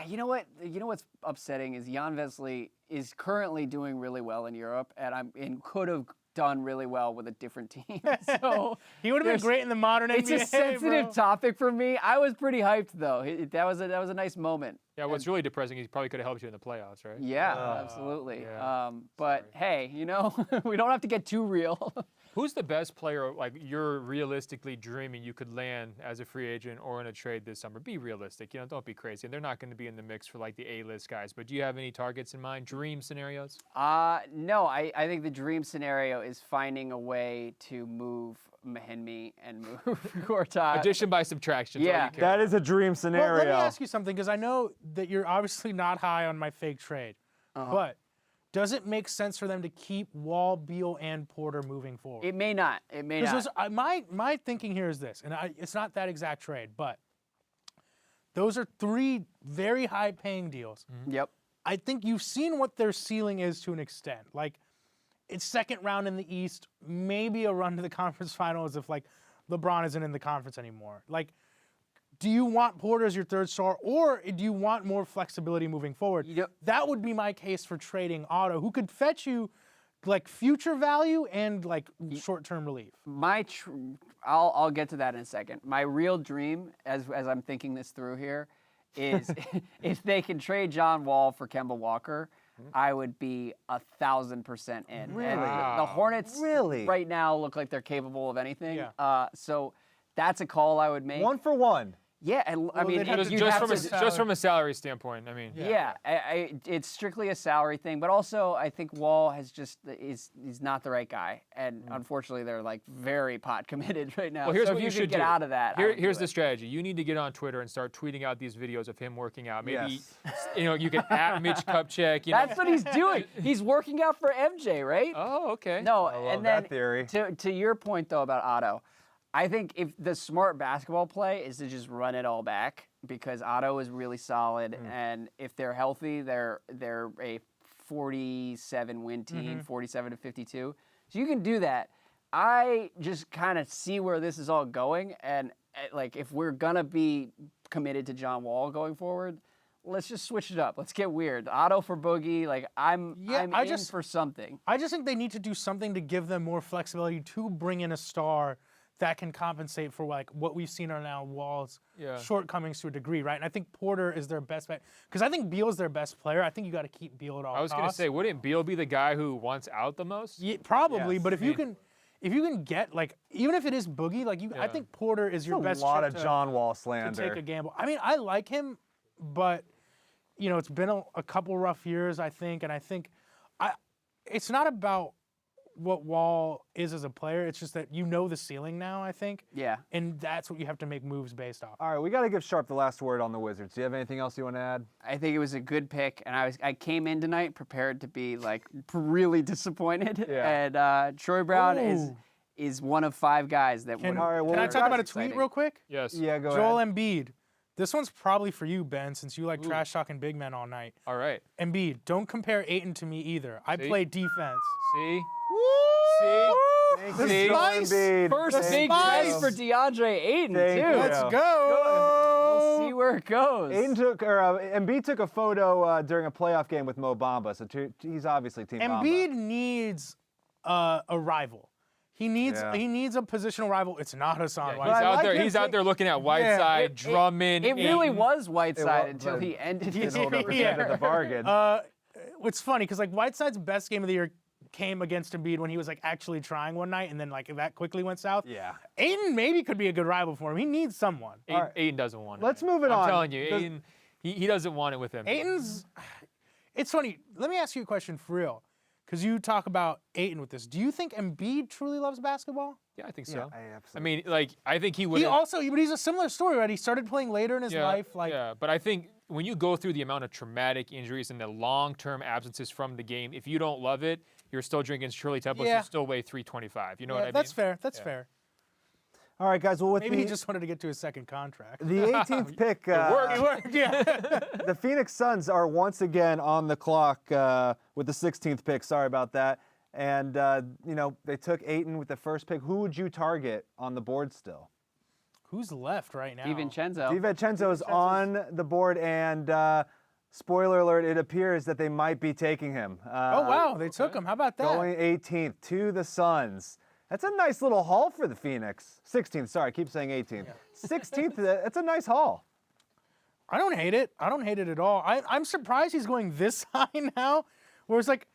You know what? You know what's upsetting is Jan Vesely is currently doing really well in Europe, and could have done really well with a different team. So he would have been great in the modern NBA. It's a sensitive topic for me. I was pretty hyped though. That was a nice moment. Yeah, what's really depressing is he probably could have helped you in the playoffs, right? Yeah, absolutely. Yeah. But hey, we don't have to get too real. Who's the best player, like, you're realistically dreaming you could land as a free agent or in a trade this summer? Be realistic, don't be crazy. And they're not going to be in the mix for, like, the A-list guys. But do you have any targets in mind, dream scenarios? No, I think the dream scenario is finding a way to move Mahinmi and move Gortat. Addition by subtraction. Yeah. That is a dream scenario. Well, let me ask you something, because I know that you're obviously not high on my fake trade. But does it make sense for them to keep Wall, Beal, and Porter moving forward? It may not. It may not. My thinking here is this, and it's not that exact trade, but those are 3 very high-paying deals. Yep. I think you've seen what their ceiling is to an extent. Like, it's second round in the East, maybe a run to the conference finals if, like, LeBron isn't in the conference anymore. Like, do you want Porter as your third star, or do you want more flexibility moving forward? That would be my case for trading Otto, who could fetch you, like, future value and, like, short-term relief. I'll get to that in a second. My real dream, as I'm thinking this through here, is if they can trade John Wall for Kemba Walker, I would be 1,000% in. Really? And the Hornets right now look like they're capable of anything. Yeah. So that's a call I would make. 1 for 1. Yeah, and I mean, just from a salary standpoint, I mean. Yeah, it's strictly a salary thing, but also I think Wall he's not the right guy, and unfortunately they're like very pot committed right now. Well, here's so what if you you should could get do. out of that. Here's the strategy. You need to get on Twitter and start tweeting out these videos of him working out. Maybe you can at Mitch Kupchak. That's what he's doing. He's working out for MJ, right? Oh, okay. No, I love and then that theory. To your point though about Otto, I think if the smart basketball play is to just run it all back, because Otto is really solid, and if they're healthy, they're a 47 win team, 47 to 52. So you can do that. I just kind of see where this is all going, and like if we're gonna be committed to John Wall going forward, let's just switch it up. Let's get weird. Otto for Boogie, like I'm in for something. I just think they need to do something to give them more flexibility to bring in a star that can compensate for, like, what we've seen are now Wall's shortcomings to a degree, right? And I think Porter is their best bet, because I think Beal's their best player. I think you got to keep Beal at all costs. I was going to say, wouldn't Beal be the guy who wants out the most? Yeah, probably, but if you can get, like, even if it is Boogie, like, I think Porter is your best. A lot of John Wall slander. To take a gamble. I mean, I like him, but it's been a couple rough years, I think, and I think it's not about what Wall is as a player. It's just that the ceiling now, I think. Yeah. And that's what you have to make moves based off. All right, we got to give Sharp the last word on the Wizards. Do you have anything else you want to add? I think it was a good pick, and I came in tonight prepared to be, like, really disappointed. Yeah. And Troy Brown is one of 5 guys that would. Can I talk about a tweet real quick? Yes. Yeah, go Joel ahead. Embiid. This one's probably for you, Ben, since you like trash talking big men all night. All right. Embiid, don't compare Ayton to me either. I play defense. See? Thank you, Joel Embiid. First big test for DeAndre Ayton, too. Let's go. We'll see where it goes. Embiid took a photo during a playoff game with Mo Bamba, so he's obviously Team Bamba. Embiid needs a rival. He needs a positional rival. It's not Hassan Whiteside. He's out there looking at Whiteside, Drummond. It really was Whiteside until he ended his career. The bargain. It's funny because, like, Whiteside's best game of the year came against Embiid when he was, like, actually trying one night, and then, like, that quickly went south. Yeah. Ayton maybe could be a good rival for him. He needs someone. Ayton doesn't want it. Let's move it on. I'm telling you, Ayton, he doesn't want it with him. It's funny. Let me ask you a question for real, because you talk about Ayton with this. Do you think Embiid truly loves basketball? Yeah, I think so. Yeah, absolutely. I mean, like, I think he would. But he's a similar story, right? He started playing later in his life. But I think when you go through the amount of traumatic injuries and the long-term absences from the game, if you don't love it, you're still drinking Shirley Temples. You still weigh 325. You know what I mean? That's fair. That's fair. All right, guys. Well, maybe he just wanted to get to his second contract. The 18th pick. It worked. Yeah. The Phoenix Suns are once again on the clock with the 16th pick. Sorry about that. And they took Ayton with the first pick. Who would you target on the board still? Who's left right now? DiVincenzo. DiVincenzo's on the board, and spoiler alert, it appears that they might be taking him. Oh, wow, they took him. How about that? Going 18th to the Suns. That's a nice little haul for the Phoenix. 16th, sorry, I keep saying 18th. 16th, that's a nice haul. I don't hate it. I don't hate it at all. I'm surprised he's going this high now, where it's like,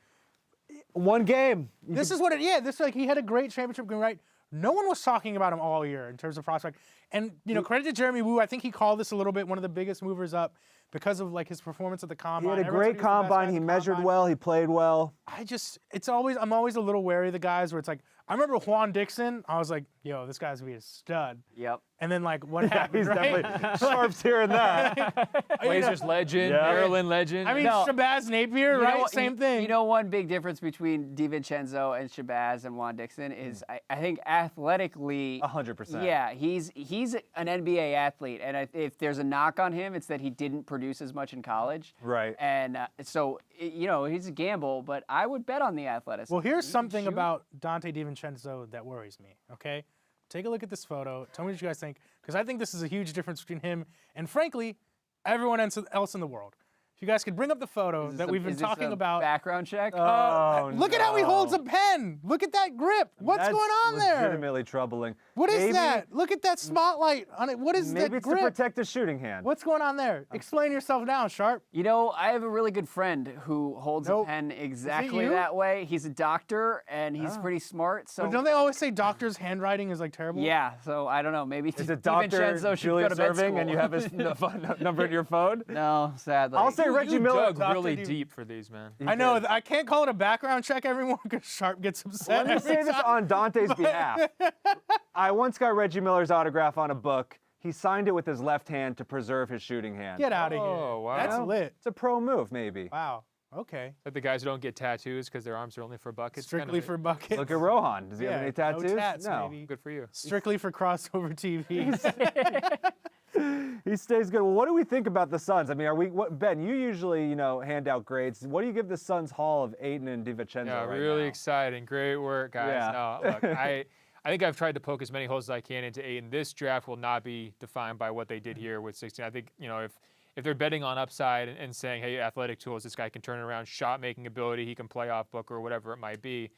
one game. This is what it, yeah, this like he had a great championship game, right? No one was talking about him all year in terms of prospect. And, you know, credit to Jeremy Woo. I think he called this a little bit one of the biggest movers up because of, like, his performance at the Combine. He had a great Combine. He measured well. He played well. I'm always a little wary of the guys where it's like, I remember Juan Dixon. I was like, yo, this guy's going to be a stud. Yep. And then, like, what happened, he's right? definitely Sharp's hearing that. Blazers legend, Maryland legend. I mean, Shabazz Napier, right? Same thing. You know, one big difference between DiVincenzo and Shabazz and Juan Dixon is, I think, athletically. 100%. Yeah, he's an NBA athlete, and if there's a knock on him, it's that he didn't produce as much in college. Right. And so, you know, he's a gamble, but I would bet on the athleticism. Well, here's something about Dante DiVincenzo that worries me, okay? Take a look at this photo. Tell me what you guys think, because I think this is a huge difference between him and, frankly, everyone else in the world. If you guys could bring up the photo that we've been talking about. Background check? Look at how he holds a pen. Look at that grip. What's That's going on there? legitimately troubling. What is that? Look at that spotlight on it. What is that grip? Maybe it's to protect the shooting hand. What's going on there? Explain yourself now, Sharp. You know, I have a really good friend who holds a pen exactly that way. He's a doctor, and he's pretty smart. So But don't they always say doctors' handwriting is like terrible? Yeah, so I don't know. Maybe is it Dr. DiVincenzo should Julius go to med Erving school. and you have his number in your phone? No, sadly. I'll say Reggie Miller. Dug really deep for these, man. I know. I can't call it a background check everyone because Sharp gets upset. Let me say this on Dante's behalf. I once got Reggie Miller's autograph on a book. He signed it with his left hand to preserve his shooting hand. Get out of here. Oh, wow. That's lit. It's a pro move, maybe. Wow. Okay. But the guys who don't get tattoos because their arms are only for buckets. Strictly for buckets. Look at Rohan. Does he have any tattoos? No tats, no. maybe. Good for you. Strictly for crossover TV. He stays good. Well, what do we think about the Suns? I mean, Ben, you usually, hand out grades. What do you give the Suns haul of Ayton and DiVincenzo really now? exciting. Great work, guys. Yeah. No, look, I think I've tried to poke as many holes as I can into Ayton. This draft will not be defined by what they did here with 16. I think, if they're betting on upside and saying, hey, athletic tools, this guy can turn it around, shot-making ability, he can play off book or whatever it might be,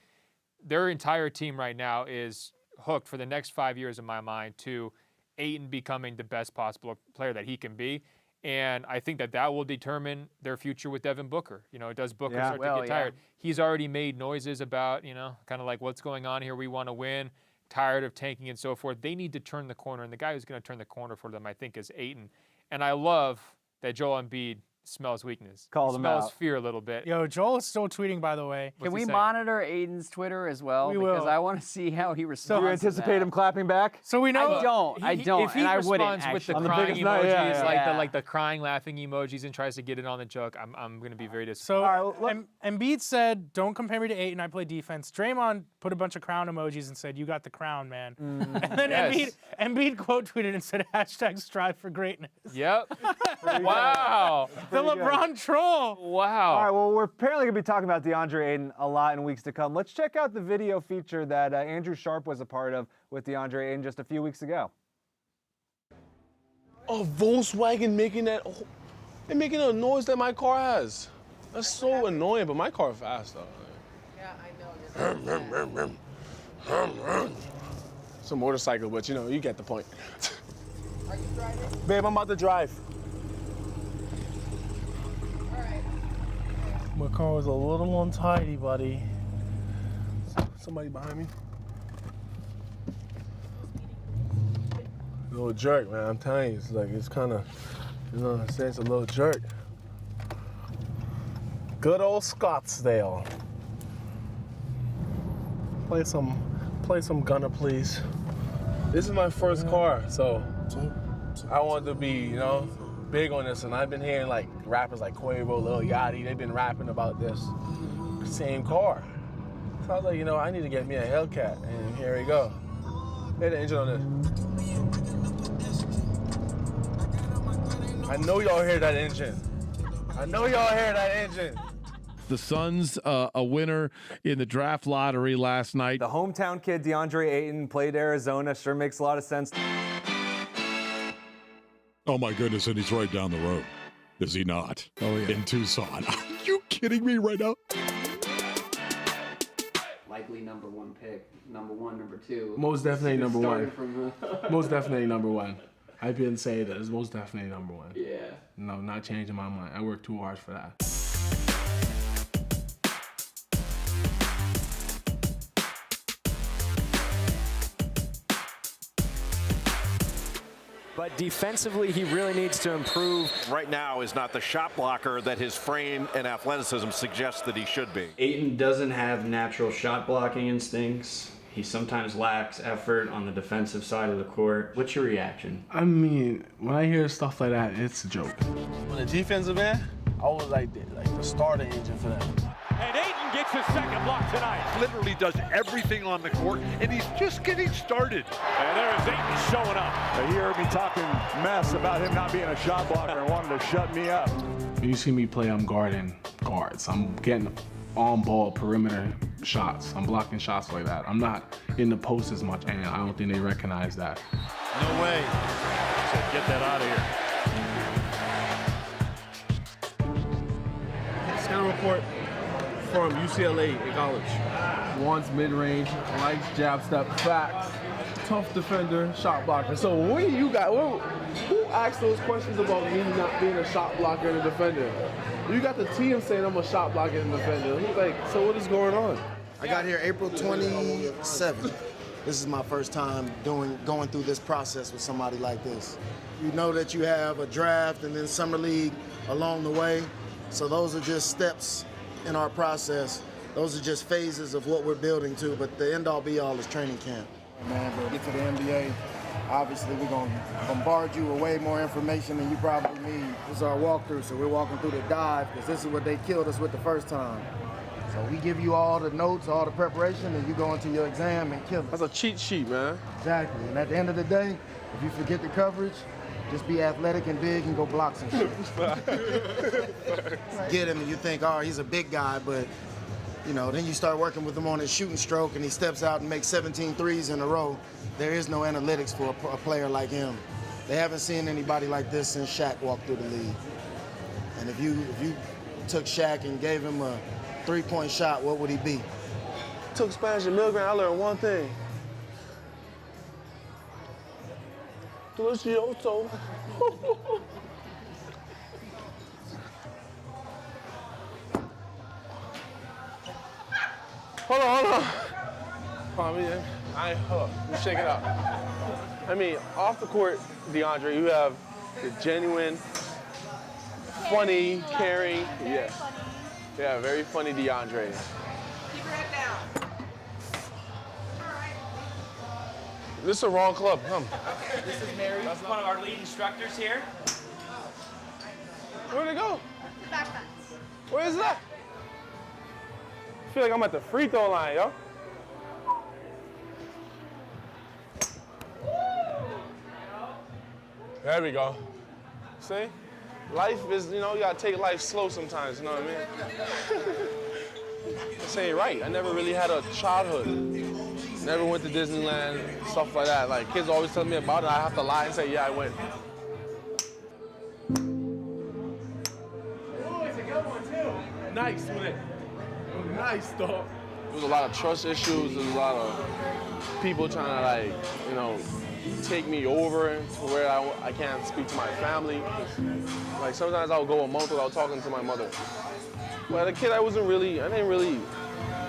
their entire team right now is hooked for the next 5 years, in my mind, to Ayton becoming the best possible player that he can be. And I think that will determine their future with Devin Booker. Does Booker start to get tired? He's already made noises about, kind of like what's going on here. We want to win, tired of tanking and so forth. They need to turn the corner. And the guy who's going to turn the corner for them, I think, is Ayton. And I love that Joel Embiid smells weakness. Smells fear a little bit. Yo, Joel is still tweeting, by the way. Can we monitor Ayton's Twitter as well? We because will. I want to see how he responds. Do you anticipate him clapping back? So we know. I don't. If he and I responds wouldn't, with the actually. crying emojis, night, like the crying, laughing emojis, and tries to get in on the joke, I'm going to be very disappointed. So All right, Embiid said, don't compare me to Ayton, I play defense. Draymond put a bunch of crown emojis and said, you got the crown, man. And then Embiid quote tweeted and said, #strive for greatness. Yep. Wow. The LeBron troll. Wow. All right, well, we're apparently going to be talking about DeAndre Ayton a lot in weeks to come. Let's check out the video feature that Andrew Sharp was a part of with DeAndre Ayton just a few weeks ago. A Volkswagen making that, they're making a noise that my car has. That's so annoying, but my car is fast though. Yeah, I know. It's a motorcycle, but you get the point. Are you driving? Babe, I'm about to drive. My car was a little untidy, buddy. Somebody behind me? A little jerk, man. I'm telling you, it's kind of, you know what I'm saying? It's a little jerk. Good old Scottsdale. Play some Gunna, please. This is my first car, so I wanted to be, big on this, and I've been hearing rappers like Quavo, Lil Yachty, they've been rapping about this same car. So I was like, I need to get me a Hellcat, and here we go. Hit the engine on this. I know y'all hear that engine. The Suns, a winner in the draft lottery last night. The hometown kid, DeAndre Ayton, played Arizona. Sure makes a lot of sense. Oh, my goodness, and he's right down the road. Is he not? Oh, yeah. In Tucson. Are you kidding me right now? Likely number 1 pick. Number 1, number 2. Most definitely number 1. From, Most definitely number 1. I've been saying that. It's most definitely number 1. Yeah. No, not changing my mind. I worked too hard for that. But defensively, he really needs to improve. Right now is not the shot blocker that his frame and athleticism suggests that he should be. Ayton doesn't have natural shot blocking instincts. He sometimes lacks effort on the defensive side of the court. What's your reaction? I mean, when I hear stuff like that, it's a joke. On the defensive end, I was like the starter engine for them. And Ayton gets his second block tonight. Literally does everything on the court, and he's just getting started. And there is Ayton showing up. You heard me talking mess about him not being a shot blocker and wanting to shut me up. When you see me play, I'm guarding guards. I'm getting on-ball perimeter shots. I'm blocking shots like that. I'm not in the post as much, and I don't think they recognize that. No way. So get that out of here. Scout report from UCLA in college. Wants mid-range, likes jab step, facts, tough defender, shot blocker. So what do you got? Who asked those questions about me not being a shot blocker and a defender? You got the team saying I'm a shot blocker and a defender. Who's like, so what is going on? I got here April 27th. This is my first time going through this process with somebody like this. You know that you have a draft and then summer league along the way. So those are just steps in our process. Those are just phases of what we're building to, but the end-all be-all is training camp. Man, but get to the NBA, obviously we're going to bombard you with way more information than you probably need. This is our walkthrough, so we're walking through the dive because this is what they killed us with the first time. So we give you all the notes, all the preparation, and you go into your exam and kill it. That's a cheat sheet, man. Exactly, and at the end of the day, if you forget the coverage, just be athletic and big and go block some shit. Get him and you think, oh, he's a big guy, but you know, then you start working with him on his shooting stroke and he steps out and makes 17 threes in a row. There is no analytics for a player like him. They haven't seen anybody like this since Shaq walked through the league. And if you took Shaq and gave him a three-point shot, what would he be? Took Spanish and Milgram, I learned one thing. Delicioso. Hold on. Hold on, let me shake it out. I mean, off the court, DeAndre, you have the genuine, funny, caring, yeah, very funny DeAndre. Keep your head down. This is the wrong club, come. This is Mary, one of our lead instructors here. Where'd it go? Back fence. Where is that? I feel like I'm at the free throw line, yo. There we go. See? Life is, you gotta take life slow sometimes, you know what I mean? This ain't right. I never really had a childhood. Never went to Disneyland, stuff like that. Like, kids always tell me about it. I have to lie and say, yeah, I went. Oh, it's a good one, too. Nice with it. Nice, dog. There was a lot of trust issues. There was a lot of people trying to, take me over to where I can't speak to my family. Like, sometimes I would go a month without talking to my mother. But as a kid, I didn't really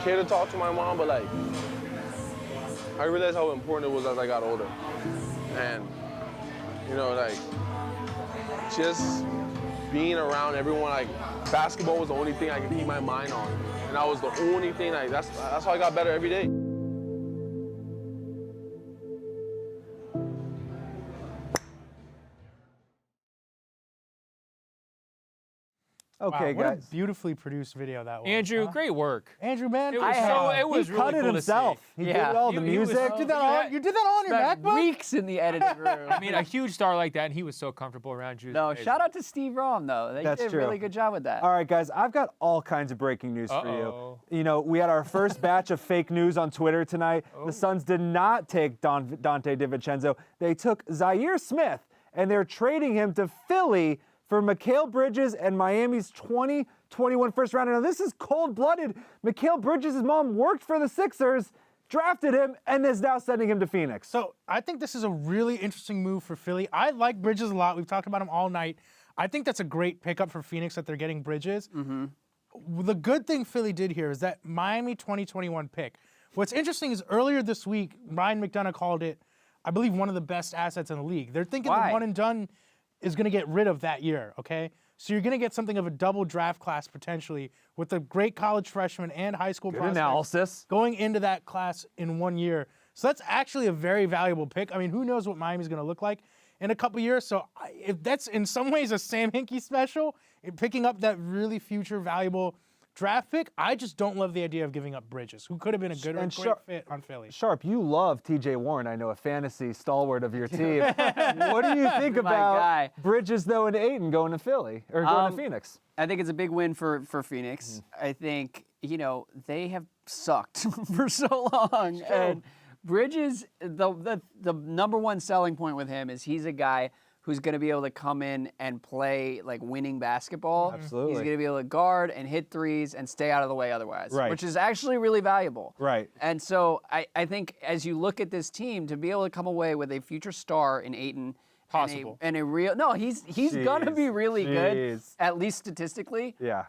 care to talk to my mom, but I realized how important it was as I got older. And, just being around everyone, basketball was the only thing I could keep my mind on. And that was the only thing, that's how I got better every day. Okay, wow, what guys. a beautifully produced video that was. Andrew, great work. Andrew, man. It was he really cut it cool himself. to see. He did all the music. You did that all on your Spent MacBook? weeks in the editing room. I mean, a huge star like that, and he was so comfortable around you. No, shout out to Steve Rom, though. They That's did a true. really good job with that. All right, guys, I've got all kinds of breaking news for you. We had our first batch of fake news on Twitter tonight. The Suns did not take Dante DiVincenzo. They took Zaire Smith. and they're trading him to Philly for Mikal Bridges and Miami's 2021 first rounder. Now, this is cold-blooded. Mikal Bridges' mom worked for the Sixers, drafted him, and is now sending him to Phoenix. So I think this is a really interesting move for Philly. I like Bridges a lot. We've talked about him all night. I think that's a great pickup for Phoenix that they're getting Bridges. The good thing Philly did here is that Miami 2021 pick. What's interesting is earlier this week, Ryan McDonough called it, I believe, one of the best assets in the league. They're thinking the one and done is going to get rid of that year, okay? So you're going to get something of a double draft class potentially with a great college freshman and high school prospects analysis going into that class in 1 year. So that's actually a very valuable pick. I mean, who knows what Miami's going to look like in a couple years. So if that's in some ways a Sam Hinkie special, picking up that really future valuable draft pick, I just don't love the idea of giving up Bridges, who could have been a good great fit on Philly. Sharp, you love TJ Warren, I know, a fantasy stalwart of your team. What do you think about Bridges, though, and Ayton going to Philly, or going to Phoenix? I think it's a big win for Phoenix. I think, they have sucked for so long. And Bridges, the number one selling point with him is he's a guy who's going to be able to come in and play like winning basketball. Absolutely. He's going to be able to guard and hit threes and stay out of the way otherwise, right, which is actually really valuable. Right. And so I think as you look at this team, to be able to come away with a future star in Ayton, possible, and a real he's going to be really good, at least statistically. Yeah.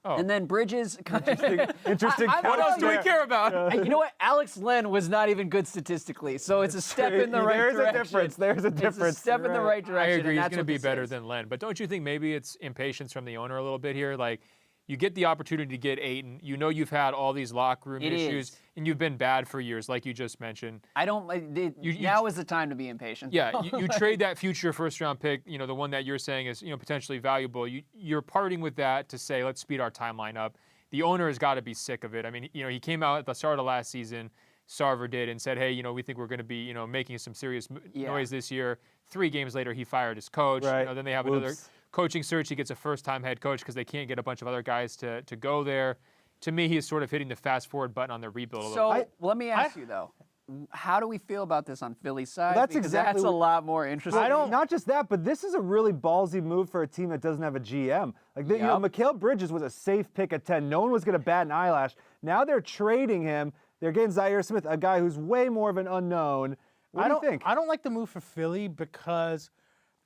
Oh. And then Bridges. Interesting. What else do we care about? You know what? Alex Len was not even good statistically, so it's a step in the right direction. There's a difference. There's a difference. It's a step in the right direction. I agree. He's That's going to be this better is. than Len. But don't you think maybe it's impatience from the owner a little bit here? Like, you get the opportunity to get Ayton. You know you've had all these locker room issues, and you've been bad for years, like you just mentioned. Now is the time to be impatient. Yeah, you trade that future first-round pick, the one that you're saying is potentially valuable. You're parting with that to say, let's speed our timeline up. The owner has got to be sick of it. I mean, he came out at the start of last season, Sarver did, and said, hey, we think we're going to be, making some serious noise this year. 3 games later, he fired his coach. Right. Then they have another coaching search. He gets a first-time head coach because they can't get a bunch of other guys to go there. To me, he's sort of hitting the fast-forward button on the rebuild a little bit. So let me ask you, though. How do we feel about this on Philly's side? That's because exactly that's a lot more interesting. Not just that, but this is a really ballsy move for a team that doesn't have a GM. Like, Mikal Bridges was a safe pick at 10. No one was going to bat an eyelash. Now they're trading him. They're getting Zaire Smith, a guy who's way more of an unknown. What do you think? I don't like the move for Philly because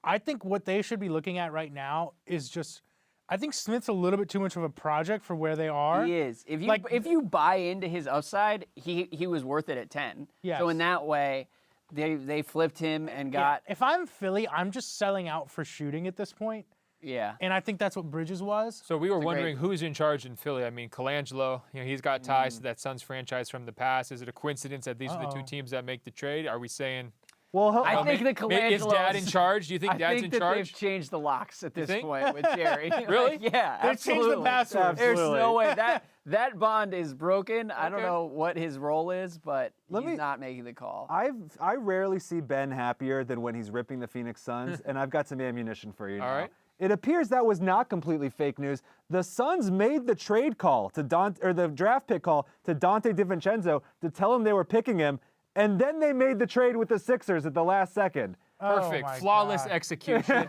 I think what they should be looking at right now is just, I think Smith's a little bit too much of a project for where they are. He is. If you buy into his upside, he was worth it at 10. Yes. So in that way, they flipped him and got. If I'm Philly, I'm just selling out for shooting at this point. Yeah. And I think that's what Bridges was. So we were wondering who's in charge in Philly. I mean, Colangelo, he's got ties to that Suns franchise from the past. Is it a coincidence that these are the 2 teams that make the trade? Are we saying? Well, I think the Colangelo is Dad in charge? Do you think Dad's in charge? I think they've changed the locks at this point with Jerry. Really? Yeah, they've absolutely. changed the password. There's no way that bond is broken. I don't know what his role is, but he's not making the call. I rarely see Ben happier than when he's ripping the Phoenix Suns, and I've got some ammunition for you now. All right. It appears that was not completely fake news. The Suns made the trade call to the draft pick call to Dante DiVincenzo to tell him they were picking him, and then they made the trade with the Sixers at the last second. Perfect. Flawless execution.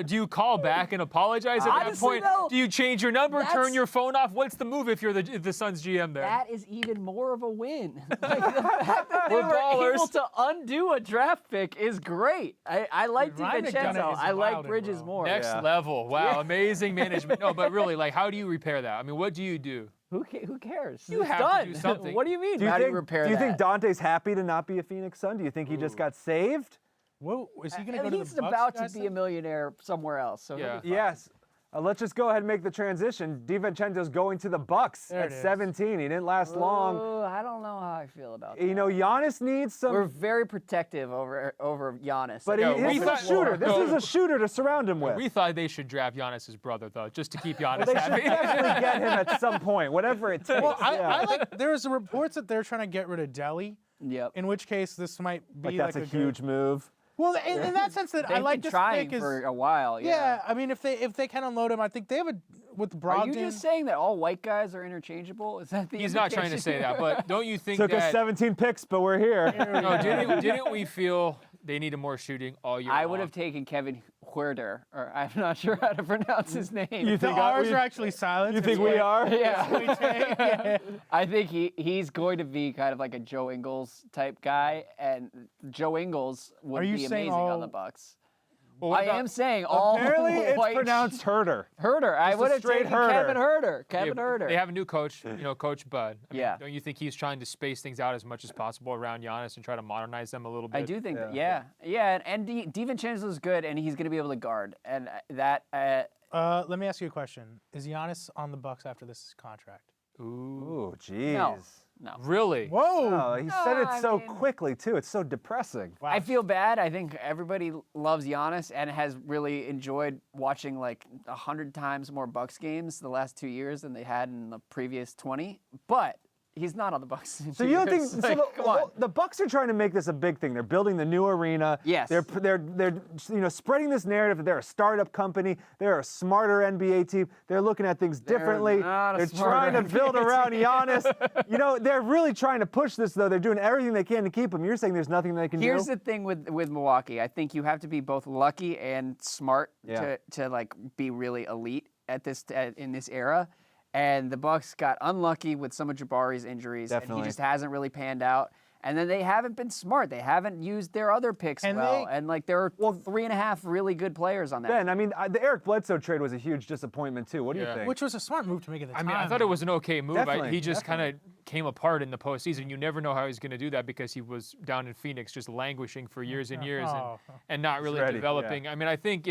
Do you call back and apologize at that point? Though, do you change your number, turn your phone off? What's the move if you're the Suns GM there? That is even more of a win. Like, the fact that they were able to undo a draft pick is great. I like DiVincenzo. I like Bridges more. Next level. Wow, amazing management. No, but really, how do you repair that? I mean, what do you do? Who cares? You it's have done. to do something. What do you mean? Do you repair you think Dante's happy to not be a Phoenix Sun? Do you think he just got saved? Whoa, is he going to go to the Bucks? He's about to be a millionaire somewhere else. So yes. Let's just go ahead and make the transition. DiVincenzo's going to the Bucks at 17. He didn't last long. I don't know how I feel about that. Giannis needs some. We're very protective over Giannis. But he's a shooter. This is a shooter to surround him with. We thought they should draft Giannis' brother, though, just to keep Giannis they happy. should definitely get him at some point, whatever it takes. Well, there's reports that they're trying to get rid of Delly. Yep. In which case, this might be that's a huge move. Well, in that sense, that I like this trying pick for a while. Yeah, I mean, if they can unload him, I think they have with Brogdon. Are you just saying that all white guys are interchangeable? Is that the? He's not trying to say that, but don't you think Took that us 17 picks, but we're here. No, didn't we feel they needed more shooting all year. I would have taken Kevin Huerter, or I'm not sure how to pronounce his name. You think ours are actually silent? You think we are? Yeah. I think he's going to be kind of like a Joe Ingles type guy, and Joe Ingles would be amazing on the Bucks. Well, I am saying all Apparently it's white pronounced Herder. Herder. I Just a would have straight taken Herder. Kevin Herder. Kevin Herder. They have a new coach, Coach Bud. I mean, Yeah. don't you think he's trying to space things out as much as possible around Giannis and try to modernize them a little bit? I do think that, yeah. And DiVincenzo's good, and he's going to be able to guard. And that. Let me ask you a question: is Giannis on the Bucks after this contract? Ooh, jeez. No. Really? Whoa. No, he said it so quickly, too. It's so depressing. Wow. I feel bad. I think everybody loves Giannis and has really enjoyed watching like 100 times more Bucks games the last 2 years than they had in the previous 20. But he's not on the Bucks. So you don't think the Bucks are trying to make this a big thing? They're building the new arena. Yes. They're spreading this narrative that they're a startup company. They're a smarter NBA team. They're looking at things differently. They're trying to build around Giannis. They're really trying to push this though. They're doing everything they can to keep him. You're saying there's nothing they can do. Here's the thing with Milwaukee. I think you have to be both lucky and smart to like be really elite at this in this era. And the Bucks got unlucky with some of Jabari's injuries, and he just hasn't really panned out. And then they haven't been smart. They haven't used their other picks and there are 3.5 really good players on that. Ben, I mean, the Eric Bledsoe trade was a huge disappointment too. What do you think? Which was a smart move to make at the time. I mean, I thought it was an okay move. He just kind Definitely. of came apart in the postseason. You never know how he's going to do that because he was down in Phoenix just languishing for years and years and not really developing. I mean, I think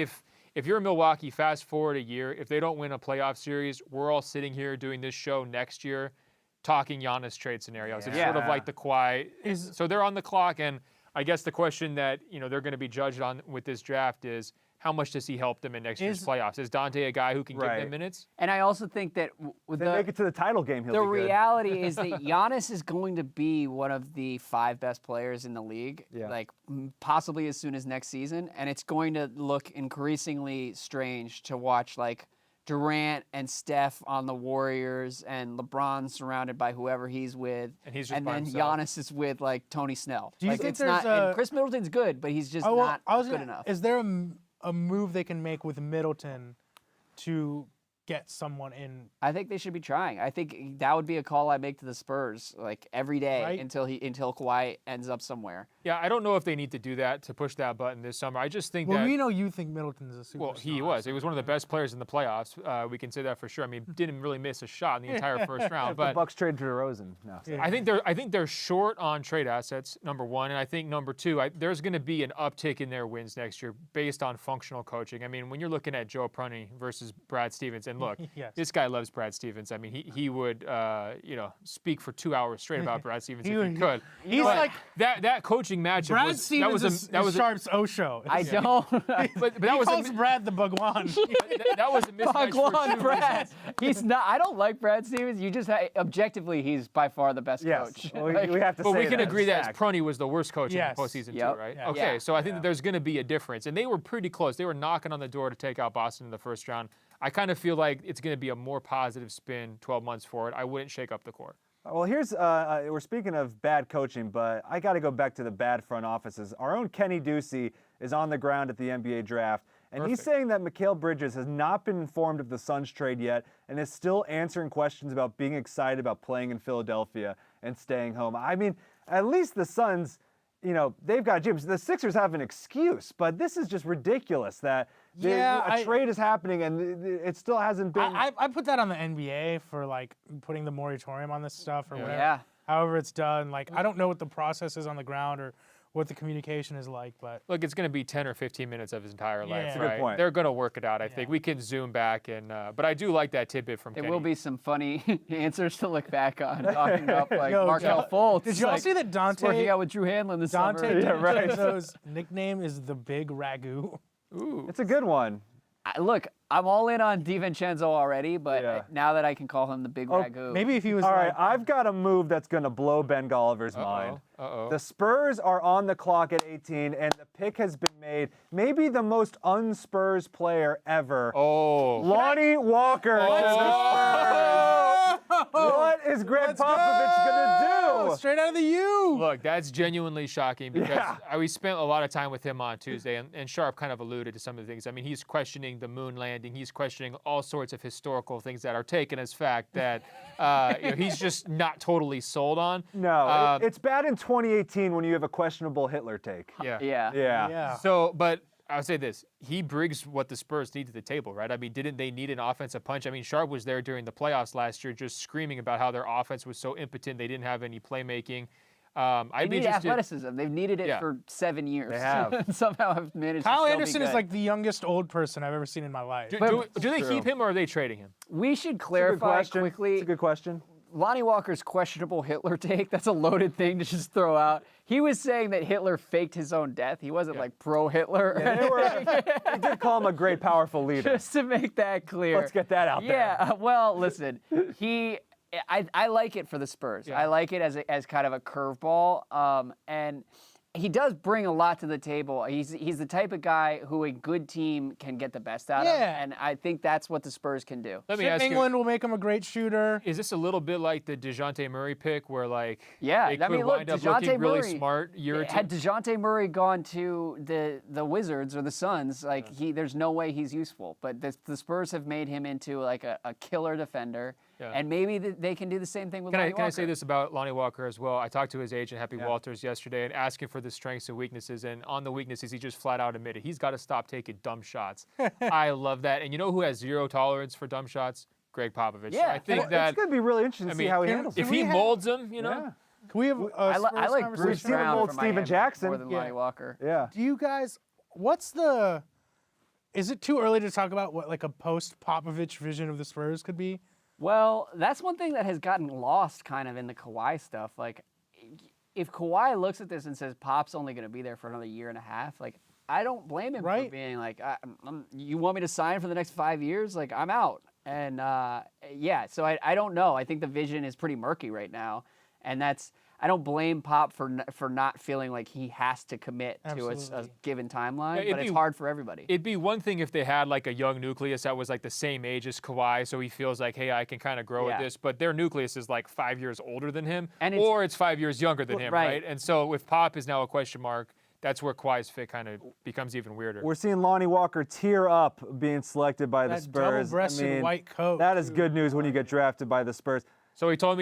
if you're Milwaukee, fast forward a year, if they don't win a playoff series, we're all sitting here doing this show next year talking Giannis trade scenarios. It's sort of like the Kawhi. So they're on the clock, and I guess the question that they're going to be judged on with this draft is how much does he help them in next year's playoffs? Is Dante a guy who can give them minutes? And I also think that if they make it to the title game, he'll be good. The reality is that Giannis is going to be one of the 5 best players in the league, like possibly as soon as next season. And it's going to look increasingly strange to watch like Durant and Steph on the Warriors and LeBron surrounded by whoever he's with. And then Giannis is with like Tony Snell. Do you think there's and Chris Middleton's good, but he's just not good enough. Is there a move they can make with Middleton to get someone in? I think they should be trying. I think that would be a call I make to the Spurs like every day until Kawhi ends up somewhere. Yeah, I don't know if they need to do that to push that button this summer. I just think we know you think Middleton's a superstar. Well, he was. He was one of the best players in the playoffs. We can say that for sure. I mean, didn't really miss a shot in the entire first round. But the Bucks trade DeRozan. No. I think they're short on trade assets. Number one, and I think number two, there's going to be an uptick in their wins next year based on functional coaching. I mean, when you're looking at Joe Prunty versus Brad Stevens, and look, this guy loves Brad Stevens. I mean, he would speak for 2 hours straight about Brad Stevens if he could. He's like that coaching matchup. That was Sharp's Osho. I don't. but that he was calls Brad the Bhagwan. that was a mismatch Bhagwan Brad. He's not. I don't like Brad Stevens. You just objectively, he's by far the best coach. Well, we have to. But say we can that. agree that Prunty was the worst coach in the postseason too, right? Yep. Okay, so I think that there's going to be a difference, and they were pretty close. They were knocking on the door to take out Boston in the first round. I kind of feel like it's going to be a more positive spin 12 months forward. I wouldn't shake up the court. Well, here's we're speaking of bad coaching, but I got to go back to the bad front offices. Our own Kenny Ducey is on the ground at the NBA draft, and he's saying that Mikal Bridges has not been informed of the Suns trade yet and is still answering questions about being excited about playing in Philadelphia and staying home. I mean, at least the Suns, they've got gyms. The Sixers have an excuse, but this is just ridiculous that a trade is happening and it still hasn't been. I put that on the NBA for like putting the moratorium on this stuff or whatever. Yeah. However it's done. Like I don't know what the process is on the ground or what the communication is like, but look, it's going to be 10 or 15 minutes of his entire life, That's a right? good point. They're going to work it out, I think. We can zoom back, and but I do like that tidbit from Kenny. There will be some funny answers to look back on, talking about like Markelle Fultz. Did y'all see that Dante working out with Drew Hanlon this summer? Dante's nickname is the Big Ragu. Ooh, it's a good one. Look, I'm all in on DiVincenzo already, but now that I can call him the Big Ragu. Maybe if he was all right, I've got a move that's going to blow Ben Golliver's mind. The Spurs are on the clock at 18, and the pick has been made. Maybe the most un-Spurs player ever. Oh. Lonnie Walker. Oh. What is Greg Popovich going to do? Straight out of the U. Look, that's genuinely shocking because we spent a lot of time with him on Tuesday, and Sharp kind of alluded to some of the things. I mean, he's questioning the moon landing. He's questioning all sorts of historical things that are taken as fact that he's just not totally sold on. No, it's bad in 2018 when you have a questionable Hitler take. Yeah. So, but I would say this. He brings what the Spurs need to the table, right? I mean, didn't they need an offensive punch? I mean, Sharp was there during the playoffs last year just screaming about how their offense was so impotent. They didn't have any playmaking. They need athleticism. They've needed it for 7 years. They have. Somehow have managed Kyle to still Anderson be is good. like the youngest old person I've ever seen in my life. Do they keep him or are they trading him? We should clarify quickly. It's a good question. Lonnie Walker's questionable Hitler take, that's a loaded thing to just throw out. He was saying that Hitler faked his own death. He wasn't like pro-Hitler. He did call him a great, powerful leader. Just to make that clear. Let's get that out there. Yeah, well, listen, I like it for the Spurs. I like it as kind of a curveball, and he does bring a lot to the table. He's the type of guy who a good team can get the best out of, and I think that's what the Spurs can do. Let me ask England will make him a great shooter. Is this a little bit like the DeJounte Murray pick where they I could mean, look, wind up DeJounte looking really Murray, smart year or two? Had DeJounte Murray gone to the Wizards or the Suns, there's no way he's useful. But the Spurs have made him into like a killer defender. And maybe they can do the same thing with Lonnie Walker. Can I say this about Lonnie Walker as well? I talked to his agent, Happy Walters, yesterday and asked him for the strengths and weaknesses. And on the weaknesses, he just flat out admitted he's got to stop taking dumb shots. I love that. And you know who has zero tolerance for dumb shots? Greg Popovich. Yeah, so I think that it's going to be really interesting to see how he handles it. If he molds them, you know. Yeah. Can we have I like Bruce Brown mold from Steven Miami Jackson more than Lonnie Walker. Yeah. Do you guys? Is it too early to talk about what like a post-Popovich vision of the Spurs could be? Well, that's one thing that has gotten lost kind of in the Kawhi stuff. Like, if Kawhi looks at this and says Pop's only going to be there for another year and a half, like, I don't blame him for being like, you want me to sign for the next 5 years? Like, I'm out. And, so I don't know. I think the vision is pretty murky right now. And I don't blame Pop for not feeling like he has to commit to a given timeline, but it's hard for everybody. It'd be one thing if they had like a young nucleus that was like the same age as Kawhi, so he feels like, hey, I can kind of grow with this, but their nucleus is like 5 years older than him, or it's 5 years younger than him, right? And so if Pop is now a question mark, that's where Kawhi's fit kind of becomes even weirder. We're seeing Lonnie Walker tear up being selected by the Spurs. Double-breasted white coat. That is good news when you get drafted by the Spurs. So he told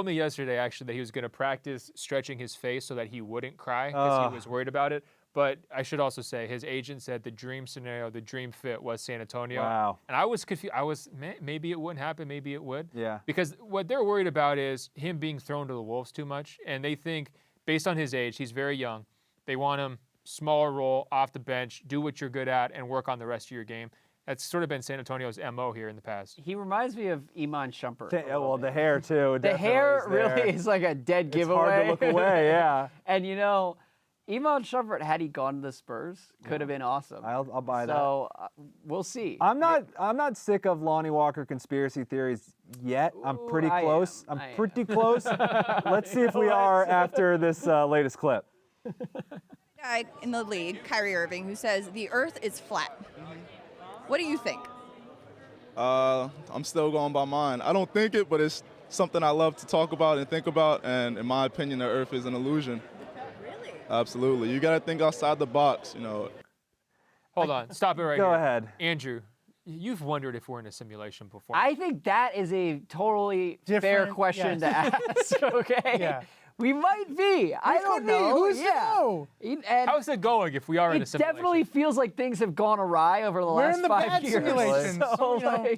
me yesterday actually that he was going to practice stretching his face so that he wouldn't cry because he was worried about it. But I should also say his agent said the dream scenario, the dream fit was San Antonio. Wow. And I was confused. Maybe it wouldn't happen, maybe it would. Yeah. Because what they're worried about is him being thrown to the Wolves too much, and they think based on his age, he's very young. They want him smaller role, off the bench, do what you're good at, and work on the rest of your game. That's sort of been San Antonio's MO here in the past. He reminds me of Iman Shumpert. Well, the hair, too. The hair really is like a dead giveaway. It's hard to look away, yeah. And, Iman Shumpert, had he gone to the Spurs, could have been awesome. I'll buy that. So, we'll see. I'm not sick of Lonnie Walker conspiracy theories yet. I'm pretty close. I'm pretty close. Let's see if we are after this latest clip. Guy in the league, Kyrie Irving, who says the Earth is flat. What do you think? I'm still going by mine. I don't think it, but it's something I love to talk about and think about. And in my opinion, the Earth is an illusion. Really? Absolutely. You got to think outside the box, Hold on. Stop it right Go here. ahead. Andrew, you've wondered if we're in a simulation before. I think that is a totally fair question to ask, okay? Yeah. We might be. I don't know. Who's to know? How's it going if we are in a simulation? It definitely feels like things have gone away over the last 5 years. Simulations. So,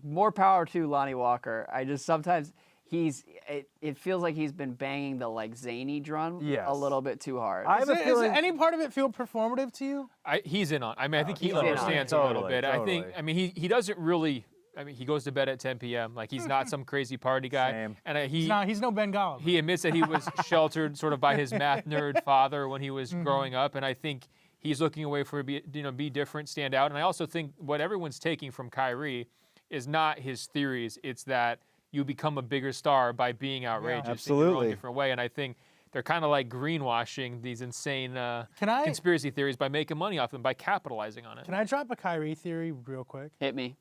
more power to Lonnie Walker. I just sometimes it feels like he's been banging the zany drum a little bit too hard. Does any part of it feel performative to you? He's in on. I think he he's understands a little bit. Totally. He doesn't really. He goes to bed at 10 p.m. Like, he's not some crazy party guy. Same. And he's no Ben Golliver. He admits that he was sheltered sort of by his math nerd father when he was growing up. And I think he's looking away for be different, stand out. And I also think what everyone's taking from Kyrie is not his theories. It's that you become a bigger star by being outrageous in your own different way. And I think they're kind of like greenwashing these insane conspiracy theories by making money off them, by capitalizing on it. Can I drop a Kyrie theory real quick? Hit me.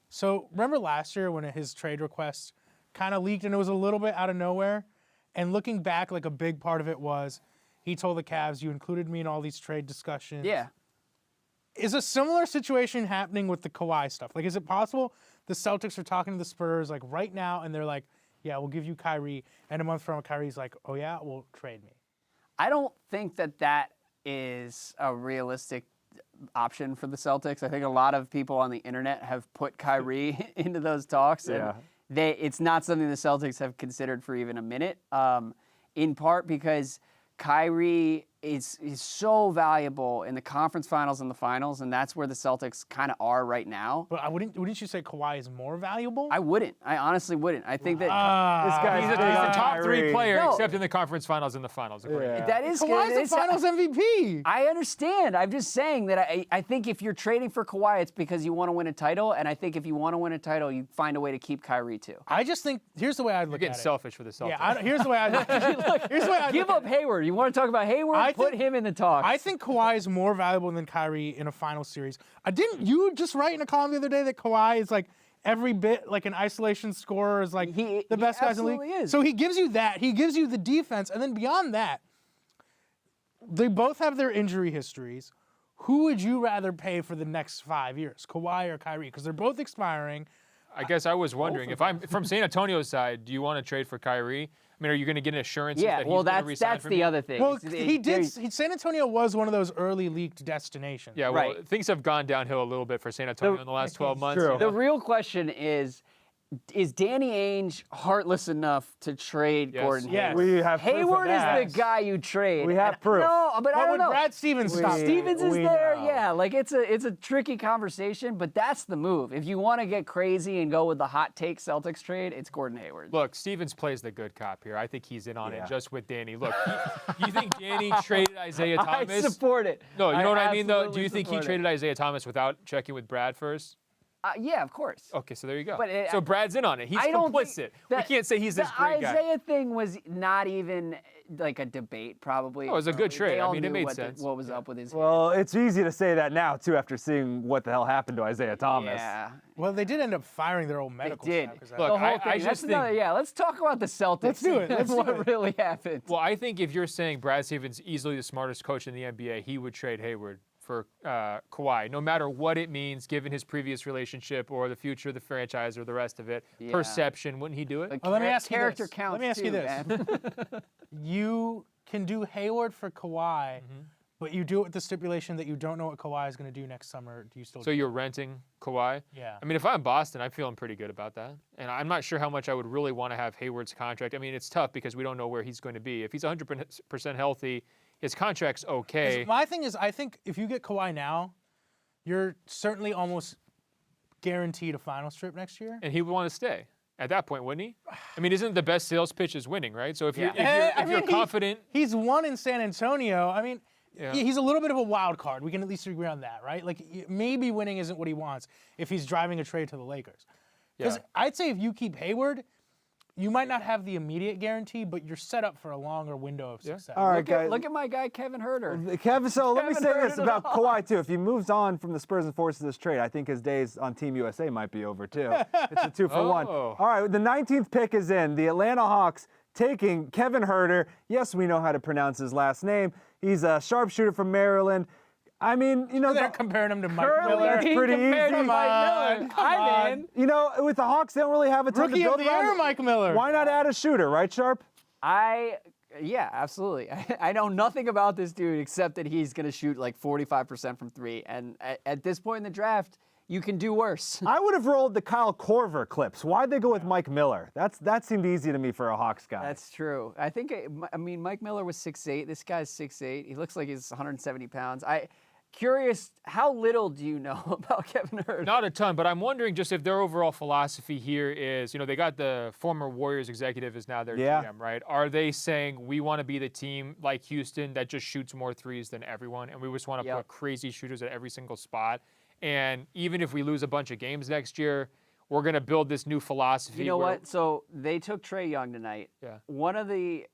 So remember last year when his trade request kind of leaked and it was a little bit out of nowhere? And looking back, like a big part of it was he told the Cavs, you included me in all these trade discussions. Yeah. Is a similar situation happening with the Kawhi stuff? Like, is it possible the Celtics are talking to the Spurs like right now and they're like, yeah, we'll give you Kyrie, and a month from now, Kyrie's like, oh yeah, well, trade me. I don't think that is a realistic option for the Celtics. I think a lot of people on the internet have put Kyrie into those talks, and it's not something the Celtics have considered for even a minute, in part because Kyrie is so valuable in the conference finals and the finals, and that's where the Celtics kind of are right now. But wouldn't you say Kawhi is more valuable? I wouldn't. I honestly wouldn't. I think that this guy's he's a top 3 player, except in the conference finals and the finals. Yeah. That is Kawhi's the finals MVP. I understand. I'm just saying that I think if you're trading for Kawhi, it's because you want to win a title, and I think if you want to win a title, you find a way to keep Kyrie too. I just think here's the way I look at it. You're getting selfish for the Celtics. Yeah, here's the way I look at it. Here's the way I Give up Hayward. You want to talk about Hayward? Put him in the talk. I think Kawhi is more valuable than Kyrie in a final series. Didn't you just write in a column the other day that Kawhi is like every bit like an isolation scorer, is like the best guys in the league? Is. So he gives you that. He gives you the defense, and then beyond that, they both have their injury histories. Who would you rather pay for the next 5 years, Kawhi or Kyrie? Because they're both expiring. I guess I was wondering, if I'm from San Antonio's side, do you want to trade for Kyrie? I mean, are you going to get an assurance that he's going to resign that's from the you? other thing. Well, San Antonio was one of those early leaked destinations. Yeah, well, things have gone downhill a little bit for San Antonio in the last 12 months. True. The real question is Danny Ainge heartless enough to trade Gordon Hayward? We have proof Hayward of that. is the guy you trade. We have proof. No, but I don't know. Brad Stevens stop? Stevens is there, know. yeah. Like it's a tricky conversation, but that's the move. If you want to get crazy and go with the hot take Celtics trade, it's Gordon Hayward. Look, Stevens plays the good cop here. I think he's in on it just with Danny. Look, you think Danny traded Isaiah Thomas? I support it. No, you know what I mean, though? Do you think he support it. traded Isaiah Thomas without checking with Brad first? Yeah, of course. Okay, so there you go. But so Brad's in on it. He's I don't complicit. think We can't say he's this great guy. The Isaiah thing was not even like a debate, probably. No, it was a good trade. They all I mean, it knew made what sense. what was up with his Well, it's easy to say that now, too, after seeing what the hell happened to Isaiah Thomas. Yeah. Well, they did end up firing their old medical They did. staff. 'cause of Look, The whole I thing. just That's think. another, let's talk about the Celtics. Let's do it. Let's do what it. really happened. Well, I think if you're saying Brad Stevens easily the smartest coach in the NBA, he would trade Hayward for Kawhi, no matter what it means, given his previous relationship or the future of the franchise or the rest of it. Yeah. Perception, wouldn't he do it? Well, let me ask you character this. counts Let me ask you too, this. man. You can do Hayward for Kawhi, but you do it with the stipulation that you don't know what Kawhi is going to do next summer. Do you still? So you're renting Kawhi? Yeah. I mean, if I'm Boston, I'm feeling pretty good about that. And I'm not sure how much I would really want to have Hayward's contract. I mean, it's tough because we don't know where he's going to be. If he's 100% healthy, his contract's okay. My thing is, I think if you get Kawhi now, you're certainly almost guaranteed a finals trip next year. And he would want to stay at that point, wouldn't he? I mean, isn't the best sales pitch is winning, right? So if you're confident, he's won in San Antonio. I mean, he's a little bit of a wild card. We can at least agree on that, right? Like maybe winning isn't what he wants if he's driving a trade to the Lakers. Because I'd say if you keep Hayward, you might not have the immediate guarantee, but you're set up for a longer window of success. All right, guys. Look at my guy Kevin Huerter. Kevin, so let me Kevin say heard this it about all. Kawhi, too. If he moves on from the Spurs and forces this trade, I think his days on Team USA might be over, too. It's a 2-for-1. Oh. All right, the 19th pick is in. The Atlanta Hawks taking Kevin Huerter. Yes, we know how to pronounce his last name. He's a sharpshooter from Maryland. I mean, you know, They're comparing him to Mike Currently Miller. That's pretty compared easy. to Mike Miller. Hi, man. You know, with the Hawks, they don't really have a ton Rookie to of build the around. year, Mike Miller. Why not add a shooter, right, Sharp? Yeah, absolutely. I know nothing about this dude except that he's going to shoot like 45% from three. And at this point in the draft, you can do worse. I would have rolled the Kyle Korver clips. Why'd they go with Mike Miller? That seemed easy to me for a Hawks guy. That's true. I mean, Mike Miller was 6'8". This guy's 6'8". He looks like he's 170 pounds. Curious, how little do you know about Kevin Huerter? Not a ton, but I'm wondering just if their overall philosophy here is, you know, they got the former Warriors executive is now their GM, right? Are they saying we want to be the team like Houston that just shoots more threes than everyone, and we just want to put crazy shooters at every single spot? And even if we lose a bunch of games next year, we're going to build this new philosophy. You know what? So they took Trae Young tonight. Yeah. One of the,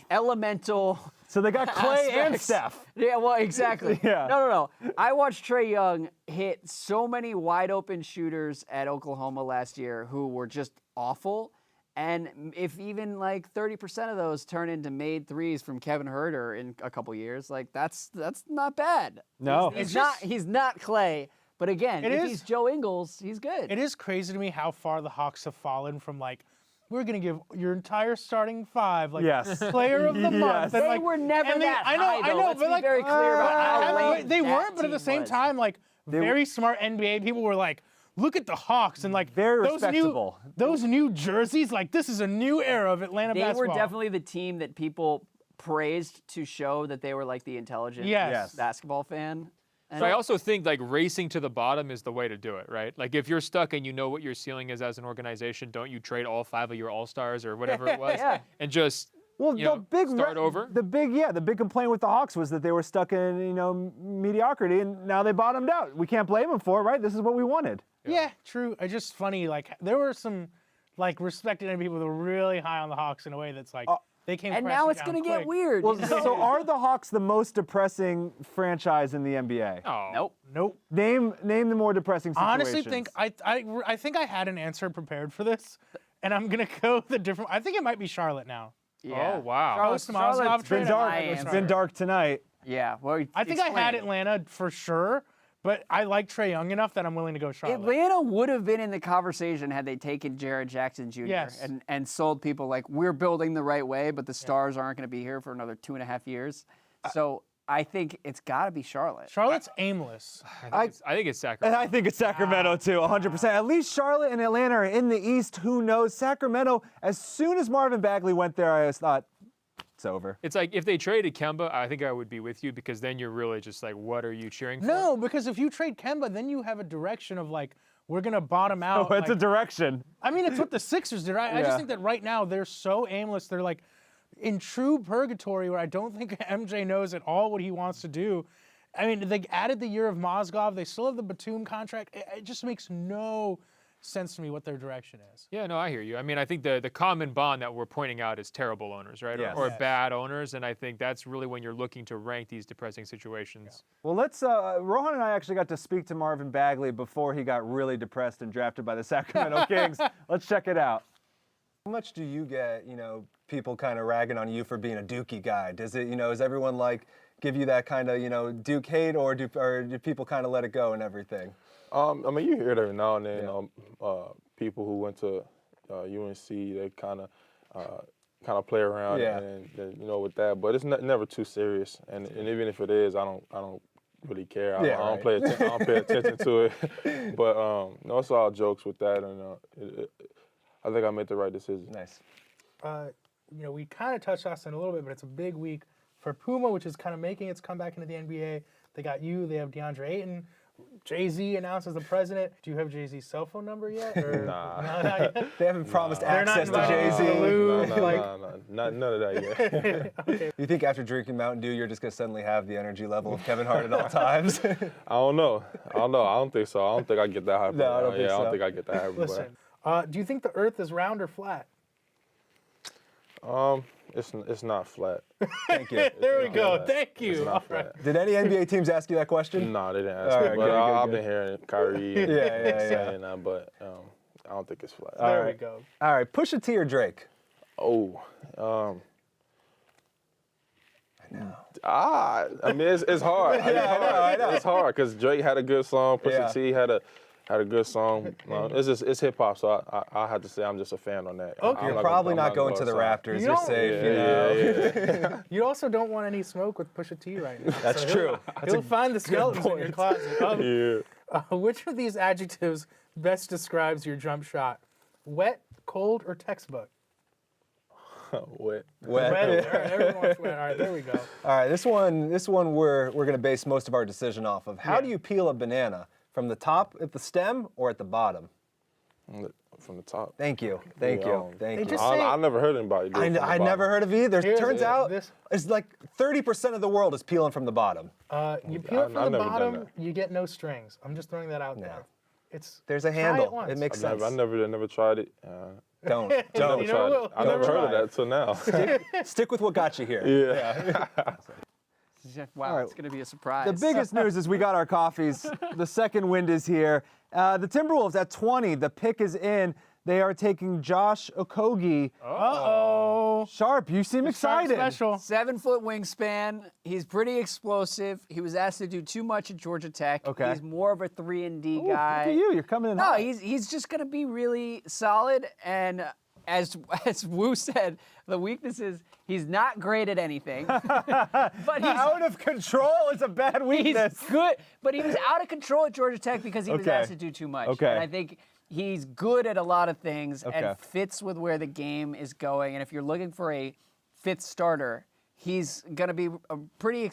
elemental. So they got Clay and aspects. Steph. Yeah, well, exactly. Yeah. No. I watched Trae Young hit so many wide open shooters at Oklahoma last year who were just awful. And if even like 30% of those turn into made threes from Kevin Huerter in a couple years, like that's not bad. No. He's not Clay. But again, if he's Joe Ingles, he's good. It is crazy to me how far the Hawks have fallen from like, we're going to give your entire starting five, like, player of the month. And, They like, were never and that I know, high, though. Let's but be like, very clear about how late they that weren't, but at the team same was. time, like, very smart NBA people were like, look at the Hawks and like very those respectable. Those new jerseys, like this is a new era of Atlanta They basketball. were definitely the team that people praised to show that they were like the intelligent basketball fan. So I also think like racing to the bottom is the way to do it, right? Like if you're stuck and you know what your ceiling is as an organization, don't you trade all 5 of your all-stars or whatever it was and just start over? The big complaint with the Hawks was that they were stuck in, mediocrity, and now they bottomed out. We can't blame them for it, right? This is what we wanted. Yeah, true. It's just funny, like there were some like respected NBA people that were really high on the Hawks in a way that's like they came and now it's going to get weird. Well, so are the Hawks the most depressing franchise in the NBA? Oh. Nope. Name the more depressing situations. Honestly, I think I had an answer prepared for this, and I'm gonna go the different. I think it might be Charlotte now. Yeah. Oh wow. It's been dark. It's been dark tonight. Yeah. Well, I think I had Atlanta for sure, but I like Trae Young enough that I'm willing to go Charlotte. Atlanta would have been in the conversation had they taken Jared Jackson Jr. Yes. and sold people like we're building the right way, but the stars aren't going to be here for another 2.5 years. So I think it's got to be Charlotte. Charlotte's aimless. I think it's Sacramento. And I think it's Sacramento too, 100%. At least Charlotte and Atlanta are in the East. Who knows? Sacramento, as soon as Marvin Bagley went there, I just thought, it's over. It's like if they traded Kemba, I think I would be with you because then you're really just like, what are you cheering for? No, because if you trade Kemba, then you have a direction of like, we're going to bottom out. Oh, it's a direction. I mean, it's what the Sixers did. I just think that right now they're so aimless. They're like in true purgatory where I don't think MJ knows at all what he wants to do. I mean, they added the year of Mozgov. They still have the Batum contract. It just makes no sense to me what their direction is. Yeah, no, I hear you. I mean, I think the common bond that we're pointing out is terrible owners, right? Or bad owners, and I think that's really when you're looking to rank these depressing situations. Well, let's. Rohan and I actually got to speak to Marvin Bagley before he got really depressed and drafted by the Sacramento Kings. Let's check it out. How much do you get, people kind of ragging on you for being a Dookie guy? Does it, is everyone like give you that kind of, Duke hate, or do people kind of let it go and everything? I mean, you hear it every now and then. People who went to UNC, they kind of play around and with that, but it's never too serious. And even if it is, I don't really care. I don't pay attention to it. But no, it's all jokes with that, and I think I made the right decision. Nice. We kind of touched on it a little bit, but it's a big week for Puma, which is kind of making its comeback into the NBA. They got you. They have DeAndre Ayton. Jay-Z announced as the president. Do you have Jay-Z's cell phone number yet? Or? Nah. No, not yet? They haven't promised access to Jay-Z. None of that yet. Okay. You think after drinking Mountain Dew, you're just going to suddenly have the energy level of Kevin Hart at all times? I don't know. I don't think so. I don't think I get that hype. No, I don't think so. I don't think I get that hype. Listen, do you think the Earth is round or flat? It's not flat. Thank you. There we go. Thank you. It's not flat. Did any NBA teams ask you that question? No, they didn't ask me. But I've been hearing Kyrie saying that, but I don't think it's flat. There we go. All right, Pusha T or Drake? Oh, I know. I mean, it's hard. I know. It's hard because Drake had a good song. Pusha T had a good song. It's hip hop, so I have to say I'm just a fan on that. Okay. You're probably not going to the Raptors. You're safe. Yeah. You also don't want any smoke with Pusha T right now. That's true. He'll find the skeletons in your closet. Which of these adjectives best describes your jump shot? Wet, cold, or textbook? Wet. All right, everyone wants wet. All right, there we go. All right, this one we're going to base most of our decision off of. How do you peel a banana? From the top at the stem or at the bottom? From the top. Thank you. Thank you. I never heard anybody do it. I never heard of it either. Turns out it's like 30% of the world is peeling from the bottom. You peel it from the bottom, you get no strings. I'm just throwing that out there. There's a handle. It makes sense. I never tried it. Don't. I never heard of that till now. Stick with what got you here. Wow, it's going to be a surprise. The biggest news is we got our coffees. The second wind is here. The Timberwolves at 20. The pick is in. They are taking Josh Okogie. Uh-oh. Sharp, you seem excited. Special. 7-foot wingspan. He's pretty explosive. He was asked to do too much at Georgia Tech. Okay. He's more of a 3-and-D guy. Look at you. You're coming in No, hot. he's just going to be really solid. And as Wu said, the weakness is he's not great at anything. But he's out of control is a bad weakness. He's good, but he was out of control at Georgia Tech because he was asked to do too much. Okay. And I think he's good at a lot of things Okay. and fits with where the game is going. And if you're looking for a fifth starter, he's going to be a pretty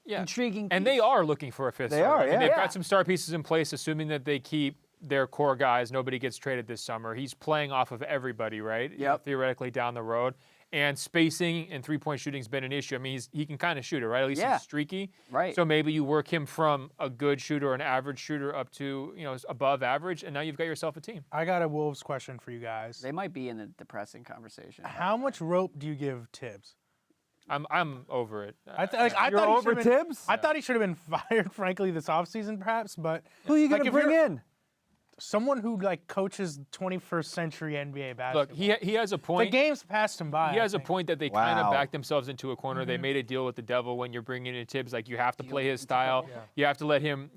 intriguing piece. And they are looking for a fifth They starter. are, I mean, yeah. they've Yeah. got some star pieces in place, assuming that they keep their core guys. Nobody gets traded this summer. He's playing off of everybody, right? Yep. Theoretically down the road. And spacing and three-point shooting has been an issue. I mean, he can kind of shoot it, right? At least Yeah. he's streaky. Right. So maybe you work him from a good shooter or an average shooter up to, above average, and now you've got yourself a team. I got a Wolves question for you guys. They might be in the depressing conversation. How much rope do you give Tibbs? I'm over it. I You're thought he over should've been- Tibbs? I thought he should have been fired, frankly, this offseason, perhaps. But Who are you going to if bring you're- in? Someone who coaches 21st century NBA basketball. Look, he has a point. The game's passed him by. He I has a think. point that they kind Wow. of backed themselves into a corner. They made a deal with the devil when you're bringing in Tibbs. Like, you have to play his style. You have to let him,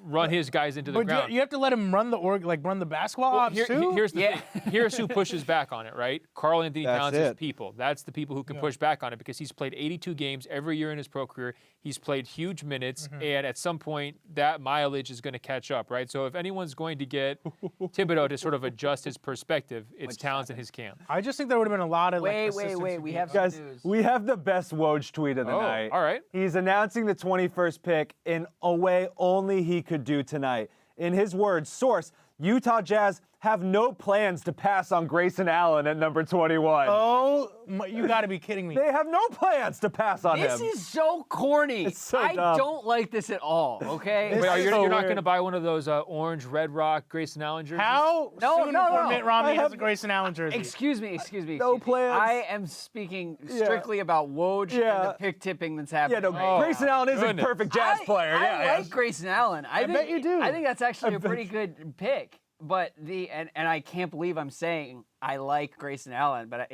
run his guys into the But ground. you have to let him run run the basketball Well, ops too. here's the thing. Here's who pushes back on it, right? Karl Anthony That's Towns' it. people. That's the people who can push back on it because he's played 82 games every year in his pro career. He's played huge minutes, and at some point, that mileage is going to catch up, right? So if anyone's going to get Thibodeau to sort of adjust his perspective, it's Towns and his camp. I just think there would have been a lot of Wait. assistants who We beat have him. some Guys, news. we have the best Woj tweet of the night. All right. He's announcing the 21st pick in a way only he could do tonight. In his words, source, Utah Jazz have no plans to pass on Grayson Allen at number 21. Oh, you got to be kidding me. They have no plans to pass on This him. is so corny. It's so I dumb. don't like this at all, okay? It's Wait, you're so not weird. going to buy one of those orange Red Rock Grayson Allen jerseys? How No, soon no, before no. Mitt Romney I has have- a Grayson Allen jersey? Excuse me. No plans. I am speaking strictly about Woj and Yeah. the pick tipping that's Yeah, happening. no, right Grayson now. Allen is a Goodness. perfect Jazz player. I Yeah, like Grayson Allen. I think, bet you do. I think that's actually a pretty good pick. But and I can't believe I'm saying I like Grayson Allen, but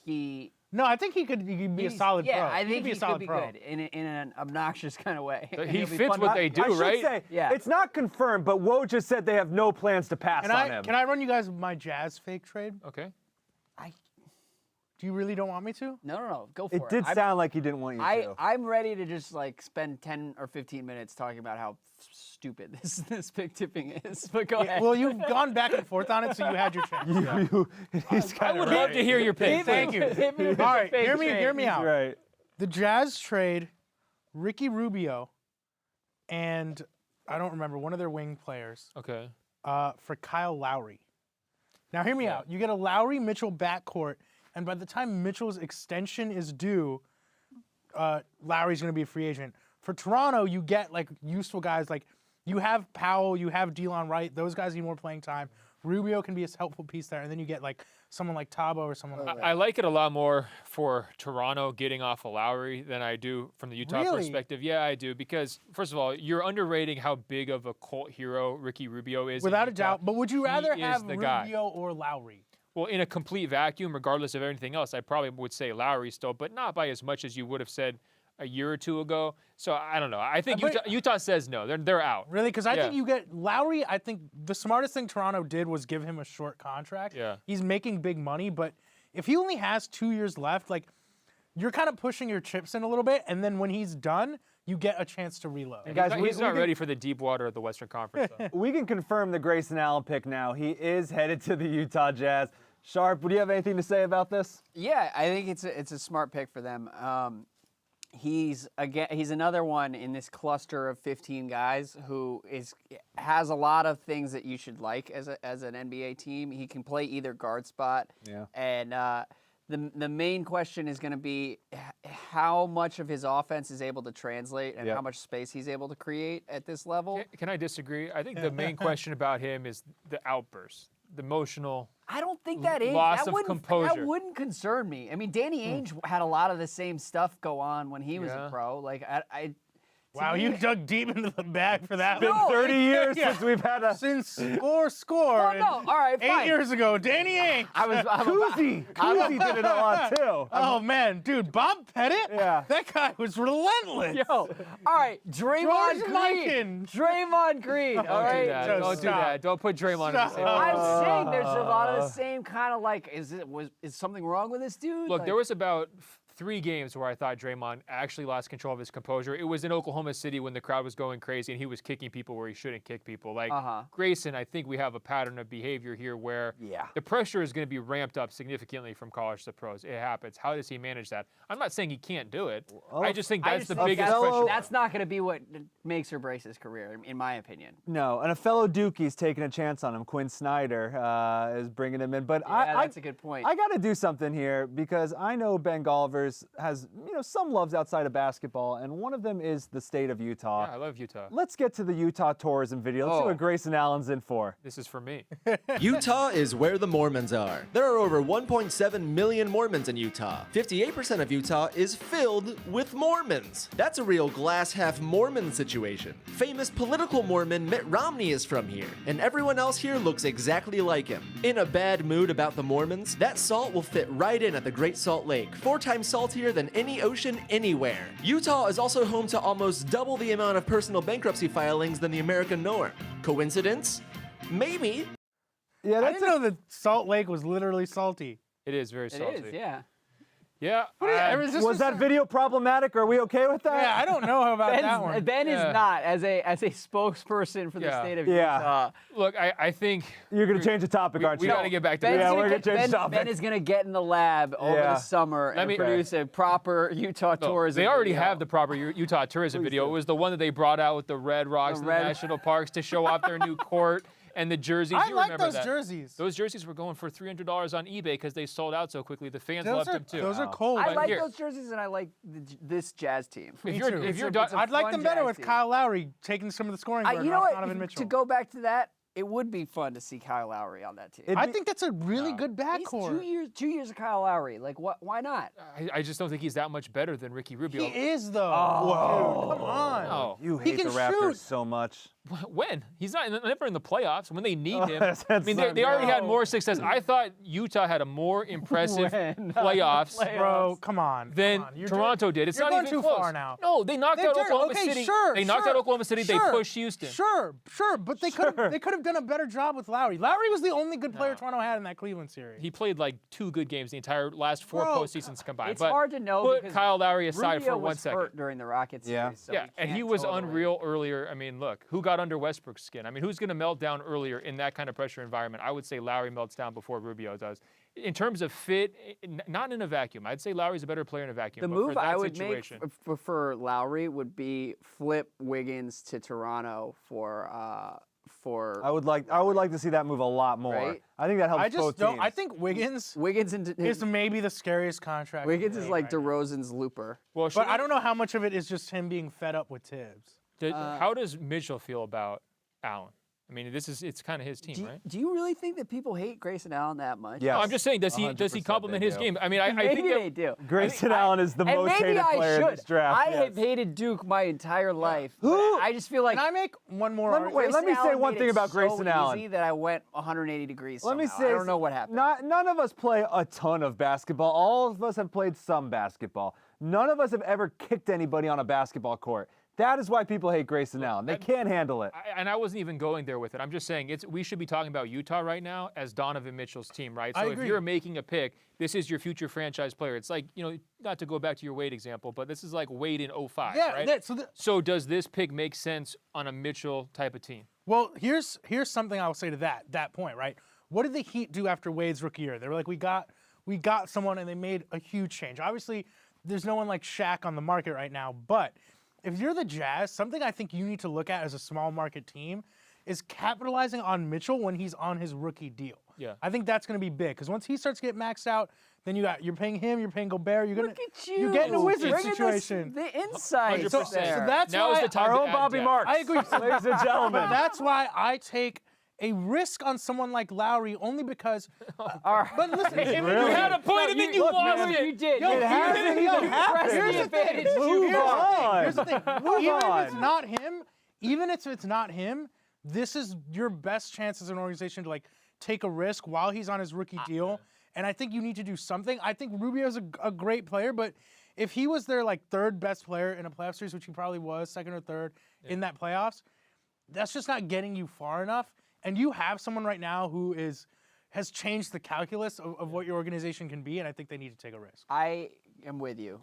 he. No, I think he could be a he's- solid pro. Yeah, I He think could be he a solid could be pro. good in an obnoxious kind of way. He It'll be fits fun what to- they do, I should right? say, Yeah. it's not confirmed, but Woj just said they have no plans to pass on him. Can I run you guys my Jazz fake trade? Okay. Do you really don't want me to? No, go for It it. did sound like he didn't want you to. I'm ready to just spend 10 or 15 minutes talking about how stupid this pick tipping is. But go ahead. Well, you've gone back and forth on it, so you had your chance. He's kind I would love to hear your pick. Thank you. Hit me with All the right, fake hear trade. me out. right. The Jazz trade Ricky Rubio and I don't remember one of their wing players Okay. For Kyle Lowry. Now hear me out. You get a Lowry Mitchell backcourt, and by the time Mitchell's extension is due, Lowry's going to be a free agent. For Toronto, you get useful guys you have Powell, you have Delon Wright. Those guys need more playing time. Rubio can be a helpful piece there, and then you get someone like Tabo or someone like that. I like it a lot more for Toronto getting off of Lowry than I do from the Utah Really? perspective. Yeah, I do, because first of all, you're underrating how big of a cult hero Ricky Rubio is. in Without a Utah. doubt. But would you rather He is have the Rubio guy. or Lowry? Well, in a complete vacuum, regardless of everything else, I probably would say Lowry still, but not by as much as you would have said a year or two ago. So I don't know. I think Utah says no. They're out. Really? Because I think you get Lowry. I think the smartest thing Toronto did was give him a short contract. Yeah. He's making big money, but if he only has 2 years left, you're kind of pushing your chips in a little bit, and then when he's done, you get a chance to reload. And Guys, he's not ready for the deep water of the Western Conference. Though. We can confirm the Grayson Allen pick now. He is headed to the Utah Jazz. Sharp, do you have anything to say about this? Yeah, I think it's a smart pick for them. He's another one in this cluster of 15 guys who has a lot of things that you should like as an NBA team. He can play either guard spot. Yeah. And the main question is going to be how much of his offense is able to translate and how much space he's able to create at this level. Can I disagree? I think the main question about him is the outbursts. the emotional. I don't think that age loss that of wouldn't, composure. That wouldn't concern me. I mean, Danny Ainge had a lot of the same stuff go on when he was a pro. Like I Wow, you dug deep into the bag for that. It's been 30 years since we've had a... Since score. Well, no, all right, fine. 8 years ago, Danny Ainge. Kuzi did it a lot, too. Oh, man. Dude, Bob Pettit? Yeah. That guy was relentless. Yo, all right, Draymond Green. Draymond Green, all right? Don't do that. Don't put Draymond in the same. I'm saying there's a lot of the same kind of like, is something wrong with this dude? Look, like, there was about 3 games where I thought Draymond actually lost control of his composure. It was in Oklahoma City when the crowd was going crazy and he was kicking people where he shouldn't kick people. Like Grayson, I think we have a pattern of behavior here where the pressure is going to be ramped up significantly from college to pros. It happens. How does he manage that? I'm not saying he can't do it. I just think that's the biggest pressure. That's not going to be what makes or breaks his career, in my opinion. No, and a fellow Dookie's taking a chance on him. Quinn Snyder is bringing him in. But that's a good point. I got to do something here because I know Ben Golliver has some loves outside of basketball, and one of them is the state of Utah. Yeah, I love Utah. Let's get to the Utah tourism video. Let's see what Grayson Allen's in for. This is for me. Utah is where the Mormons are. There are over 1.7 million Mormons in Utah. 58% of Utah is filled with Mormons. That's a real glass half Mormon situation. Famous political Mormon Mitt Romney is from here, and everyone else here looks exactly like him. In a bad mood about the Mormons, that salt will fit right in at the Great Salt Lake, 4 times saltier than any ocean anywhere. Utah is also home to almost double the amount of personal bankruptcy filings than the American norm. Coincidence? Maybe. Yeah, I didn't know that Salt Lake was literally salty. It is very salty. It is, yeah. Yeah. Was that video problematic? Are we okay with that? Yeah, I don't know about that one. Ben is not as a spokesperson for the state of Utah. Look, I think you're going to change the topic, aren't you? We got to get back to we're going to change the topic. Ben is going to get in the lab over the summer and produce a proper Utah tourism. They already have the proper Utah tourism video. It was the one that they brought out with the red rocks and the national parks to show off their new court. And the jerseys, I you like remember those that. jerseys. Those jerseys were going for $300 on eBay because they sold out so quickly. The fans loved them too. Those are cold. I like those jerseys, and I like this Jazz team. I'd like them better with Kyle Lowry taking some of the scoring burden off Donovan Mitchell. To go back to that, it would be fun to see Kyle Lowry on that team. I think that's a really good backcourt. He's 2 years of Kyle Lowry. Like, why not? I just don't think he's that much better than Ricky Rubio. He is, though. Whoa. Dude, come on. No. You hate the Raptors so much. When? He's never in the playoffs. When they need him. I mean, they already had more success. I thought Utah had a more impressive playoffs. Bro, come on. Than Toronto did. It's you're not going even too close. far now. No, they knocked out Oklahoma City. Sure, they knocked out Oklahoma City. They pushed Houston. Sure, but they could have done a better job with Lowry. Lowry was the only good player Toronto had in that Cleveland series. He played like 2 good games the entire last 4 postseasons combined. It's hard to know put because Kyle Lowry aside Rubio for 1 was second. Hurt during the Rockets series, so and he was unreal earlier. I mean, look, who got under Westbrook's skin? I mean, who's going to melt down earlier in that kind of pressure environment? I would say Lowry melts down before Rubio does. In terms of fit, not in a vacuum. I'd say Lowry's a better player in a vacuum. The but move for that I would situation, make for Lowry would be flip Wiggins to Toronto for. I would like to see that move a lot more. Right? I think that helps both teams. I think Wiggins and is maybe the scariest contract. Wiggins is like DeRozan's looper. Well, but I don't know how much of it is just him being fed up with Tibbs. How does Mitchell feel about Allen? I mean, it's kind of his team, right? Do you really think that people hate Grayson Allen that much? Yes. No, I'm just saying, does he compliment his game? I mean, I think they do. Grayson Allen is the most hated player in this draft. I have hated Duke my entire life. I just feel like. Can I make one more argument? Wait, let me say one thing about Grayson Allen. Easy that I went 180 degrees. Let me say, I don't know what happened. None of us play a ton of basketball. All of us have played some basketball. None of us have ever kicked anybody on a basketball court. That is why people hate Grayson Allen. They can't handle it. And I wasn't even going there with it. I'm just saying we should be talking about Utah right now as Donovan Mitchell's team, right? So if you're making a pick, this is your future franchise player. It's like, not to go back to your Wade example, but this is like Wade in 05, right? So does this pick make sense on a Mitchell type of team? Well, here's something I'll say to that point, right? What did the Heat do after Wade's rookie year? They were like, we got someone, and they made a huge change. Obviously, there's no one like Shaq on the market right now, but if you're the Jazz, something I think you need to look at as a small market team is capitalizing on Mitchell when he's on his rookie deal. Yeah. I think that's going to be big because once he starts getting maxed out, then you're paying him, you're paying Gobert, you're getting a Wizards situation. The insight. So that's now why is the time our to own add Bobby depth. Marks. I agree, ladies and gentlemen. That's why I take a risk on someone like Lowry only because. But listen, Really? You had a point and then you lost it. You did. Yo, You hasn't did. even You happened. pressed Here's the the thing. advantage. Move on. Here's the thing. Move Even on. if it's not him, even if it's not him, this is your best chance as an organization to like take a risk while he's on his rookie deal. And I think you need to do something. I think Rubio's a great player, but if he was their like third best player in a playoff series, which he probably was, second or third in that playoffs, that's just not getting you far enough. And you have someone right now who has changed the calculus of what your organization can be, and I think they need to take a risk. I am with you.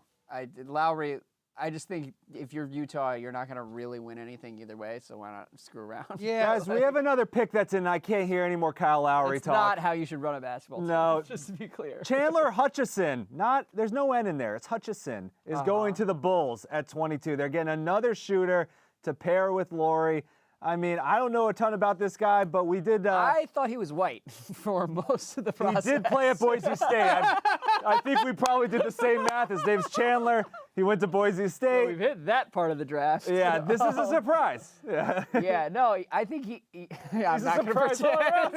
Lowry, I just think if you're Utah, you're not going to really win anything either way, so why not screw around? Yeah, Guys, we have another pick that's in. I can't hear any more Kyle Lowry It's talk. not how you should run a basketball team, No. just to be clear. Chandler Hutchison, there's no N in there. It's Hutchison, is going to the Bulls at 22. They're getting another shooter to pair with Lowry. I mean, I don't know a ton about this guy, but we did. I thought he was white for most of the process. He did play at Boise State. I think we probably did the same math. His name's Chandler. He went to Boise State. So we've hit that part of the draft. Yeah, this is a surprise. Yeah, yeah, no, I think I'm not going to pretend.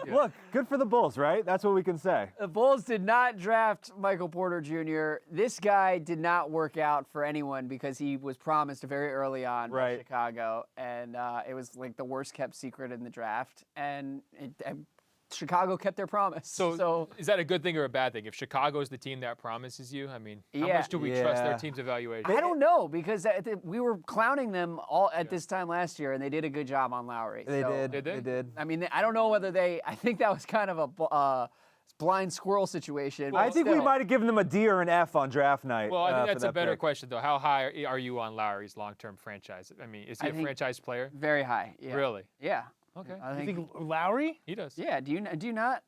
Look, good for the Bulls, right? That's what we can say. The Bulls did not draft Michael Porter Jr. This guy did not work out for anyone because he was promised very early on by Chicago, and it was like the worst kept secret in the draft, and Chicago kept their promise. So is that a good thing or a bad thing? If Chicago is the team that promises you, I mean, how much do we trust their team's evaluation? I don't know, because we were clowning them all at this time last year, and they did a good job on Lowry. They did. I mean, I don't know whether I think that was kind of a blind squirrel situation. I think we might have given them a D or an F on draft night. Well, I think that's for a better pick. question, though. How high are you on Lowry's long-term franchise? I mean, is he a franchise player? Very high. Yeah. Really? Yeah. Okay. You think Lowry? He does. Yeah. Do you not?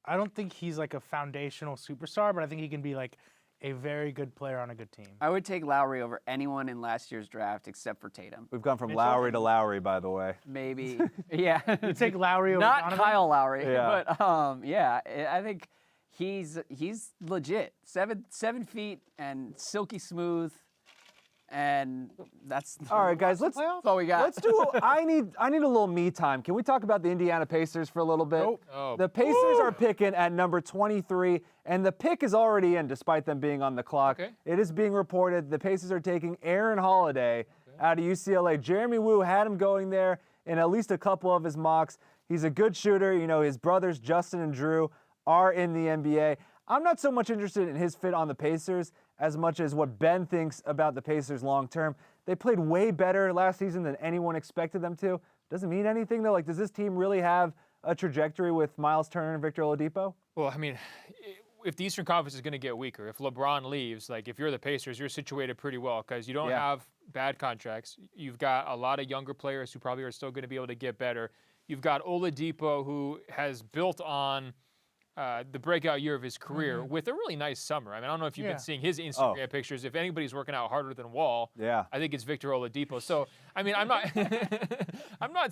I don't think he's like a foundational superstar, but I think he can be like a very good player on a good team. I would take Lowry over anyone in last year's draft except for Tatum. We've gone from Lowry to Lowry, by the way. Maybe. Yeah. You take Lowry over Not Donovan? Kyle Lowry. Yeah. But yeah, I think he's legit. 7 feet and silky smooth. And that's all right, guys. That's all we got. Let's do. I need a little me time. Can we talk about the Indiana Pacers for a little bit? Nope. Oh. The Pacers are picking at number 23, and the pick is already in, despite them being on the clock. Okay. It is being reported the Pacers are taking Aaron Holiday out of UCLA. Jeremy Woo had him going there in at least a couple of his mocks. He's a good shooter. You know, his brothers Justin and Drew are in the NBA. I'm not so much interested in his fit on the Pacers as much as what Ben thinks about the Pacers long term. They played way better last season than anyone expected them to. Doesn't mean anything though. Like, does this team really have a trajectory with Miles Turner and Victor Oladipo? Well, I mean, if the Eastern Conference is going to get weaker, if LeBron leaves, like if you're the Pacers, you're situated pretty well because you don't have bad contracts. You've got a lot of younger players who probably are still going to be able to get better. You've got Oladipo, who has built on the breakout year of his career with a really nice summer. I mean, I don't know if you've been seeing his Instagram pictures. If anybody's working out harder than Wall, I think it's Victor Oladipo. So, I mean, I'm not saying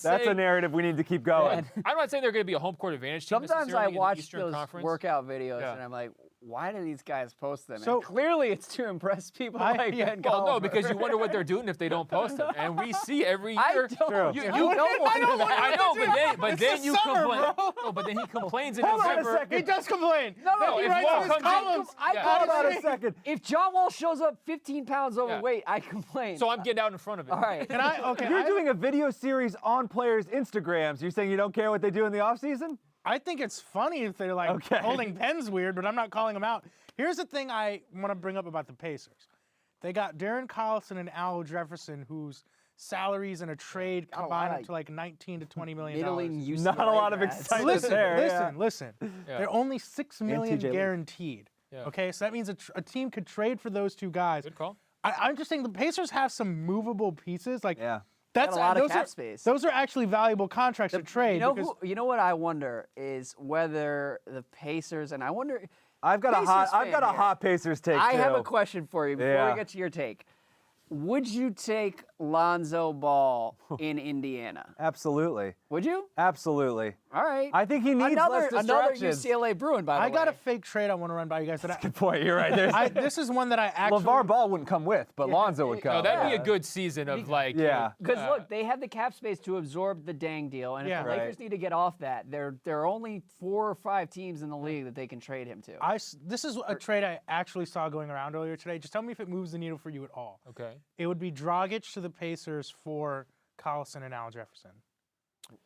that's a narrative we need to keep going. I'm not saying they're going to be a home court advantage team. Sometimes I watch those workout videos and I'm like, why do these guys post them? So and clearly, it's to impress people like Ben Golliver. Well, no, because you wonder what they're doing if they don't post them, and we see every year. I don't. You don't wonder that. I know, but then you complain. Bro. No, but then he complains in Hold on a November. second. He does complain. No, he if writes Wall in his comes in- columns. Hold on a second. If John Wall shows up 15 pounds overweight, I complain. So I'm getting out in front of it. All right. Can I? Okay. You're doing a video series on players' Instagrams. You're saying you don't care what they do in the offseason? I think it's funny if they're like holding pens weird, but I'm not calling them out. Here's the thing I want to bring up about the Pacers. They got Darren Collison and Al Jefferson, whose salaries in a trade combine up to like $19 to $20 million. Not a lot of excitement there. Listen. They're only $6 million guaranteed. Okay, so that means a team could trade for those two guys. Good call. I'm just saying the Pacers have some movable pieces. Like That's a lot of cap space. Those are actually valuable contracts to trade. You know what I wonder is whether the Pacers, and I wonder. I've got a hot Pacers take. I have too. a question for you before we get to your take. Would you take Lonzo Ball in Indiana? Absolutely. Would you? Absolutely. All right. I think he needs less another distractions. UCLA Bruin, by the way. I got a fake trade I want to run by you guys. Good point. You're right. This is one that I actually. LeVar Ball wouldn't come with, but Lonzo would come. No, that'd be a good season of like. Yeah. Because look, they have the cap space to absorb the Dang deal, and if the Lakers need to get off that, there are only 4 or 5 teams in the league that they can trade him to. This is a trade I actually saw going around earlier today. Just tell me if it moves the needle for you at all. Okay. It would be Dragic to the Pacers for Collison and Al Jefferson.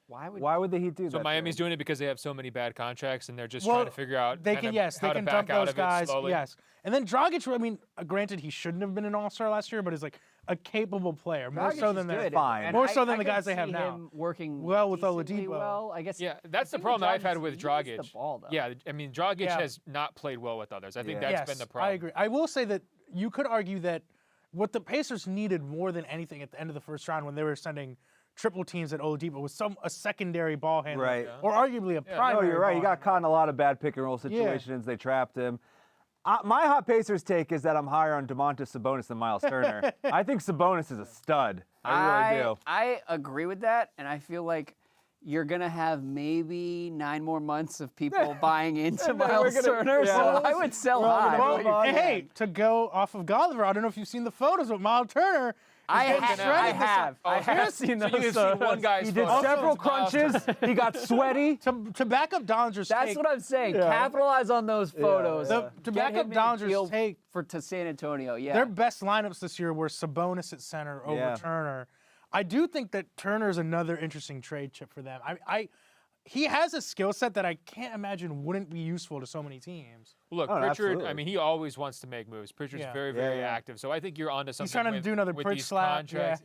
Why would the Heat do that? So Miami's doing it because they have so many bad contracts, and they're just Well, trying to figure out they kind can of yes, how they to can back dump out those of guys. it slowly. Yes, and then Dragic. I mean, granted, he shouldn't have been an All-Star last year, but is like a capable player, more Dragic so is than good, fine, more so than I the could guys they have see now. him working well with decently Oladipo. Well, I guess. Yeah, that's the thing problem that I've Dragic had is with he needs Dragic. the ball, though. Yeah, I mean Dragic has not played well with others. I think that's been the problem. I agree. I will say that you could argue that what the Pacers needed more than anything at the end of the first round when they were sending triple teams at Oladipo was a secondary ball handler, Right. or arguably a primary. No, you're right. ball He got caught in a lot of bad pick and roll situations. They trapped him. My hot Pacers take is that I'm higher on Domantas Sabonis than Miles Turner. I think Sabonis is a stud. I really do. I agree with that, and I feel like you're going to have maybe 9 more months of people buying into Miles Turner, so I would sell high. Well, hey, to go off of Golliver, I don't know if you've seen the photos of Miles Turner. I have seen those. So you've seen one guy's He did photo. several crunches. He got sweaty. To back up Dollinger's That's take. what I'm saying. Capitalize on those photos. To back up Dollinger's take to San Antonio, their best lineups this year were Sabonis at center over Turner. I do think that Turner is another interesting trade chip for them. He has a skill set that I can't imagine wouldn't be useful to so many teams. Look, Pritchard, absolutely. I mean, he always wants to make moves. Pritchard's very, very active. So I think you're onto something. He's trying to do another with Pritch these slap. contracts.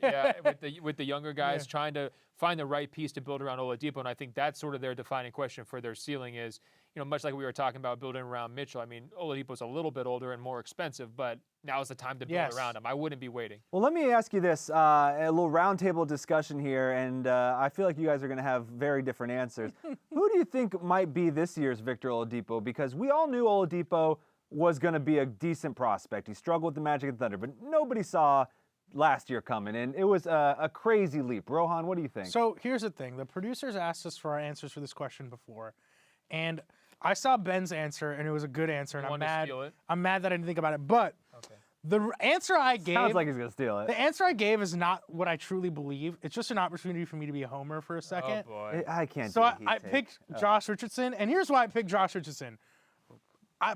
With the younger guys, trying to find the right piece to build around Oladipo. And I think that's sort of their defining question for their ceiling is, much like we were talking about building around Mitchell. I mean, Oladipo's a little bit older and more expensive, but now is the time to build around him. I wouldn't be waiting. Well, let me ask you this, a little roundtable discussion here, and I feel like you guys are going to have very different answers. Who do you think might be this year's Victor Oladipo? Because we all knew Oladipo was going to be a decent prospect. He struggled with the Magic and Thunder, but nobody saw last year coming, and it was a crazy leap. Rohan, what do you think? So here's the thing. The producers asked us for our answers for this question before, and I saw Ben's answer, and it was a good answer, and I'm mad. I'm mad that I didn't think about it, but the answer I gave sounds like he's gonna steal it. The answer I gave is not what I truly believe. It's just an opportunity for me to be a homer for a second. Oh boy, I can't. So I picked Josh Richardson, and here's why I picked Josh Richardson.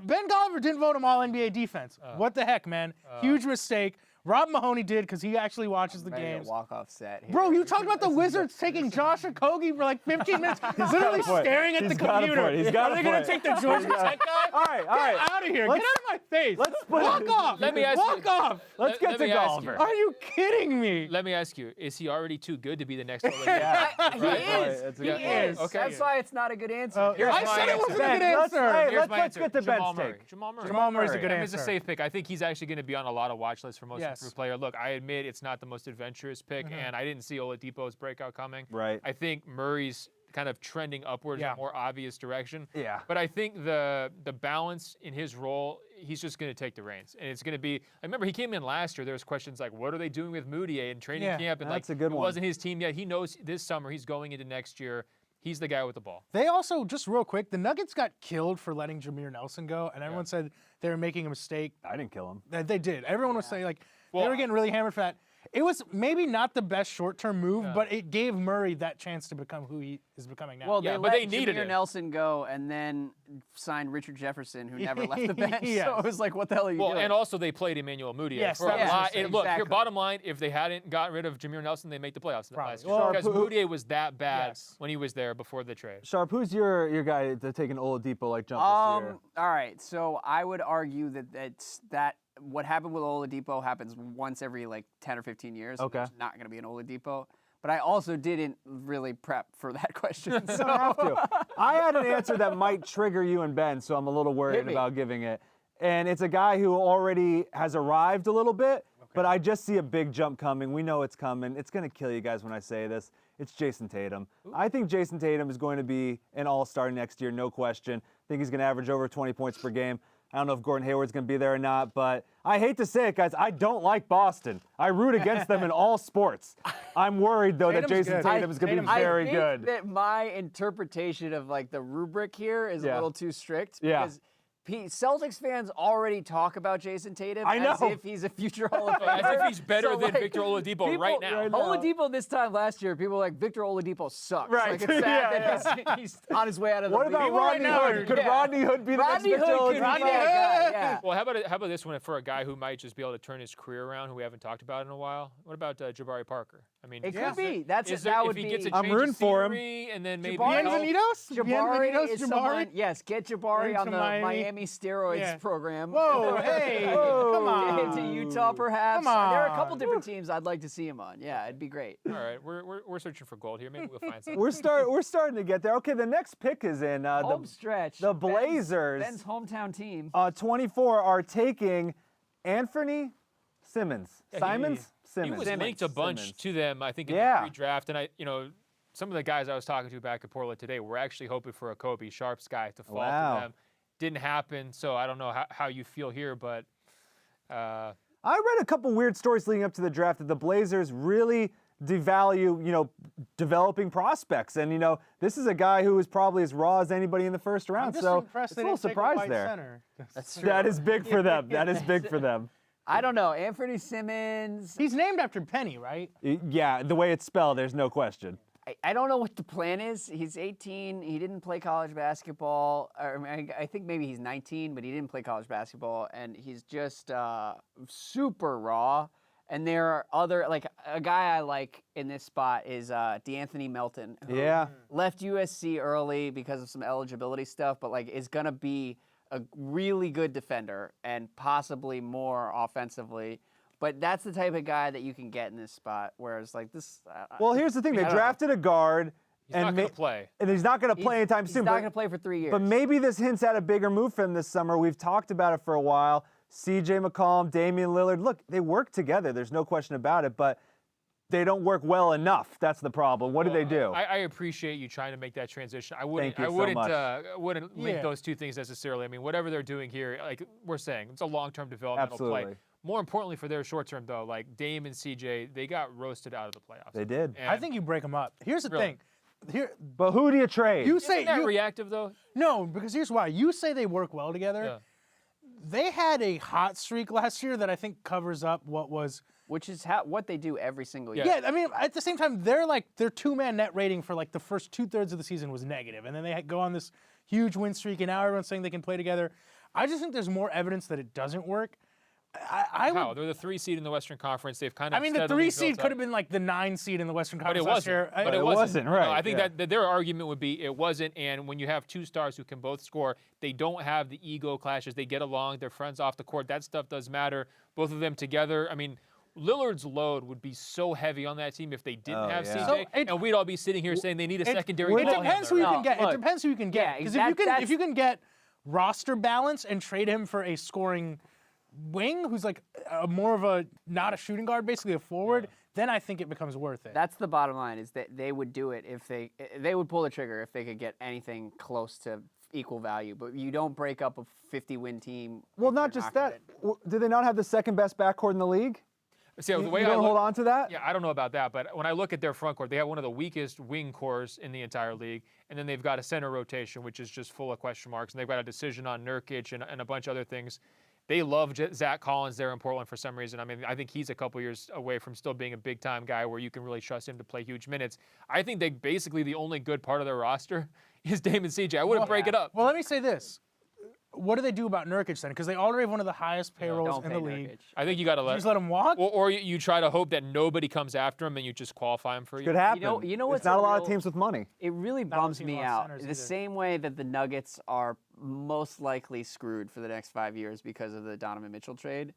Ben Golliver didn't vote him All NBA defense. What the heck, man? Huge mistake. Rob Mahoney did because he actually watches the games. Walk-off set here. Bro, you talked about the Wizards taking Josh Okogie for like 15 minutes, literally staring at the computer. Are they going to take the Georgia Tech guy? All right. Get out of here. Get out of my face. Walk off. Let me ask Walk you. off. Let's get to Golliver. Are you kidding me? Let me ask you: is he already too good to be the next? He is. He is. Okay. That's why it's not a good answer. I said it wasn't a good answer. Let's get to Ben's take. Jamal Murray. Jamal Murray's a good It's answer. a safe pick. I think he's actually going to be on a lot of watch lists for most Yes. improved player. Look, I admit it's not the most adventurous pick, and I didn't see Oladipo's breakout coming. Right. I think Murray's kind of trending upwards in a more obvious direction. Yeah. But I think the balance in his role, he's just going to take the reins. And it's going to be, I remember he came in last year, there was questions like, what are they doing with Moutier in training camp? And that's a good it one. wasn't his team yet. He knows this summer he's going into next year. He's the guy with the ball. They also, just real quick, the Nuggets got killed for letting Jameer Nelson go, and everyone said they were making a mistake. I didn't kill him. They did. Everyone was saying, they were getting really hammered for that. It was maybe not the best short-term move, but it gave Murray that chance to become who he is becoming now. Well, but they needed Jameer it. Nelson go and then signed Richard Jefferson, who never left the bench. Yes. So it was like, what the hell are you doing? And also they played Emmanuel Moutier. Yes, for that a was lot. interesting. And look, here, Exactly. bottom line, if they hadn't gotten rid of Jameer Nelson, they make the playoffs last year. Well, because Moutier was that bad when he was there before the trade. Sharp, who's your guy to take an Oladipo jump this year? All right, so I would argue that what happened with Oladipo happens once every 10 or 15 years. Okay. There's not going to be an Oladipo. But I also didn't really prep for that question. So. You don't have to. I had an answer that might trigger you and Ben, so I'm a little worried about giving it. And it's a guy who already has arrived a little bit, but I just see a big jump coming. We know it's coming. It's going to kill you guys when I say this. It's Jason Tatum. I think Jason Tatum is going to be an all-star next year, no question. I think he's going to average over 20 points per game. I don't know if Gordon Hayward's going to be there or not, but I hate to say it, guys, I don't like Boston. I root against them in all sports. I'm worried, though, that Jason Tatum is going to be very good. I think that my interpretation of like the rubric here is a little too strict because Celtics fans already talk about Jason Tatum as if he's a future Hall of Famer. As if he's better than Victor Oladipo right now. Oladipo this time last year, people were like, Victor Oladipo sucks. Right. Like, it's sad that he's on his way out of the league. What about Rodney Hood? Could Rodney Hood be the next Victor Oladipo? Well, how about this one for a guy who might just be able to turn his career around, who we haven't talked about in a while? What about Jabari Parker? I mean, it could be. That would be. If he gets a I'm change rooting of for him. scenery and then maybe Jabari is someone. Yes, get Jabari on the Miami steroids program. Whoa, hey, come on. To Utah, perhaps. There are a couple different teams I'd like to see him on. Yeah, it'd be great. All right, we're searching for gold here. Maybe we'll find something. We're starting to get there. Okay, the next pick is in home stretch. The Blazers. Ben's hometown team. 24 are taking Anthony Simmons. Simmons. He was linked a bunch to them, I think, in the pre-draft. And some of the guys I was talking to back at Portland today were actually hoping for a Kobe Sharps guy to fall to them. Didn't happen, so I don't know how you feel here, but I read a couple weird stories leading up to the draft that the Blazers really devalue, developing prospects. And, this is a guy who is probably as raw as anybody in the first round. So it's a little surprise there. That's true. That is big for them. That is big for them. I don't know. Anthony Simmons. He's named after Penny, right? Yeah, the way it's spelled, there's no question. I don't know what the plan is. He's 18. He didn't play college basketball. I think maybe he's 19, but he didn't play college basketball. And he's just super raw. And there are other, like a guy I like in this spot is DeAnthony Melton. Who left USC early because of some eligibility stuff, but is going to be a really good defender and possibly more offensively. But that's the type of guy that you can get in this spot. Whereas this. Well, here's the thing: they drafted a guard, he's not going to play, and he's not going to play anytime soon. He's not going to play for 3 years. But maybe this hints at a bigger move for him this summer. We've talked about it for a while. C.J. McCollum, Damian Lillard. Look, they work together. There's no question about it. But they don't work well enough. That's the problem. What do they do? I appreciate you trying to make that transition. I wouldn't link those two things necessarily. I mean, whatever they're doing here, like we're saying, it's a long-term developmental play. More importantly for their short-term, though, like Dame and CJ, they got roasted out of the playoffs. They did. I think you break them up. Here's the thing. But who do you trade? Isn't that reactive, though? No, because here's why. You say they work well together. Yeah. They had a hot streak last year that I think covers up what was. Which is what they do every single year. Yeah, I mean, at the same time, their two-man net rating for the first 2/3 of the season was negative, and then they go on this huge win streak, and now everyone's saying they can play together. I just think there's more evidence that it doesn't work. How? They're the 3 seed in the Western Conference. They've kind of. I mean, the 3 seed could have been the 9 seed in the Western Conference last year. But it wasn't. Right. No, I think that their argument would be it wasn't. And when you have 2 stars who can both score, they don't have the ego clashes. They get along. They're friends off the court. That stuff does matter. Both of them together. I mean, Lillard's load would be so heavy on that team if they didn't have CJ, and we'd all be sitting here saying they need a secondary ball handler. It depends who you can get. It depends who you can get. Because if you can get roster balance and trade him for a scoring wing who's more of not a shooting guard, basically a forward, then I think it becomes worth it. That's the bottom line, is that they would do it if they would pull the trigger if they could get anything close to equal value. But you don't break up a 50-win team. Well, not just that. Do they not have the second best backcourt in the league? See, the way you don't hold on to that? Yeah, I don't know about that, but when I look at their front court, they have one of the weakest wing cores in the entire league, and then they've got a center rotation, which is just full of question marks, and they've got a decision on Nurkic and a bunch of other things. They love Zach Collins there in Portland for some reason. I mean, I think he's a couple years away from still being a big-time guy where you can really trust him to play huge minutes. I think basically the only good part of their roster is Dame and CJ. I wouldn't break it up. Well, let me say this. What do they do about Nurkic then? Because they already have one of the highest payrolls in the league. I think you got to just let him walk, or you try to hope that nobody comes after him and you just qualify him for you. Could happen. You know what's not a lot of teams with money. It really bums me out. The same way that the Nuggets are most likely screwed for the next 5 years because of the Donovan Mitchell trade.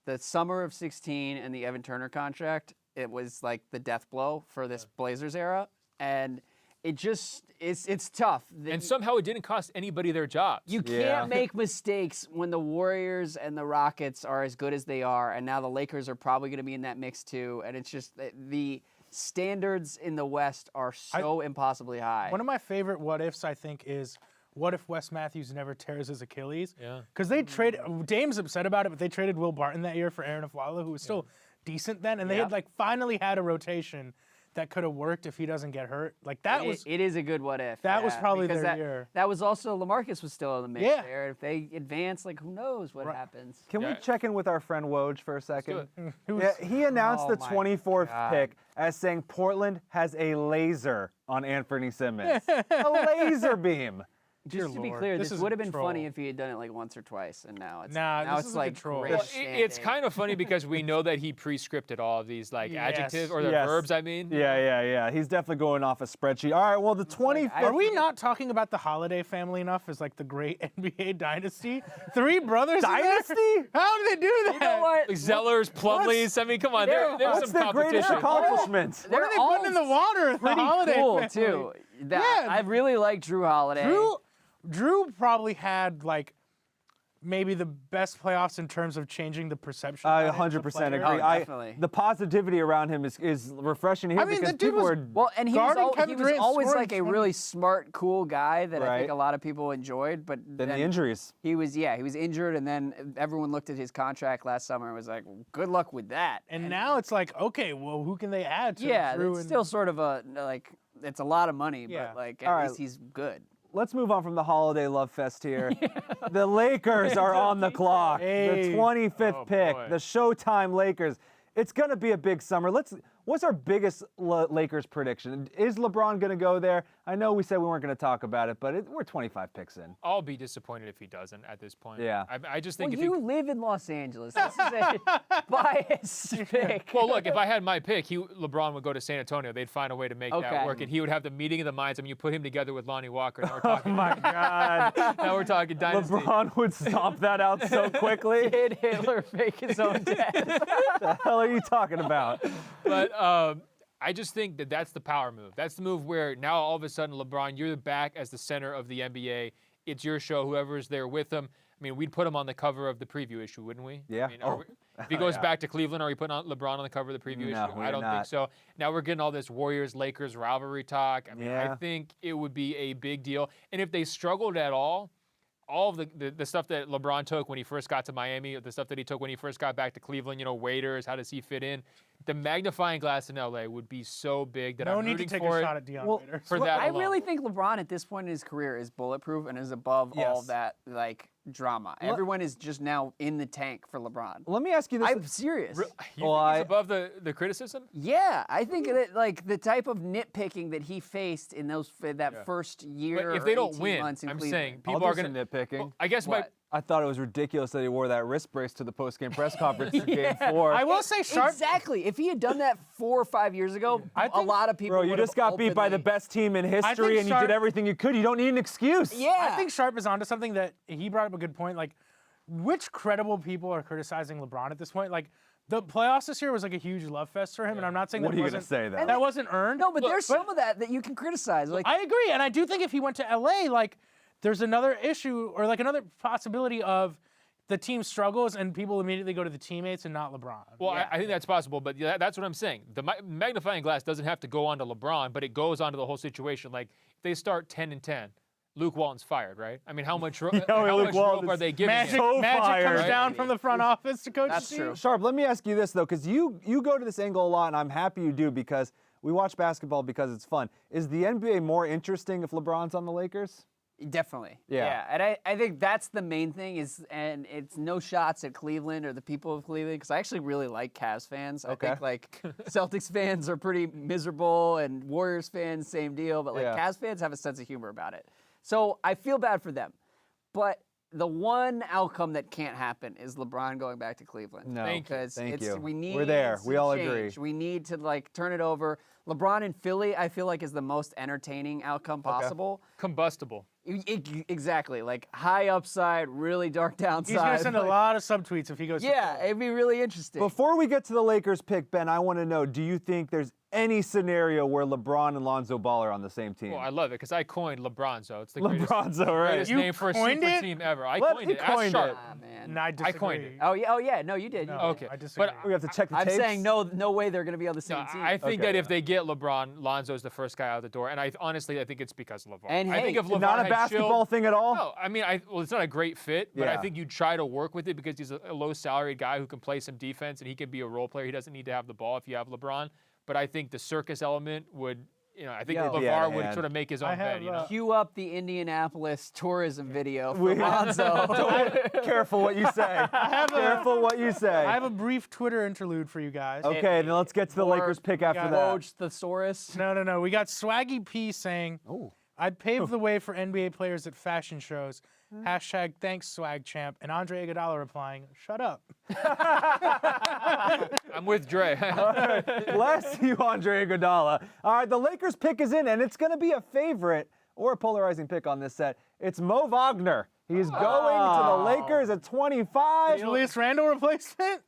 The summer of 2016 and the Evan Turner contract, it was like the death blow for this Blazers era, and it just it's tough. And somehow it didn't cost anybody their jobs. You can't make mistakes when the Warriors and the Rockets are as good as they are, and now the Lakers are probably going to be in that mix too. And it's just the standards in the West are so impossibly high. One of my favorite what ifs, I think, is what if Wes Matthews never tears his Achilles? Yeah. Because they traded, Dame's upset about it, but they traded Will Barton that year for Aaron Aflalo, who was still decent then, and they had like finally had a rotation that could have worked if he doesn't get hurt. Like that It is a good what if. That was probably because their year. That was also LaMarcus was still in the mix Yeah. there. If they advance, like who knows what happens. Can we check in with our friend Woj for a second? do Yeah, he announced the Oh my 24th God. pick as saying Portland has a laser on Anthony Simmons. A laser beam. Just to be clear, this would have been funny if he had done it like once or twice, and now it's now this it's is a like troll. great Well, standing. it's kind of funny because we know that he pre-scripted all of these like adjectives or the Yes. verbs. I mean, Yeah. He's definitely going off a spreadsheet. All right, well, the 25th. Are we not talking about the Holiday family enough as like the great NBA dynasty? 3 brothers in there? Dynasty? How do they do that? You know what? Zellers, Plumleys. I mean, come on, there's What's some their greatest competition. accomplishment? What are they putting in the water? The pretty Holiday cool family? too. I really like Drew Holiday. Drew probably had like maybe the best playoffs in terms of changing the perception. I of him as a 100% player. agree. Oh, definitely. The positivity around him is refreshing to hear I mean, because the dude people was are. Well, and he guarding was, Kevin he was Durant, always scoring like a 20. really smart, cool guy that I Right. think a lot of people enjoyed. But Then the injuries. He was injured, and then everyone looked at his contract last summer and was like, "Good luck with that." And now it's like, okay, well, who can they add to Yeah, Drew? it's and- still sort of a like it's a lot of money, Yeah. but like All at right. least he's good. Let's move on from the holiday love fest here. The Lakers are on the clock. Hey. The 25th Oh, pick, boy. the Showtime Lakers. It's going to be a big summer. What's our biggest Lakers prediction? Is LeBron going to go there? I know we said we weren't going to talk about it, but we're 25 picks in. I'll be disappointed if he doesn't at this point. Yeah. I just Well, think you live in Los Angeles. This is a biased pick. Well, look, if I had my pick, LeBron would go to San Antonio. They'd find a way to make Okay. that work, and he would have the meeting of the minds. I mean, you put him together with Lonnie Walker. Now we're talking. Oh my God. Now we're talking dynasty. LeBron would stomp that out so quickly. Did Hitler fake his own death? The hell are you talking about? But I just think that that's the power move. That's the move where now all of a sudden, LeBron, you're back as the center of the NBA. It's your show. Whoever's there with him. I mean, we'd put him on the cover of the preview issue, wouldn't we? Yeah. I mean, if he goes Yeah. back to Cleveland, are we putting LeBron on the cover of the preview No, issue? we're I don't not. think so. Now we're getting all this Warriors-Lakers rivalry talk. I mean, Yeah. I think it would be a big deal. And if they struggled at all of the stuff that LeBron took when he first got to Miami, the stuff that he took when he first got back to Cleveland, waiters, how does he fit in? The magnifying glass in LA would be so big that No I'm need to rooting take for a it shot at Deion Waiters. for that I alone. really think LeBron at this point in his career is bulletproof and is above all of that like drama. Everyone is just now in the tank for LeBron. Let me ask you this. I'm serious. You Well, think he's above the criticism? Yeah, I think that like the type of nitpicking that he faced in that first year. But if they or don't 18 win, months in I'm Cleveland. saying I'll people do are some going to nitpicking. I guess What? I thought it was ridiculous that he wore that wrist brace to the post-game press conference in Game 4. I will say Sharp. Exactly. If he had done that 4 or 5 years ago, a lot of people. Bro, you would have just got beat by the openly- best team in history, and you Sharp- did everything you could. You don't need an excuse. Yeah. I think Sharp is onto something that he brought up a good point. Like, which credible people are criticizing LeBron at this point? Like, the playoffs this year was like a huge love fest for him, and I'm not saying What that are you wasn't gonna say, though? that wasn't earned. No, but there's some of that you can criticize. Like I agree, and I do think if he went to LA, like, there's another issue or like another possibility of the team struggles and people immediately go to the teammates and not LeBron. Well, I think that's possible, but that's what I'm saying. The magnifying glass doesn't have to go onto LeBron, but it goes onto the whole situation. Like, if they start 10-10, Luke Walton's fired, right? I mean, how much rope are they giving Magic, him? Magic comes right? down from the front office to coach That's the team. true. Sharp, let me ask you this, though, because you go to this angle a lot, and I'm happy you do because we watch basketball because it's fun. Is the NBA more interesting if LeBron's on the Lakers? Definitely. Yeah. And I think that's the main thing and it's no shots at Cleveland or the people of Cleveland because I actually really like Cavs fans. I think like Celtics fans are pretty miserable and Warriors fans, same deal. But like Cavs fans have a sense of humor about it. So I feel bad for them. But the one outcome that can't happen is LeBron going back to Cleveland. No. Because Thank you. we need We're there. We all change. agree. We need to like turn it over. LeBron in Philly, I feel like is the most entertaining outcome possible. Combustible. Exactly, like high upside, really dark downside. He's going to send a lot of subtweets if he goes. Yeah, it'd be really interesting. Before we get to the Lakers pick, Ben, I want to know, do you think there's any scenario where LeBron and Lonzo Ball are on the same team. Well, I love it because I coined LeBronzo. It's the greatest, LeBronzo, right? greatest name for a coined super it? team ever. I What? coined He it. Ask coined Sharp. it. Ah, man. No, I disagree. I coined it. Oh yeah. No, you did. No, Okay. I disagree. But We have to check the I'm tapes. saying no way they're going to be on the same No, team. I think Okay, that if they get LeBron, Lonzo's the first guy out the door, and I think it's because of LeVar. And I think hey, if LeVar not a had basketball chilled, thing at all? No, I mean, well, it's not a great fit, but I Yeah. think you try to work with it because he's a low-salaried guy who can play some defense and he can be a role player. He doesn't need to have the ball if you have LeBron. But I think the circus element would, I think LeVar would sort of make his own bed. Cue up the Indianapolis tourism video for Lonzo. Careful what you say. Careful what you say. I have a brief Twitter interlude for you guys. Okay, then let's get to the Lakers pick after that. Woj Thesaurus. No. We got Swaggy P saying, I'd pave the way for NBA players at fashion shows. Hashtag thanks, swag champ. And Andre Iguodala replying, shut up. I'm with Dre. Bless you, Andre Iguodala. All right, the Lakers pick is in, and it's going to be a favorite or a polarizing pick on this set. It's Mo Wagner. He's going to the Lakers at 25. Julius Randle replacement?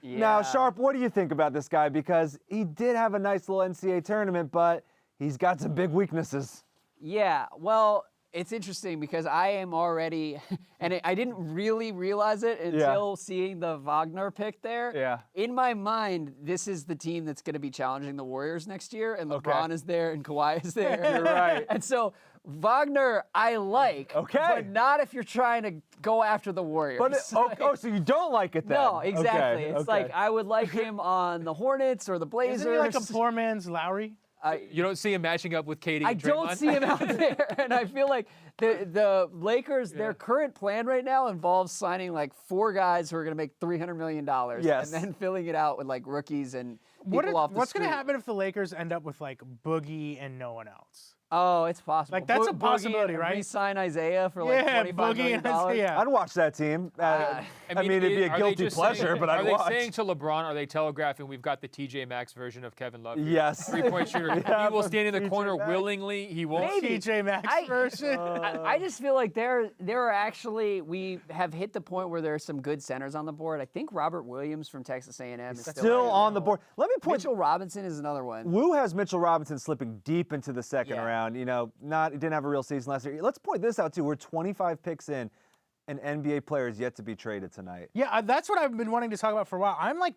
Yeah. Now, Sharp, what do you think about this guy? Because he did have a nice little NCAA tournament, but he's got some big weaknesses. Yeah, well, it's interesting because I am already, and I didn't really realize it until seeing the Wagner pick there. Yeah. In my mind, this is the team that's going to be challenging the Warriors next year, and LeBron is there and Kawhi is there. You're right. And so Wagner, I like, but not if you're trying to go after the Warriors. But so you don't like it then? No, exactly. Okay, It's like I would like him on the Hornets or the Blazers. Isn't he like a poor man's Lowry? You don't see him matching up with KD and I don't Draymond? see him out there, and I feel like the Lakers, their current plan right now involves signing like 4 guys who are going to make $300 million, Yes. and then filling it out with like rookies and people off the What's street. going to happen if the Lakers end up with like Boogie and no one else? Oh, it's possible. Like, that's a Boogie possibility, and right? Re-sign Isaiah for like $25 Boogie million. and Isaiah. I'd watch that team. I mean, it'd be a are they guilty just pleasure, saying, but I'd watch. Are they saying to LeBron, are they telegraphing, we've got the TJ Maxx version of Kevin Love? here? Yes. 3-point shooter. Yeah, He will stand in the TJ corner Maxx. willingly. He won't. Maybe. TJ Maxx version. I just feel like there are actually, we have hit the point where there are some good centers on the board. I think Robert Williams from Texas A&M is Still on the board. Let me point. Mitchell Robinson is another one. Woo has Mitchell Robinson slipping deep into the second round. He didn't have a real season last year. Let's point this out too. We're 25 picks in, and NBA players yet to be traded tonight. Yeah, that's what I've been wanting to talk about for a while. I'm like,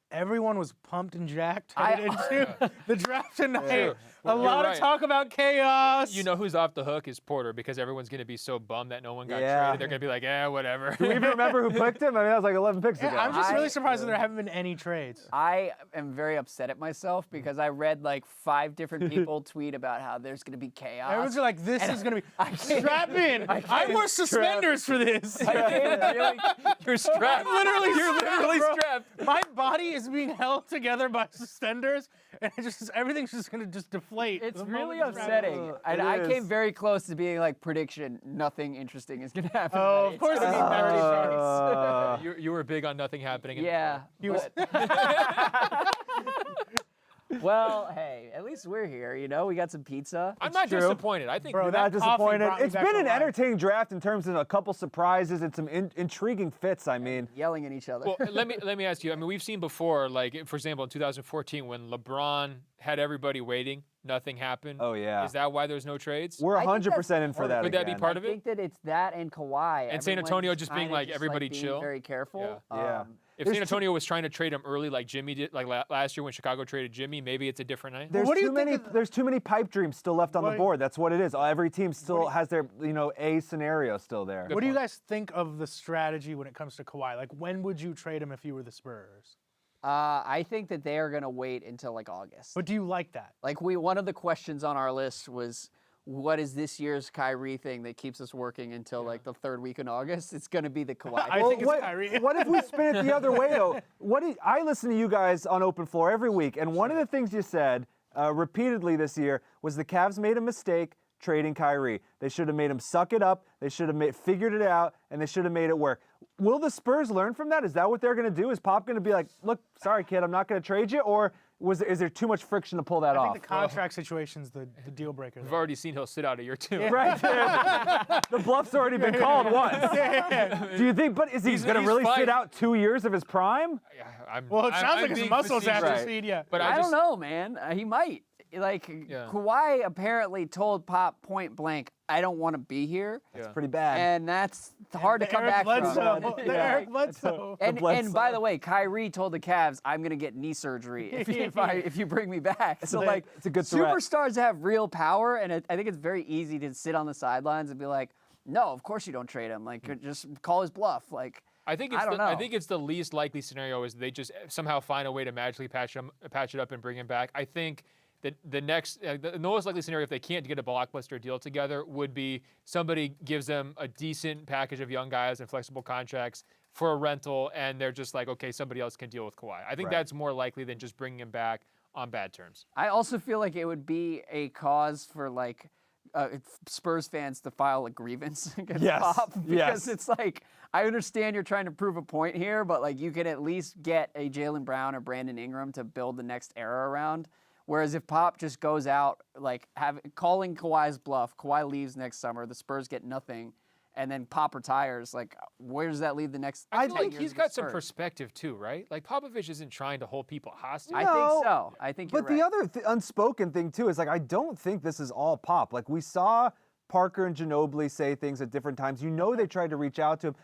everyone was pumped and jacked headed into the draft tonight. A lot of talk about chaos. You know who's off the hook is Porter because everyone's going to be so bummed that no one got traded. They're going to be like, whatever. Do we even remember who picked him? I mean, that was like 11 picks ago. I'm just really surprised that there haven't been any trades. I am very upset at myself because I read like 5 different people tweet about how there's going to be chaos. Everyone's like, this is going to be strap in. I wore suspenders for this. You're strapped. You're literally strapped. My body is being held together by suspenders, and everything's just going to just deflate. It's really upsetting. And I came very close to being like, prediction, nothing interesting is going to happen. Oh, of course it's You were big on nothing happening. Yeah. Well, hey, at least we're here, we got some pizza. I'm not disappointed. I think Bro, you're not disappointed. It's been an alive. entertaining draft in terms of a couple surprises and some intriguing fits. I mean, yelling at each other. Well, let me ask you. I mean, we've seen before, like for example, in 2014 when LeBron had everybody waiting, nothing happened. Oh yeah. Is that why there's no trades? We're 100% in for that. Would that be part of it? I think that it's that and Kawhi. And San Antonio just being like everybody being chill. Very careful. Yeah. If San Antonio was trying to trade him early, like Jimmy did, like last year when Chicago traded Jimmy, maybe it's a different night. There's too many pipe dreams still left on the board. That's what it is. Every team still has their a scenario still there. What do you guys think of the strategy when it comes to Kawhi? Like, when would you trade him if you were the Spurs? I think that they are going to wait until like August. But do you like that? Like one of the questions on our list was, what is this year's Kyrie thing that keeps us working until like the 3rd week in August? It's going to be the Kawhi. I think it's Kyrie. What if we spin it the other way though? I listen to you guys on Open Floor every week, and one of the things you said repeatedly this year was the Cavs made a mistake trading Kyrie. They should have made him suck it up. They should have figured it out, and they should have made it work. Will the Spurs learn from that? Is that what they're going to do? Is Pop going to be like, look, sorry, kid, I'm not going to trade you? Or is there too much friction to pull that I off? think the contract situation's the deal breaker. We've already seen he'll sit out a year too. Yeah. Right. The bluff's already been called once. Do you think? But is he going to really sit out 2 years of his prime? Well, it sounds like his muscles atrophied. Yeah. But I don't know, man. He might. Like Kawhi apparently told Pop point blank, "I don't want to be here." That's pretty bad. And that's hard to come back from. Eric Bledsoe. And by the way, Kyrie told the Cavs, "I'm going to get knee surgery if you bring me back." So like, it's a good threat. Superstars have real power, and I think it's very easy to sit on the sidelines and be like, "No, of course you don't trade him. Like, just call his bluff." Like. I think it's the least likely scenario is they just somehow find a way to magically patch it up and bring him back. I think that the most likely scenario if they can't get a blockbuster deal together would be somebody gives them a decent package of young guys and flexible contracts for a rental, and they're just like, okay, somebody else can deal with Kawhi. I think that's more likely than just bringing him back on bad terms. I also feel like it would be a cause for like Spurs fans to file a grievance against Pop because it's like, I understand you're trying to prove a point here, but like you can at least get a Jaylen Brown or Brandon Ingram to build the next era around. Whereas if Pop just goes out, like calling Kawhi's bluff, Kawhi leaves next summer, the Spurs get nothing, and then Pop retires, like where does that leave the next? I think he's got some perspective too, right? Like Popovich isn't trying to hold people hostage. I think so. I think you're But the other unspoken thing too is like I don't think this is all Pop. Like we saw Parker and Ginobili say things at different times. You know they tried to reach out to him.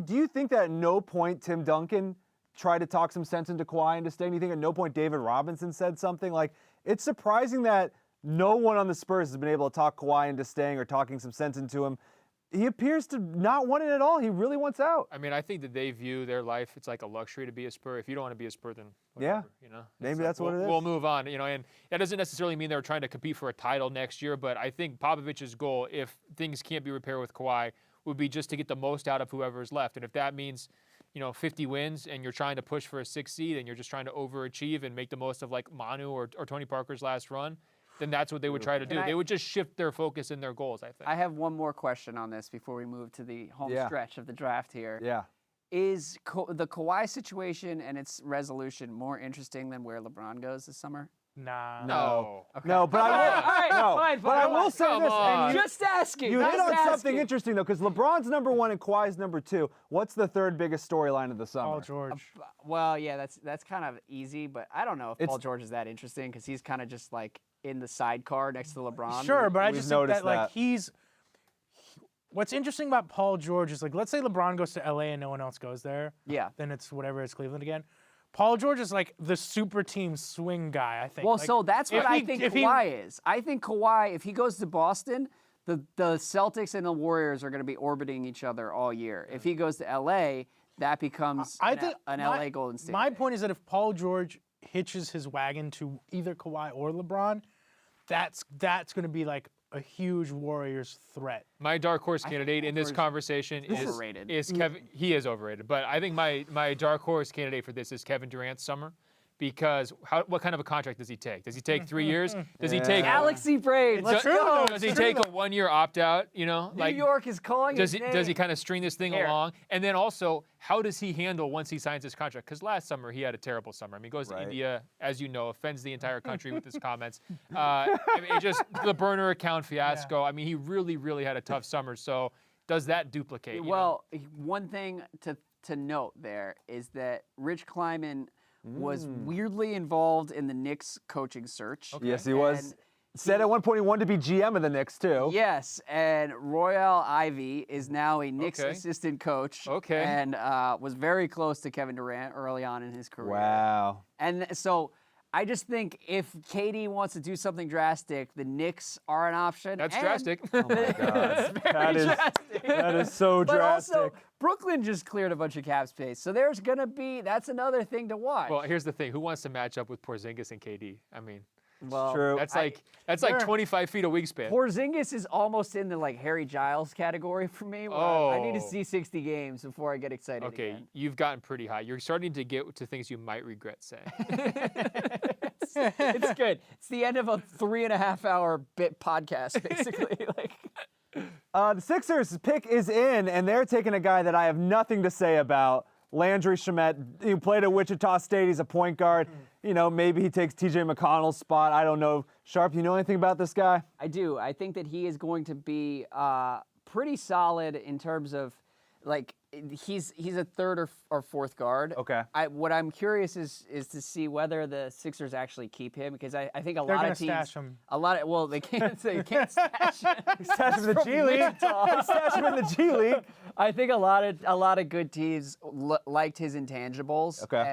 Do you think that at no point Tim Duncan tried to talk some sense into Kawhi into staying? Do you think at no point David Robinson said something? Like, it's surprising that no one on the Spurs has been able to talk Kawhi into staying or talking some sense into him. He appears to not want it at all. He really wants out. I mean, I think that they view their life, it's like a luxury to be a Spur. If you don't want to be a Spur, then whatever, maybe that's what it is. We'll move on, and that doesn't necessarily mean they're trying to compete for a title next year, but I think Popovich's goal, if things can't be repaired with Kawhi, would be just to get the most out of whoever's left. And if that means 50 wins and you're trying to push for a 6th seed and you're just trying to overachieve and make the most of like Manu or Tony Parker's last run, then that's what they would try to do. They would just shift their focus and their goals, I think. I have one more question on this before we move to the home stretch of the draft here. Yeah. Is the Kawhi situation and its resolution more interesting than where LeBron goes this summer? Nah. No. Okay. No, but I will say this. And just asking. You hit on something interesting, though, because LeBron's number 1 and Kawhi's number 2. What's the third biggest storyline of the summer? Paul George. Well, yeah, that's kind of easy, but I don't know if Paul George is that interesting because he's kind of just like in the sidecar next to LeBron. Sure, but I just think that like what's interesting about Paul George is like, let's say LeBron goes to LA and no one else goes there. Yeah. Then it's Cleveland again. Paul George is like the super team swing guy, I think. Well, like, so that's what I think Kawhi is. I think Kawhi, if he goes to Boston, the Celtics and the Warriors are going to be orbiting each other all year. If he goes to LA, that becomes an LA Golden State. My point is that if Paul George hitches his wagon to either Kawhi or LeBron, that's going to be like a huge Warriors threat. My dark horse candidate in this conversation is Kevin. He is overrated, but I think my dark horse candidate for this is Kevin Durant's summer. Because what kind of a contract does he take? Does he take 3 years? Does he take Galaxy Brain? Let's go. Does he take a 1-year opt-out? New York is calling his name. Does he kind of string this thing along? And then also, how does he handle once he signs his contract? Because last summer he had a terrible summer. I mean, he goes to India, as you know, offends the entire country with his comments. I mean, just the burner account fiasco. Yeah. I mean, he really, really had a tough summer. So does that duplicate? Well, one thing to note there is that Rich Kleiman was weirdly involved in the Knicks coaching search. Okay. Yes, he was. Said at one point he wanted to be GM of the Knicks, too. Yes, and Royale Ivey is now a Knicks assistant coach. Okay. And was very close to Kevin Durant early on in his career. Wow. And so I just think if KD wants to do something drastic, the Knicks are an option. That's drastic. Oh, my God. That is so drastic. But also, Brooklyn just cleared a bunch of cap space. So there's going to be, that's another thing to watch. Well, here's the thing. Who wants to match up with Porzingis and KD? I mean, well, true. That's like 25 feet of wingspan. Porzingis is almost in the like Harry Giles category for me. I need to see 60 games before I get excited again. You've gotten pretty high. You're starting to get to things you might regret saying. It's good. It's the end of a 3.5-hour bit podcast, basically. The Sixers pick is in, and they're taking a guy that I have nothing to say about. Landry Shamet, who played at Wichita State. He's a point guard. maybe he takes TJ McConnell's spot. I don't know. Sharp, you know anything about this guy? I do. I think that he is going to be pretty solid in terms of, like, he's a third or fourth guard. Okay. What I'm curious is to see whether the Sixers actually keep him, because I think They're lot gonna of teams stash him. They can't stash him. Stash him in the G League. Stash him in the G League. I think a lot of good teams liked his intangibles. Okay.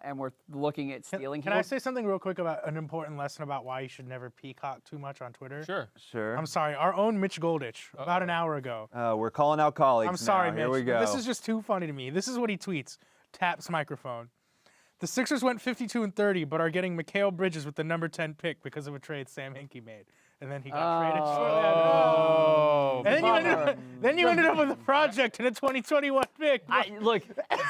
And we're looking at stealing Can him. I say something real quick about an important lesson about why you should never peacock too much on Twitter? Sure. I'm sorry. Our own Mitch Goldich, about an hour ago. We're calling out colleagues. I'm sorry, now. Mitch. Here we go. This is just too funny to me. This is what he tweets. Taps microphone. The Sixers went 52-30, but are getting Mikal Bridges with the number 10 pick because of a trade Sam Hinkie made. And then he got traded shortly after. And then you ended up with a project and a 2021 pick. Look,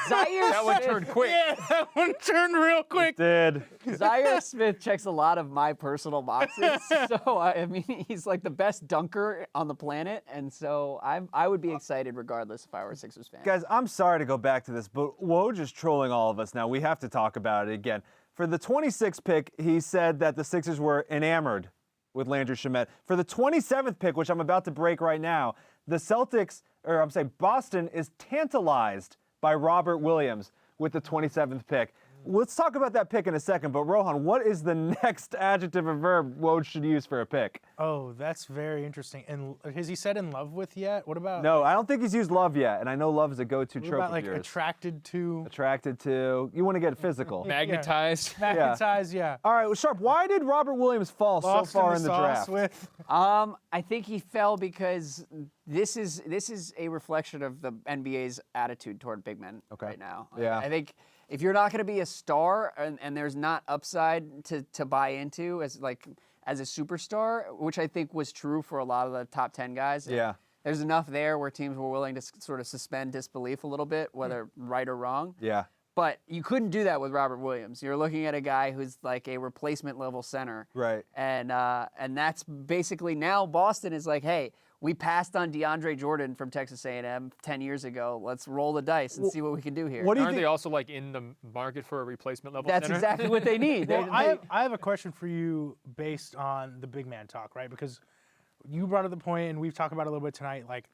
Zaire That one turned quick. Yeah, that one turned real quick. Did. Zaire Smith checks a lot of my personal boxes. So, I mean, he's like the best dunker on the planet. And so I would be excited regardless if I were a Sixers fan. Guys, I'm sorry to go back to this, but Woj is trolling all of us now. We have to talk about it again. For the 26th pick, he said that the Sixers were enamored with Landry Shamet. For the 27th pick, which I'm about to break right now, the Boston is tantalized by Robert Williams with the 27th pick. Let's talk about that pick in a second, but Rohan, what is the next adjective or verb Woj should use for a pick? Oh, that's very interesting. And has he said in love with yet? What about? No, I don't think he's used love yet, and I know love is a go-to What trope about of like yours. attracted to? Attracted to. You want to get physical. Magnetized. Magnetized, yeah. All right, well, Sharp, why did Robert Williams fall Lost so far in in the sauce draft? with. I think he fell because this is a reflection of the NBA's attitude toward big men right now. Yeah. I think if you're not going to be a star and there's not upside to buy into as a superstar, which I think was true for a lot of the top 10 guys. Yeah. There's enough there where teams were willing to sort of suspend disbelief a little bit, whether right or wrong. Yeah. But you couldn't do that with Robert Williams. You're looking at a guy who's like a replacement level center. Right. And that's basically now Boston is like, hey, we passed on DeAndre Jordan from Texas A&M 10 years ago. Let's roll the dice and see what we can do here. Aren't they also like in the market for a replacement level That's center? exactly what they need. Well, I have a question for you based on the big man talk, right? Because you brought up the point, and we've talked about it a little bit tonight, like,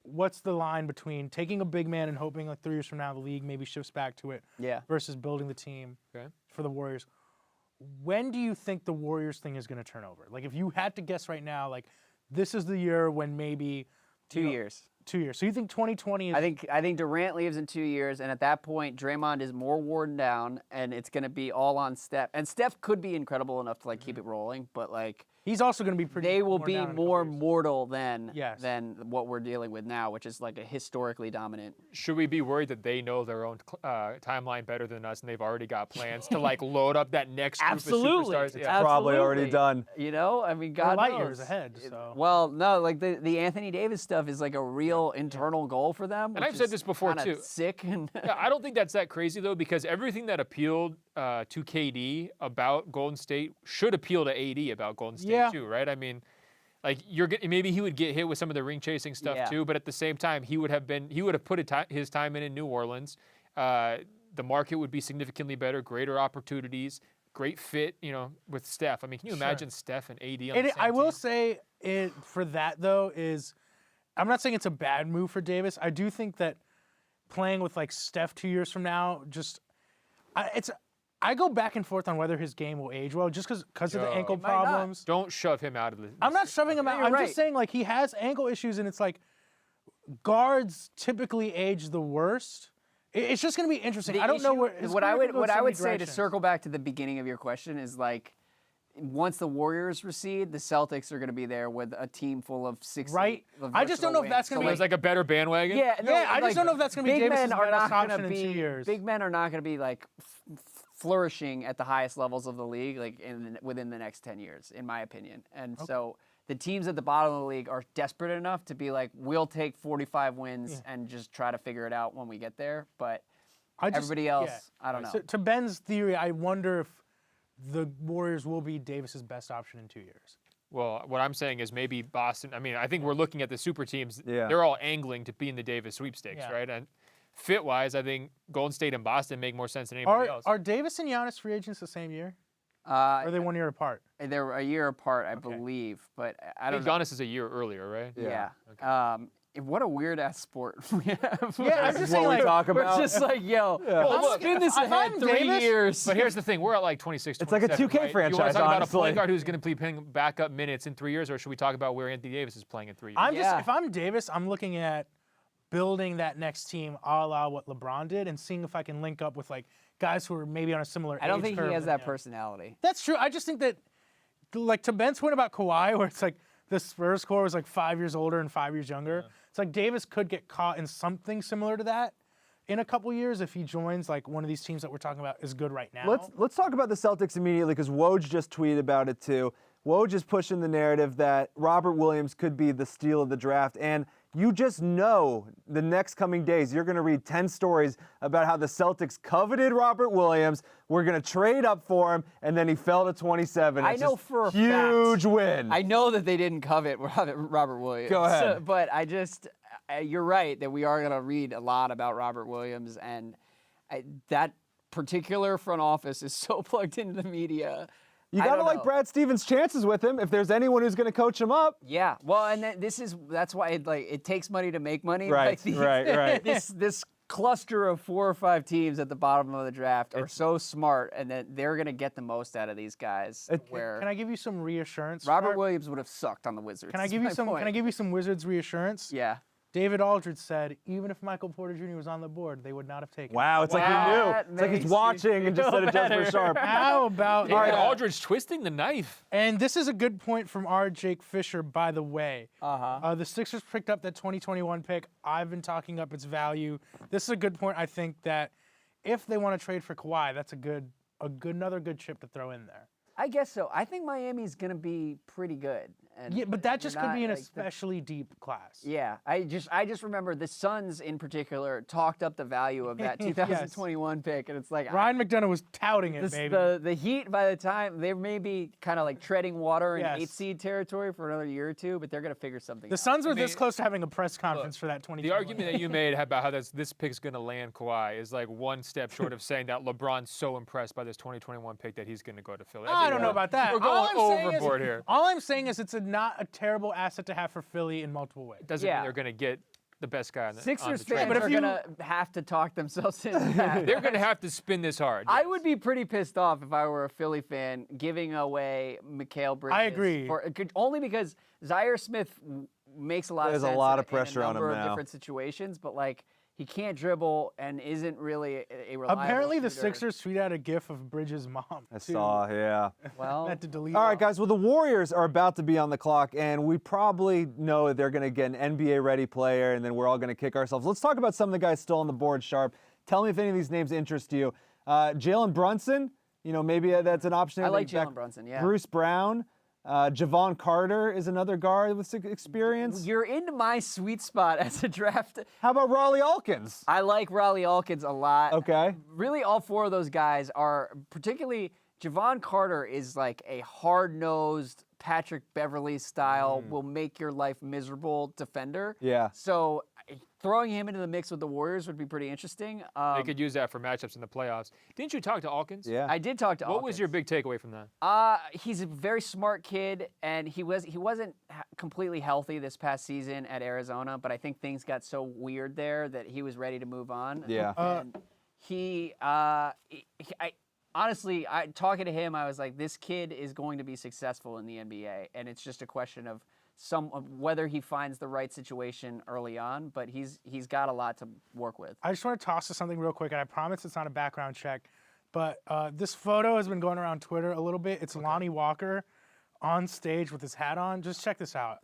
what's the line between taking a big man and hoping like 3 years from now the league maybe shifts back to it versus building the team for the Warriors? When do you think the Warriors thing is going to turn over? Like, if you had to guess right now, like, this is the year when maybe 2 years. 2 years. So you think 2020 is? I think Durant leaves in 2 years, and at that point, Draymond is more worn down, and it's going to be all on Steph. And Steph could be incredible enough to like keep it rolling, but like he's also going to be pretty. They will worn be down in a more couple years. mortal than what we're dealing with now, which is like a historically dominant. Should we be worried that they know their own timeline better than us, and they've already got plans to like load up that next group of superstars? It's probably already done. You know, I mean, God light knows. years ahead. So. Well, no, like the Anthony Davis stuff is like a real internal goal for them. And I've said this before too. Sick and yeah, I don't think that's that crazy though, because everything that appealed to KD about Golden State should appeal to AD about Golden State too, right? I mean, like maybe he would get hit with some of the ring chasing stuff too, but at the same time, he would have put his time in New Orleans. The market would be significantly better, greater opportunities, great fit, with Steph. I mean, can you imagine Steph and AD on the same I will team? say it for that though is, I'm not saying it's a bad move for Davis. I do think that playing with like Steph 2 years from now, I go back and forth on whether his game will age well, just because of the ankle problems. Don't shove him out of the. I'm not shoving him out. You're I'm right. just saying like he has ankle issues, and it's like guards typically age the worst. It's just going to be interesting. I don't know where. What I would say to circle back to the beginning of your question is like, once the Warriors recede, the Celtics are going to be there with a team full of 6. Right. I just don't know if that's going to be. There's like a better bandwagon. Yeah. I just don't know if that's going to be Davis's best option in 2 years. Big men are not going to be like flourishing at the highest levels of the league like within the next 10 years, in my opinion. And so the teams at the bottom of the league are desperate enough to be like, we'll take 45 wins and just try to figure it out when we get there. But everybody else, I don't know. So, to Ben's theory, I wonder if the Warriors will be Davis's best option in 2 years. Well, what I'm saying is maybe Boston. I mean, I think we're looking at the super teams. Yeah. They're all angling to be in the Davis sweepstakes, right? And fit-wise, I think Golden State and Boston make more sense than anybody else. Are Davis and Giannis free agents the same year? Or are they 1 year apart? They're a year apart, I believe, but I don't know. Giannis is a year earlier, right? Yeah. What a weird ass sport we have. Yeah, I'm just saying, we talk we're about. just like, yo, Well, spin this if ahead I'm 3 Davis- years. But here's the thing: we're at like 26. It's like a 27, 2K right? franchise, You want to talk about a honestly. point guard who's going to be playing backup minutes in 3 years, or should we talk about where Anthony Davis is playing in 3 years? If I'm Davis, I'm looking at building that next team a la what LeBron did and seeing if I can link up with like guys who are maybe on a similar I don't age think curve he has than that him. personality. That's true. I just think that, like, to Ben's point about Kawhi, where it's like the Spurs core was like 5 years older and 5 years younger. It's like Davis could get caught in something similar to that in a couple years if he joins like one of these teams that we're talking about is good right now. Let's talk about the Celtics immediately because Woj just tweeted about it too. Woj is pushing the narrative that Robert Williams could be the steal of the draft, and you just know the next coming days you're going to read 10 stories about how the Celtics coveted Robert Williams. We're going to trade up for him, and then he fell to 27. I It's know just for a huge fact. win. I know that they didn't covet Robert Williams. Go ahead. But I just, you're right that we are going to read a lot about Robert Williams, and that particular front office is so plugged into the media. You I got to don't like know. Brad Stevens' chances with him if there's anyone who's going to coach him up. Yeah, well, and that's why it takes money to make money. Right, Like right. This cluster of 4 or 5 teams at the bottom of the draft are so smart, and that they're going to get the most out of these guys. Can I give you some reassurance? Robert Mark? Williams would have sucked on the Wizards. Can I is give you my some? point. Can I give you some Wizards reassurance? Yeah. David Aldridge said, even if Michael Porter Jr. was on the board, they would not have taken. Wow, it's like he knew. It's like he's watching and just said it just for sharp. How about David Aldridge twisting the knife? And this is a good point from our Jake Fisher, by the way. The Sixers picked up that 2021 pick. I've been talking up its value. This is a good point. I think that if they want to trade for Kawhi, that's another good chip to throw in there. I guess so. I think Miami's going to be pretty good. And Yeah, but that just could be an like especially deep class. Yeah, I just remember the Suns in particular talked up the value of that 2021 pick, and it's like Ryan McDonough was touting it, baby. The Heat, by the time they may be kind of like treading water in Yes. 8 seed territory for another year or two, but they're gonna figure something. The Suns were this close to having a press conference for that 2021. The argument that you made about how this pick's going to land Kawhi is like one step short of saying that LeBron's so impressed by this 2021 pick that he's going to go to Philly. I don't know about that. We're going overboard here. All I'm saying is it's not a terrible asset to have for Philly in multiple ways. Doesn't mean they're going to get the best guy on the Sixers trade. fans are gonna have to talk themselves into that. They're going to have to spin this hard. I would be pretty pissed off if I were a Philly fan giving away Mikal Bridges. I agree. Only because Zaire Smith makes a lot of sense. There's a lot of pressure in a on him number of now. different situations, but like he can't dribble and isn't really a reliable Apparently, the shooter. Sixers tweeted out a GIF of Bridges' mom. I saw, yeah. Well, had to delete. All right, guys. Well, the Warriors are about to be on the clock, and we probably know that they're going to get an NBA-ready player, and then we're all going to kick ourselves. Let's talk about some of the guys still on the board, Sharp. Tell me if any of these names interest you. Jalen Brunson, maybe that's an option. I like Jalen Brunson, yeah. Bruce Brown. Javon Carter is another guard with experience. You're into my sweet spot as a draft. How about Raleigh Alkins? I like Raleigh Alkins a lot. Okay. Really, all 4 of those guys are, particularly Javon Carter is like a hard-nosed Patrick Beverley style, will make your life miserable defender. Yeah. So throwing him into the mix with the Warriors would be pretty interesting. They could use that for matchups in the playoffs. Didn't you talk to Alkins? Yeah. I did talk to What Alkins. was your big takeaway from that? He's a very smart kid, and he wasn't completely healthy this past season at Arizona, but I think things got so weird there that he was ready to move on. Yeah. And honestly, talking to him, I was like, this kid is going to be successful in the NBA, and it's just a question of whether he finds the right situation early on, but he's got a lot to work with. I just want to toss to something real quick, and I promise it's not a background check, but this photo has been going around Twitter a little bit. It's Lonnie Walker on stage with his hat on. Just check this out.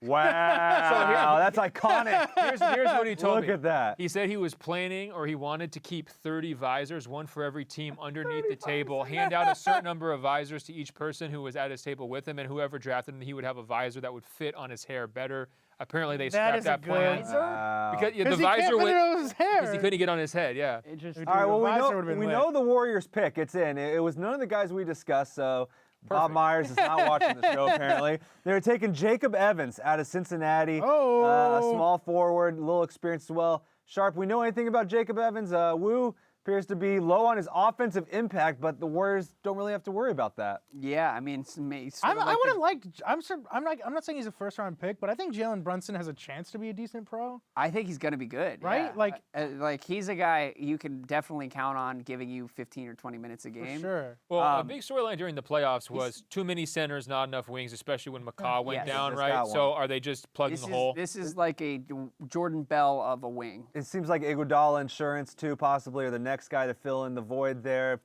Wow, that's iconic. Here's what he told me. Look at that. He said he was planning, or he wanted to keep 30 visors, one for every team underneath the table, hand out a certain number of visors to each person who was at his table with him, and whoever drafted him, he would have a visor that would fit on his hair better. Apparently, they scrapped that plan. Because the visor because he couldn't get on his head. Yeah. All right. Well, we know the Warriors pick. It's in. It was none of the guys we discussed. So Bob Myers is not watching the show. Apparently, they're taking Jacob Evans out of Cincinnati. Oh. A small forward, a little experience as well. Sharp, we know anything about Jacob Evans? Wu appears to be low on his offensive impact, but the Warriors don't really have to worry about that. Yeah, I mean, I'm not saying he's a first-round pick, but I think Jalen Brunson has a chance to be a decent pro. I think he's going to be good. Right? Yeah. Like he's a guy you can definitely count on giving you 15 or 20 minutes a game. For sure. Well, a big storyline during the playoffs was too many centers, not enough wings, especially when McCaw went down, right? So are they just plugging the hole? This is like a Jordan Bell of a wing. It seems like Iguodala insurance too, possibly, or the next guy to fill in the void there.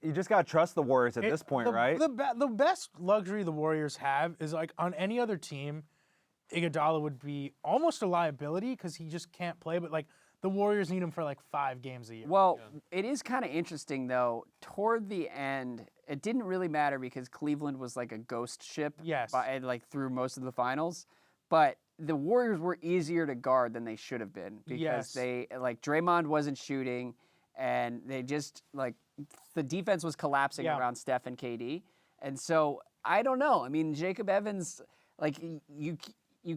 You just got to trust the Warriors at this point, right? The best luxury the Warriors have is like on any other team, Iguodala would be almost a liability because he just can't play, but like the Warriors need him for like 5 games a year. Well, it is kind of interesting though. Toward the end, it didn't really matter because Cleveland was like a ghost ship. Yes. Like through most of the finals, but the Warriors were easier to guard than they should have been because they like Draymond wasn't shooting. And they just, like, the defense was collapsing around Steph and KD. And so, I don't know. I mean, Jacob Evans, like, you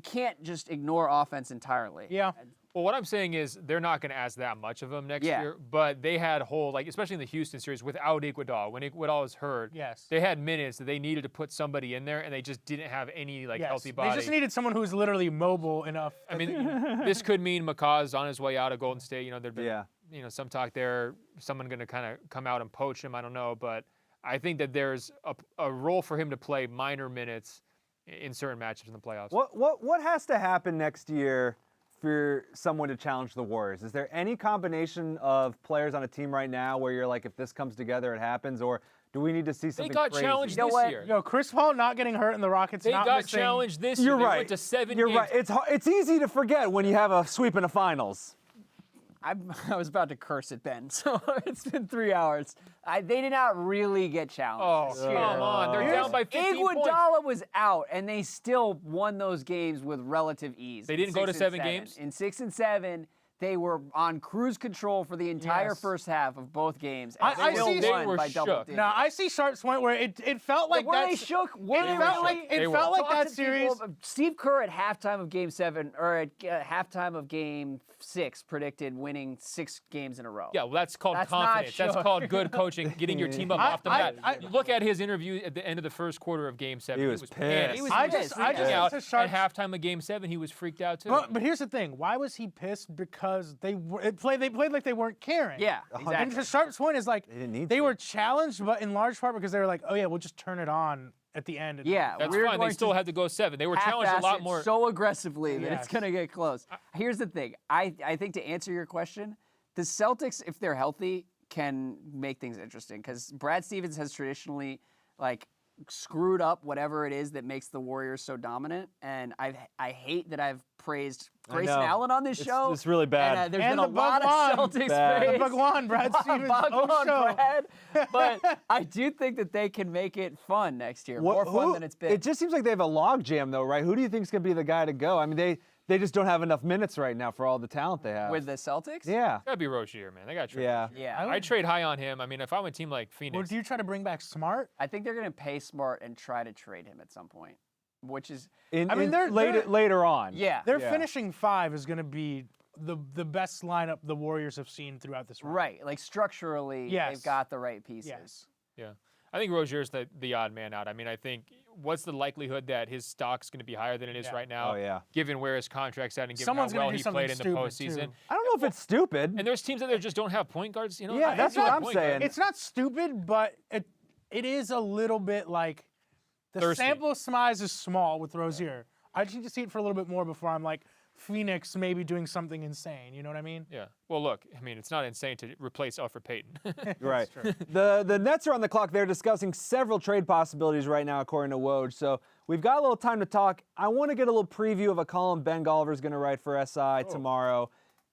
can't just ignore offense entirely. Yeah. Well, what I'm saying is they're not going to ask that much of him next year. But they had like, especially in the Houston series, without Iguodala, when Iguodala was hurt, they had minutes that they needed to put somebody in there, and they just didn't have any, like, healthy body. They just needed someone who's literally mobile enough. I mean, this could mean McCaw's on his way out of Golden State. You know, there'd been some talk there, someone going to kind of come out and poach him. I don't know. But I think that there's a role for him to play minor minutes in certain matchups in the playoffs. What has to happen next year for someone to challenge the Warriors? Is there any combination of players on a team right now where you're like, if this comes together, it happens? Or do we need to see something crazy? They got challenged this year. Yo, Chris Paul not getting hurt and the Rockets not got missing. challenged this year. You're They right. went to 7 You're games. right. It's easy to forget when you have a sweep in the finals. I was about to curse at Ben, so it's been 3 hours. They did not really get challenged. Oh, come on. They're down by 15 points. Iguodala was out, and they still won those games with relative ease. They didn't go to 7 games? In 6 and 7, they were on cruise control for the entire first half of both games. And I see they won by double digits. Now I see Sharp's point where it felt like were they shook? It felt like that series. Steve Kerr at halftime of Game 7 or at halftime of Game 6 predicted winning 6 games in a row. Yeah, well, that's called confidence. That's called good coaching, getting your team up off the mat. Look at his interview at the end of the first quarter of Game 7. He was pissed. He was pissed. I just out at halftime of Game 7. He was freaked out too. But here's the thing: why was he pissed? Because they played like they weren't caring. Yeah, exactly. And to Sharp's point is like they were challenged, but in large part because they were like, oh yeah, we'll just turn it on at the end. Yeah, that's fine. They still had to go 7. They were challenged a lot more. So aggressively that it's going to get close. Here's the thing. I think to answer your question, the Celtics, if they're healthy, can make things interesting because Brad Stevens has traditionally like screwed up whatever it is that makes the Warriors so dominant. And I hate that I've praised Grayson Allen on this show. It's really bad. And, there's been a lot of Celtics praise. The Bhagwan, Brad Stevens. Brad. But I do think that they can make it fun next year. More fun than it's been. It just seems like they have a log jam, though, right? Who do you think is going to be the guy to go? I mean, they just don't have enough minutes right now for all the talent they have. With the Celtics? Yeah. Gotta be Rozier, man. They got trade. Yeah. I'd trade high on him. I mean, if I'm a team like Phoenix. Or do you try to bring back Smart? I think they're going to pay Smart and try to trade him at some point, which is. They're later on. Yeah. Their finishing 5 is going to be the best lineup the Warriors have seen throughout this run. Right. Like structurally, they've got the right pieces. Yes. Yeah. I think Rozier's the odd man out. I mean, I think what's the likelihood that his stock's going to be higher than it is right now? Oh, yeah. Given where his contract's at and given Someone's how well gonna do he something played in the stupid, postseason. too. I don't know if it's stupid. And there's teams that just don't have point guards. You know? Yeah, that's what I'm saying. It's not stupid, but it is a little bit like the Thirsty. sample size is small with Rozier. I just need to see it for a little bit more before I'm like, Phoenix maybe doing something insane. You know what I mean? Yeah. Well, look, I mean, it's not insane to replace Alfred Payton. Right. The Nets are on the clock. They're discussing several trade possibilities right now, according to Woj. So we've got a little time to talk. I want to get a little preview of a column Ben Golliver is going to write for SI tomorrow.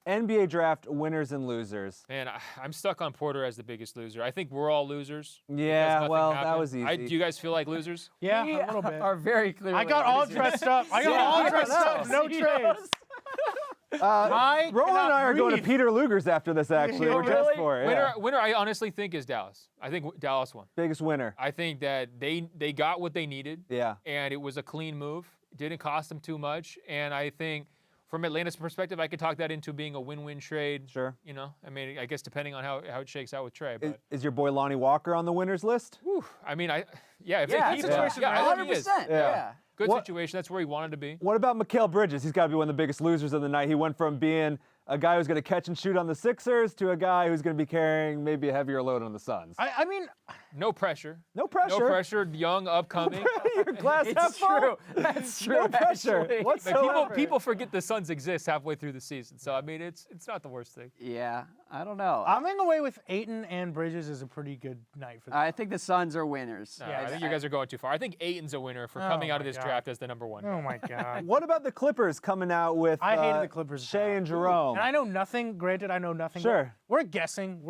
NBA draft winners and losers. Man, I'm stuck on Porter as the biggest loser. I think we're all losers. Yeah, well, that was easy. Do you guys feel like losers? Yeah, a little bit. Are very clearly. I got all dressed up. No trades. Rohan and I are going to Peter Luger's after this, actually. We're dressed for it. Yeah. Winner, I honestly think, is Dallas. I think Dallas won. Biggest winner. I think that they got what they needed. Yeah. And it was a clean move. It didn't cost them too much. And I think from Atlanta's perspective, I could talk that into being a win-win trade. Sure. You know, I mean, I guess depending on how it shakes out with Trae. But Is your boy Lonnie Walker on the winners list? whew, I mean, if Yeah, they keep that's him, I think he is. 100%. Yeah. Good situation. That's where he wanted to be. What about Mikal Bridges? He's got to be one of the biggest losers of the night. He went from being a guy who's going to catch and shoot on the Sixers to a guy who's going to be carrying maybe a heavier load on the Suns. I mean, no pressure. No pressure. No pressure. Young, upcoming. Your glass half full. True. That's true. No pressure. actually. Whatsoever. People forget the Suns exist halfway through the season. So I mean, it's not the worst thing. Yeah, I don't know. I'm going away with Ayton and Bridges is a pretty good night for them. I think the Suns are winners. No, I think you guys are going too far. I think Ayton's a winner for coming out of this draft as the number one. Oh my God. What about the Clippers coming out with I hated the Clippers. Shea and Jerome? And I know nothing. Granted, I know nothing. Sure. We're guessing.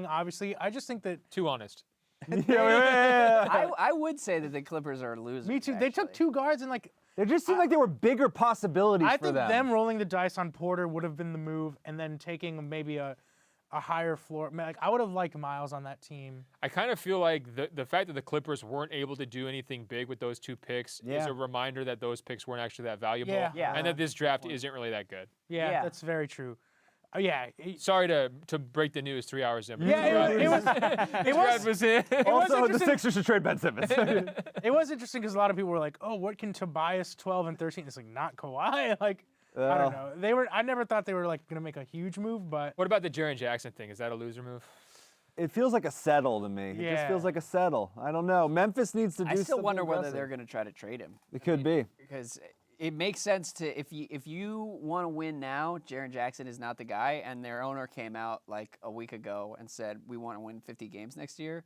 Obviously, I just think that. Too honest. I would say that the Clippers are losers. Me too. They took 2 guards and like. They just seemed like they were bigger possibilities I for think them. them rolling the dice on Porter would have been the move, and then taking maybe a higher floor. Like I would have liked Miles on that team. I kind of feel like the fact that the Clippers weren't able to do anything big with those 2 picks is a reminder that those picks weren't actually that valuable, and that this draft isn't really that good. Yeah, that's very true. Yeah. Sorry to break the news 3 hours in. Yeah, it was Also, the Sixers should trade Ben Simmons. It was interesting because a lot of people were like, "Oh, what can Tobias 12 and 13?" It's like not Kawhi. Like I don't know. I never thought they were like going to make a huge move, but. What about the Jaren Jackson thing? Is that a loser move? It feels like a settle to me. It just feels like a settle. I don't know. Memphis needs to do something. I still wonder whether aggressive. they're going to try to trade him. It could be. Because it makes sense to if you want to win now, Jaren Jackson is not the guy, and their owner came out like a week ago and said we want to win 50 games next year,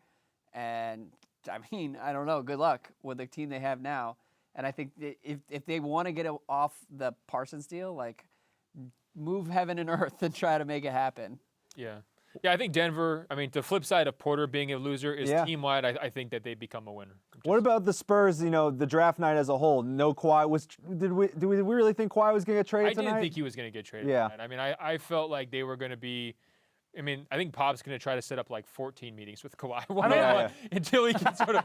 and I mean I don't know. Good luck with the team they have now, and I think if they want to get off the Parsons deal, like move heaven and earth and try to make it happen. Yeah. Yeah, I think Denver, I mean, the flip side of Porter being a loser is team-wide. I think that they become a winner. What about the Spurs, you know, the draft night as a whole? No Kawhi. Do we really think Kawhi was going to get traded tonight? I didn't think he was going to get traded tonight. I mean, I felt like they were going to be – I mean, I think Pop's going to try to set up like 14 meetings with Kawhi until he can sort of,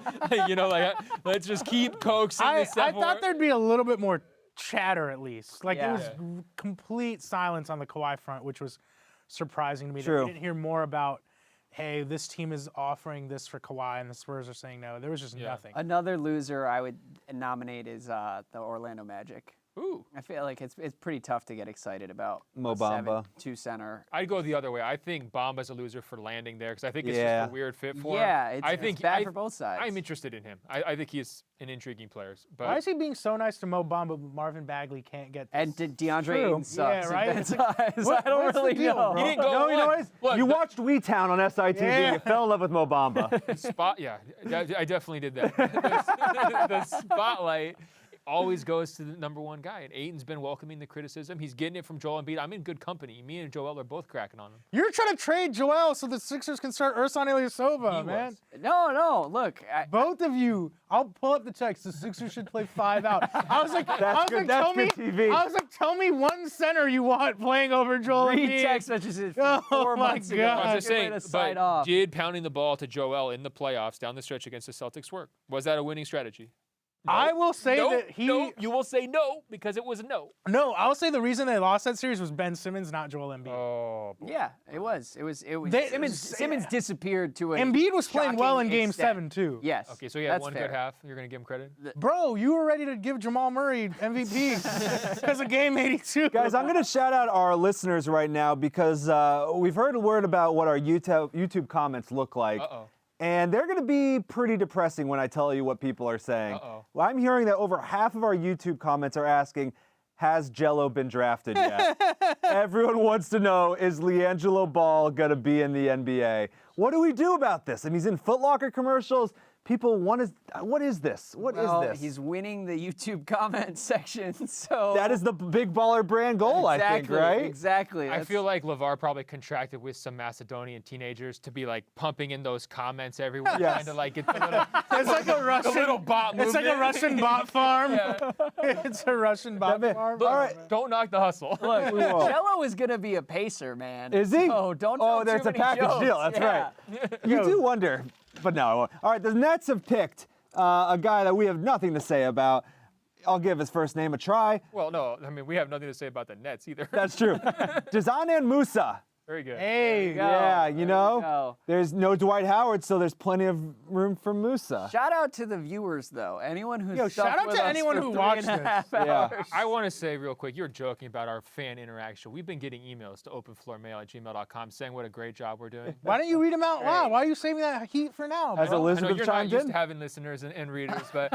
you know, like, let's just keep coaxing this I thought there'd be a little bit more chatter at least. Like it was complete silence on the Kawhi front, which was – surprising to me that we didn't hear more about, hey, this team is offering this for Kawhi and the Spurs are saying no. There was just nothing. Another loser I would nominate is the Orlando Magic. Ooh. I feel like it's pretty tough to get excited about Mo Bamba. 7-2 center. I'd go the other way. I think Bamba's a loser for landing there because I think it's just a weird fit for him. Yeah, it's bad for both sides. I'm interested in him. I think he's an intriguing player. But why is he being so nice to Mo Bamba, but Marvin Bagley can't get this? And DeAndre Ayton sucks. Yeah, right? I don't really know. He didn't go no, you know what? Look, you watched WeTown on SITV. You fell in love with Mo Bamba. I definitely did that. The spotlight always goes to the number one guy, and Ayton's been welcoming the criticism. He's getting it from Joel Embiid. I'm in good company. Me and Joel are both cracking on him. You're trying to trade Joel so the Sixers can start Ersan Ilyasova, man. No, look. Both of you. I'll pull up the text. The Sixers should play 5 out. I was like, tell me one center you want playing over Joel Embiid. Read text messages 4 months ago. I'm just saying, but did pounding the ball to Joel in the playoffs down the stretch against the Celtics work? Was that a winning strategy? No. I will say that he. No, you will say no because it was a no. No, I'll say the reason they lost that series was Ben Simmons, not Joel Embiid. Oh, boy. Yeah, it was. Simmons disappeared to a. Embiid was playing well in Game extent. 7 too. Yes. Okay, so he had one good half. You're gonna give him credit. Bro, you were ready to give Jamal Murray MVP because of Game 82. Guys, I'm gonna shout out our listeners right now because we've heard a word about what our YouTube comments look like. And they're going to be pretty depressing when I tell you what people are saying. Well, I'm hearing that over half of our YouTube comments are asking, has Jello been drafted yet? Everyone wants to know, is LiAngelo Ball going to be in the NBA? What do we do about this? I mean, he's in Foot Locker commercials. People want to, what is this? What is this? He's winning the YouTube comment section, so. That is the big baller brand goal, I think, right? Exactly. I feel like LeVar probably contracted with some Macedonian teenagers to be like pumping in those comments everywhere, trying to like get the little, it's like a Russian, the little bot movement. It's like a Russian bot farm. It's a Russian bot farm. Look, all right, don't knock the hustle. Look, Jello is going to be a pacer, man. Is he? Oh, don't tell there's too a many package jokes. deal. That's right. You do wonder. But no, I won't. All right, the Nets have picked a guy that we have nothing to say about. I'll give his first name a try. Well, no, I mean, we have nothing to say about the Nets either. That's true. Dezanan Musa. Very good. Hey. Yeah, you know, there's no Dwight Howard, so there's plenty of room for Musa. Shout out to the viewers, though. Anyone who's shout out to anyone who watched this. Yeah. I want to say real quick, you're joking about our fan interaction. We've been getting emails to openfloormail@gmail.com saying what a great job we're doing. Why don't you read them out loud? Why are you saving that heat for now? As bro? Elizabeth I know you're not chimed used in. to having listeners and readers, but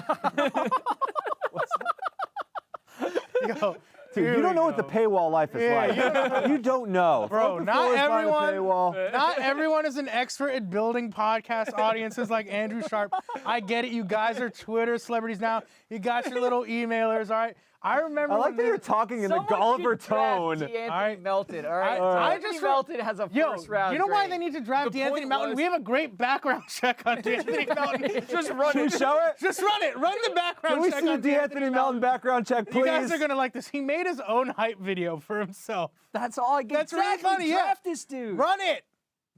Yo, Dude, you don't know what the paywall life is like. You don't know. Bro, Open not floor is behind the everyone, paywall. not everyone is an expert at building podcast audiences like Andrew Sharp. I get it. You guys are Twitter celebrities now. You got your little emailers, all right? I remember. I like that you're talking in the Golliver tone. D'Anthony Melton, all right? I D'Anthony just Melton has a first-round You know why grade. they need to draft D'Anthony Melton? We have a great background check on D'Anthony Melton. Just run Should it. we show it? Just run it. Run the background Can we check see on the D'Anthony Melton background check, please? You guys are going to like this. He made his own hype video for himself. That's all I get. That's really funny, yeah. Draft this dude. Run it.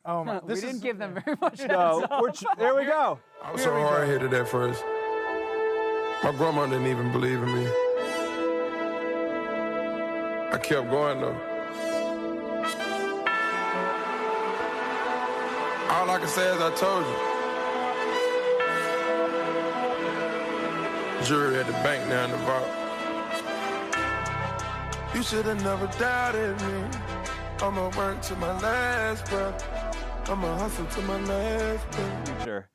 Oh, my. We didn't give them very much. No, there we go. I was so hard-headed at first. My grandma didn't even believe in me. I kept going, though. All I can say is I told you. Jury at the bank now in the vault. You should have never doubted me. I'ma work to my last breath. I'ma hustle to my last breath. Sure.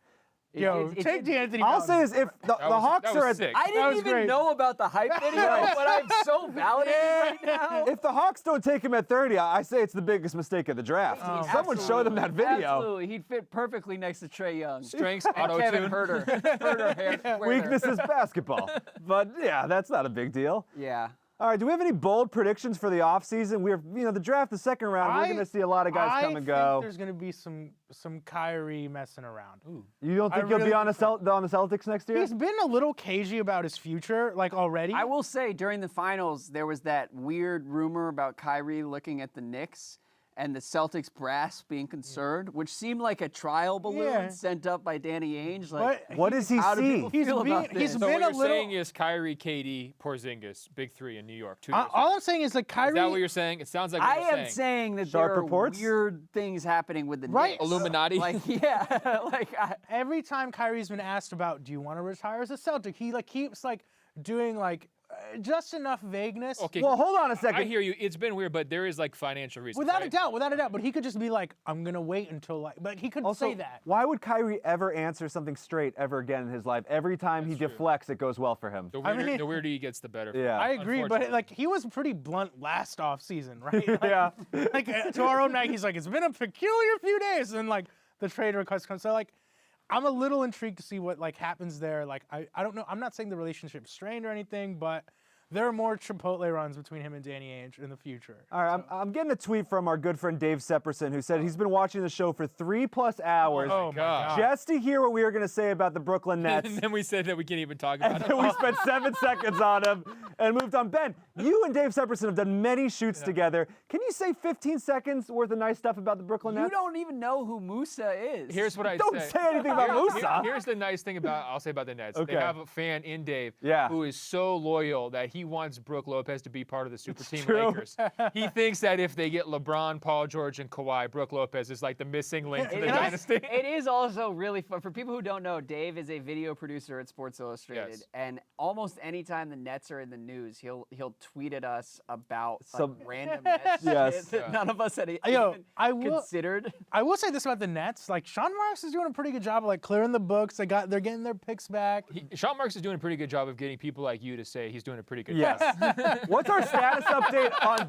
Yo, take D'Anthony I'll Melton. say is if the Hawks are at, I didn't even know about the hype video, but I'm so validated right now. if the Hawks don't take him at 30, I say it's the biggest mistake of the draft. Someone show them that video. Absolutely, he'd fit perfectly next to Trae Young. Strengths, and Kevin auto-tune. Herter. Weakness is basketball. But yeah, that's not a big deal. Yeah. All right, do we have any bold predictions for the offseason? We're, the draft, the second round, we're going to see a lot of guys come and go. I think there's going to be some Kyrie messing around. You don't think he'll be on the Celtics next year? He's been a little cagey about his future, like already. I will say, during the finals, there was that weird rumor about Kyrie looking at the Knicks and the Celtics brass being concerned, which seemed like a trial balloon sent up by Danny Ainge. Like, what does he how do see? people feel about this? So what you're saying is Kyrie, KD, Porzingis, big three in New York. All I'm saying is like Kyrie. Is that what you're saying? It sounds like what I you're am saying that Sharp there are reports? weird things happening with the Right. Knicks. Illuminati. Like, yeah. Every time Kyrie's been asked about, do you want to retire as a Celtic, he keeps doing just enough vagueness. Okay. Well, hold on a second. I hear you. It's been weird, but there is financial reasons. Without right? a doubt. But he could just be like, I'm gonna wait until but he couldn't Also, say that. why would Kyrie ever answer something straight ever again in his life? Every time he deflects, it goes well for him. The weirder, the weirder he gets, the better. Yeah. I agree, but he was pretty blunt last off season, right? Yeah. To our own night, he's like, it's been a peculiar few days, and the trade request comes. So I'm a little intrigued to see what happens there. I don't know. I'm not saying the relationship's strained or anything, but there are more Chipotle runs between him and Danny Ainge in the future. All right, I'm getting a tweet from our good friend Dave Sepperson, who said he's been watching the show for 3+ hours Oh, my God. just to hear what we were going to say about the Brooklyn Nets. And then we said that we can't even talk about And it. then we spent 7 seconds on him and moved on. Ben, you and Dave Sepperson have done many shoots together. Can you say 15 seconds worth of nice stuff about the Brooklyn Nets? You don't even know who Musa is. Here's what I Don't say anything about Musa. Here's the nice thing I'll say about the Nets. Okay. They have a fan in Dave who is so loyal that he wants Brooke Lopez to be part of the super team true. Lakers. He thinks that if they get LeBron, Paul George, and Kawhi, Brooke Lopez is like the missing link to the dynasty. It is also really fun. For people who don't know, Dave is a video producer at Sports Illustrated, Yes. and almost anytime the Nets are in the news, he'll tweet at us about random Nets shit that none of us had even considered. I will say this about the Nets: Sean Marks is doing a pretty good job of clearing the books. They're getting their picks back. Sean Marks is doing a pretty good job of getting people like you to say he's doing a pretty good Yes. job. What's our status update on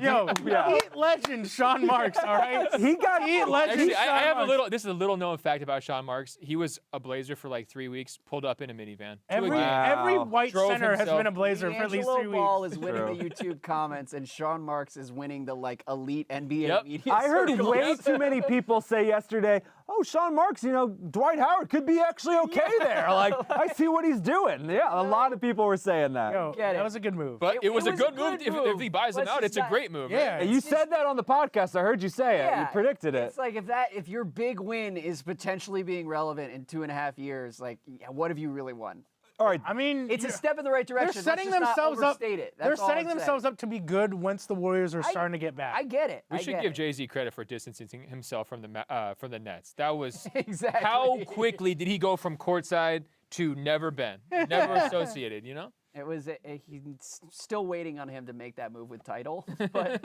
Heat legend Sean Marks, all right? He got Heat legend Actually, Sean I have Marks. this is a little known fact about Sean Marks. He was a Blazer for 3 weeks, pulled up in a minivan. Every white Drove center has himself. been a Blazer for at least 3 weeks. Ball is winning the YouTube comments, and Sean Marks is winning the elite NBA media. I heard circle. way too many people say yesterday, oh, Sean Marks, Dwight Howard could be actually okay there. I see what he's doing. Yeah, a lot of people were saying that. That was a good move. But it was a good move. If he buys him out, it's a great move. Yeah. You said that on the podcast. I heard you say it. You predicted it. It's if your big win is potentially being relevant in 2.5 years, what have you really won? All right. I mean, It's a step in the right direction. They're setting Let's just themselves not up. overstate it. They're That's all setting I'm themselves saying. up to be good once the Warriors are starting to get back. I get it. We I should get give it. Jay-Z credit for distancing himself from the Nets. That was Exactly. How quickly did he go from courtside to never been, never associated? You know. It was he's still waiting on him to make that move with Tidal. But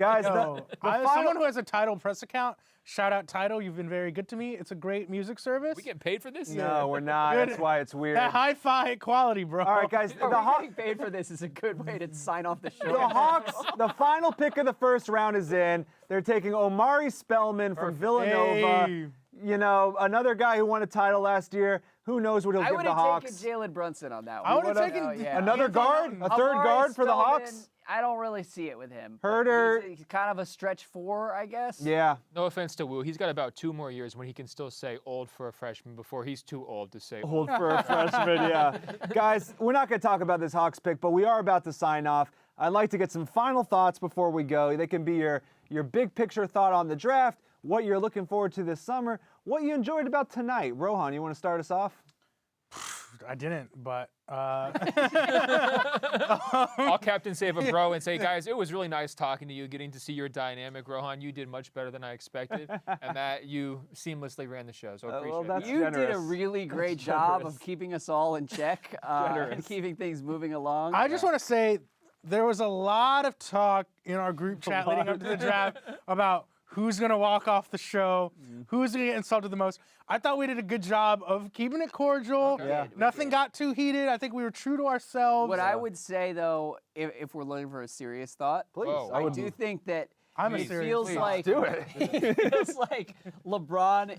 Guys, someone who has a Tidal press account, shout out Tidal. You've been very good to me. It's a great music service. We get paid for this? No, we're not. Good. That's why it's weird. That hi-fi quality, bro. All right, guys. getting paid for this is a good way to sign off the show. The Hawks, the final pick of the first round is in. They're taking Omari Spellman from Villanova. Hey. You know, another guy who won a title last year. Who knows what he'll I give would the have Hawks? taken Jalen Brunson on that one. I would have taken another guard, a third Amari guard for the Spellman, Hawks. I don't really see it with him. but Herder. He's kind of a stretch 4, I guess. Yeah. No offense to Wu, he's got about 2 more years when he can still say old for a freshman before he's too old to say Old for a freshman, yeah. Guys, we're not going to talk about this Hawks pick, but we are about to sign off. I'd like to get some final thoughts before we go. They can be your big picture thought on the draft, what you're looking forward to this summer, what you enjoyed about tonight. Rohan, you want to start us off? I didn't, but I'll captain save a bro and say, guys, it was really nice talking to you, getting to see your dynamic. Rohan, you did much better than I expected, and that you seamlessly ran the show, so I appreciate it. You did a really great job of keeping us all in check and keeping things moving along. I just want to say there was a lot of talk in our group chat leading up to the draft about who's going to walk off the show, who's going to get insulted the most. I thought we did a good job of keeping it cordial. Nothing got too heated. I think we were true to ourselves. What I would say, though, if we're looking for a serious thought, I do think that I'm it a serious feels thought. like Do it. it feels like LeBron.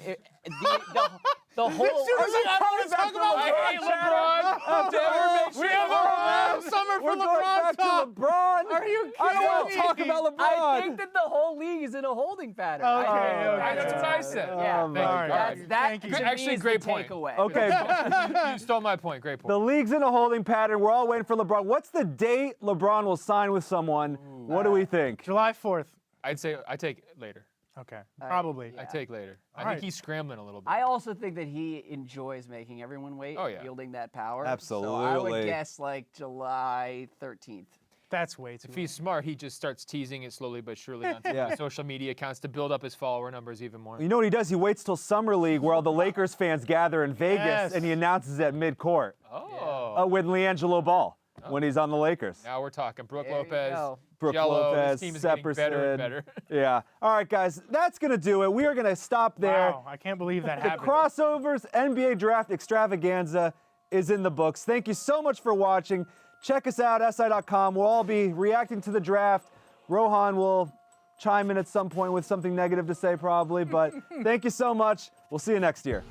The whole. I hate LeBron. We have a summer for We're going LeBron back talk. to LeBron. Are you kidding I don't want me? to talk about LeBron. I think that the whole league is in a holding pattern. Okay. That's what I said. Yeah. Thank you. All right. That Thank you. to me Actually, is great the point. takeaway. Okay. You stole my point. Great point. The league's in a holding pattern. We're all waiting for LeBron. What's the date LeBron will sign with someone? What do we think? July 4th. I'd say I take later. Okay. Probably. I take later. I All think right. he's scrambling a little bit. I also think that he enjoys making everyone wait, Oh, yeah. wielding that power. So I Absolutely. would guess like July 13th. That's way too If he's smart, he just starts teasing it slowly but surely on Yeah. social media accounts to build up his follower numbers even more. You know what he does? He waits till Summer League where all the Lakers fans gather in Vegas Yes. and he announces at midcourt Oh. with LiAngelo Ball when he's on the Lakers. Now we're talking. Brooke There you Lopez, go. Brooke Jello. Lopez, This team is getting better and Sepperson. better. Yeah. All right, guys, that's going to do it. We are going to stop there. Wow, I can't believe that The happened. Crossovers NBA Draft Extravaganza is in the books. Thank you so much for watching. Check us out, SI.com. We'll all be reacting to the draft. Rohan will chime in at some point with something negative to say probably, but thank you so much. We'll see you next year.